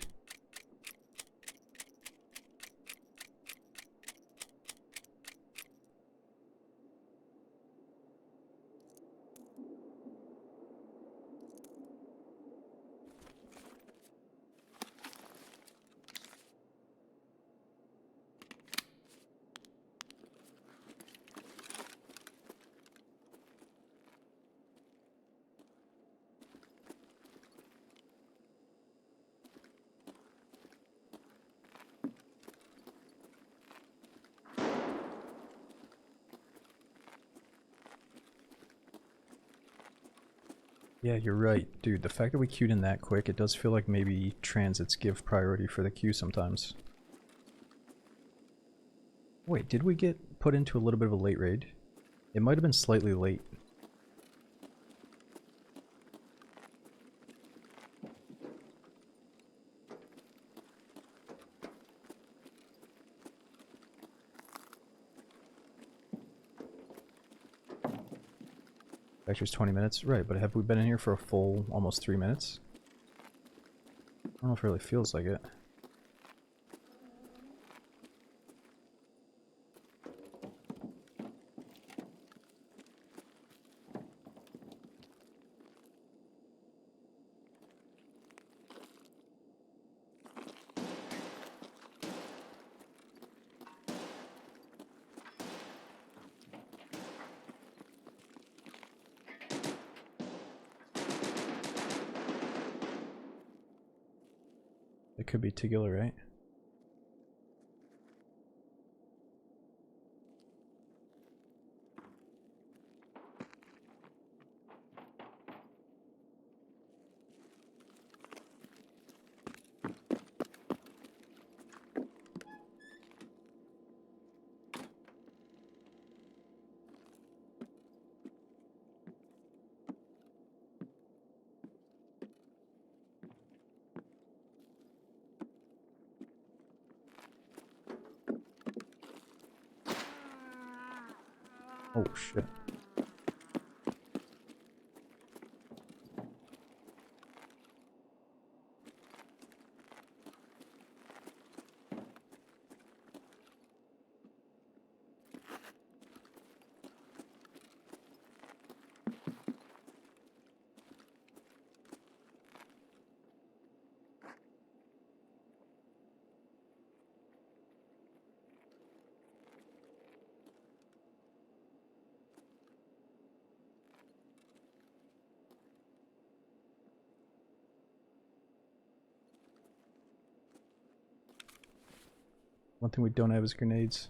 Yeah, you're right. Dude, the fact that we queued in that quick, it does feel like maybe transits give priority for the queue sometimes. Wait, did we get put into a little bit of a late raid? It might have been slightly late. Lecture's 20 minutes? Right, but have we been in here for a full almost 3 minutes? I don't know if it really feels like it. It could be Tigilla, right? Oh shit. One thing we don't have is grenades.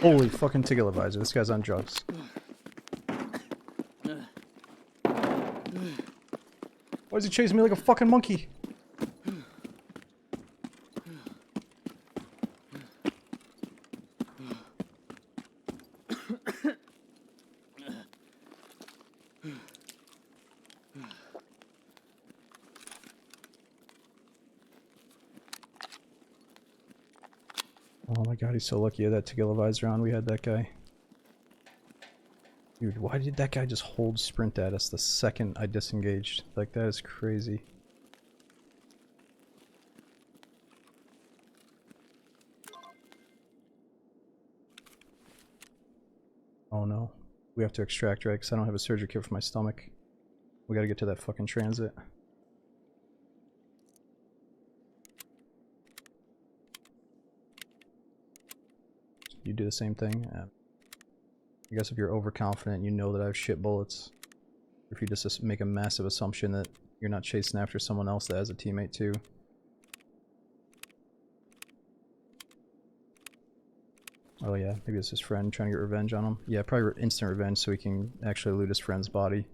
Holy fucking Tigilla visor, this guy's on drugs. Why is he chasing me like a fucking monkey? Oh my god, he's so lucky he had that Tigilla visor on. We had that guy. Dude, why did that guy just hold sprint at us the second I disengaged? Like, that is crazy. Oh no. We have to extract, right? Because I don't have a surgery kit for my stomach. We gotta get to that fucking transit. you do the same thing. I guess if you're overconfident, you know that I have shit bullets. If you just make a massive assumption that you're not chasing after someone else that has a teammate too. Oh yeah, maybe it's his friend trying to get revenge on him. Yeah, probably instant revenge so he can actually loot his friend's body.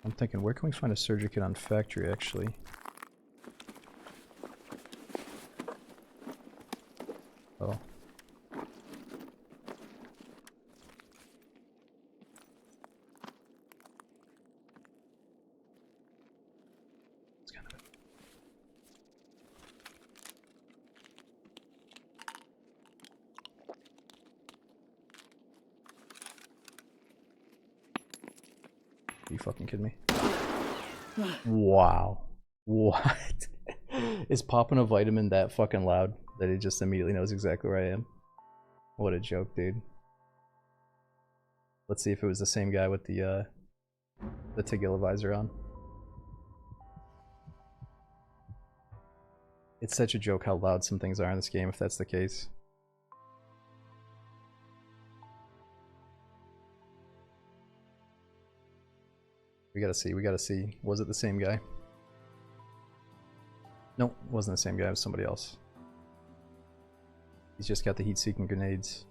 I'm thinking, where can we find a surgery kit on factory actually? Oh. It's kind of... Are you fucking kidding me? Wow. What? Is popping a vitamin that fucking loud that it just immediately knows exactly where I am? What a joke, dude. Let's see if it was the same guy with the Tagilla visor on. It's such a joke how loud some things are in this game if that's the case. We gotta see, we gotta see. Was it the same guy? Nope, it wasn't the same guy, it was somebody else. He's just got the heat-seeking grenades.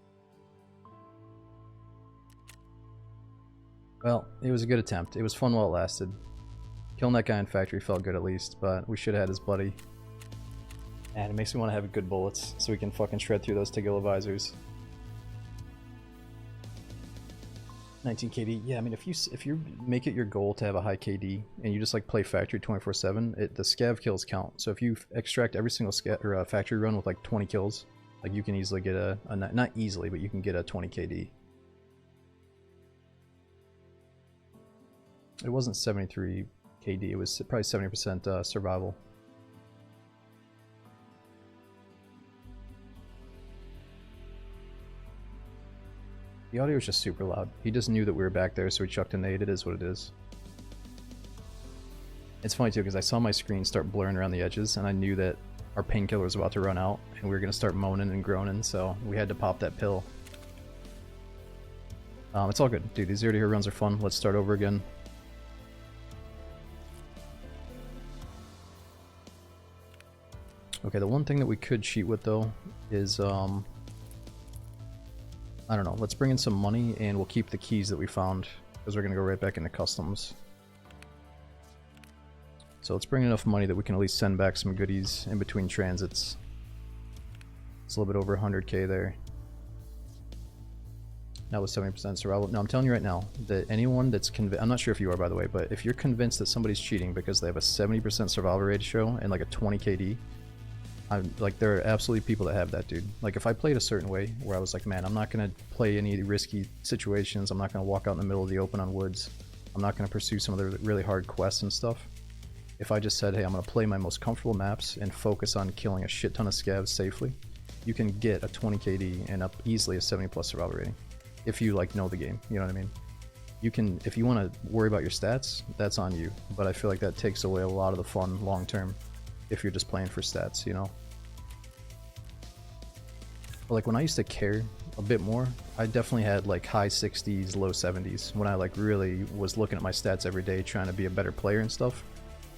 Well, it was a good attempt. It was fun while it lasted. Killing that guy in factory felt good at least, but we should have had his buddy. And it makes me want to have good bullets so we can fucking shred through those Tagilla visors. 19 KD. Yeah, I mean, if you make it your goal to have a high KD and you just like play factory 24/7, the scav kills count. So if you extract every single factory run with like 20 kills, like you can easily get a not easily, but you can get a 20 KD. It wasn't 73 KD. It was probably 70% survival. The audio was just super loud. He just knew that we were back there, so he chucked a nade. It is what it is. It's funny too, because I saw my screen start blurring around the edges, and I knew that our painkiller was about to run out, and we were going to start moaning and groaning, so we had to pop that pill. It's all good. Dude, these Zero to Hero runs are fun. Let's start over again. Okay, the one thing that we could cheat with, though, is, I don't know, let's bring in some money and we'll keep the keys that we found because we're going to go right back into customs. So let's bring enough money that we can at least send back some goodies in between transits. It's a little bit over 100k there. Now with 70% survival. No, I'm telling you right now that anyone that's convinced, I'm not sure if you are by the way, but if you're convinced that somebody's cheating because they have a 70% survival ratio and like a 20 KD, I'm like, there are absolutely people that have that, dude. Like, if I played a certain way where I was like, man, I'm not gonna play any risky situations, I'm not gonna walk out in the middle of the open on woods, I'm not gonna pursue some of the really hard quests and stuff. If I just said, hey, I'm gonna play my most comfortable maps and focus on killing a shit ton of scavs safely, you can get a 20 KD and up easily a 70 plus survival rating. If you like know the game, you know what I mean? You can, if you want to worry about your stats, that's on you. But I feel like that takes away a lot of the fun long term. If you're just playing for stats, you know? But like when I used to care a bit more, I definitely had like high 60s, low 70s when I like really was looking at my stats every day trying to be a better player and stuff.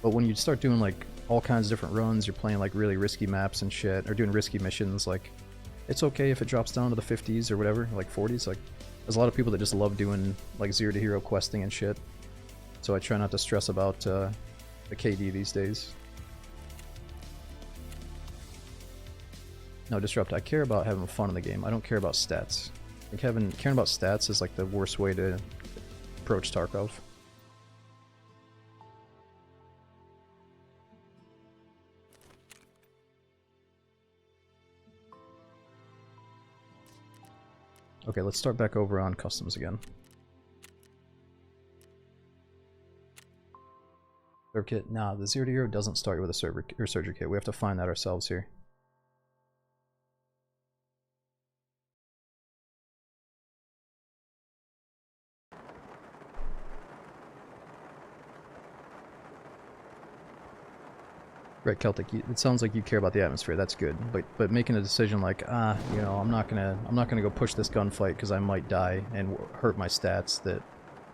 But when you start doing like all kinds of different runs, you're playing like really risky maps and shit, or doing risky missions, like it's okay if it drops down to the 50s or whatever, like 40s. Like there's a lot of people that just love doing like Zero to Hero questing and shit. So I try not to stress about the KD these days. No, Disrupt, I care about having fun in the game. I don't care about stats. Like caring about stats is like the worst way to approach Tarkov. Okay, let's start back over on customs again. Server kit? Nah, the Zero to Hero doesn't start you with a surgery kit. We have to find that ourselves here. Right, Celtic. It sounds like you care about the atmosphere. That's good. But making a decision like, you know, I'm not gonna go push this gunfight because I might die and hurt my stats that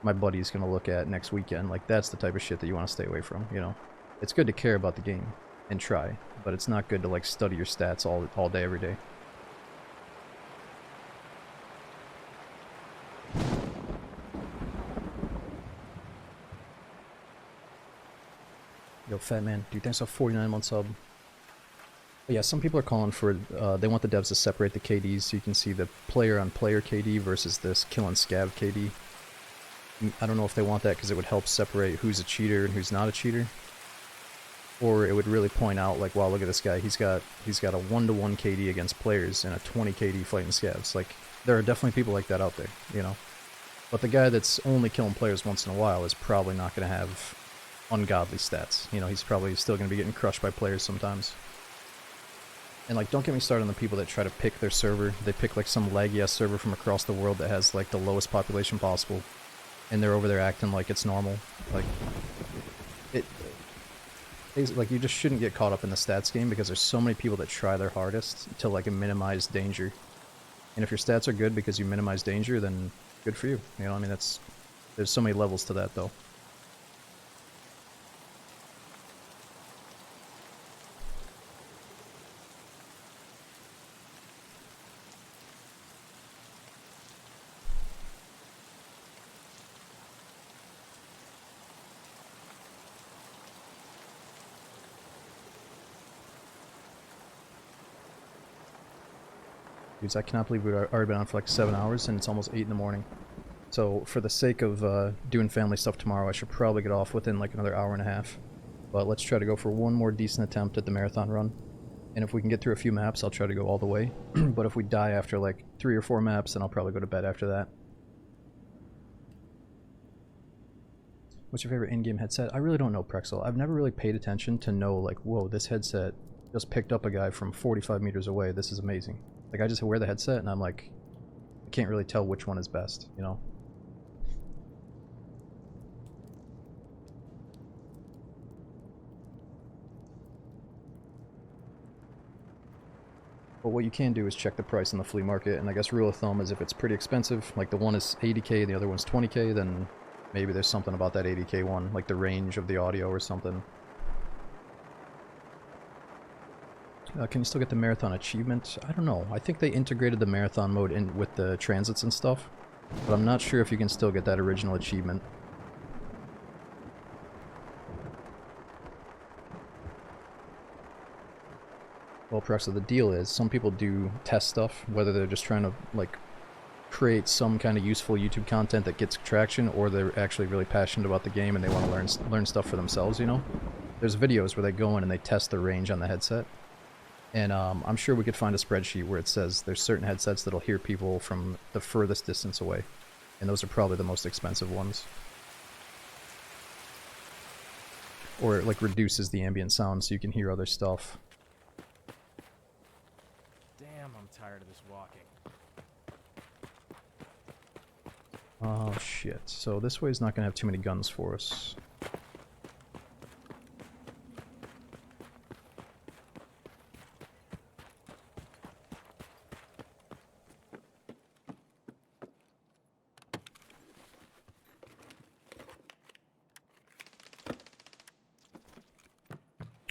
my buddy's gonna look at next weekend. Like, that's the type of shit that you want to stay away from. You know, it's good to care about the game and try, but it's not good to like study your stats all day every day. Yo, Fat Man, dude, thanks for 49-month sub. But yeah, some people are calling for, they want the devs to separate the KDs so you can see the player-on-player KD versus this kill and scav KD. I don't know if they want that because it would help separate who's a cheater and who's not a cheater. Or it would really point out, like, wow, look at this guy, he's got a 1-to-1 KD against players and a 20 KD fighting scavs. Like, there are definitely people like that out there, you know? But the guy that's only killing players once in a while is probably not going to have ungodly stats. You know, he's probably still going to be getting crushed by players sometimes. And like, don't get me started on the people that try to pick their server. They pick like some laggy ass server from across the world that has like the lowest population possible, and they're over there acting like it's normal. Like, like, you just shouldn't get caught up in the stats game because there's so many people that try their hardest to like minimize danger. And if your stats are good because you minimize danger, then good for you. You know, I mean, there's so many levels to that though. Dudes, I cannot believe we've already been on for like 7 hours and it's almost 8 in the morning. So for the sake of doing family stuff tomorrow, I should probably get off within like another hour and a half. But let's try to go for one more decent attempt at the marathon run. And if we can get through a few maps, I'll try to go all the way. But if we die after like 3 or 4 maps, then I'll probably go to bed after that. What's your favorite in-game headset? I really don't know, Prexel. I've never really paid attention to know like, whoa, this headset just picked up a guy from 45 meters away. This is amazing. Like, I just wear the headset and I'm like, I can't really tell which one is best, you know? But what you can do is check the price in the flea market, and I guess rule of thumb is if it's pretty expensive, like the one is 80k and the other one's 20k, then maybe there's something about that 80k one, like the range of the audio or something. Can you still get the marathon achievement? I don't know. I think they integrated the marathon mode in with the transits and stuff, but I'm not sure if you can still get that original achievement. Well, perhaps the deal is some people do test stuff, whether they're just trying to like create some kind of useful YouTube content that gets traction, or they're actually really passionate about the game and they want to learn stuff for themselves, you know? There's videos where they go in and they test the range on the headset. And I'm sure we could find a spreadsheet where it says there's certain headsets that'll hear people from the furthest distance away. And those are probably the most expensive ones. Or it like reduces the ambient sound so you can hear other stuff. Damn, I'm tired of this walking. Oh shit. So this way is not gonna have too many guns for us.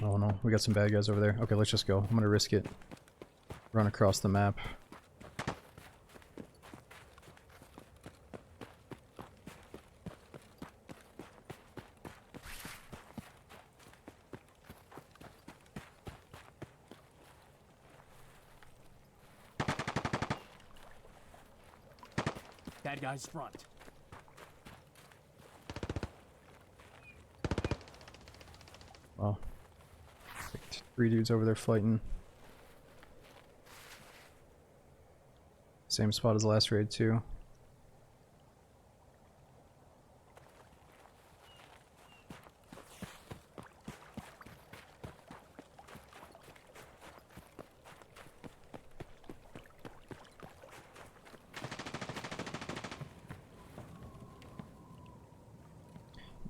Oh no, we got some bad guys over there. Okay, let's just go. I'm gonna risk it. Run across the map. Bad guys front. Well, 3 dudes over there fighting. Same spot as the last raid too.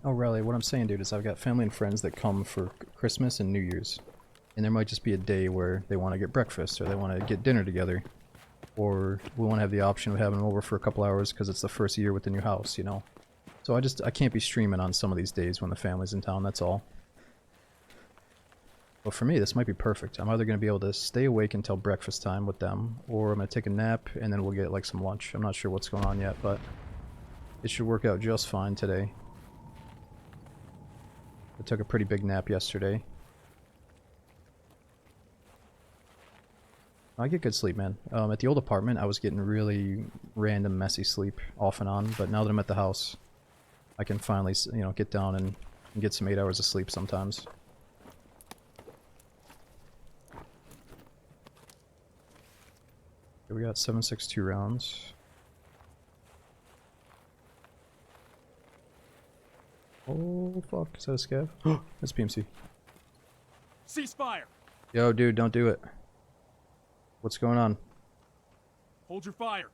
Oh really, what I'm saying, dude, is I've got family and friends that come for Christmas and New Year's. And there might just be a day where they want to get breakfast or they want to get dinner together. Or we want to have the option of having them over for a couple hours because it's the first year with the new house, you know. So I can't be streaming on some of these days when the family's in town, that's all. But for me, this might be perfect. I'm either going to be able to stay awake until breakfast time with them, or I'm going to take a nap and then we'll get like some lunch. I'm not sure what's going on yet, but it should work out just fine today. I took a pretty big nap yesterday. I get good sleep, man. At the old apartment, I was getting really random, messy sleep off and on, but now that I'm at the house, I can finally, you know, get down and get some 8 hours of sleep sometimes. Okay, we got 7.62 rounds. Oh, fuck. Is that a scav? Oh, that's PMC. Ceasefire! Yo, dude, don't do it. What's going on? Hold your fire.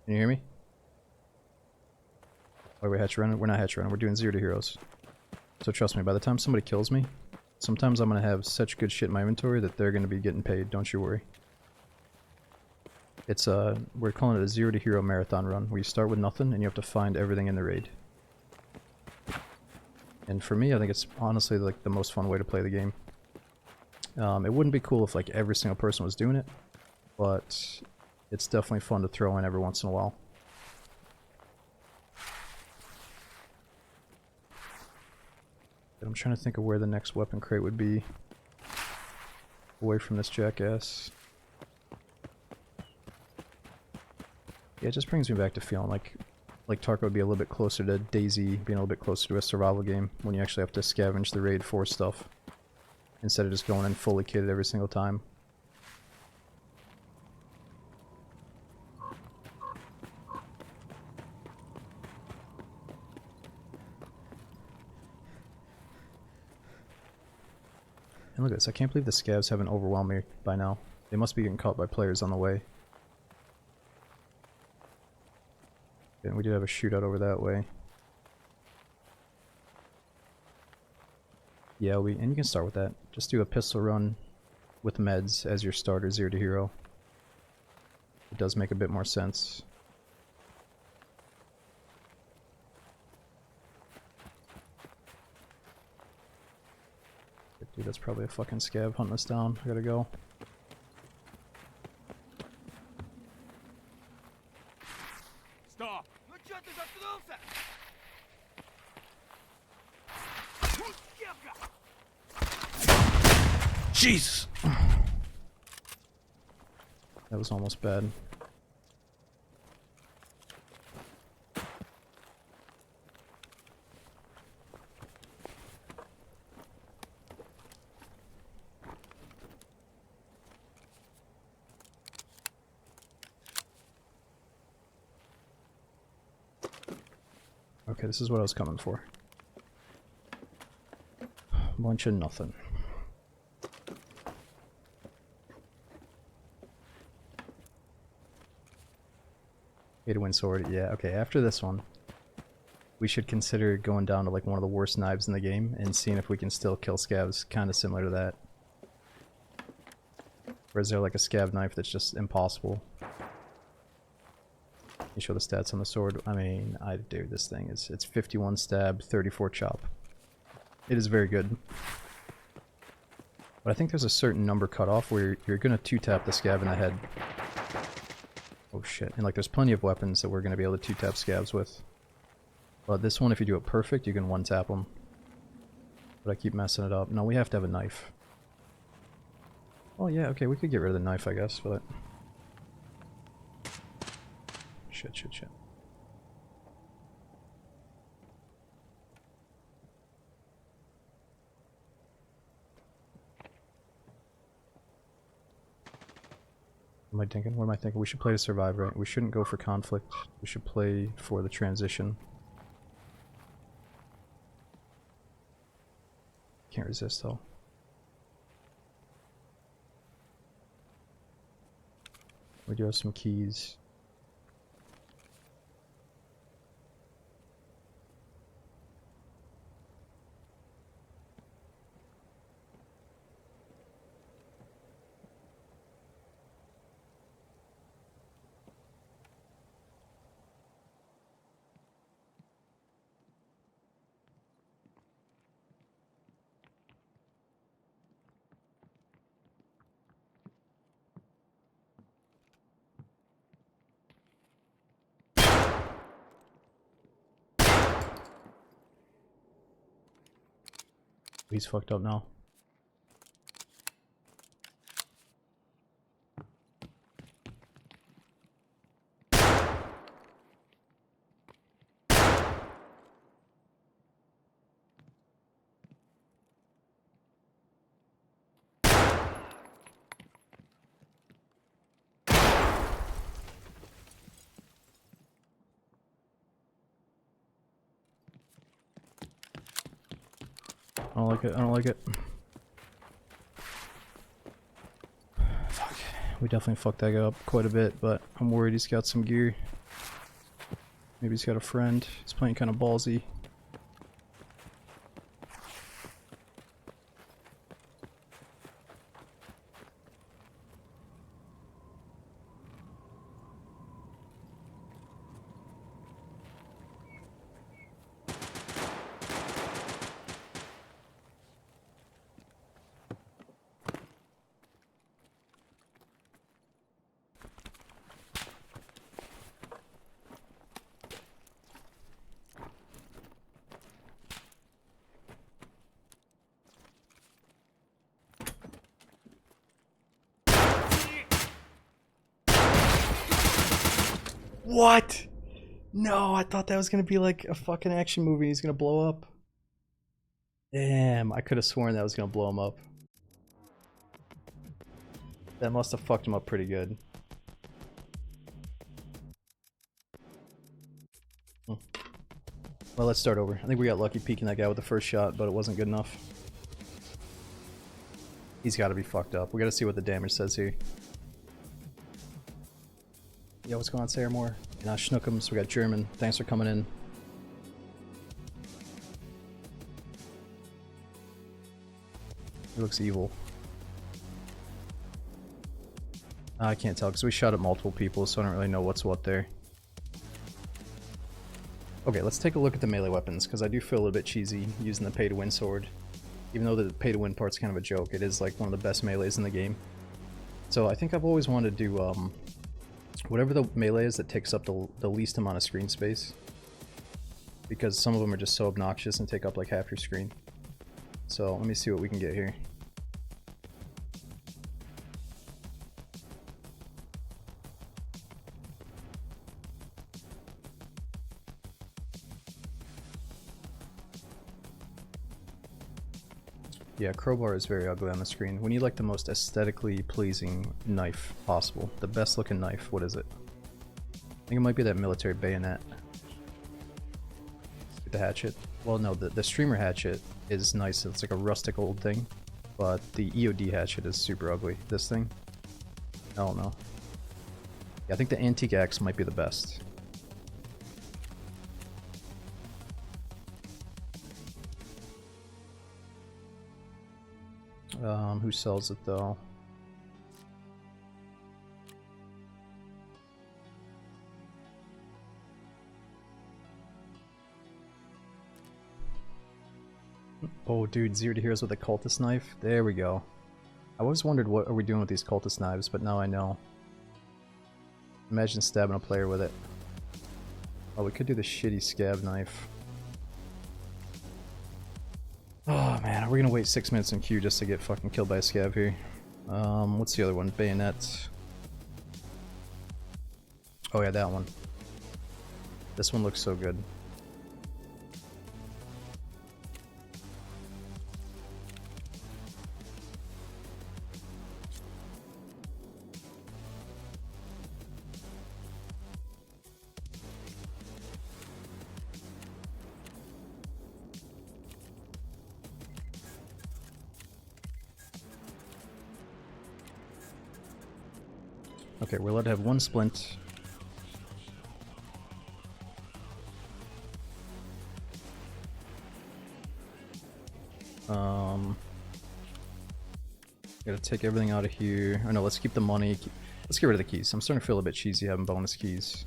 Can you hear me? Wait, we're hatch running? We're not hatch running. We're doing 0 to heroes. So trust me, by the time somebody kills me, sometimes I'm going to have such good shit in my inventory that they're going to be getting paid. Don't you worry. It's we're calling it a 0 to hero marathon run, where you start with nothing and you have to find everything in the raid. And for me, I think it's honestly like the most fun way to play the game. It wouldn't be cool if like every single person was doing it, but it's definitely fun to throw in every once in a while. But I'm trying to think of where the next weapon crate would be. Away from this jackass. Yeah, it just brings me back to feeling like Tarkov would be a little bit closer to Daisy, being a little bit closer to a survival game, when you actually have to scavenge the raid for stuff, instead of just going in fully kitted every single time. And look at this, I can't believe the scavs haven't overwhelmed me by now. They must be getting caught by players on the way. And we did have a shootout over that way. Yeah, and you can start with that. Just do a pistol run with meds as your starter 0 to hero. It does make a bit more sense. Dude, that's probably a fucking scav hunting us down. I gotta go. Stop! Ну чё ты заткнулся? Кепка! Jesus! That was almost bad. Okay, this is what I was coming for. Bunch of nothing. Pay to win sword, yeah, okay, after this one, we should consider going down to like one of the worst knives in the game and seeing if we can still kill scavs kinda similar to that. Or is there like a scav knife that's just impossible? You show the stats on the sword. I mean, dude, this thing it's 51 stab, 34 chop. It is very good. But I think there's a certain number cutoff where you're gonna 2-tap the scav in the head. Oh shit, and like there's plenty of weapons that we're gonna be able to 2-tap scavs with. But this one, if you do it perfect, you can 1-tap them. But I keep messing it up. No, we have to have a knife. Oh yeah, okay, we could get rid of the knife, I guess, but... Shit. What am I thinking? What am I thinking? We should play to survive, right? We shouldn't go for conflict. We should play for the transition. Can't resist, though. We do have some keys. He's fucked up now. I don't like it, I don't like it. Fuck. We definitely fucked that guy up quite a bit, but I'm worried he's got some gear. Maybe he's got a friend. He's playing kind of ballsy. What? No, I thought that was gonna be like a fucking action movie. He's gonna blow up. Damn, I could have sworn that was gonna blow him up. That must have fucked him up pretty good. Well, let's start over. I think we got lucky peeking that guy with the first shot, but it wasn't good enough. He's gotta be fucked up. We gotta see what the damage says here. Yo, what's going on, Saramore? And Schnookums, we got German. Thanks for coming in. He looks evil. I can't tell because we shot at multiple people, so I don't really know what's what there. Okay, let's take a look at the melee weapons, because I do feel a little bit cheesy using the pay-to-win sword. Even though the pay-to-win part's kind of a joke, it is like one of the best melees in the game. So I think I've always wanted to do whatever the melee is that takes up the least amount of screen space. Because some of them are just so obnoxious and take up like half your screen. So let me see what we can get here. Yeah, crowbar is very ugly on the screen. We need like the most aesthetically pleasing knife possible. The best looking knife. What is it? I think it might be that military bayonet. The hatchet. Well, no, the streamer hatchet is nice. It's like a rustic old thing. But the EOD hatchet is super ugly. This thing? I don't know. Yeah, I think the antique axe might be the best. Who sells it though? Oh dude, Zero to Heroes with a cultist knife? There we go. I always wondered what are we doing with these cultist knives, but now I know. Imagine stabbing a player with it. Oh, we could do the shitty scab knife. Oh man, we're gonna wait 6 minutes in queue just to get fucking killed by a scab here. What's the other one? Bayonet. Oh yeah, that one. This one looks so good. Okay, we're allowed to have one splint. Gotta take everything out of here. Oh no, let's keep the money. Let's get rid of the keys. I'm starting to feel a bit cheesy having bonus keys.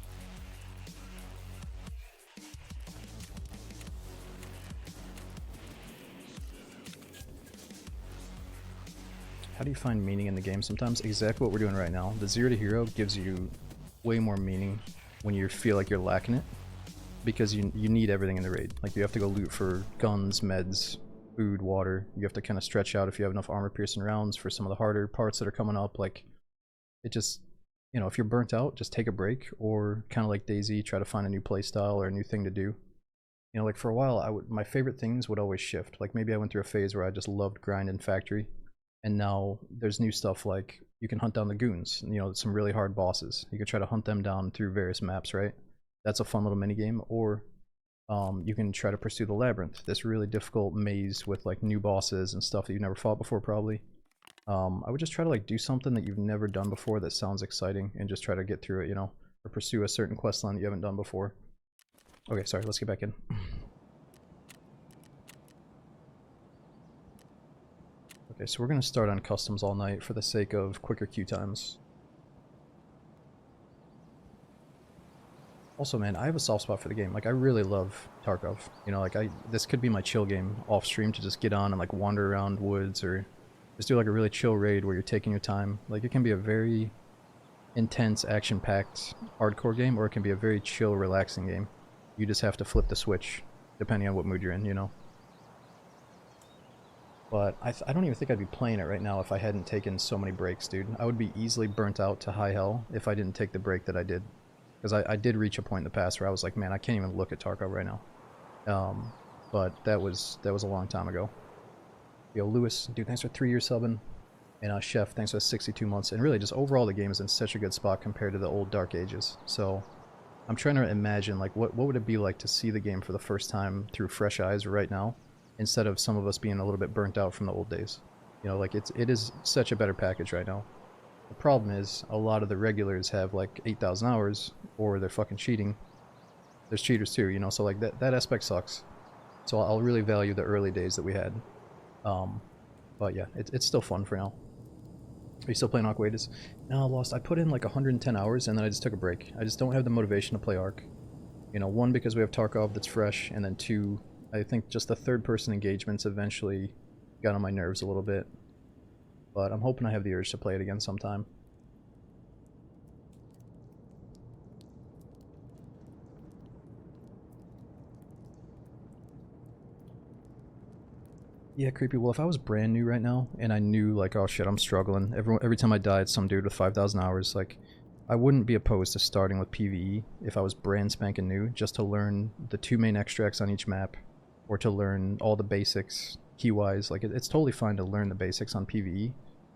How do you find meaning in the game sometimes? Exactly what we're doing right now. The Zero to Hero gives you way more meaning when you feel like you're lacking it. Because you need everything in the raid. Like you have to go loot for guns, meds, food, water. You have to kind of stretch out if you have enough armor piercing rounds for some of the harder parts that are coming up. Like, it just, you know, if you're burnt out, just take a break, or kind of like Daisy, try to find a new playstyle or a new thing to do. You know, like for a while, my favorite things would always shift. Like maybe I went through a phase where I just loved grind and factory, and now there's new stuff like you can hunt down the goons. You know, some really hard bosses. You can try to hunt them down through various maps, right? That's a fun little mini game. Or you can try to pursue the labyrinth, this really difficult maze with like new bosses and stuff that you've never fought before, probably. I would just try to like do something that you've never done before that sounds exciting, and just try to get through it, you know, or pursue a certain quest line that you haven't done before. Okay, sorry, let's get back in. Okay, so we're going to start on customs all night for the sake of quicker queue times. Also, man, I have a soft spot for the game. Like, I really love Tarkov. You know, like, this could be my chill game off stream, to just get on and like wander around woods, or just do like a really chill raid where you're taking your time. Like, it can be a very intense, action-packed, hardcore game, or it can be a very chill, relaxing game. You just have to flip the switch, depending on what mood you're in, you know? But I don't even think I'd be playing it right now if I hadn't taken so many breaks, dude. I would be easily burnt out to high hell if I didn't take the break that I did. Because I did reach a point in the past where I was like, man, I can't even look at Tarkov right now. But that was a long time ago. Yo, Lewis, dude, thanks for 3 years subbing. And Chef, thanks for 62 months. And really, just overall, the game is in such a good spot compared to the old Dark Ages. So I'm trying to imagine, like, what would it be like to see the game for the first time through fresh eyes right now, instead of some of us being a little bit burnt out from the old days. You know, like, it is such a better package right now. The problem is, a lot of the regulars have like 8,000 hours, or they're fucking cheating. There's cheaters too, you know, so like that aspect sucks. So I'll really value the early days that we had. But yeah, it's still fun for now. Are you still playing Arc Wages? No, Lost. I put in like 110 hours and then I just took a break. I just don't have the motivation to play Arc. You know, one, because we have Tarkov that's fresh, and then two, I think just the third-person engagements eventually got on my nerves a little bit. But I'm hoping I have the urge to play it again sometime. Yeah, Creepy. Well, if I was brand new right now, and I knew, like, oh shit, I'm struggling. Every time I die, it's some dude with 5,000 hours. Like, I wouldn't be opposed to starting with PvE if I was brand spanking new, just to learn the 2 main extracts on each map, or to learn all the basics, key-wise. Like, it's totally fine to learn the basics on PvE,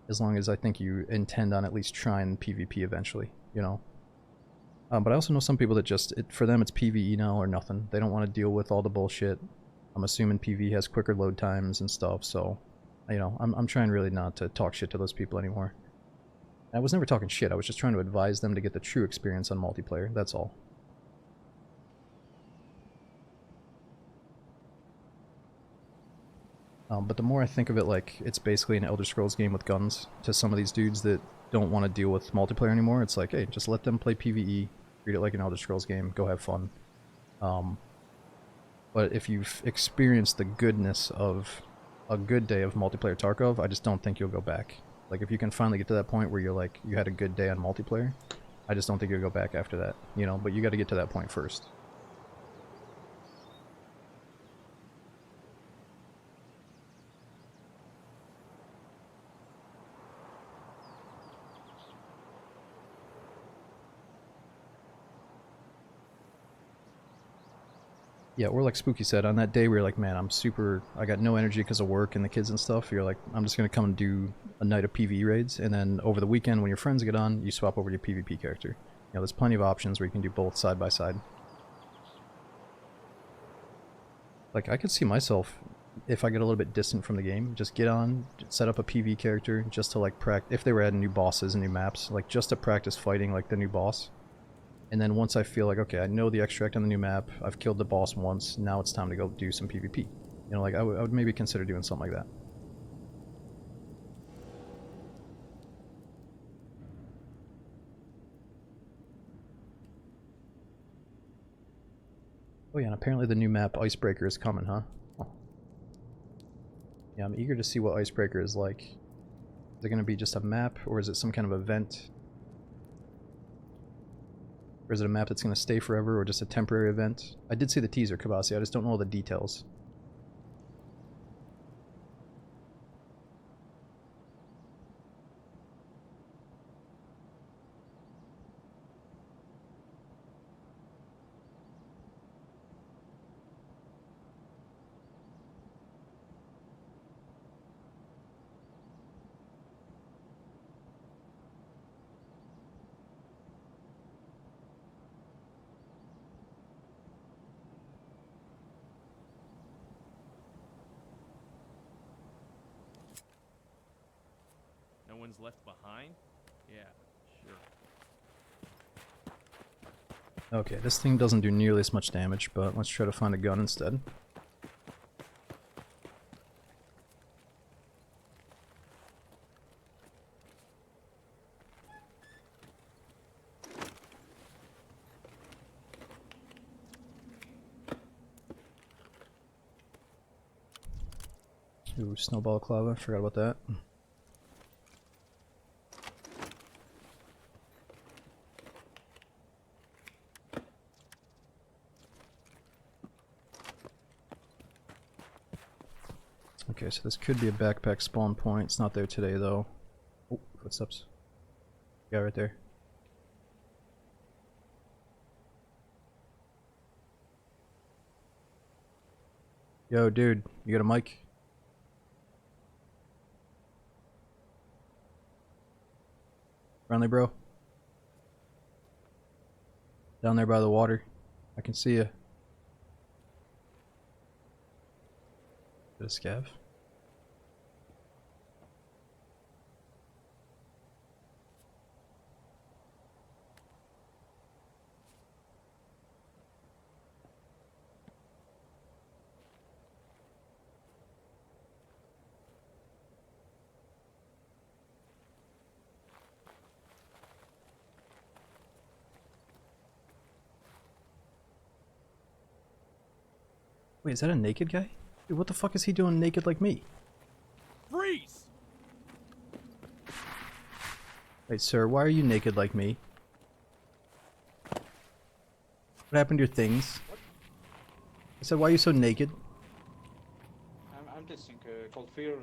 as long as I think you intend on at least trying PvP eventually, you know? But I also know some people that just, for them it's PvE now or nothing. They don't want to deal with all the bullshit. I'm assuming PvE has quicker load times and stuff, so, you know, I'm trying really not to talk shit to those people anymore. I was never talking shit, I was just trying to advise them to get the true experience on multiplayer, that's all. But the more I think of it like it's basically an Elder Scrolls game with guns, to some of these dudes that don't want to deal with multiplayer anymore, it's like, hey, just let them play PvE, treat it like an Elder Scrolls game, go have fun. But if you've experienced the goodness of a good day of multiplayer Tarkov, I just don't think you'll go back. Like, if you can finally get to that point where you're like, you had a good day on multiplayer, I just don't think you'll go back after that, you know, but you gotta get to that point first. Yeah, or like Spooky said, on that day where you're like, man, I got no energy because of work and the kids and stuff, you're like, I'm just gonna come and do a night of PvE raids, and then over the weekend when your friends get on, you swap over to your PvP character. You know, there's plenty of options where you can do both side by side. Like, I could see myself, if I get a little bit distant from the game, just get on, set up a PvE character, just to like practice, if they were adding new bosses and new maps, like just to practice fighting like the new boss. And then once I feel like, okay, I know the extract on the new map, I've killed the boss once, now it's time to go do some PvP. You know, like, I would maybe consider doing something like that. Oh yeah, and apparently the new map, Icebreaker, is coming, huh? Oh. Yeah, I'm eager to see what Icebreaker is like. Is it going to be just a map, or is it some kind of event? Or is it a map that's going to stay forever, or just a temporary event? I did see the teaser, Kabasi, I just don't know all the details. one's left behind? Yeah, sure. Okay, this thing doesn't do nearly as much damage, but let's try to find a gun instead. Ooh, snowball clava, forgot about that. Okay, so this could be a backpack spawn point. It's not there today though. Oh, footsteps. Yeah, right there. Yo, dude, you got a mic? Friendly, bro. Down there by the water. I can see you. Bit of scav. Wait, is that a naked guy? Dude, what the fuck is he doing naked like me? Freeze! Wait, sir, why are you naked like me? What happened to your things? I said, why are you so naked? I'm testing cold fear.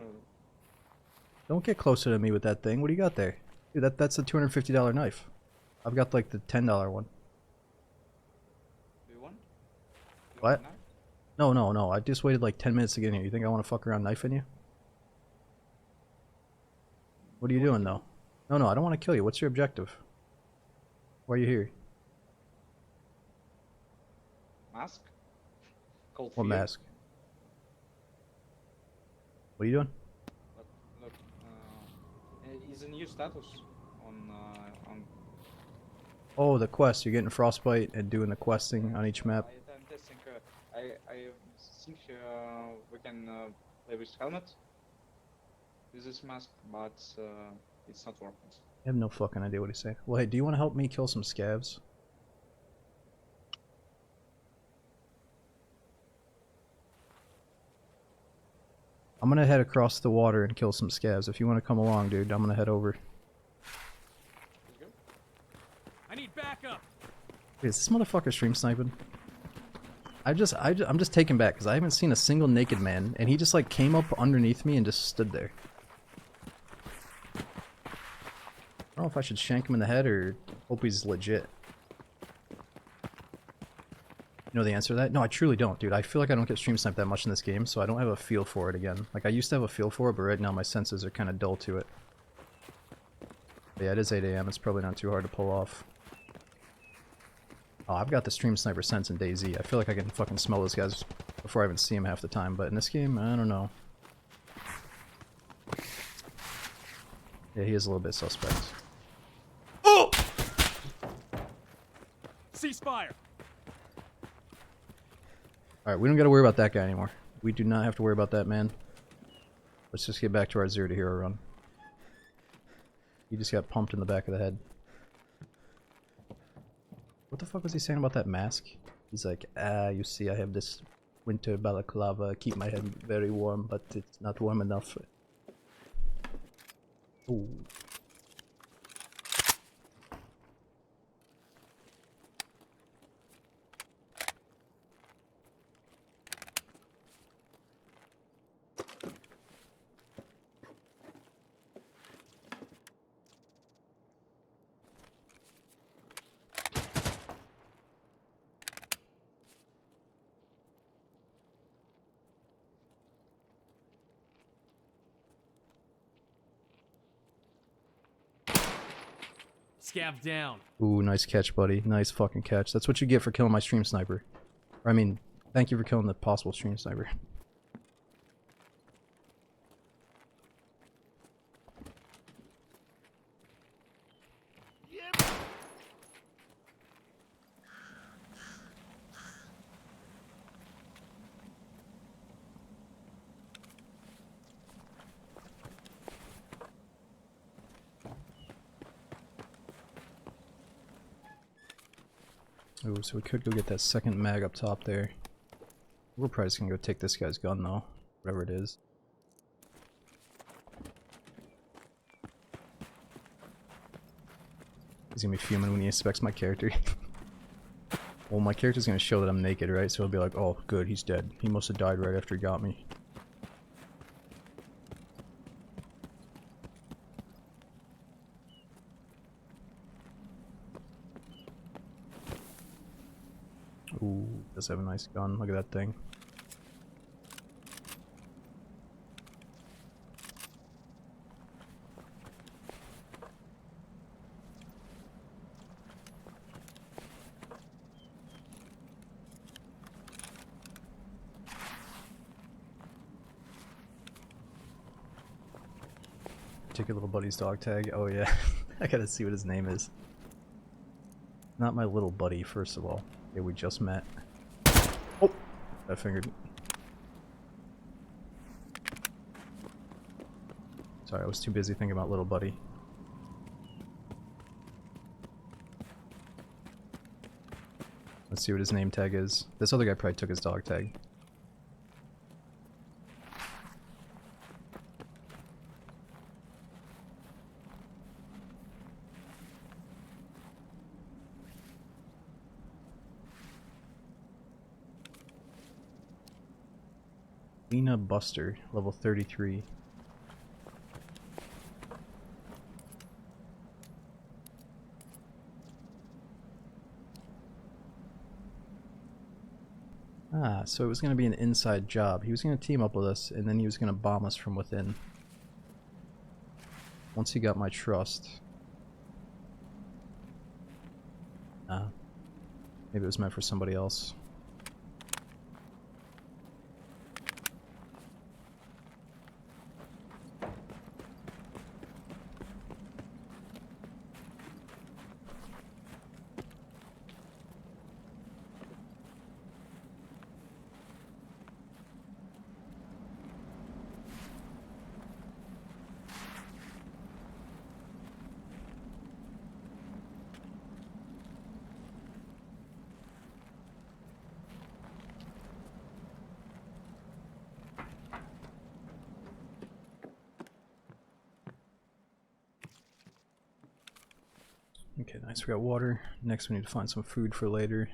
Don't get closer to me with that thing. What do you got there? Dude, that's a $250 knife. I've got like the $10 one. Do you want? What? No. I just waited like 10 minutes to get in here. You think I want to fuck around knifing you? What are you doing though? No, I don't want to kill you. What's your objective? Why are you here? Mask? Cold What fear. mask? What are you doing? Look, is a new status on Oh, the quest. You're getting frostbite and doing the questing on each map. I'm testing. I think we can play with helmet. With this mask, but it's not working. I have no fucking idea what he's saying. Well, hey, do you want to help me kill some scavs? I'm gonna head across the water and kill some scavs. If you want to come along, dude, I'm gonna head over. Let's go. I need backup! Wait, is this motherfucker stream sniping? I'm just taken back because I haven't seen a single naked man, and he just like came up underneath me and just stood there. I don't know if I should shank him in the head or hope he's legit. You know the answer to that? No, I truly don't, dude. I feel like I don't get stream sniped that much in this game, so I don't have a feel for it again. Like, I used to have a feel for it, but right now my senses are kind of dull to it. But yeah, it is 8 AM. It's probably not too hard to pull off. Oh, I've got the stream sniper sense in DayZ. I feel like I can fucking smell those guys before I even see them half the time, but in this game, I don't know. Yeah, he is a little bit suspect. Oh! Ceasefire! Alright, we don't gotta worry about that guy anymore. We do not have to worry about that man. Let's just get back to our 0 to hero run. He just got pumped in the back of the head. What the fuck was he saying about that mask? He's like, you see I have this winter balaclava, keep my head very warm, but it's not warm enough. Ooh. Scav down. Ooh, nice catch, buddy. Nice fucking catch. That's what you get for killing my stream sniper. Or, I mean, thank you for killing the possible stream sniper. Oh, so we could go get that second mag up top there. We're probably just gonna go take this guy's gun though, whatever it is. He's gonna be fuming when he inspects my character. Well, my character's gonna show that I'm naked, right? So he'll be like, oh, good, he's dead. He must have died right after he got me. Ooh, does have a nice gun. Look at that thing. Take your little buddy's dog tag. Oh yeah, I gotta see what his name is. Not my little buddy, first of all. Yeah, we just met. Oh, I fingered. Sorry, I was too busy thinking about little buddy. Let's see what his name tag is. This other guy probably took his dog tag. Lena Buster, level 33. Ah, so it was going to be an inside job. He was going to team up with us, and then he was going to bomb us from within. Once he got my trust. Ah. Maybe it was meant for somebody else. Okay, nice, we got water. Next we need to find some food for later.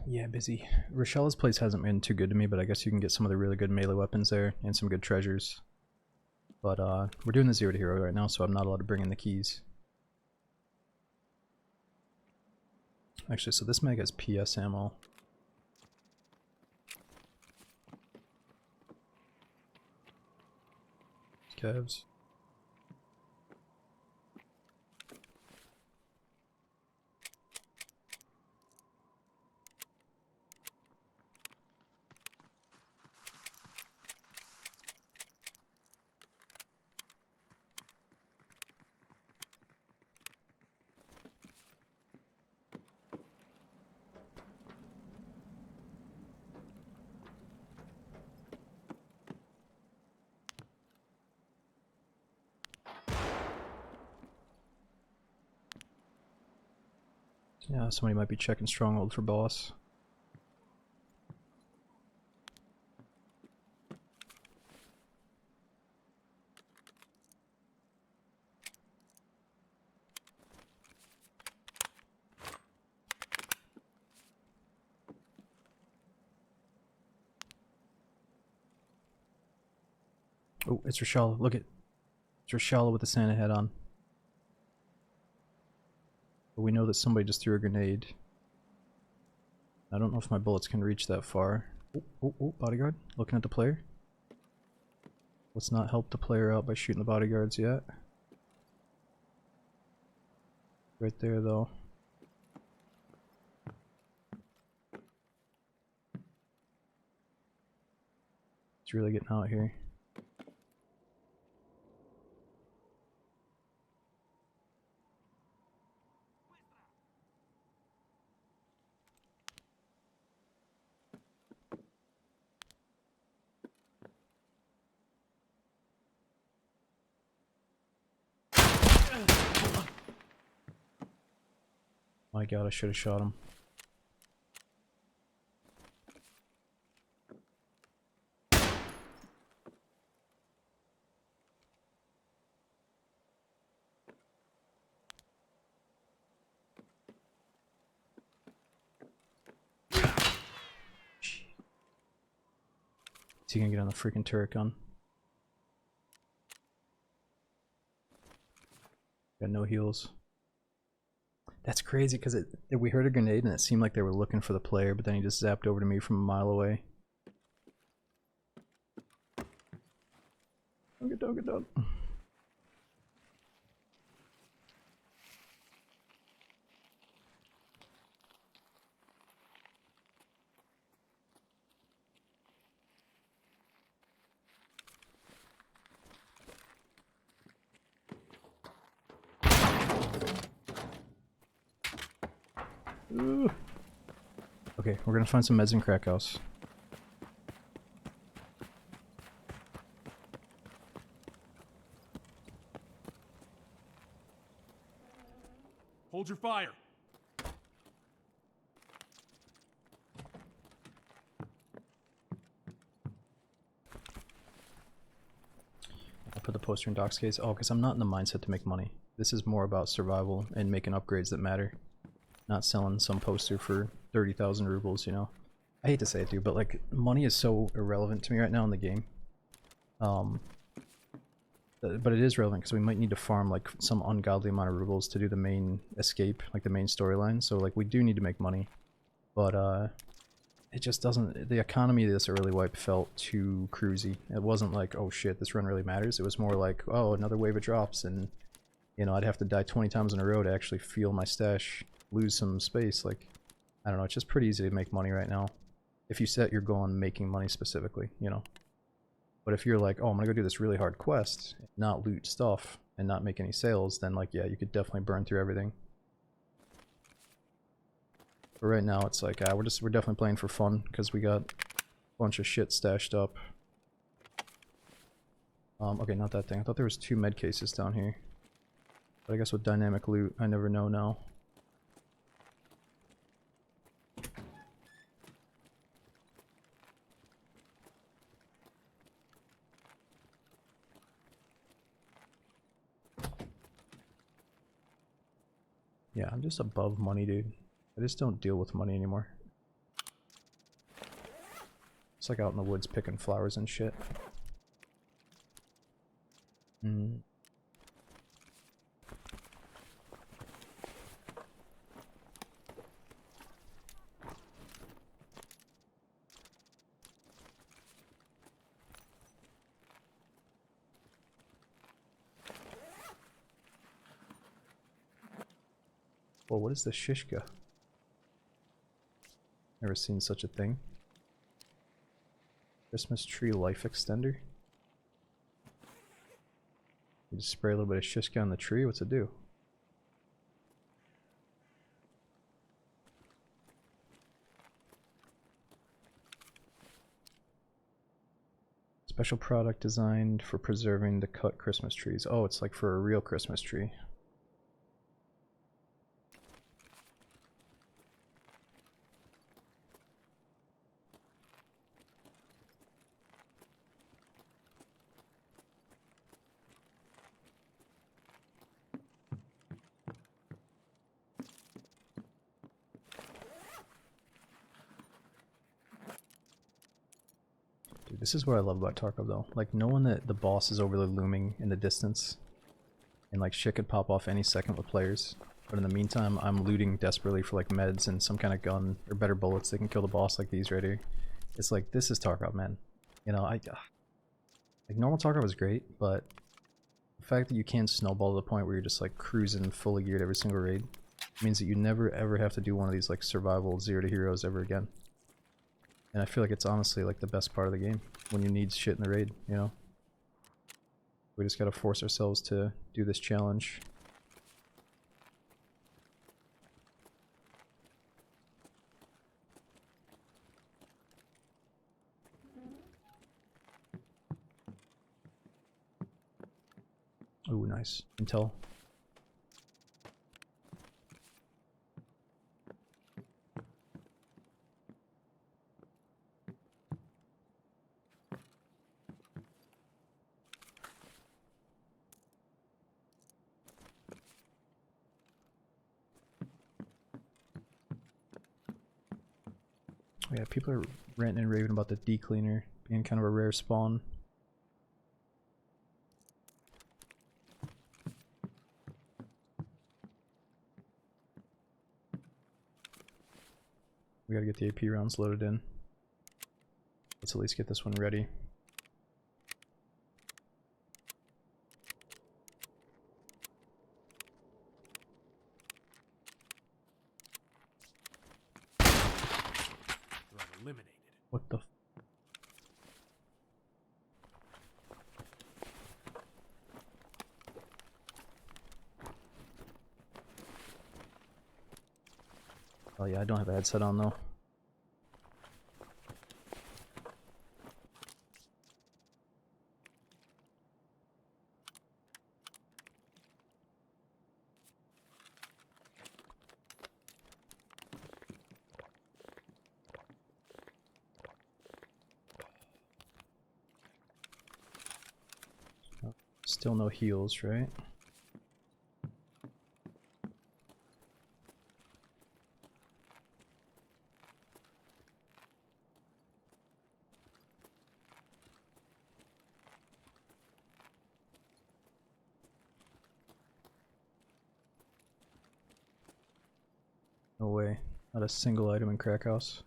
Yeah, busy. Rochelle's place hasn't been too good to me, but I guess you can get some of the really good melee weapons there and some good treasures. But we're doing the 0 to hero right now, so I'm not allowed to bring in the keys. Actually, so this mag has PS ammo. Kevs. Yeah, somebody might be checking stronghold for boss. Oh, it's Rochelle. Look at it's Rochelle with the Santa hat on. But we know that somebody just threw a grenade. I don't know if my bullets can reach that far. Oh, bodyguard. Looking at the player. Let's not help the player out by shooting the bodyguards yet. Right there, though. It's really getting out here. My god, I should have shot him. Is he gonna get on the freaking turret gun? Got no heals. That's crazy because we heard a grenade and it seemed like they were looking for the player, but then he just zapped over to me from a mile away. Don't get done. Ooh. Okay, we're gonna find some meds in Crack House. Hold your fire. I'll put the poster in Doc's case. Oh, because I'm not in the mindset to make money. This is more about survival and making upgrades that matter. Not selling some poster for 30,000 rubles, you know. I hate to say it, dude, but like money is so irrelevant to me right now in the game. But it is relevant because we might need to farm like some ungodly amount of rubles to do the main escape, like the main storyline. So like we do need to make money, but it just doesn't. The economy of this early wipe felt too cruisy. It wasn't like, oh shit, this run really matters. It was more like, oh, another wave of drops, and you know I'd have to die 20 times in a row to actually feel my stash lose some space. Like I don't know, it's just pretty easy to make money right now if you set your goal on making money specifically, you know. But if you're like, oh, I'm gonna go do this really hard quest, not loot stuff, and not make any sales, then like, yeah, you could definitely burn through everything. But right now, it's like, we're definitely playing for fun because we got a bunch of shit stashed up. Okay, not that thing. I thought there was 2 med cases down here. But I guess with dynamic loot, I never know now. Yeah, I'm just above money, dude. I just don't deal with money anymore. It's like out in the woods picking flowers and shit. Well, what is the shishka? Never seen such a thing. Christmas tree life extender? You just spray a little bit of shishka on the tree, what's it do? Special product designed for preserving the cut Christmas trees. Oh, it's like for a real Christmas tree. This is what I love about Tarkov though, like knowing that the boss is overly looming in the distance and like shit could pop off any second with players, but in the meantime I'm looting desperately for like meds and some kind of gun or better bullets that can kill the boss like these right here. It's like, this is Tarkov, man. You know, like normal Tarkov is great, but the fact that you can snowball to the point where you're just like cruising fully geared every single raid means that you never ever have to do one of these like survival 0 to heroes ever again. And I feel like it's honestly like the best part of the game when you need shit in the raid, you know? We just gotta force ourselves to do this challenge. Ooh, nice. Intel. Yeah, people are ranting and raving about the D-Cleaner being kind of a rare spawn. We gotta get the AP rounds loaded in. Let's at least get this one ready. Threat eliminated. What the f— Oh yeah, I don't have a headset on though. Still no heals, right? No way. Not a single item in Crack House.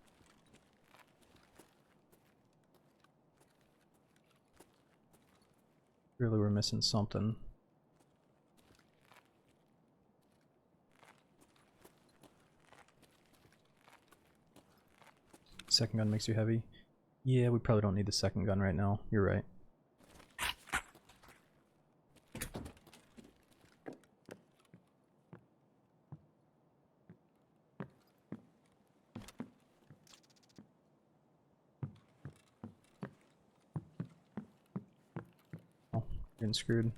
Really, we're missing something. Second gun makes you heavy. Yeah, we probably don't need the second gun right now. You're right. Oh, getting screwed.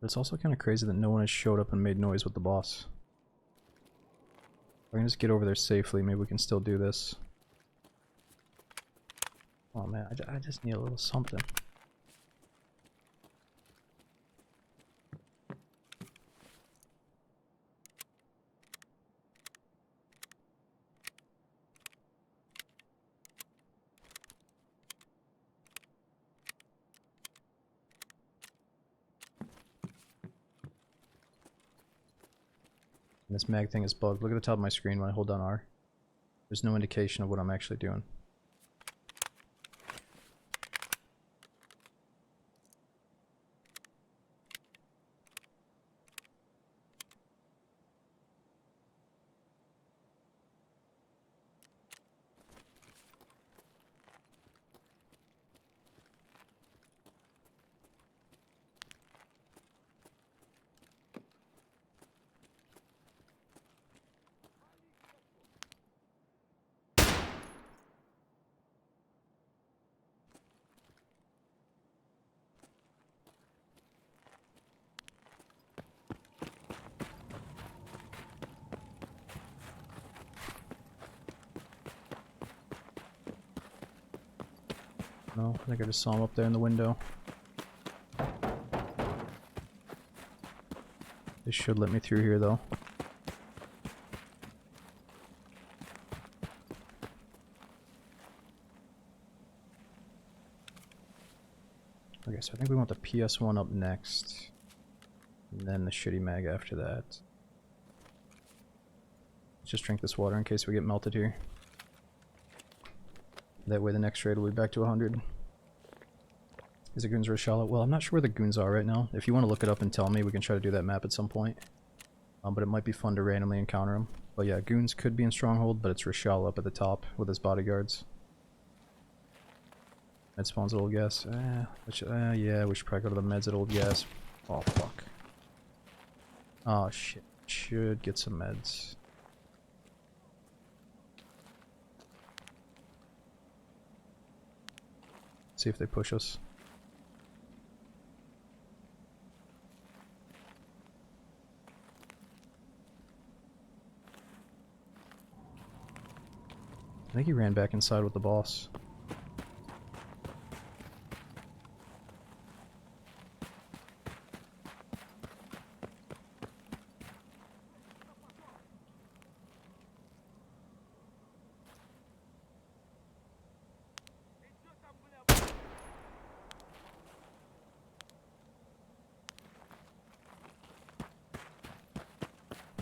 But it's also kind of crazy that no one has showed up and made noise with the boss. If I can just get over there safely, maybe we can still do this. Oh man, I just need a little something. And this mag thing is bugged. Look at the top of my screen when I hold down R. There's no indication of what I'm actually doing. No, I think I just saw him up there in the window. They should let me through here though. Okay, so I think we want the PS1 up next. And then the shitty mag after that. Let's just drink this water in case we get melted here. That way the next raid will be back to 100. Is the goons Reshala? Well, I'm not sure where the goons are right now. If you want to look it up and tell me, we can try to do that map at some point. But it might be fun to randomly encounter them. But yeah, goons could be in Stronghold, but it's Reshala up at the top with his bodyguards. Med spawns at Old Gas. Yeah, we should probably go to the meds at Old Gas. Oh, fuck. Oh, shit. Should get some meds. See if they push us. I think he ran back inside with the boss.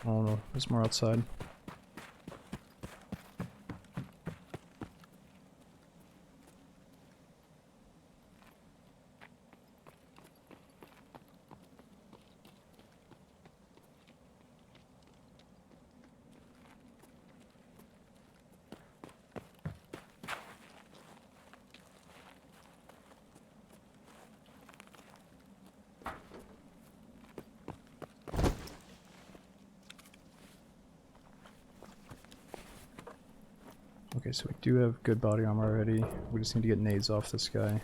Oh no, there's more outside. Okay, so we do have good body armor already. We just need to get nades off this guy.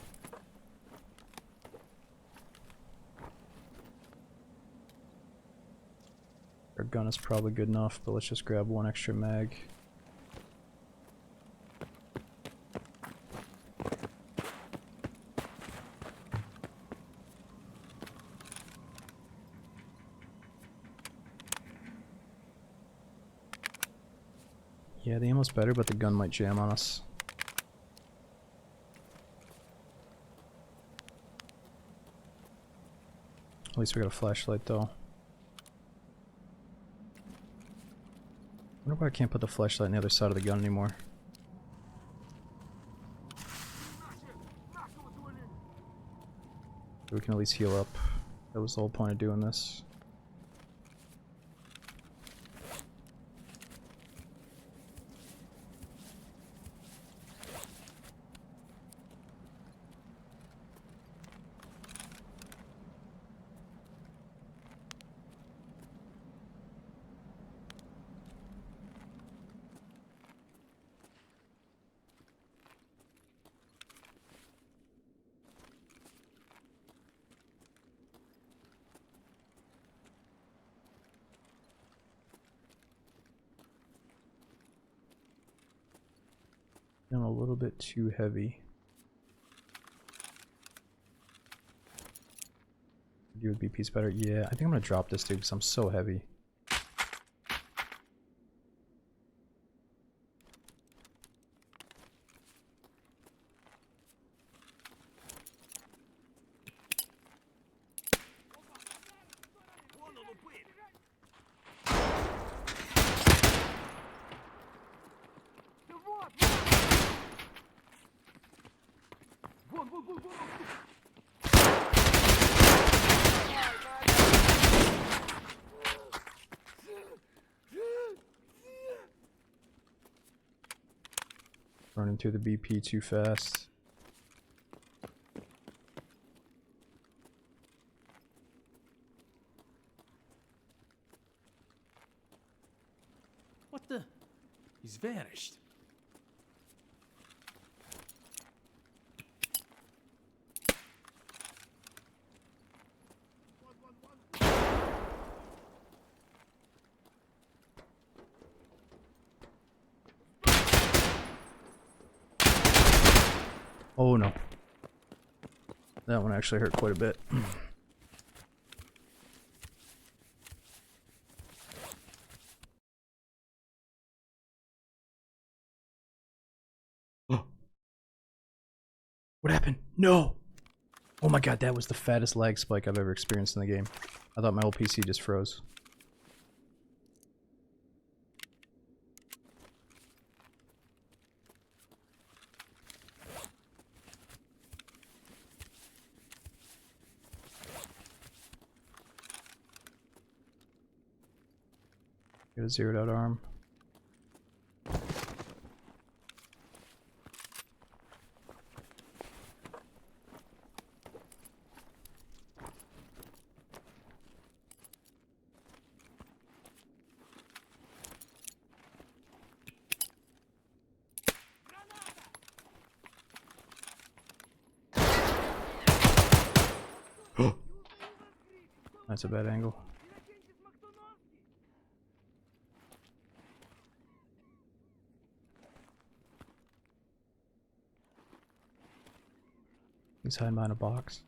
Our gun is probably good enough, but let's just grab one extra mag. Yeah, the ammo's better, but the gun might jam on us. At least we got a flashlight, though. I wonder why I can't put the flashlight on the other side of the gun anymore. We can at least heal up. That was the whole point of doing this. I'm a little bit too heavy. Do with BP's better. Yeah, I think I'm gonna drop this dude because I'm so heavy. Running through the BP too fast. What the? He's vanished. Oh no. That one actually hurt quite a bit. What happened? No! Oh my god, that was the fattest lag spike I've ever experienced in the game. I thought my whole PC just froze. Get a zeroed out arm. That's a bad angle. He's hiding behind a box.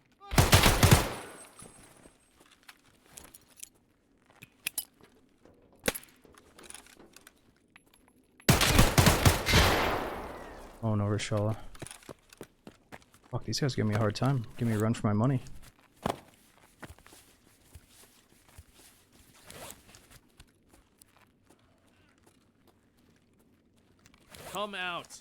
Oh no, Rishala. Fuck, these guys give me a hard time. Give me a run for my money. Come out.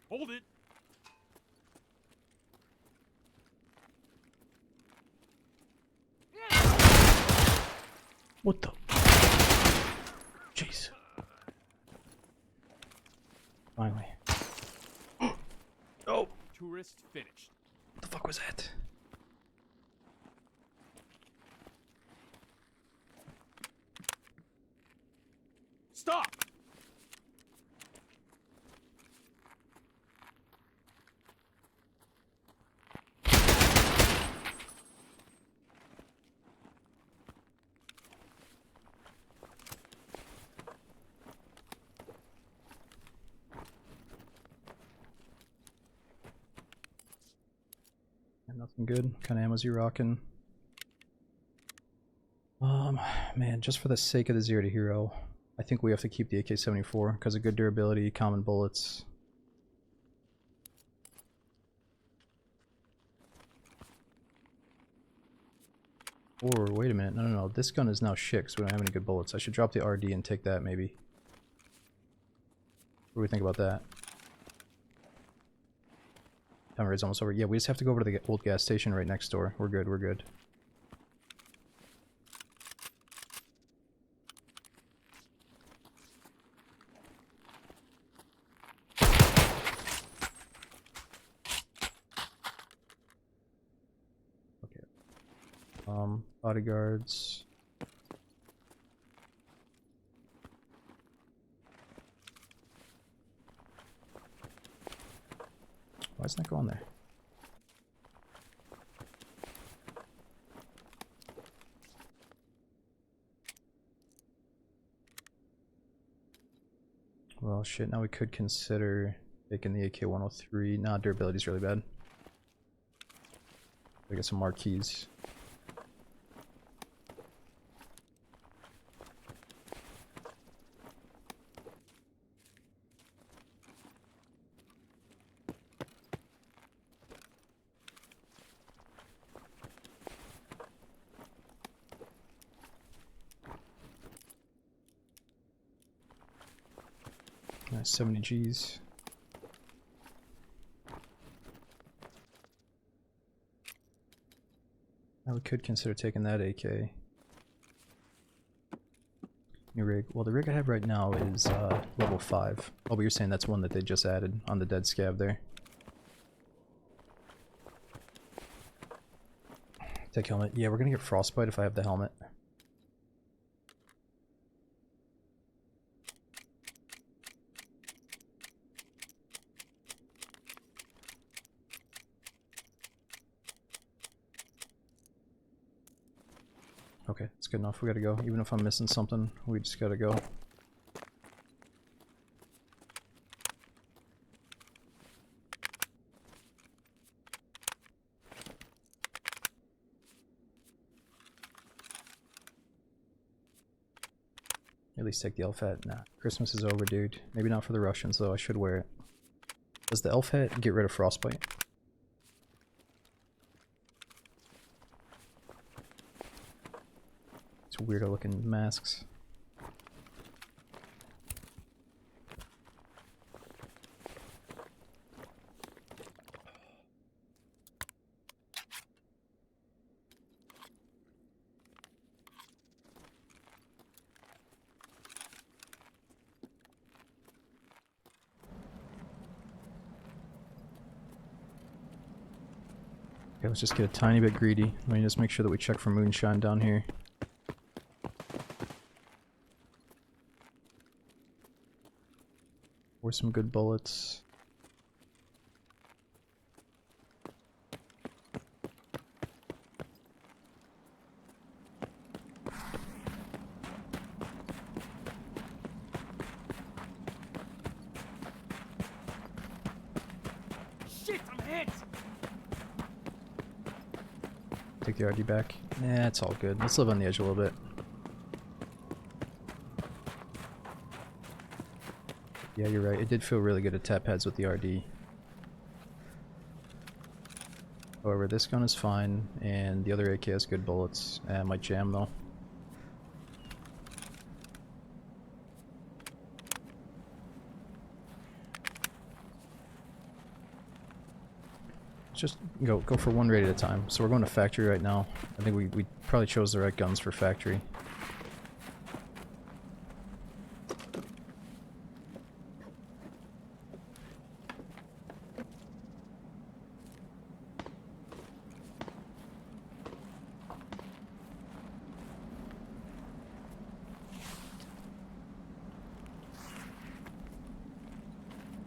Hold it. What the? Jeez. Finally. Oh! Tourist finished. What the fuck was that? Stop. Nothing good. What kind of ammo's you rocking? Man, just for the sake of the zero to hero, I think we have to keep the AK-74 because of good durability, common bullets. Or wait a minute, no, this gun is now shit because we don't have any good bullets. I should drop the RD and take that maybe. What do we think about that? Time raid's almost over. Yeah, we just have to go over to the old gas station right next door. We're good, we're good. Okay. Bodyguards. Why isn't that going there? Well, shit, now we could consider taking the AK-103. Nah, durability's really bad. We get some marquees. Nice, 70 Gs. Now we could consider taking that AK. New rig. Well, the rig I have right now is level 5. Oh, but you're saying that's one that they just added on the dead scab there. Take helmet. Yeah, we're gonna get frostbite if I have the helmet. Okay, it's good enough. We gotta go. Even if I'm missing something, we just gotta go. At least take the elf hat. Nah, Christmas is over, dude. Maybe not for the Russians, though. I should wear it. Does the elf hat get rid of frostbite? It's weirdo looking masks. Okay, let's just get a tiny bit greedy. Let me just make sure that we check for moonshine down here. Or some good bullets. Shit, I'm hit! Take the RD back. Nah, it's all good. Let's live on the edge a little bit. Yeah, you're right. It did feel really good to tap heads with the RD. However, this gun is fine, and the other AK has good bullets. It might jam though. Just go for one raid at a time. So we're going to factory right now. I think we probably chose the right guns for factory.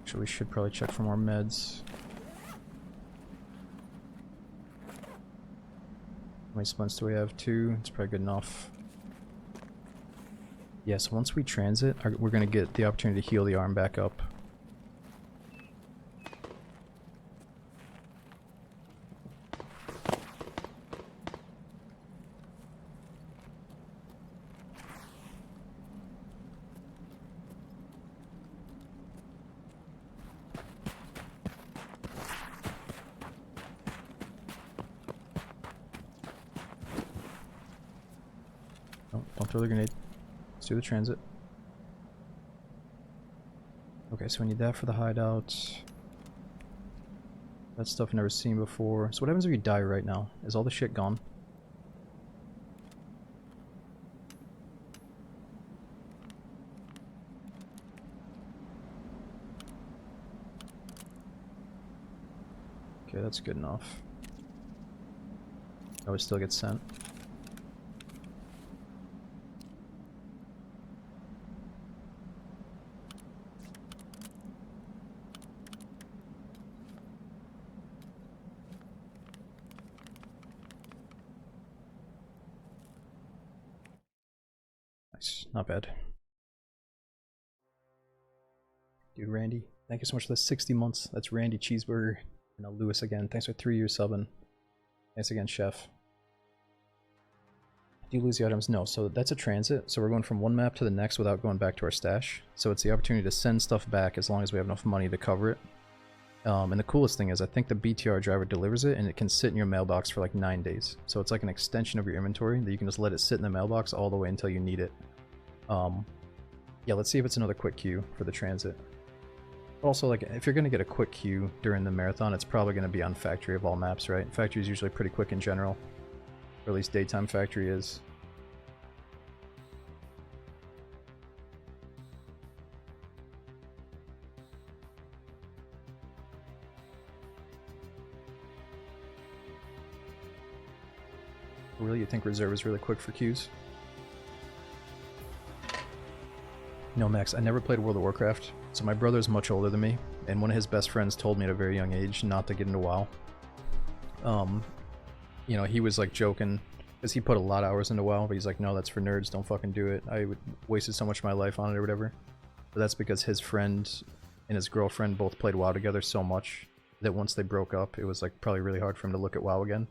So we should probably check for more meds. How many splints do we have? 2. It's probably good enough. Yeah, so once we transit, we're going to get the opportunity to heal the arm back up. Oh, don't throw the grenade. Let's do the transit. Okay, so we need that for the hideout. That stuff I've never seen before. So what happens if you die right now? Is all the shit gone? Okay, that's good enough. Oh, it still gets sent. Nice, not bad. Dude, Randy, thank you so much for the 60 months. That's Randy Cheeseburger. And Lewis again, thanks for 3 years subbing. Thanks again, Chef. Do you lose the items? No, so that's a transit. So we're going from one map to the next without going back to our stash. So it's the opportunity to send stuff back as long as we have enough money to cover it. And the coolest thing is I think the BTR driver delivers it and it can sit in your mailbox for like 9 days. So it's like an extension of your inventory that you can just let it sit in the mailbox all the way until you need it. Yeah, let's see if it's another quick queue for the transit. Also, like, if you're going to get a quick queue during the marathon, it's probably going to be on factory of all maps, right? Factory is usually pretty quick in general. Or at least daytime factory is. Really? You think reserve is really quick for queues? No, Max, I never played World of Warcraft. So my brother's much older than me, and one of his best friends told me at a very young age not to get into WoW. You know, he was like joking, because he put a lot of hours into WoW, but he's like, no, that's for nerds, don't fucking do it. I wasted so much of my life on it or whatever. But that's because his friend and his girlfriend both played WoW together so much that once they broke up, it was like probably really hard for him to look at WoW again.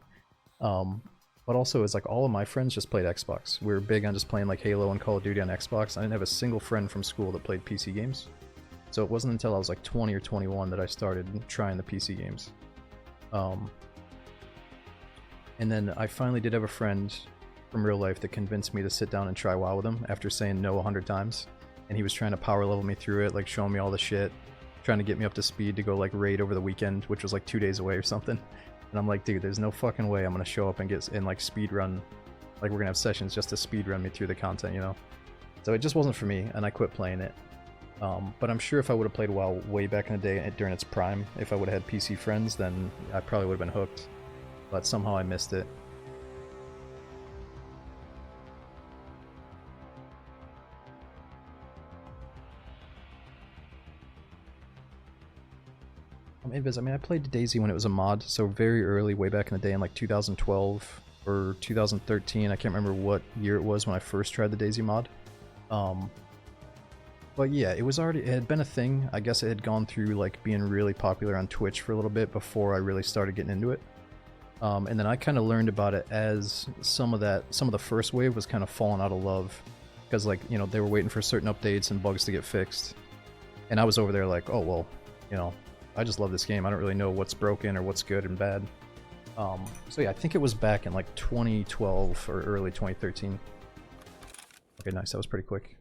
But also, it's like all of my friends just played Xbox. We were big on just playing like Halo and Call of Duty on Xbox. I didn't have a single friend from school that played PC games. So it wasn't until I was like 20 or 21 that I started trying the PC games. And then I finally did have a friend from real life that convinced me to sit down and try WoW with him after saying no 100 times. And he was trying to power level me through it, like showing me all the shit, trying to get me up to speed to go like raid over the weekend, which was like 2 days away or something. And I'm like, dude, there's no fucking way I'm gonna show up and get in like speed run, like we're gonna have sessions just to speed run me through the content, you know? So it just wasn't for me, and I quit playing it. But I'm sure if I would have played WoW way back in the day during its prime, if I would have had PC friends, then I probably would have been hooked. but somehow I missed it. I mean, I played DayZ when it was a mod, so very early, way back in the day in like 2012 or 2013. I can't remember what year it was when I first tried the DayZ mod. But yeah, it had been a thing. I guess it had gone through like being really popular on Twitch for a little bit before I really started getting into it. And then I kind of learned about it as some of the first wave was kind of falling out of love, because like, you know, they were waiting for certain updates and bugs to get fixed, and I was over there like, oh well, you know, I just love this game. I don't really know what's broken or what's good and bad. So yeah, I think it was back in like 2012 or early 2013. Okay, nice. That was pretty quick.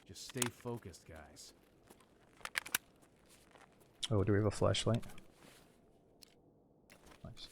Just stay focused, guys. Oh, do we have a flashlight? Nice.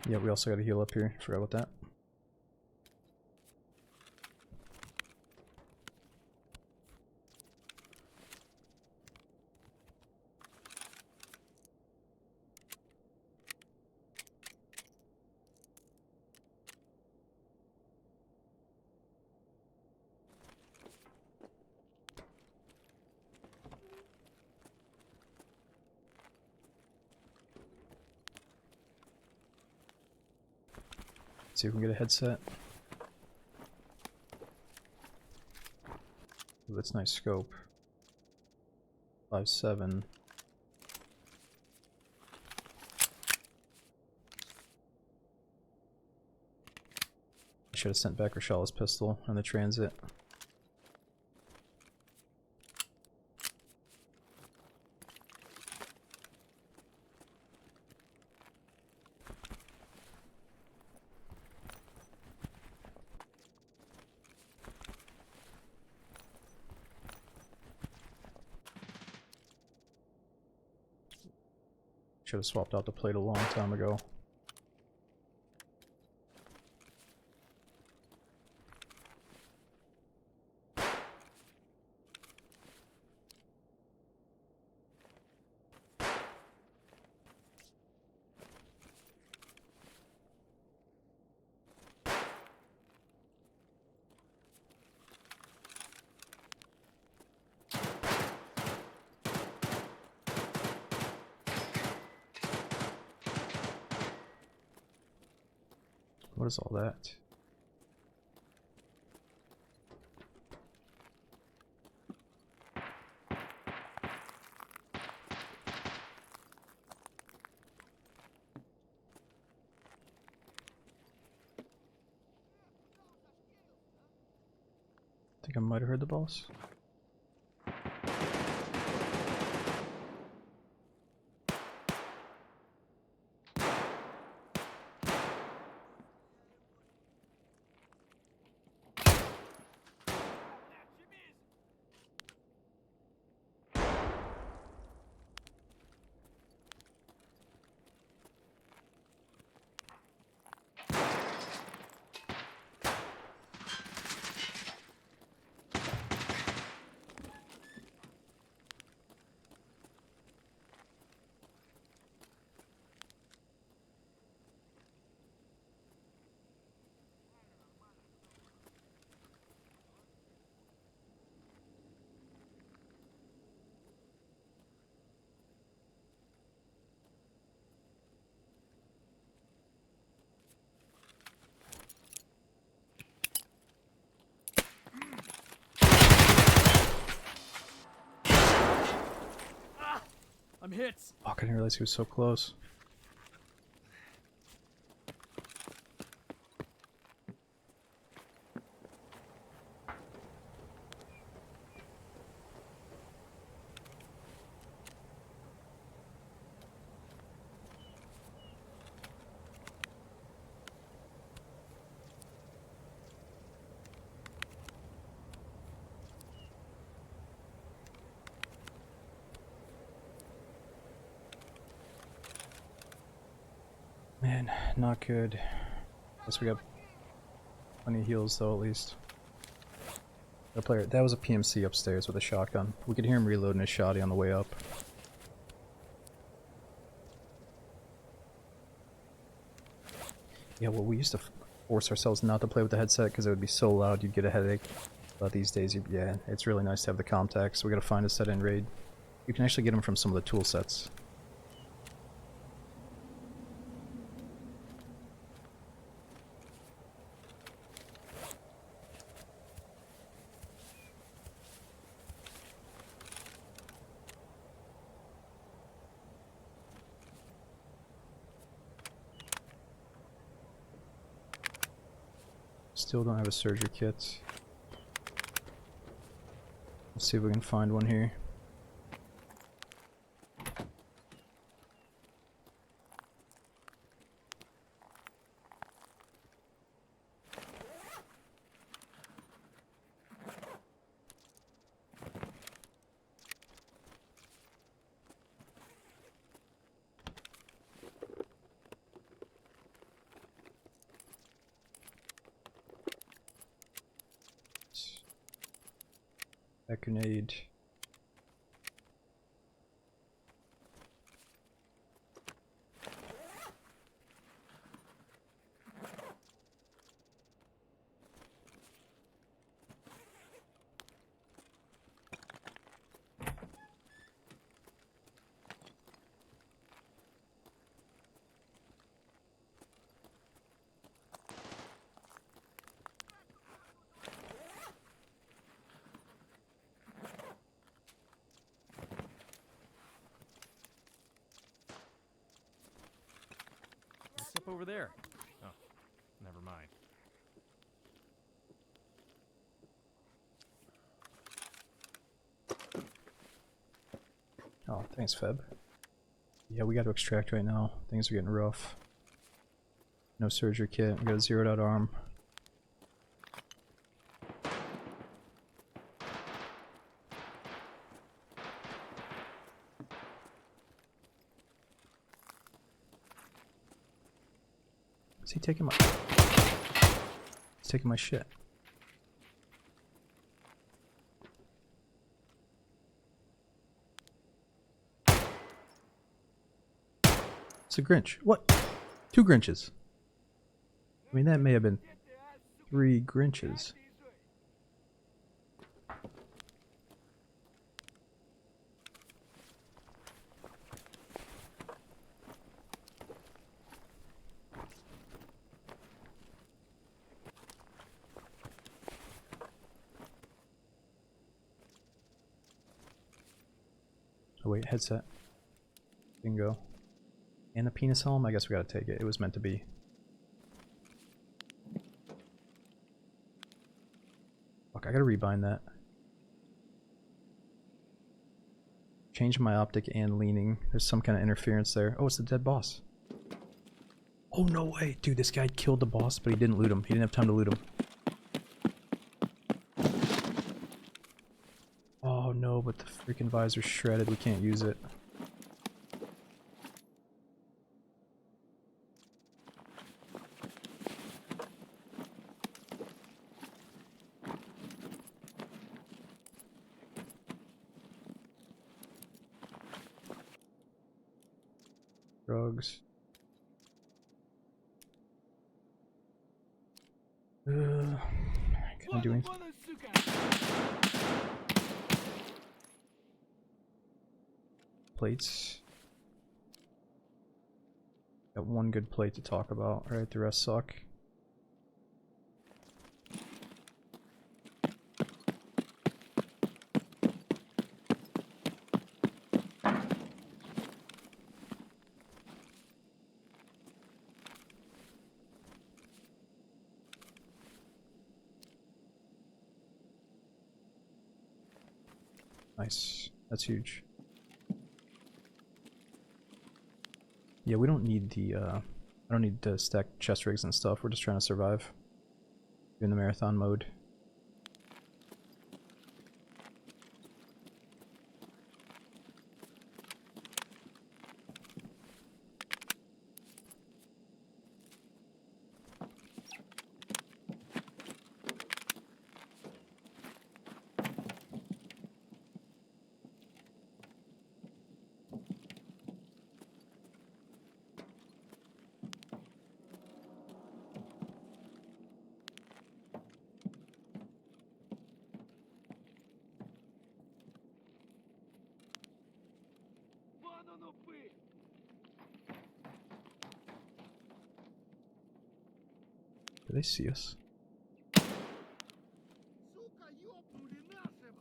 Yeah, we also got to heal up here. Forgot about that. See if we can get a headset. Ooh, that's nice scope. 5.7. I should have sent back Rashala's pistol on the transit. Should have swapped out the plate a long time ago. What is all that? I think I might have heard the boss. I'm hit. Oh, I didn't realize he was so close. Alright, not good. Guess we got plenty of heals though, at least. The player, that was a PMC upstairs with a shotgun. We could hear him reloading his shotty on the way up. Yeah, well, we used to force ourselves not to play with the headset because it would be so loud you'd get a headache. But these days, yeah, it's really nice to have the Comtac, so we gotta find a set in raid. You can actually get them from some of the tool sets. Still don't have a surgery kit. Let's see if we can find one here. That grenade. What's up over there? Oh, never mind. Oh, thanks, Feb. Yeah, we got to extract right now. Things are getting rough. No surgery kit. We got a zeroed out arm. Is he taking my... He's taking my shit. It's a Grinch. What? 2 Grinches. I mean, that may have been 3 Grinches. Oh wait, headset. Bingo. And the penis helm? I guess we gotta take it. It was meant to be. Fuck, I gotta rebind that. Change my optic and leaning. There's some kind of interference there. Oh, it's the dead boss. Oh, no way. Dude, this guy killed the boss, but he didn't loot him. He didn't have time to loot him. Oh no, but the freaking visor's shredded. We can't use it. Drugs. Can I do anything? Plates. Got one good plate to talk about, right? The rest suck. Nice. That's huge. Yeah, we don't need the, I don't need to stack chest rigs and stuff. We're just trying to survive. Doing the marathon mode. Do they see us? Сука, ёбнули нашего!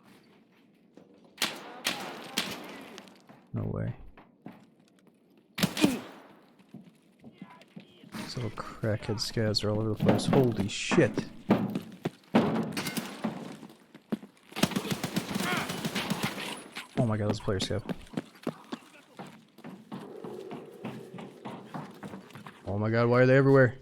No way. These little crackhead scavs are all over the place. Holy shit! Oh my god, those player scav. Oh my god, why are they everywhere?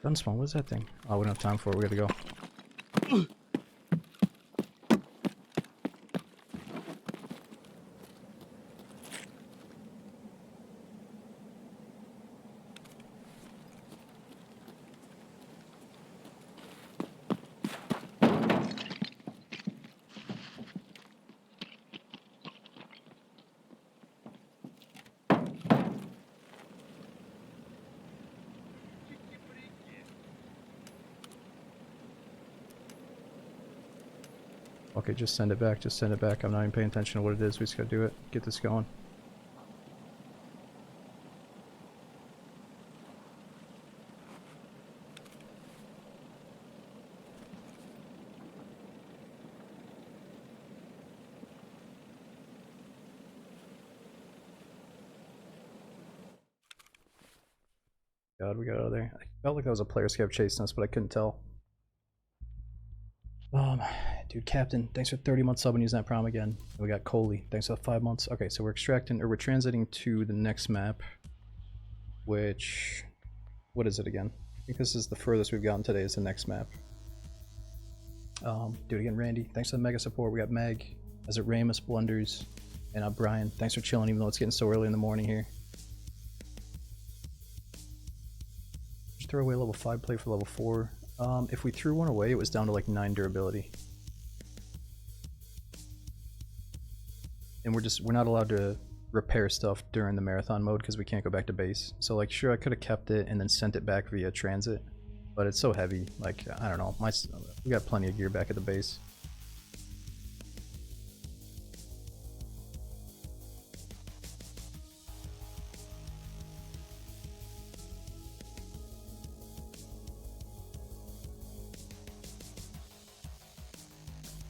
Gunspawn, what is that thing? Oh, we don't have time for it, we gotta go. Okay, just send it back, just send it back. I'm not even paying attention to what it is, we just gotta do it. Get this going. God, we got out of there. I felt like that was a player scav chasing us, but I couldn't tell. Dude, Captain, thanks for 30 months sub and using that prom again. And we got Coley, thanks for 5 months. Okay, so we're extracting, or we're transiting to the next map, which, what is it again? I think this is the furthest we've gotten today is the next map. Do it again, Randy. Thanks for the mega support. We got Meg, as it Ramus, Blunders, and Brian. Thanks for chilling, even though it's getting so early in the morning here. Just throw away level 5 play for level 4. If we threw one away, it was down to like 9 durability. And we're not allowed to repair stuff during the marathon mode because we can't go back to base. So like, sure, I could have kept it and then sent it back via transit, but it's so heavy. Like, I don't know, we got plenty of gear back at the base.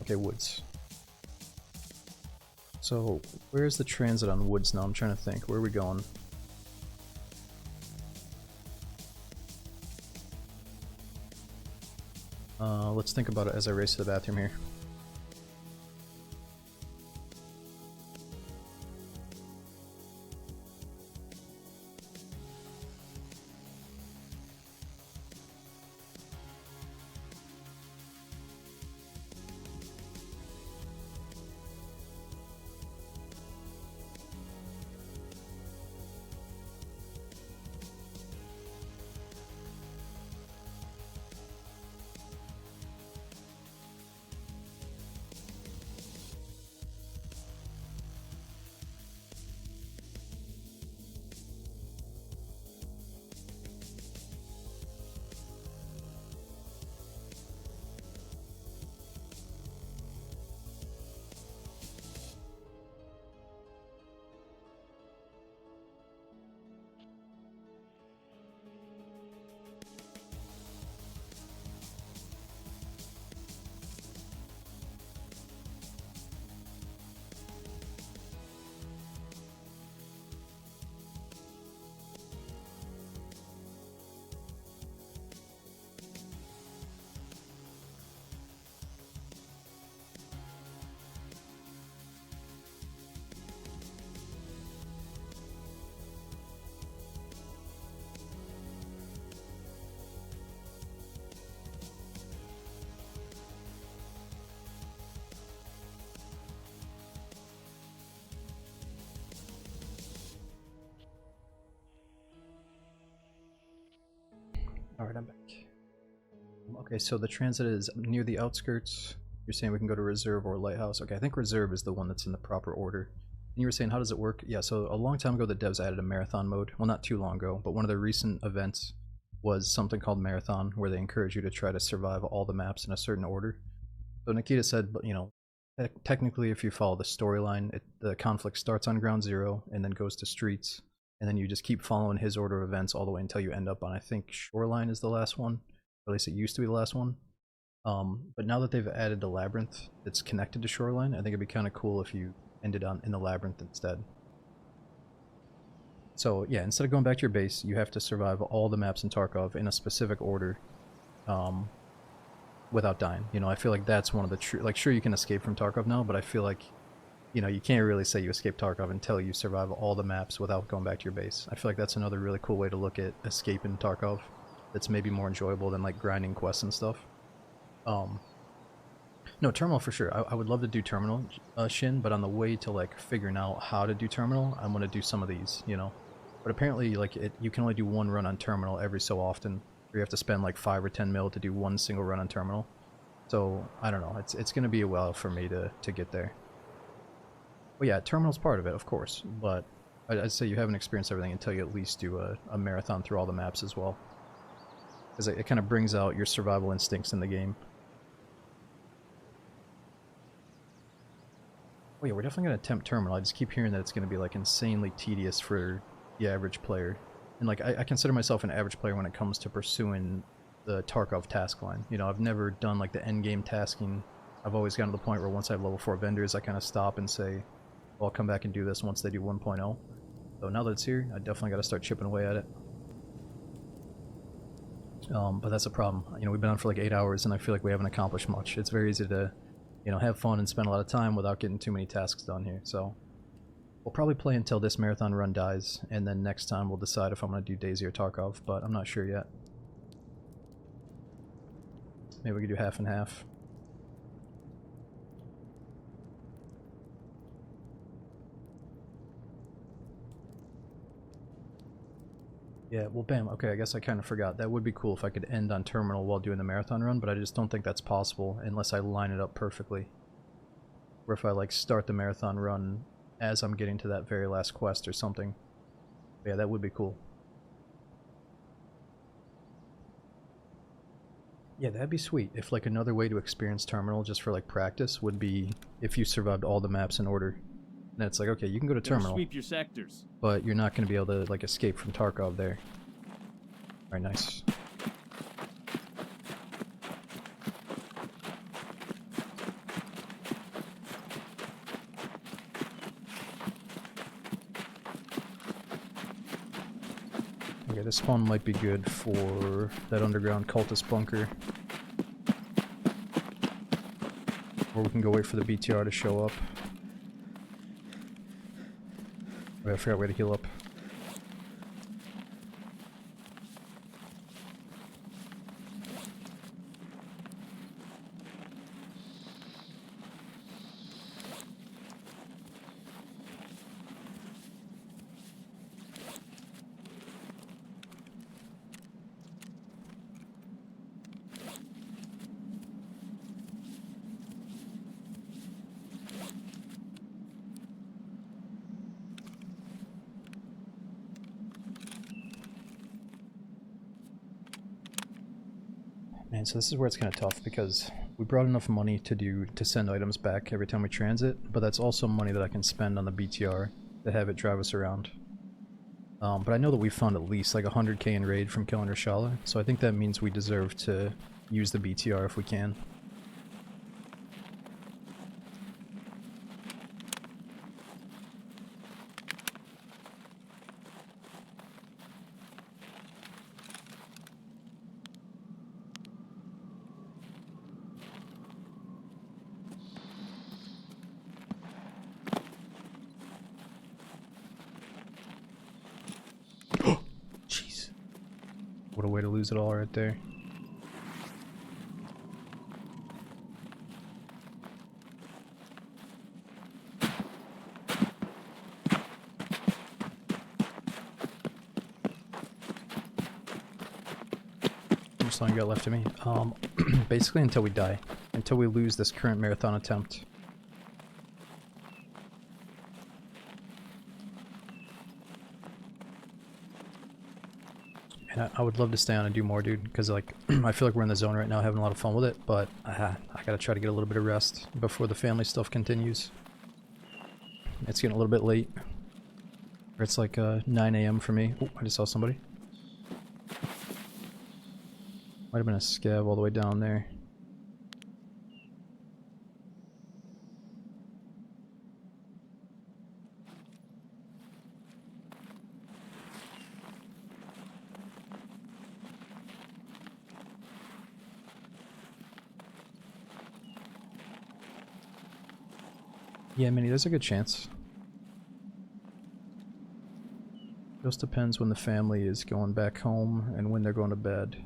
Okay, woods. So, where's the transit on woods now? I'm trying to think. Where are we going? Let's think about it as I race to the bathroom here. Alright, I'm back. Okay, so the transit is near the outskirts. You're saying we can go to Reserve or Lighthouse. Okay, I think Reserve is the one that's in the proper order. And you were saying, how does it work? Yeah, so a long time ago the devs added a marathon mode. Well, not too long ago, but one of the recent events was something called Marathon, where they encourage you to try to survive all the maps in a certain order. So Nikita said, you know, technically if you follow the storyline, the conflict starts on ground zero and then goes to streets, and then you just keep following his order of events all the way until you end up on, I think, Shoreline is the last one, or at least it used to be the last one. But now that they've added the labyrinth that's connected to Shoreline, I think it'd be kind of cool if you ended on in the labyrinth instead. So yeah, instead of going back to your base, you have to survive all the maps in Tarkov in a specific order, without dying. You know, I feel like that's one of the true, like, sure, you can escape from Tarkov now, but I feel like, you know, you can't really say you escape Tarkov until you survive all the maps without going back to your base. I feel like that's another really cool way to look at escape in Tarkov that's maybe more enjoyable than like grinding quests and stuff. No, Terminal for sure. I would love to do Terminal, Shin, but on the way to like figuring out how to do Terminal, I'm gonna do some of these, you know. But apparently, like, you can only do one run on Terminal every so often, or you have to spend like 5 or 10 mil to do one single run on Terminal. So I don't know. It's gonna be a while for me to get there. But yeah, Terminal's part of it, of course. But I'd say you haven't experienced everything until you at least do a marathon through all the maps as well, because it kind of brings out your survival instincts in the game. Oh yeah, we're definitely going to attempt Terminal. I just keep hearing that it's going to be like insanely tedious for the average player. And like, I consider myself an average player when it comes to pursuing the Tarkov task line. You know, I've never done like the endgame tasking. I've always gotten to the point where once I have level 4 vendors, I kind of stop and say, well, I'll come back and do this once they do 1.0. So now that it's here, I definitely got to start chipping away at it. But that's a problem. You know, we've been on for like 8 hours and I feel like we haven't accomplished much. It's very easy to, you know, have fun and spend a lot of time without getting too many tasks done here. So we'll probably play until this marathon run dies, and then next time we'll decide if I'm going to do DayZ or Tarkov, but I'm not sure yet. Maybe we could do half and half. Yeah, well, bam. Okay, I guess I kind of forgot. That would be cool if I could end on Terminal while doing the marathon run, but I just don't think that's possible unless I line it up perfectly. Or if I, like, start the marathon run as I'm getting to that very last quest or something. But yeah, that would be cool. Yeah, that'd be sweet. If, like, another way to experience Terminal just for, like, practice would be if you survived all the maps in order. And it's like, okay, you can go to Terminal, Sweep your sectors. but you're not going to be able to, like, escape from Tarkov there. Alright, nice. Okay, this spawn might be good for that underground cultist bunker. Or we can go wait for the BTR to show up. Oh, I forgot where to heal up. Man, so this is where it's kind of tough because we brought enough money to send items back every time we transit, but that's also money that I can spend on the BTR to have it drive us around. But I know that we found at least like 100k in raid from killing Rashala, so I think that means we deserve to use the BTR if we can. Jeez. What a way to lose it all right there. How much time you got left of me? Basically until we die. Until we lose this current marathon attempt. And I would love to stay on and do more, dude, because like I feel like we're in the zone right now, having a lot of fun with it. But I gotta try to get a little bit of rest before the family stuff continues. It's getting a little bit late. Or it's like 9 a.m. for me. Oh, I just saw somebody. Might have been a scav all the way down there. Yeah, Minnie, there's a good chance. Just depends when the family is going back home and when they're going to bed.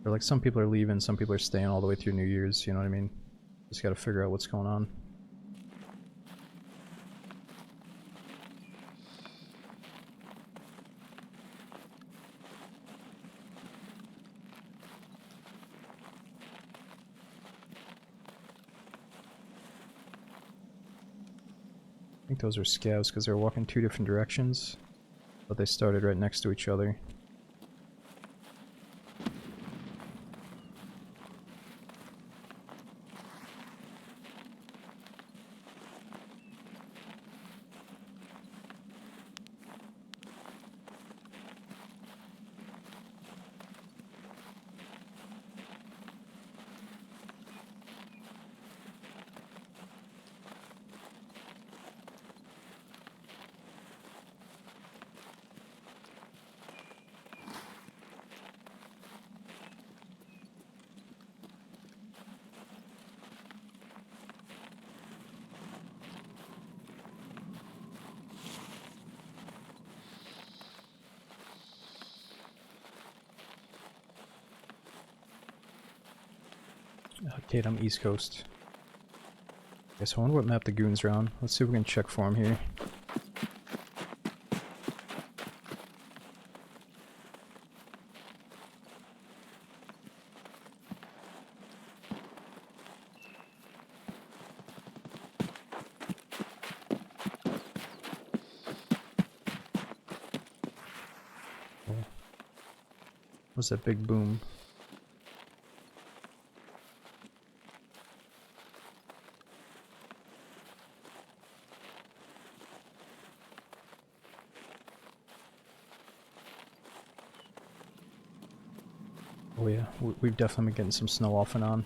Or like some people are leaving, some people are staying all the way through New Year's, you know what I mean? Just gotta figure out what's going on. I think those are scouts because they were walking 2 different directions, but they started right next to each other. Kate, I'm East Coast. Okay, so I wonder what map the goons are on. Let's see if we can check for them here. Oh. What's that big boom? Oh yeah, we've definitely been getting some snow off and on.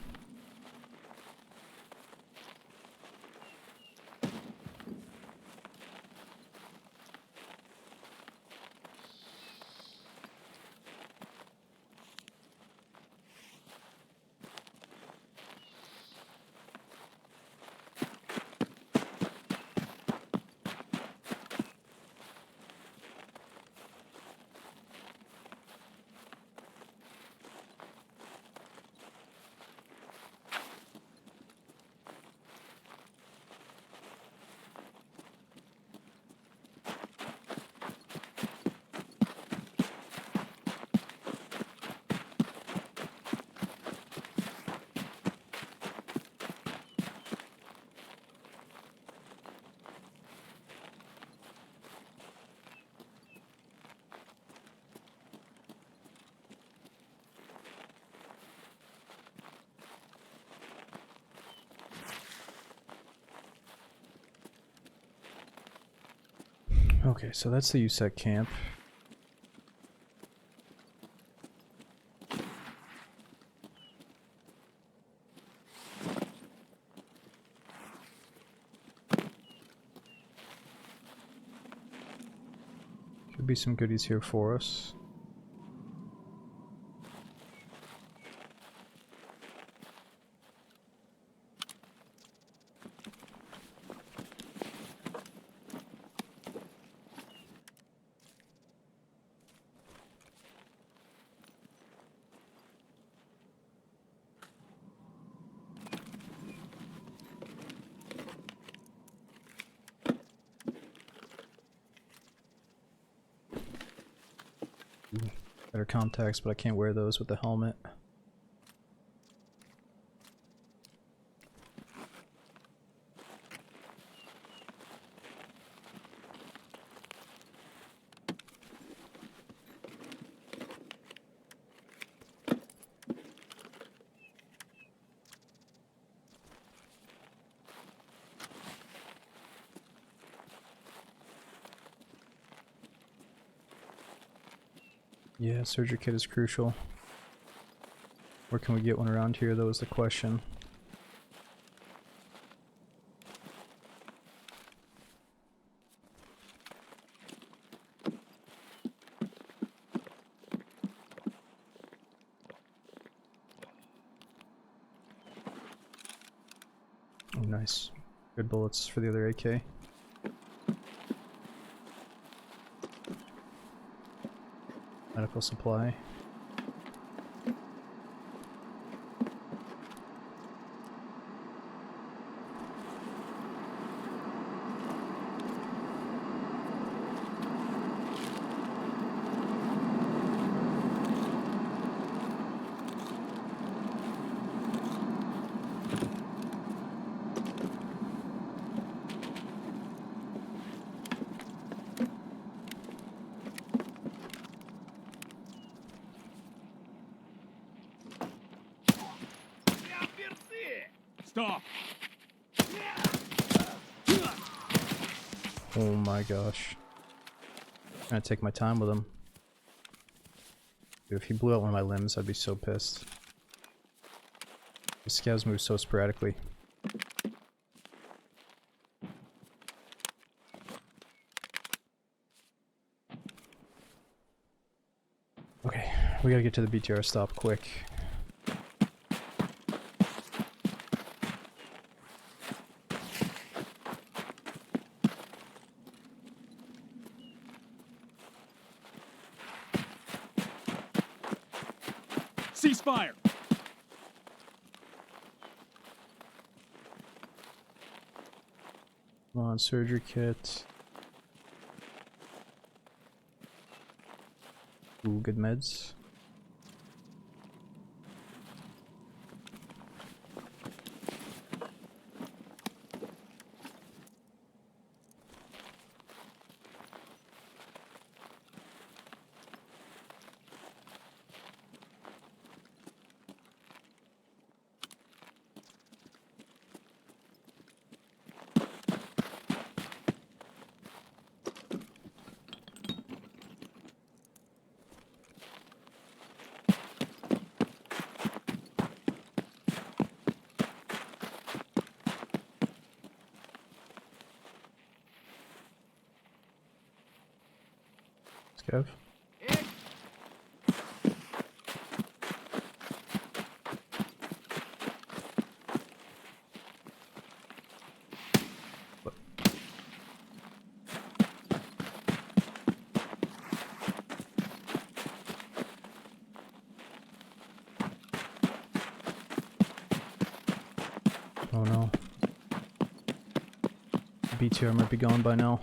Okay, so that's the USEC camp. Should be some goodies here for us. Better contacts, but I can't wear those with the helmet. Yeah, surgery kit is crucial. Where can we get one around here, though, is the question. Oh, nice. Good bullets for the other AK. Medical supply. Stop! Oh my gosh. I'm gonna take my time with him. Dude, if he blew out one of my limbs, I'd be so pissed. The scavs move so sporadically. Okay, we gotta get to the BTR stop quick. Ceasefire! Come on, surgery kit. Ooh, good meds. Scav. Oh no. BTR might be gone by now.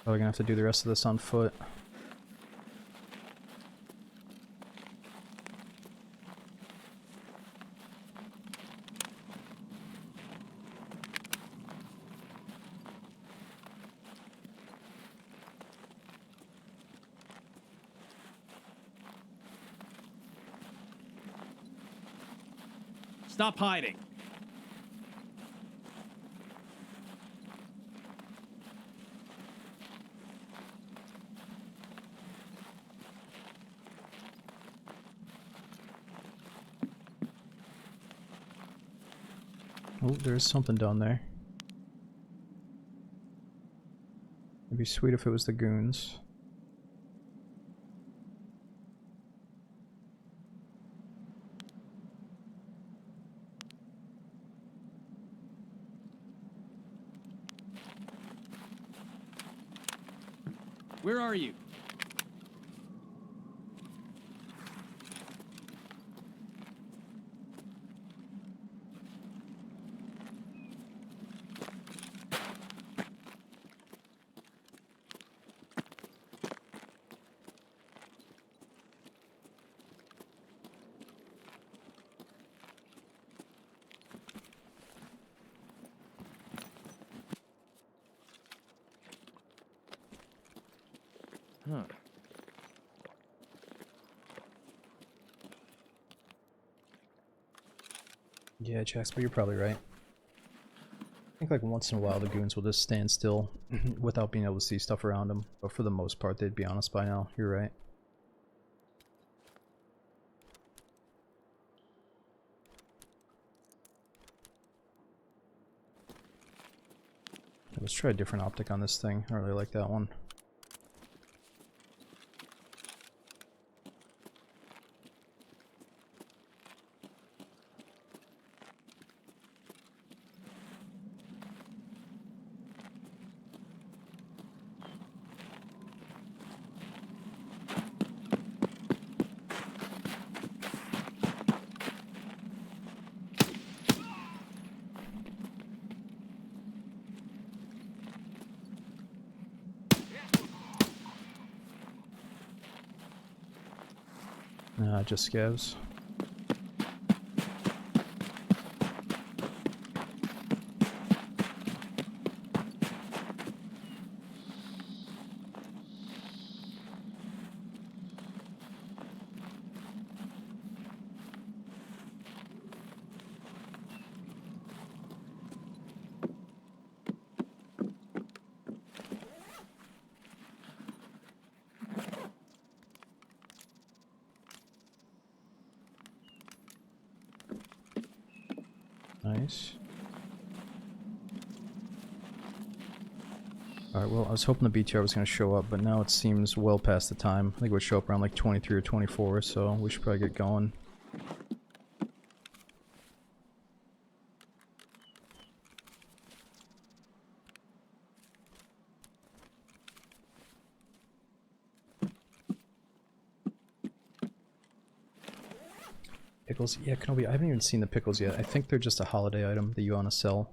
Probably gonna have to do the rest of this on foot. Stop hiding! Oh, there's something down there. It'd be sweet if it was the goons. Where are you? Huh. Yeah, Jax, but you're probably right. I think like once in a while the goons will just stand still without being able to see stuff around them, but for the most part they'd be honest by now. You're right. Let's try a different optic on this thing. I really like that one. Just scavs. Nice. Alright, well, I was hoping the BTR was going to show up, but now it seems well past the time. I think it would show up around like 23 or 24, so we should probably get going. Pickles? Yeah, Kenobi, I haven't even seen the pickles yet. I think they're just a holiday item that you want to sell.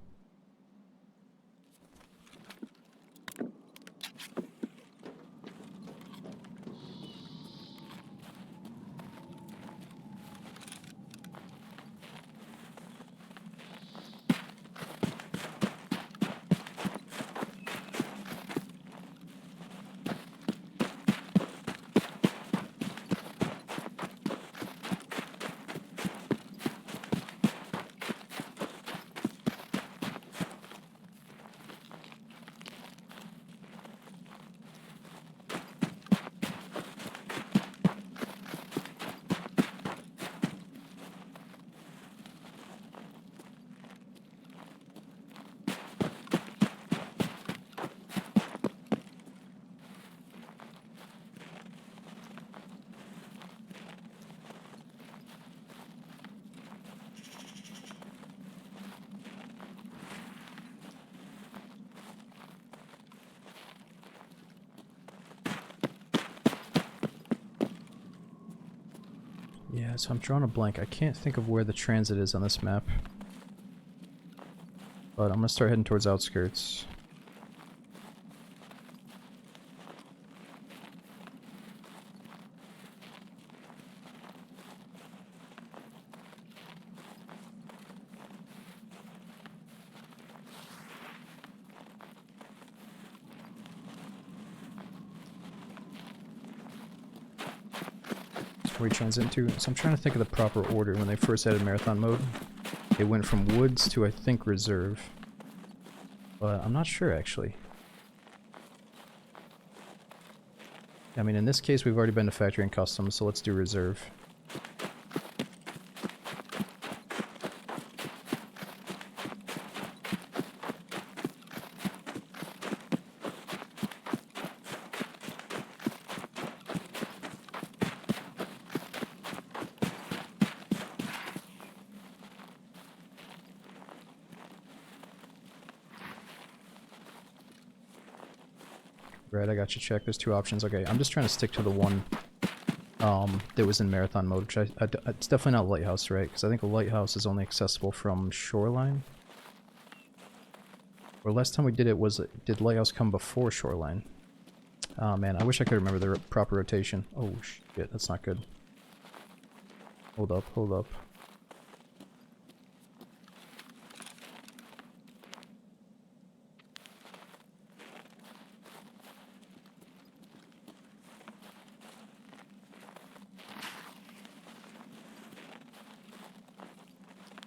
Yeah, so I'm drawing a blank. I can't think of where the transit is on this map. But I'm gonna start heading towards outskirts. Where we transit into. So I'm trying to think of the proper order. When they first added marathon mode, it went from woods to I think reserve, but I'm not sure actually. I mean, in this case we've already been to factory and customs, so let's do reserve. Right, I got you checked. There's two options. Okay, I'm just trying to stick to the one that was in marathon mode, which it's definitely not lighthouse, right? Because I think a lighthouse is only accessible from shoreline. Or last time we did it was, did lighthouse come before shoreline? Oh man, I wish I could remember the proper rotation. Oh shit, that's not good. Hold up, hold up.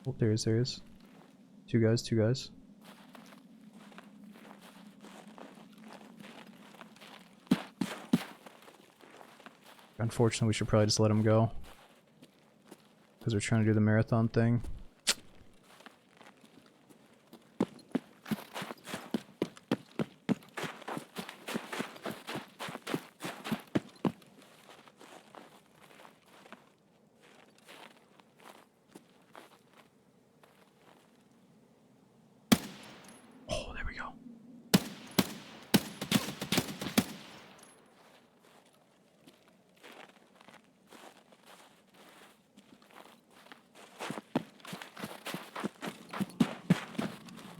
Oh, there is. Two guys. Unfortunately, we should probably just let him go. Because we're trying to do the marathon thing. Oh, there we go.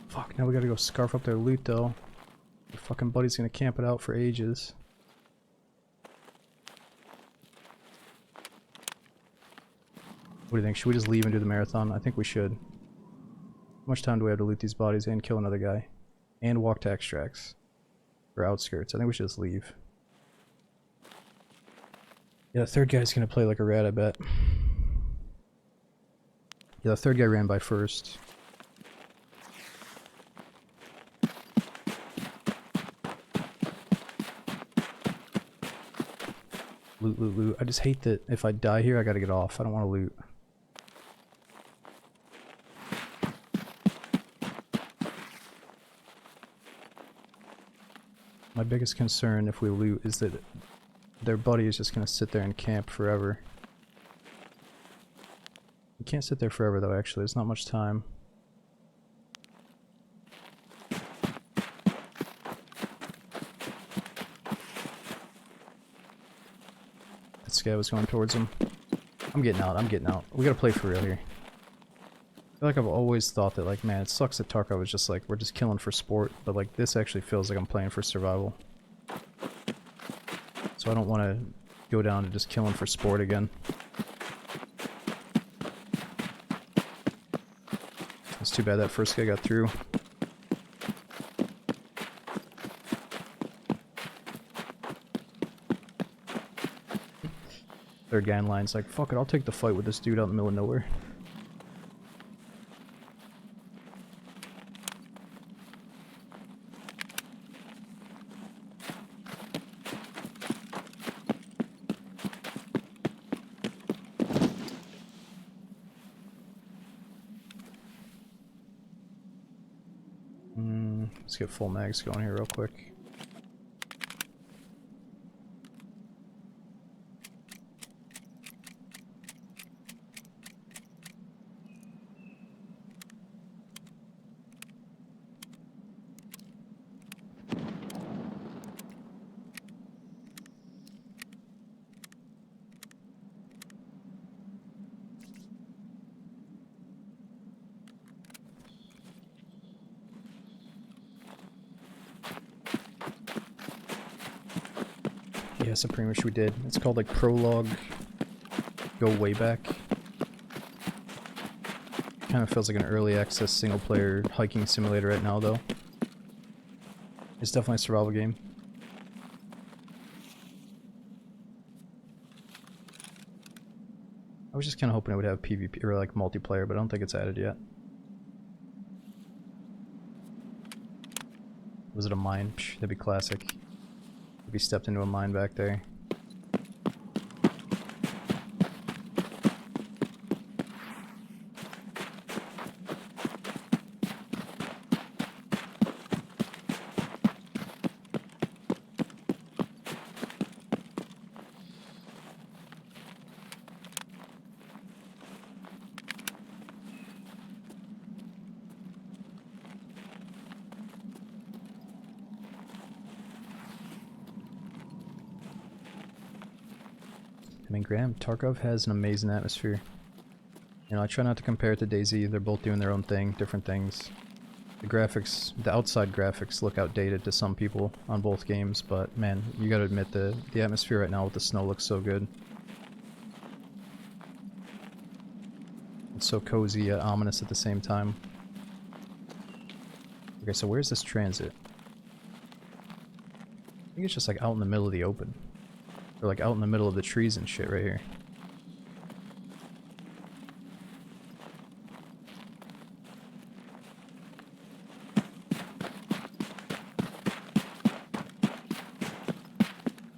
Fuck, now we gotta go scarf up their loot though. Your fucking buddy's gonna camp it out for ages. What do you think? Should we just leave and do the marathon? I think we should. How much time do we have to loot these bodies and kill another guy? And walk to extracts. Or outskirts. I think we should just leave. Yeah, the third guy's gonna play like a rat, I bet. Yeah, the third guy ran by first. Loot, loot, loot. I just hate that if I die here, I gotta get off. I don't want to loot. My biggest concern if we loot is that their buddy is just gonna sit there and camp forever. You can't sit there forever though, actually. There's not much time. This guy was going towards him. I'm getting out, I'm getting out. We gotta play for real here. I feel like I've always thought that, like, man, it sucks that Tarkov is just like, we're just killing for sport, but like, this actually feels like I'm playing for survival. So I don't want to go down to just killing for sport again. It's too bad that first guy got through. Third guy in line's like, fuck it, I'll take the fight with this dude out in the middle of nowhere. Let's get full mags going here real quick. Yeah, so pretty much we did. It's called like Prologue. Go way back. Kind of feels like an early access single player hiking simulator right now though. It's definitely a survival game. I was just kind of hoping it would have PvP or like multiplayer, but I don't think it's added yet. Was it a mine? Psh, that'd be classic. If he stepped into a mine back there. I mean, Graham, Tarkov has an amazing atmosphere. You know, I try not to compare it to DayZ. They're both doing their own thing, different things. The graphics, the outside graphics look outdated to some people on both games, but man, you gotta admit the atmosphere right now with the snow looks so good. It's so cozy yet ominous at the same time. Okay, so where's this transit? I think it's just like out in the middle of the open. Or like out in the middle of the trees and shit right here.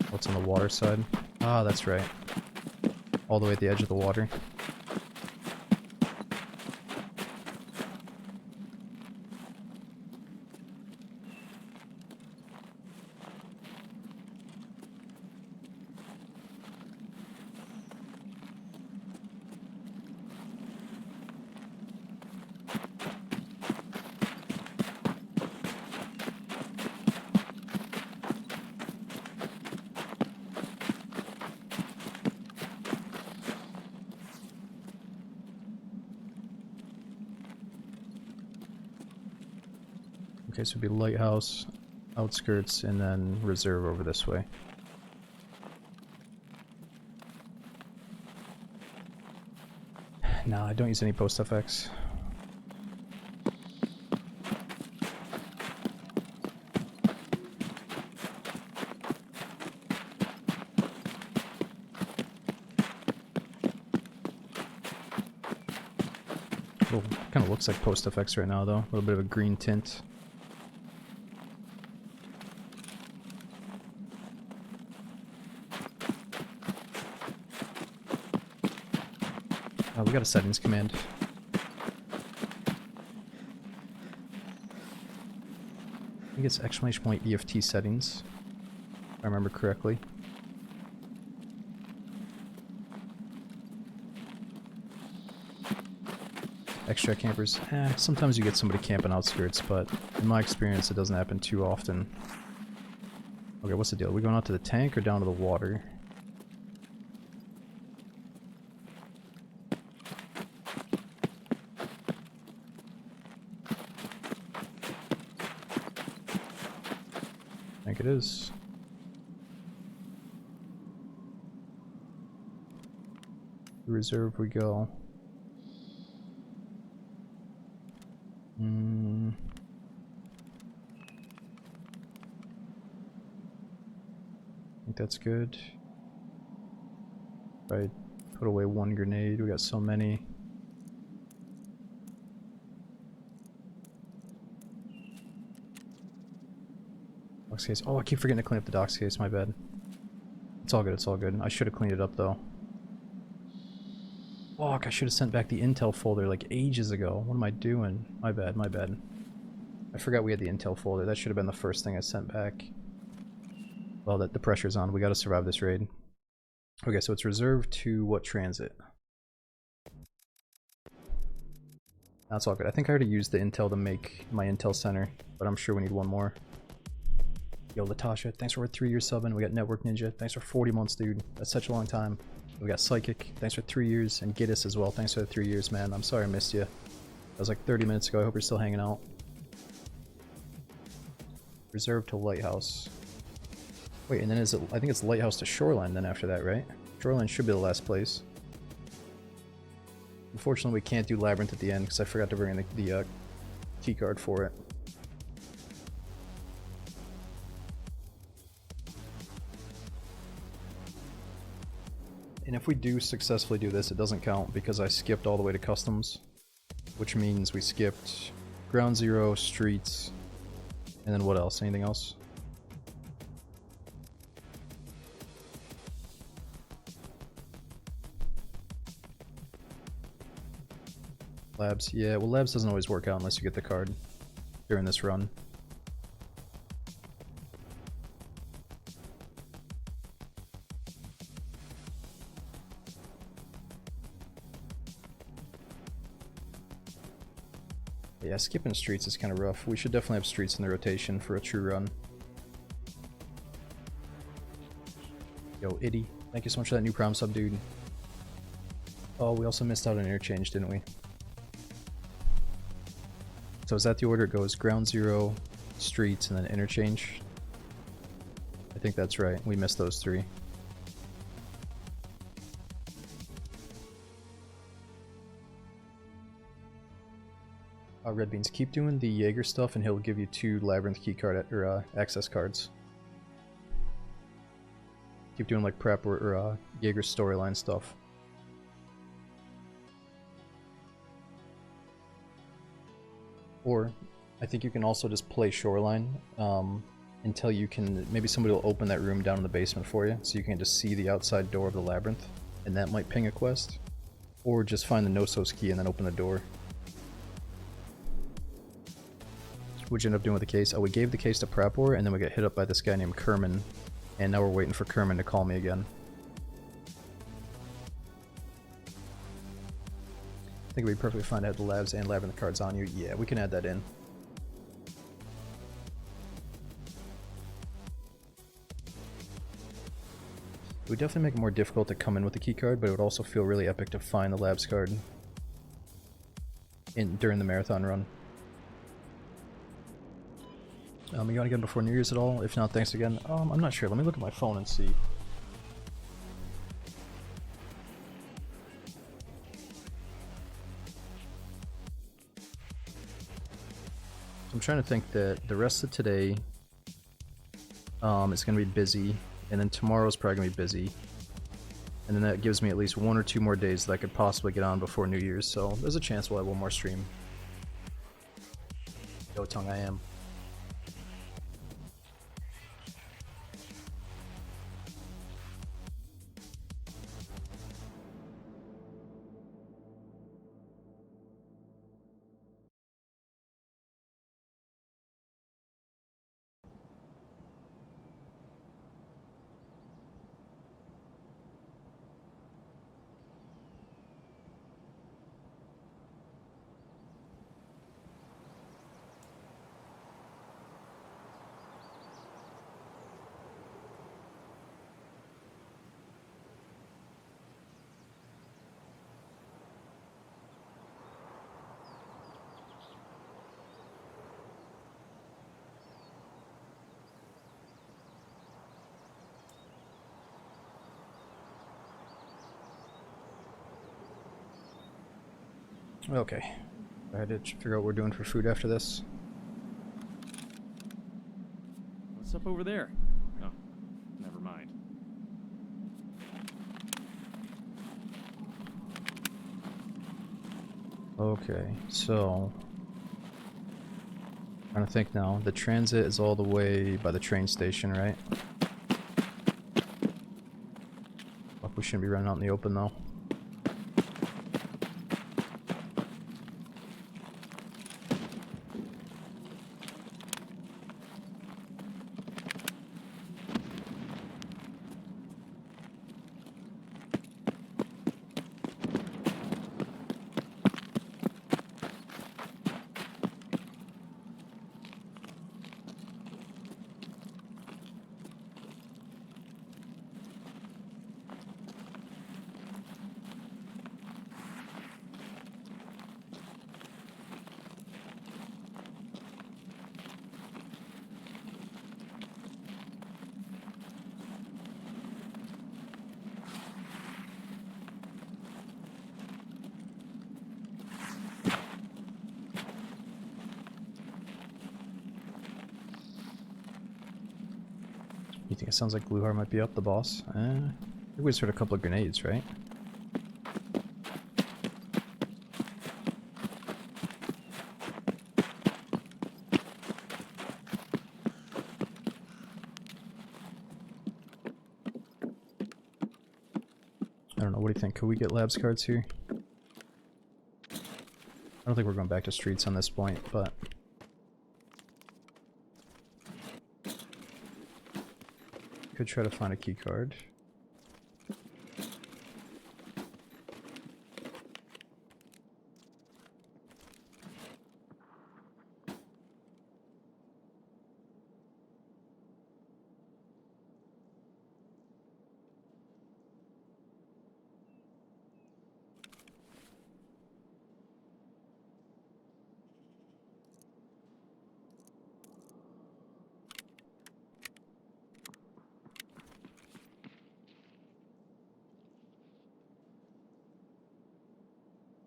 What's on the water side? Ah, that's right. all the way at the edge of the water. Okay, so it'd be lighthouse, outskirts, and then reserve over this way. Nah, I don't use any post FX. Kind of looks like post FX right now, though. A little bit of a green tint. We got a settings command. I think it's exclamation point EFT settings, if I remember correctly. Extra campers. Sometimes you get somebody camping outskirts, but in my experience it doesn't happen too often. Okay, what's the deal? Are we going out to the tank or down to the water? I think it is. Reserve we go. I think that's good. Right, put away one grenade. We got so many. Docks case. Oh, I keep forgetting to clean up the docks case. My bad. It's all good. It's all good. I should have cleaned it up though. Fuck, I should have sent back the intel folder like ages ago. What am I doing? My bad, my bad. I forgot we had the intel folder. That should have been the first thing I sent back. Well, the pressure's on. We gotta survive this raid. Okay, so it's reserved to what transit? That's all good. I think I already used the intel to make my intel center, but I'm sure we need one more. Yo, Latasha, thanks for 3 years subbing. We got Network Ninja. Thanks for 40 months, dude. That's such a long time. We got Psychic. Thanks for 3 years. And Giddis as well. Thanks for the 3 years, man. I'm sorry I missed you. That was like 30 minutes ago. I hope you're still hanging out. Reserved to Lighthouse. Wait, and then is it... I think it's Lighthouse to Shoreline then after that, right? Shoreline should be the last place. Unfortunately, we can't do Labyrinth at the end because I forgot to bring in the key card for it. And if we do successfully do this, it doesn't count because I skipped all the way to customs, which means we skipped ground zero, streets, and then what else? Anything else? Labs, yeah, well labs doesn't always work out unless you get the card during this run. Yeah, skipping streets is kind of rough. We should definitely have streets in the rotation for a true run. Yo, Iddy, thank you so much for that new prom sub, dude. Oh, we also missed out on interchange, didn't we? So is that the order it goes? Ground zero, streets, and then interchange? I think that's right. We missed those three. Red Beans, keep doing the Jaeger stuff and he'll give you 2 Labyrinth keycard or access cards. Keep doing like prep or Jaeger storyline stuff. Or I think you can also just play Shoreline until you can, maybe somebody will open that room down in the basement for you so you can just see the outside door of the Labyrinth. and that might ping a quest. Or just find the Nosos key and then open the door. What'd you end up doing with the case? Oh, we gave the case to Prapor, and then we got hit up by this guy named Kerman. And now we're waiting for Kerman to call me again. I think it'd be perfectly fine to have the labs and labyrinth cards on you. Yeah, we can add that in. It would definitely make it more difficult to come in with the key card, but it would also feel really epic to find the labs card during the marathon run. You want to get in before New Year's at all? If not, thanks again. I'm not sure. Let me look at my phone and see. I'm trying to think that the rest of today it's going to be busy, and then tomorrow's probably going to be busy. And then that gives me at least 1 or 2 more days that I could possibly get on before New Year's, so there's a chance we'll have one more stream. Yo, Tongue, I am. Okay. I had to figure out what we're doing for food after this. What's up over there? Oh, never mind. Okay, so... I'm trying to think now. The transit is all the way by the train station, right? Fuck, we shouldn't be running out in the open though. You think it sounds like Gluhar might be up, the boss? I think we just heard a couple of grenades, right? I don't know, what do you think? Could we get labs cards here? I don't think we're going back to streets on this point, but... could try to find a key card.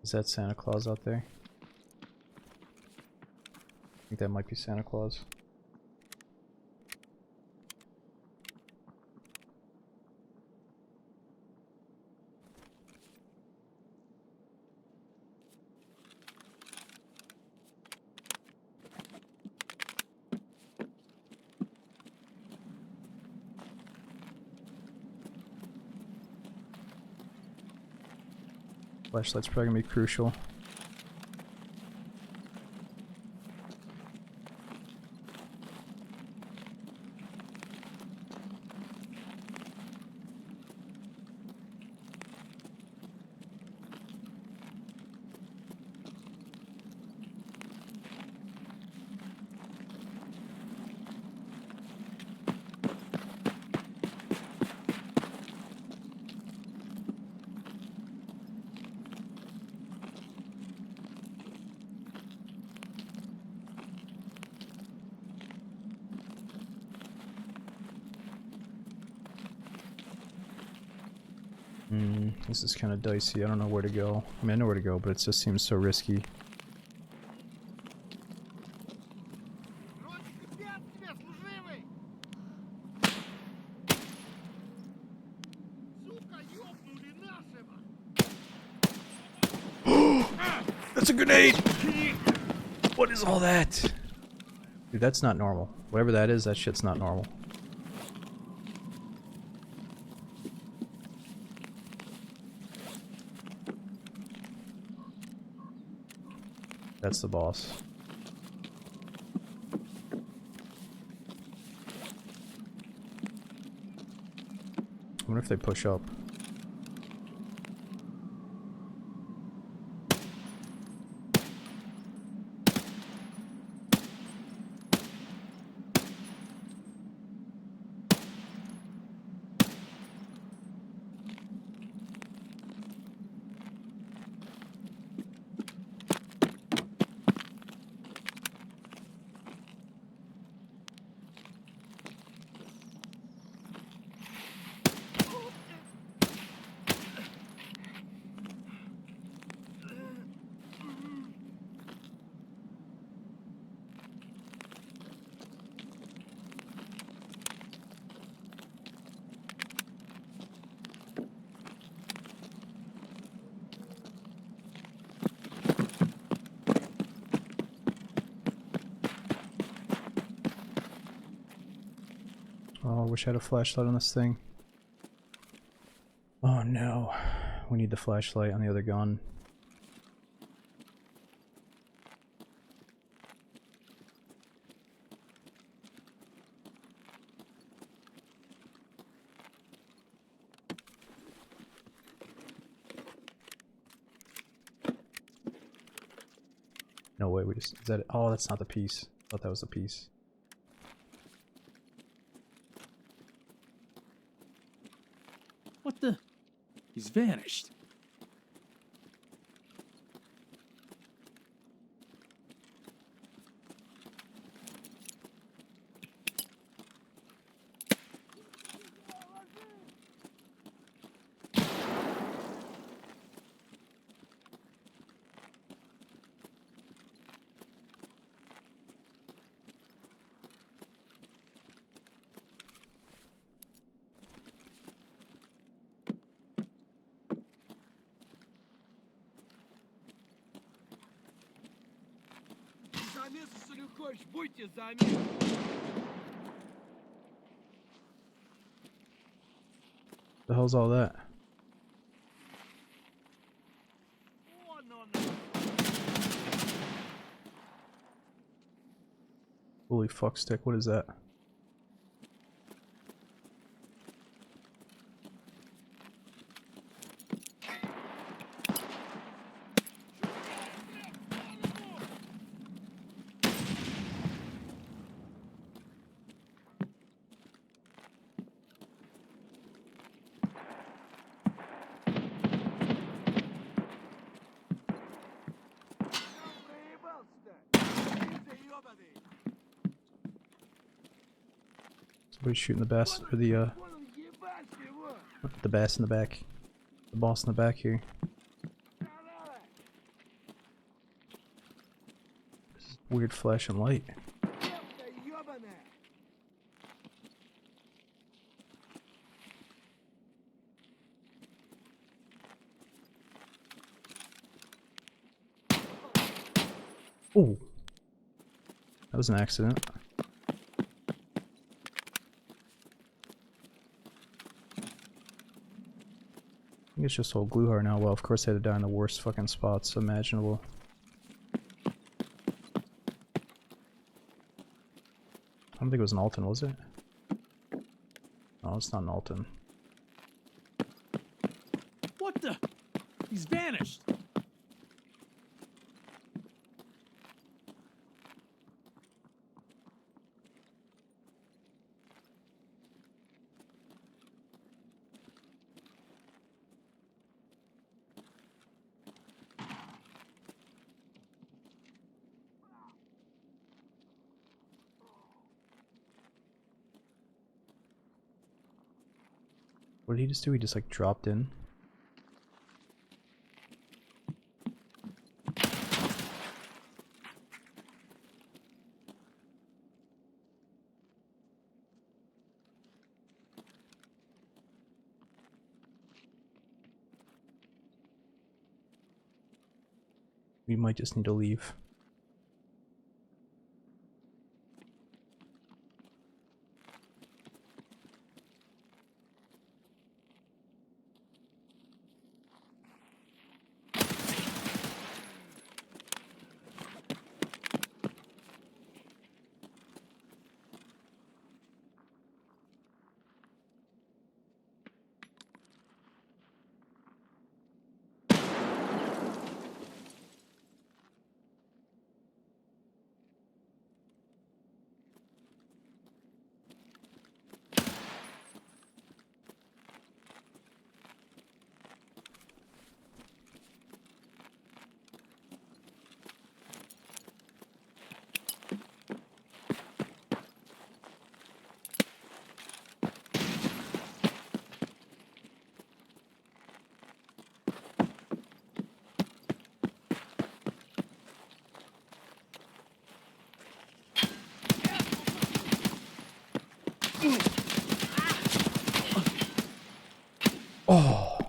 Is that Santa Claus out there? I think that might be Santa Claus. Flashlight's probably gonna be crucial. This is kind of dicey. I don't know where to go. I mean, I know where to go, but it just seems so risky. Вроде тебя тебе служивый! Сука, ёбнули нашего! That's a grenade! What is all that? Dude, that's not normal. Whatever that is, that shit's not normal. That's the boss. I wonder if they push up. Oh, I wish I had a flashlight on this thing. Oh no. We need the flashlight on the other gun. No way, we just... Is that it? Oh, that's not the piece. I thought that was the piece. What the? He's vanished. Замес, если хочешь, будьте замес! The hell's all that? Вон он! Holy fuck stick, what is that? Somebody's shooting the bass, or the bass in the back. The boss in the back here. Weird flashing light. Oh, that was an accident. think it's just old Gluhar now. Well, of course I had to die in the worst fucking spots imaginable. I don't think it was an Alton, was it? No, it's not an Alton. What the? He's vanished. What did he just do? He just like dropped in? We might just need to leave. Oh.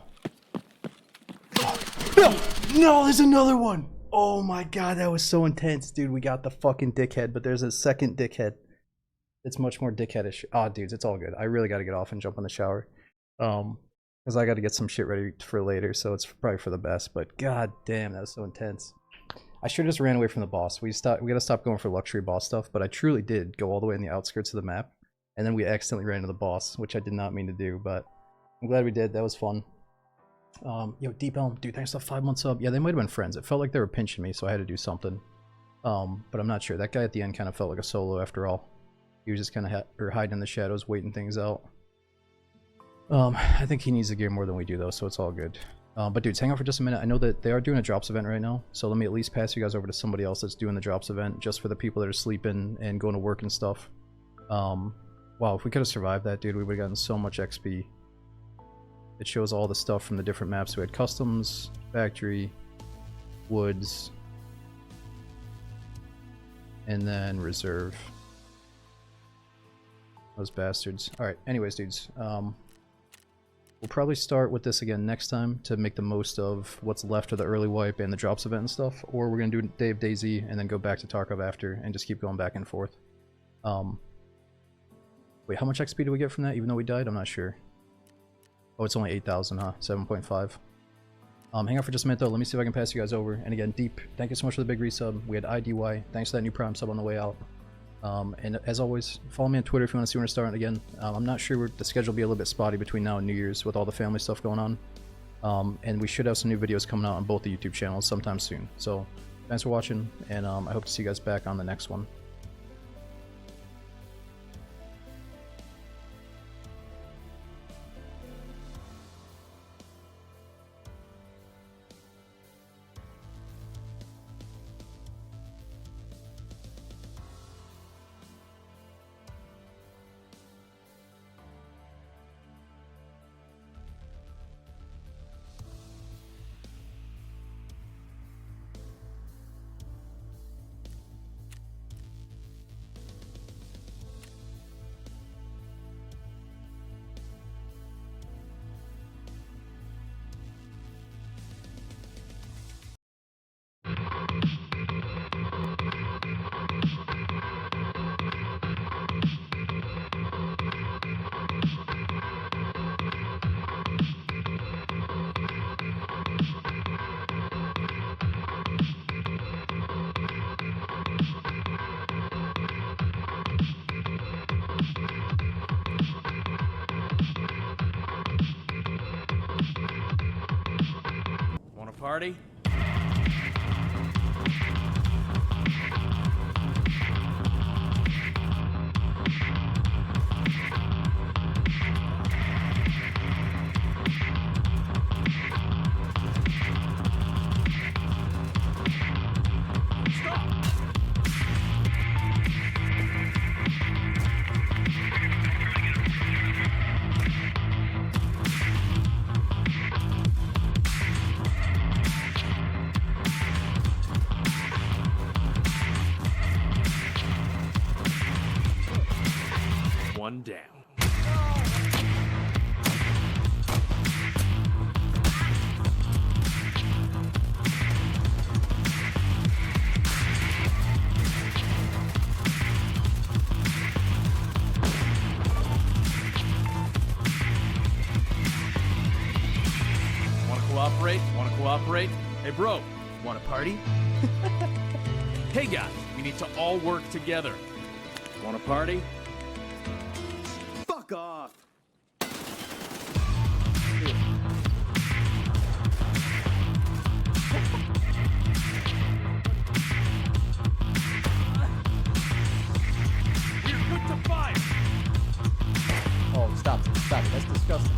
No! No, there's another one! Oh my god, that was so intense, dude. We got the fucking dickhead, but there's a second dickhead. It's much more dickheadish. Ah, dudes, it's all good. I really gotta get off and jump in the shower. Because I gotta get some shit ready for later, so it's probably for the best, but god damn, that was so intense. I should have just ran away from the boss. We gotta stop going for luxury boss stuff, but I truly did go all the way in the outskirts of the map, and then we accidentally ran into the boss, which I did not mean to do, but I'm glad we did. That was fun. Yo, Deep Elm, dude, thanks for the 5 months up. Yeah, they might have been friends. It felt like they were pinching me, so I had to do something. But I'm not sure. That guy at the end kind of felt like a solo after all. He was just kind of hiding in the shadows, waiting things out. I think he needs the gear more than we do, though, so it's all good. But dudes, hang on for just a minute. I know that they are doing a drops event right now, so let me at least pass you guys over to somebody else that's doing the drops event, just for the people that are sleeping and going to work and stuff. Wow, if we could have survived that, dude, we would have gotten so much XP. It shows all the stuff from the different maps. We had customs, factory, woods, and then reserve. Those bastards. Alright, anyways, dudes. We'll probably start with this again next time to make the most of what's left of the early wipe and the drops event and stuff. Or we're going to do Day of DayZ and then go back to Tarkov after and just keep going back and forth. Wait, how much XP do we get from that even though we died? I'm not sure. Oh, it's only 8,000, huh? 7.5. Hang on for just a minute, though. Let me see if I can pass you guys over. And again, Deep, thank you so much for the big resub. We had IDY. Thanks for that new Prime sub on the way out. And as always, follow me on Twitter if you want to see when we're starting again. I'm not sure the schedule will be a little bit spotty between now and New Year's with all the family stuff going on. And we should have some new videos coming out on both the YouTube channels sometime soon. So, thanks for watching, and I hope to see you guys back on the next one. party? One down. Wanna cooperate? Hey bro, wanna party? Hey guys, we need to all work together. Wanna party? Fuck off! We're good to fire! Oh, stop it. Stop it. That's disgusting.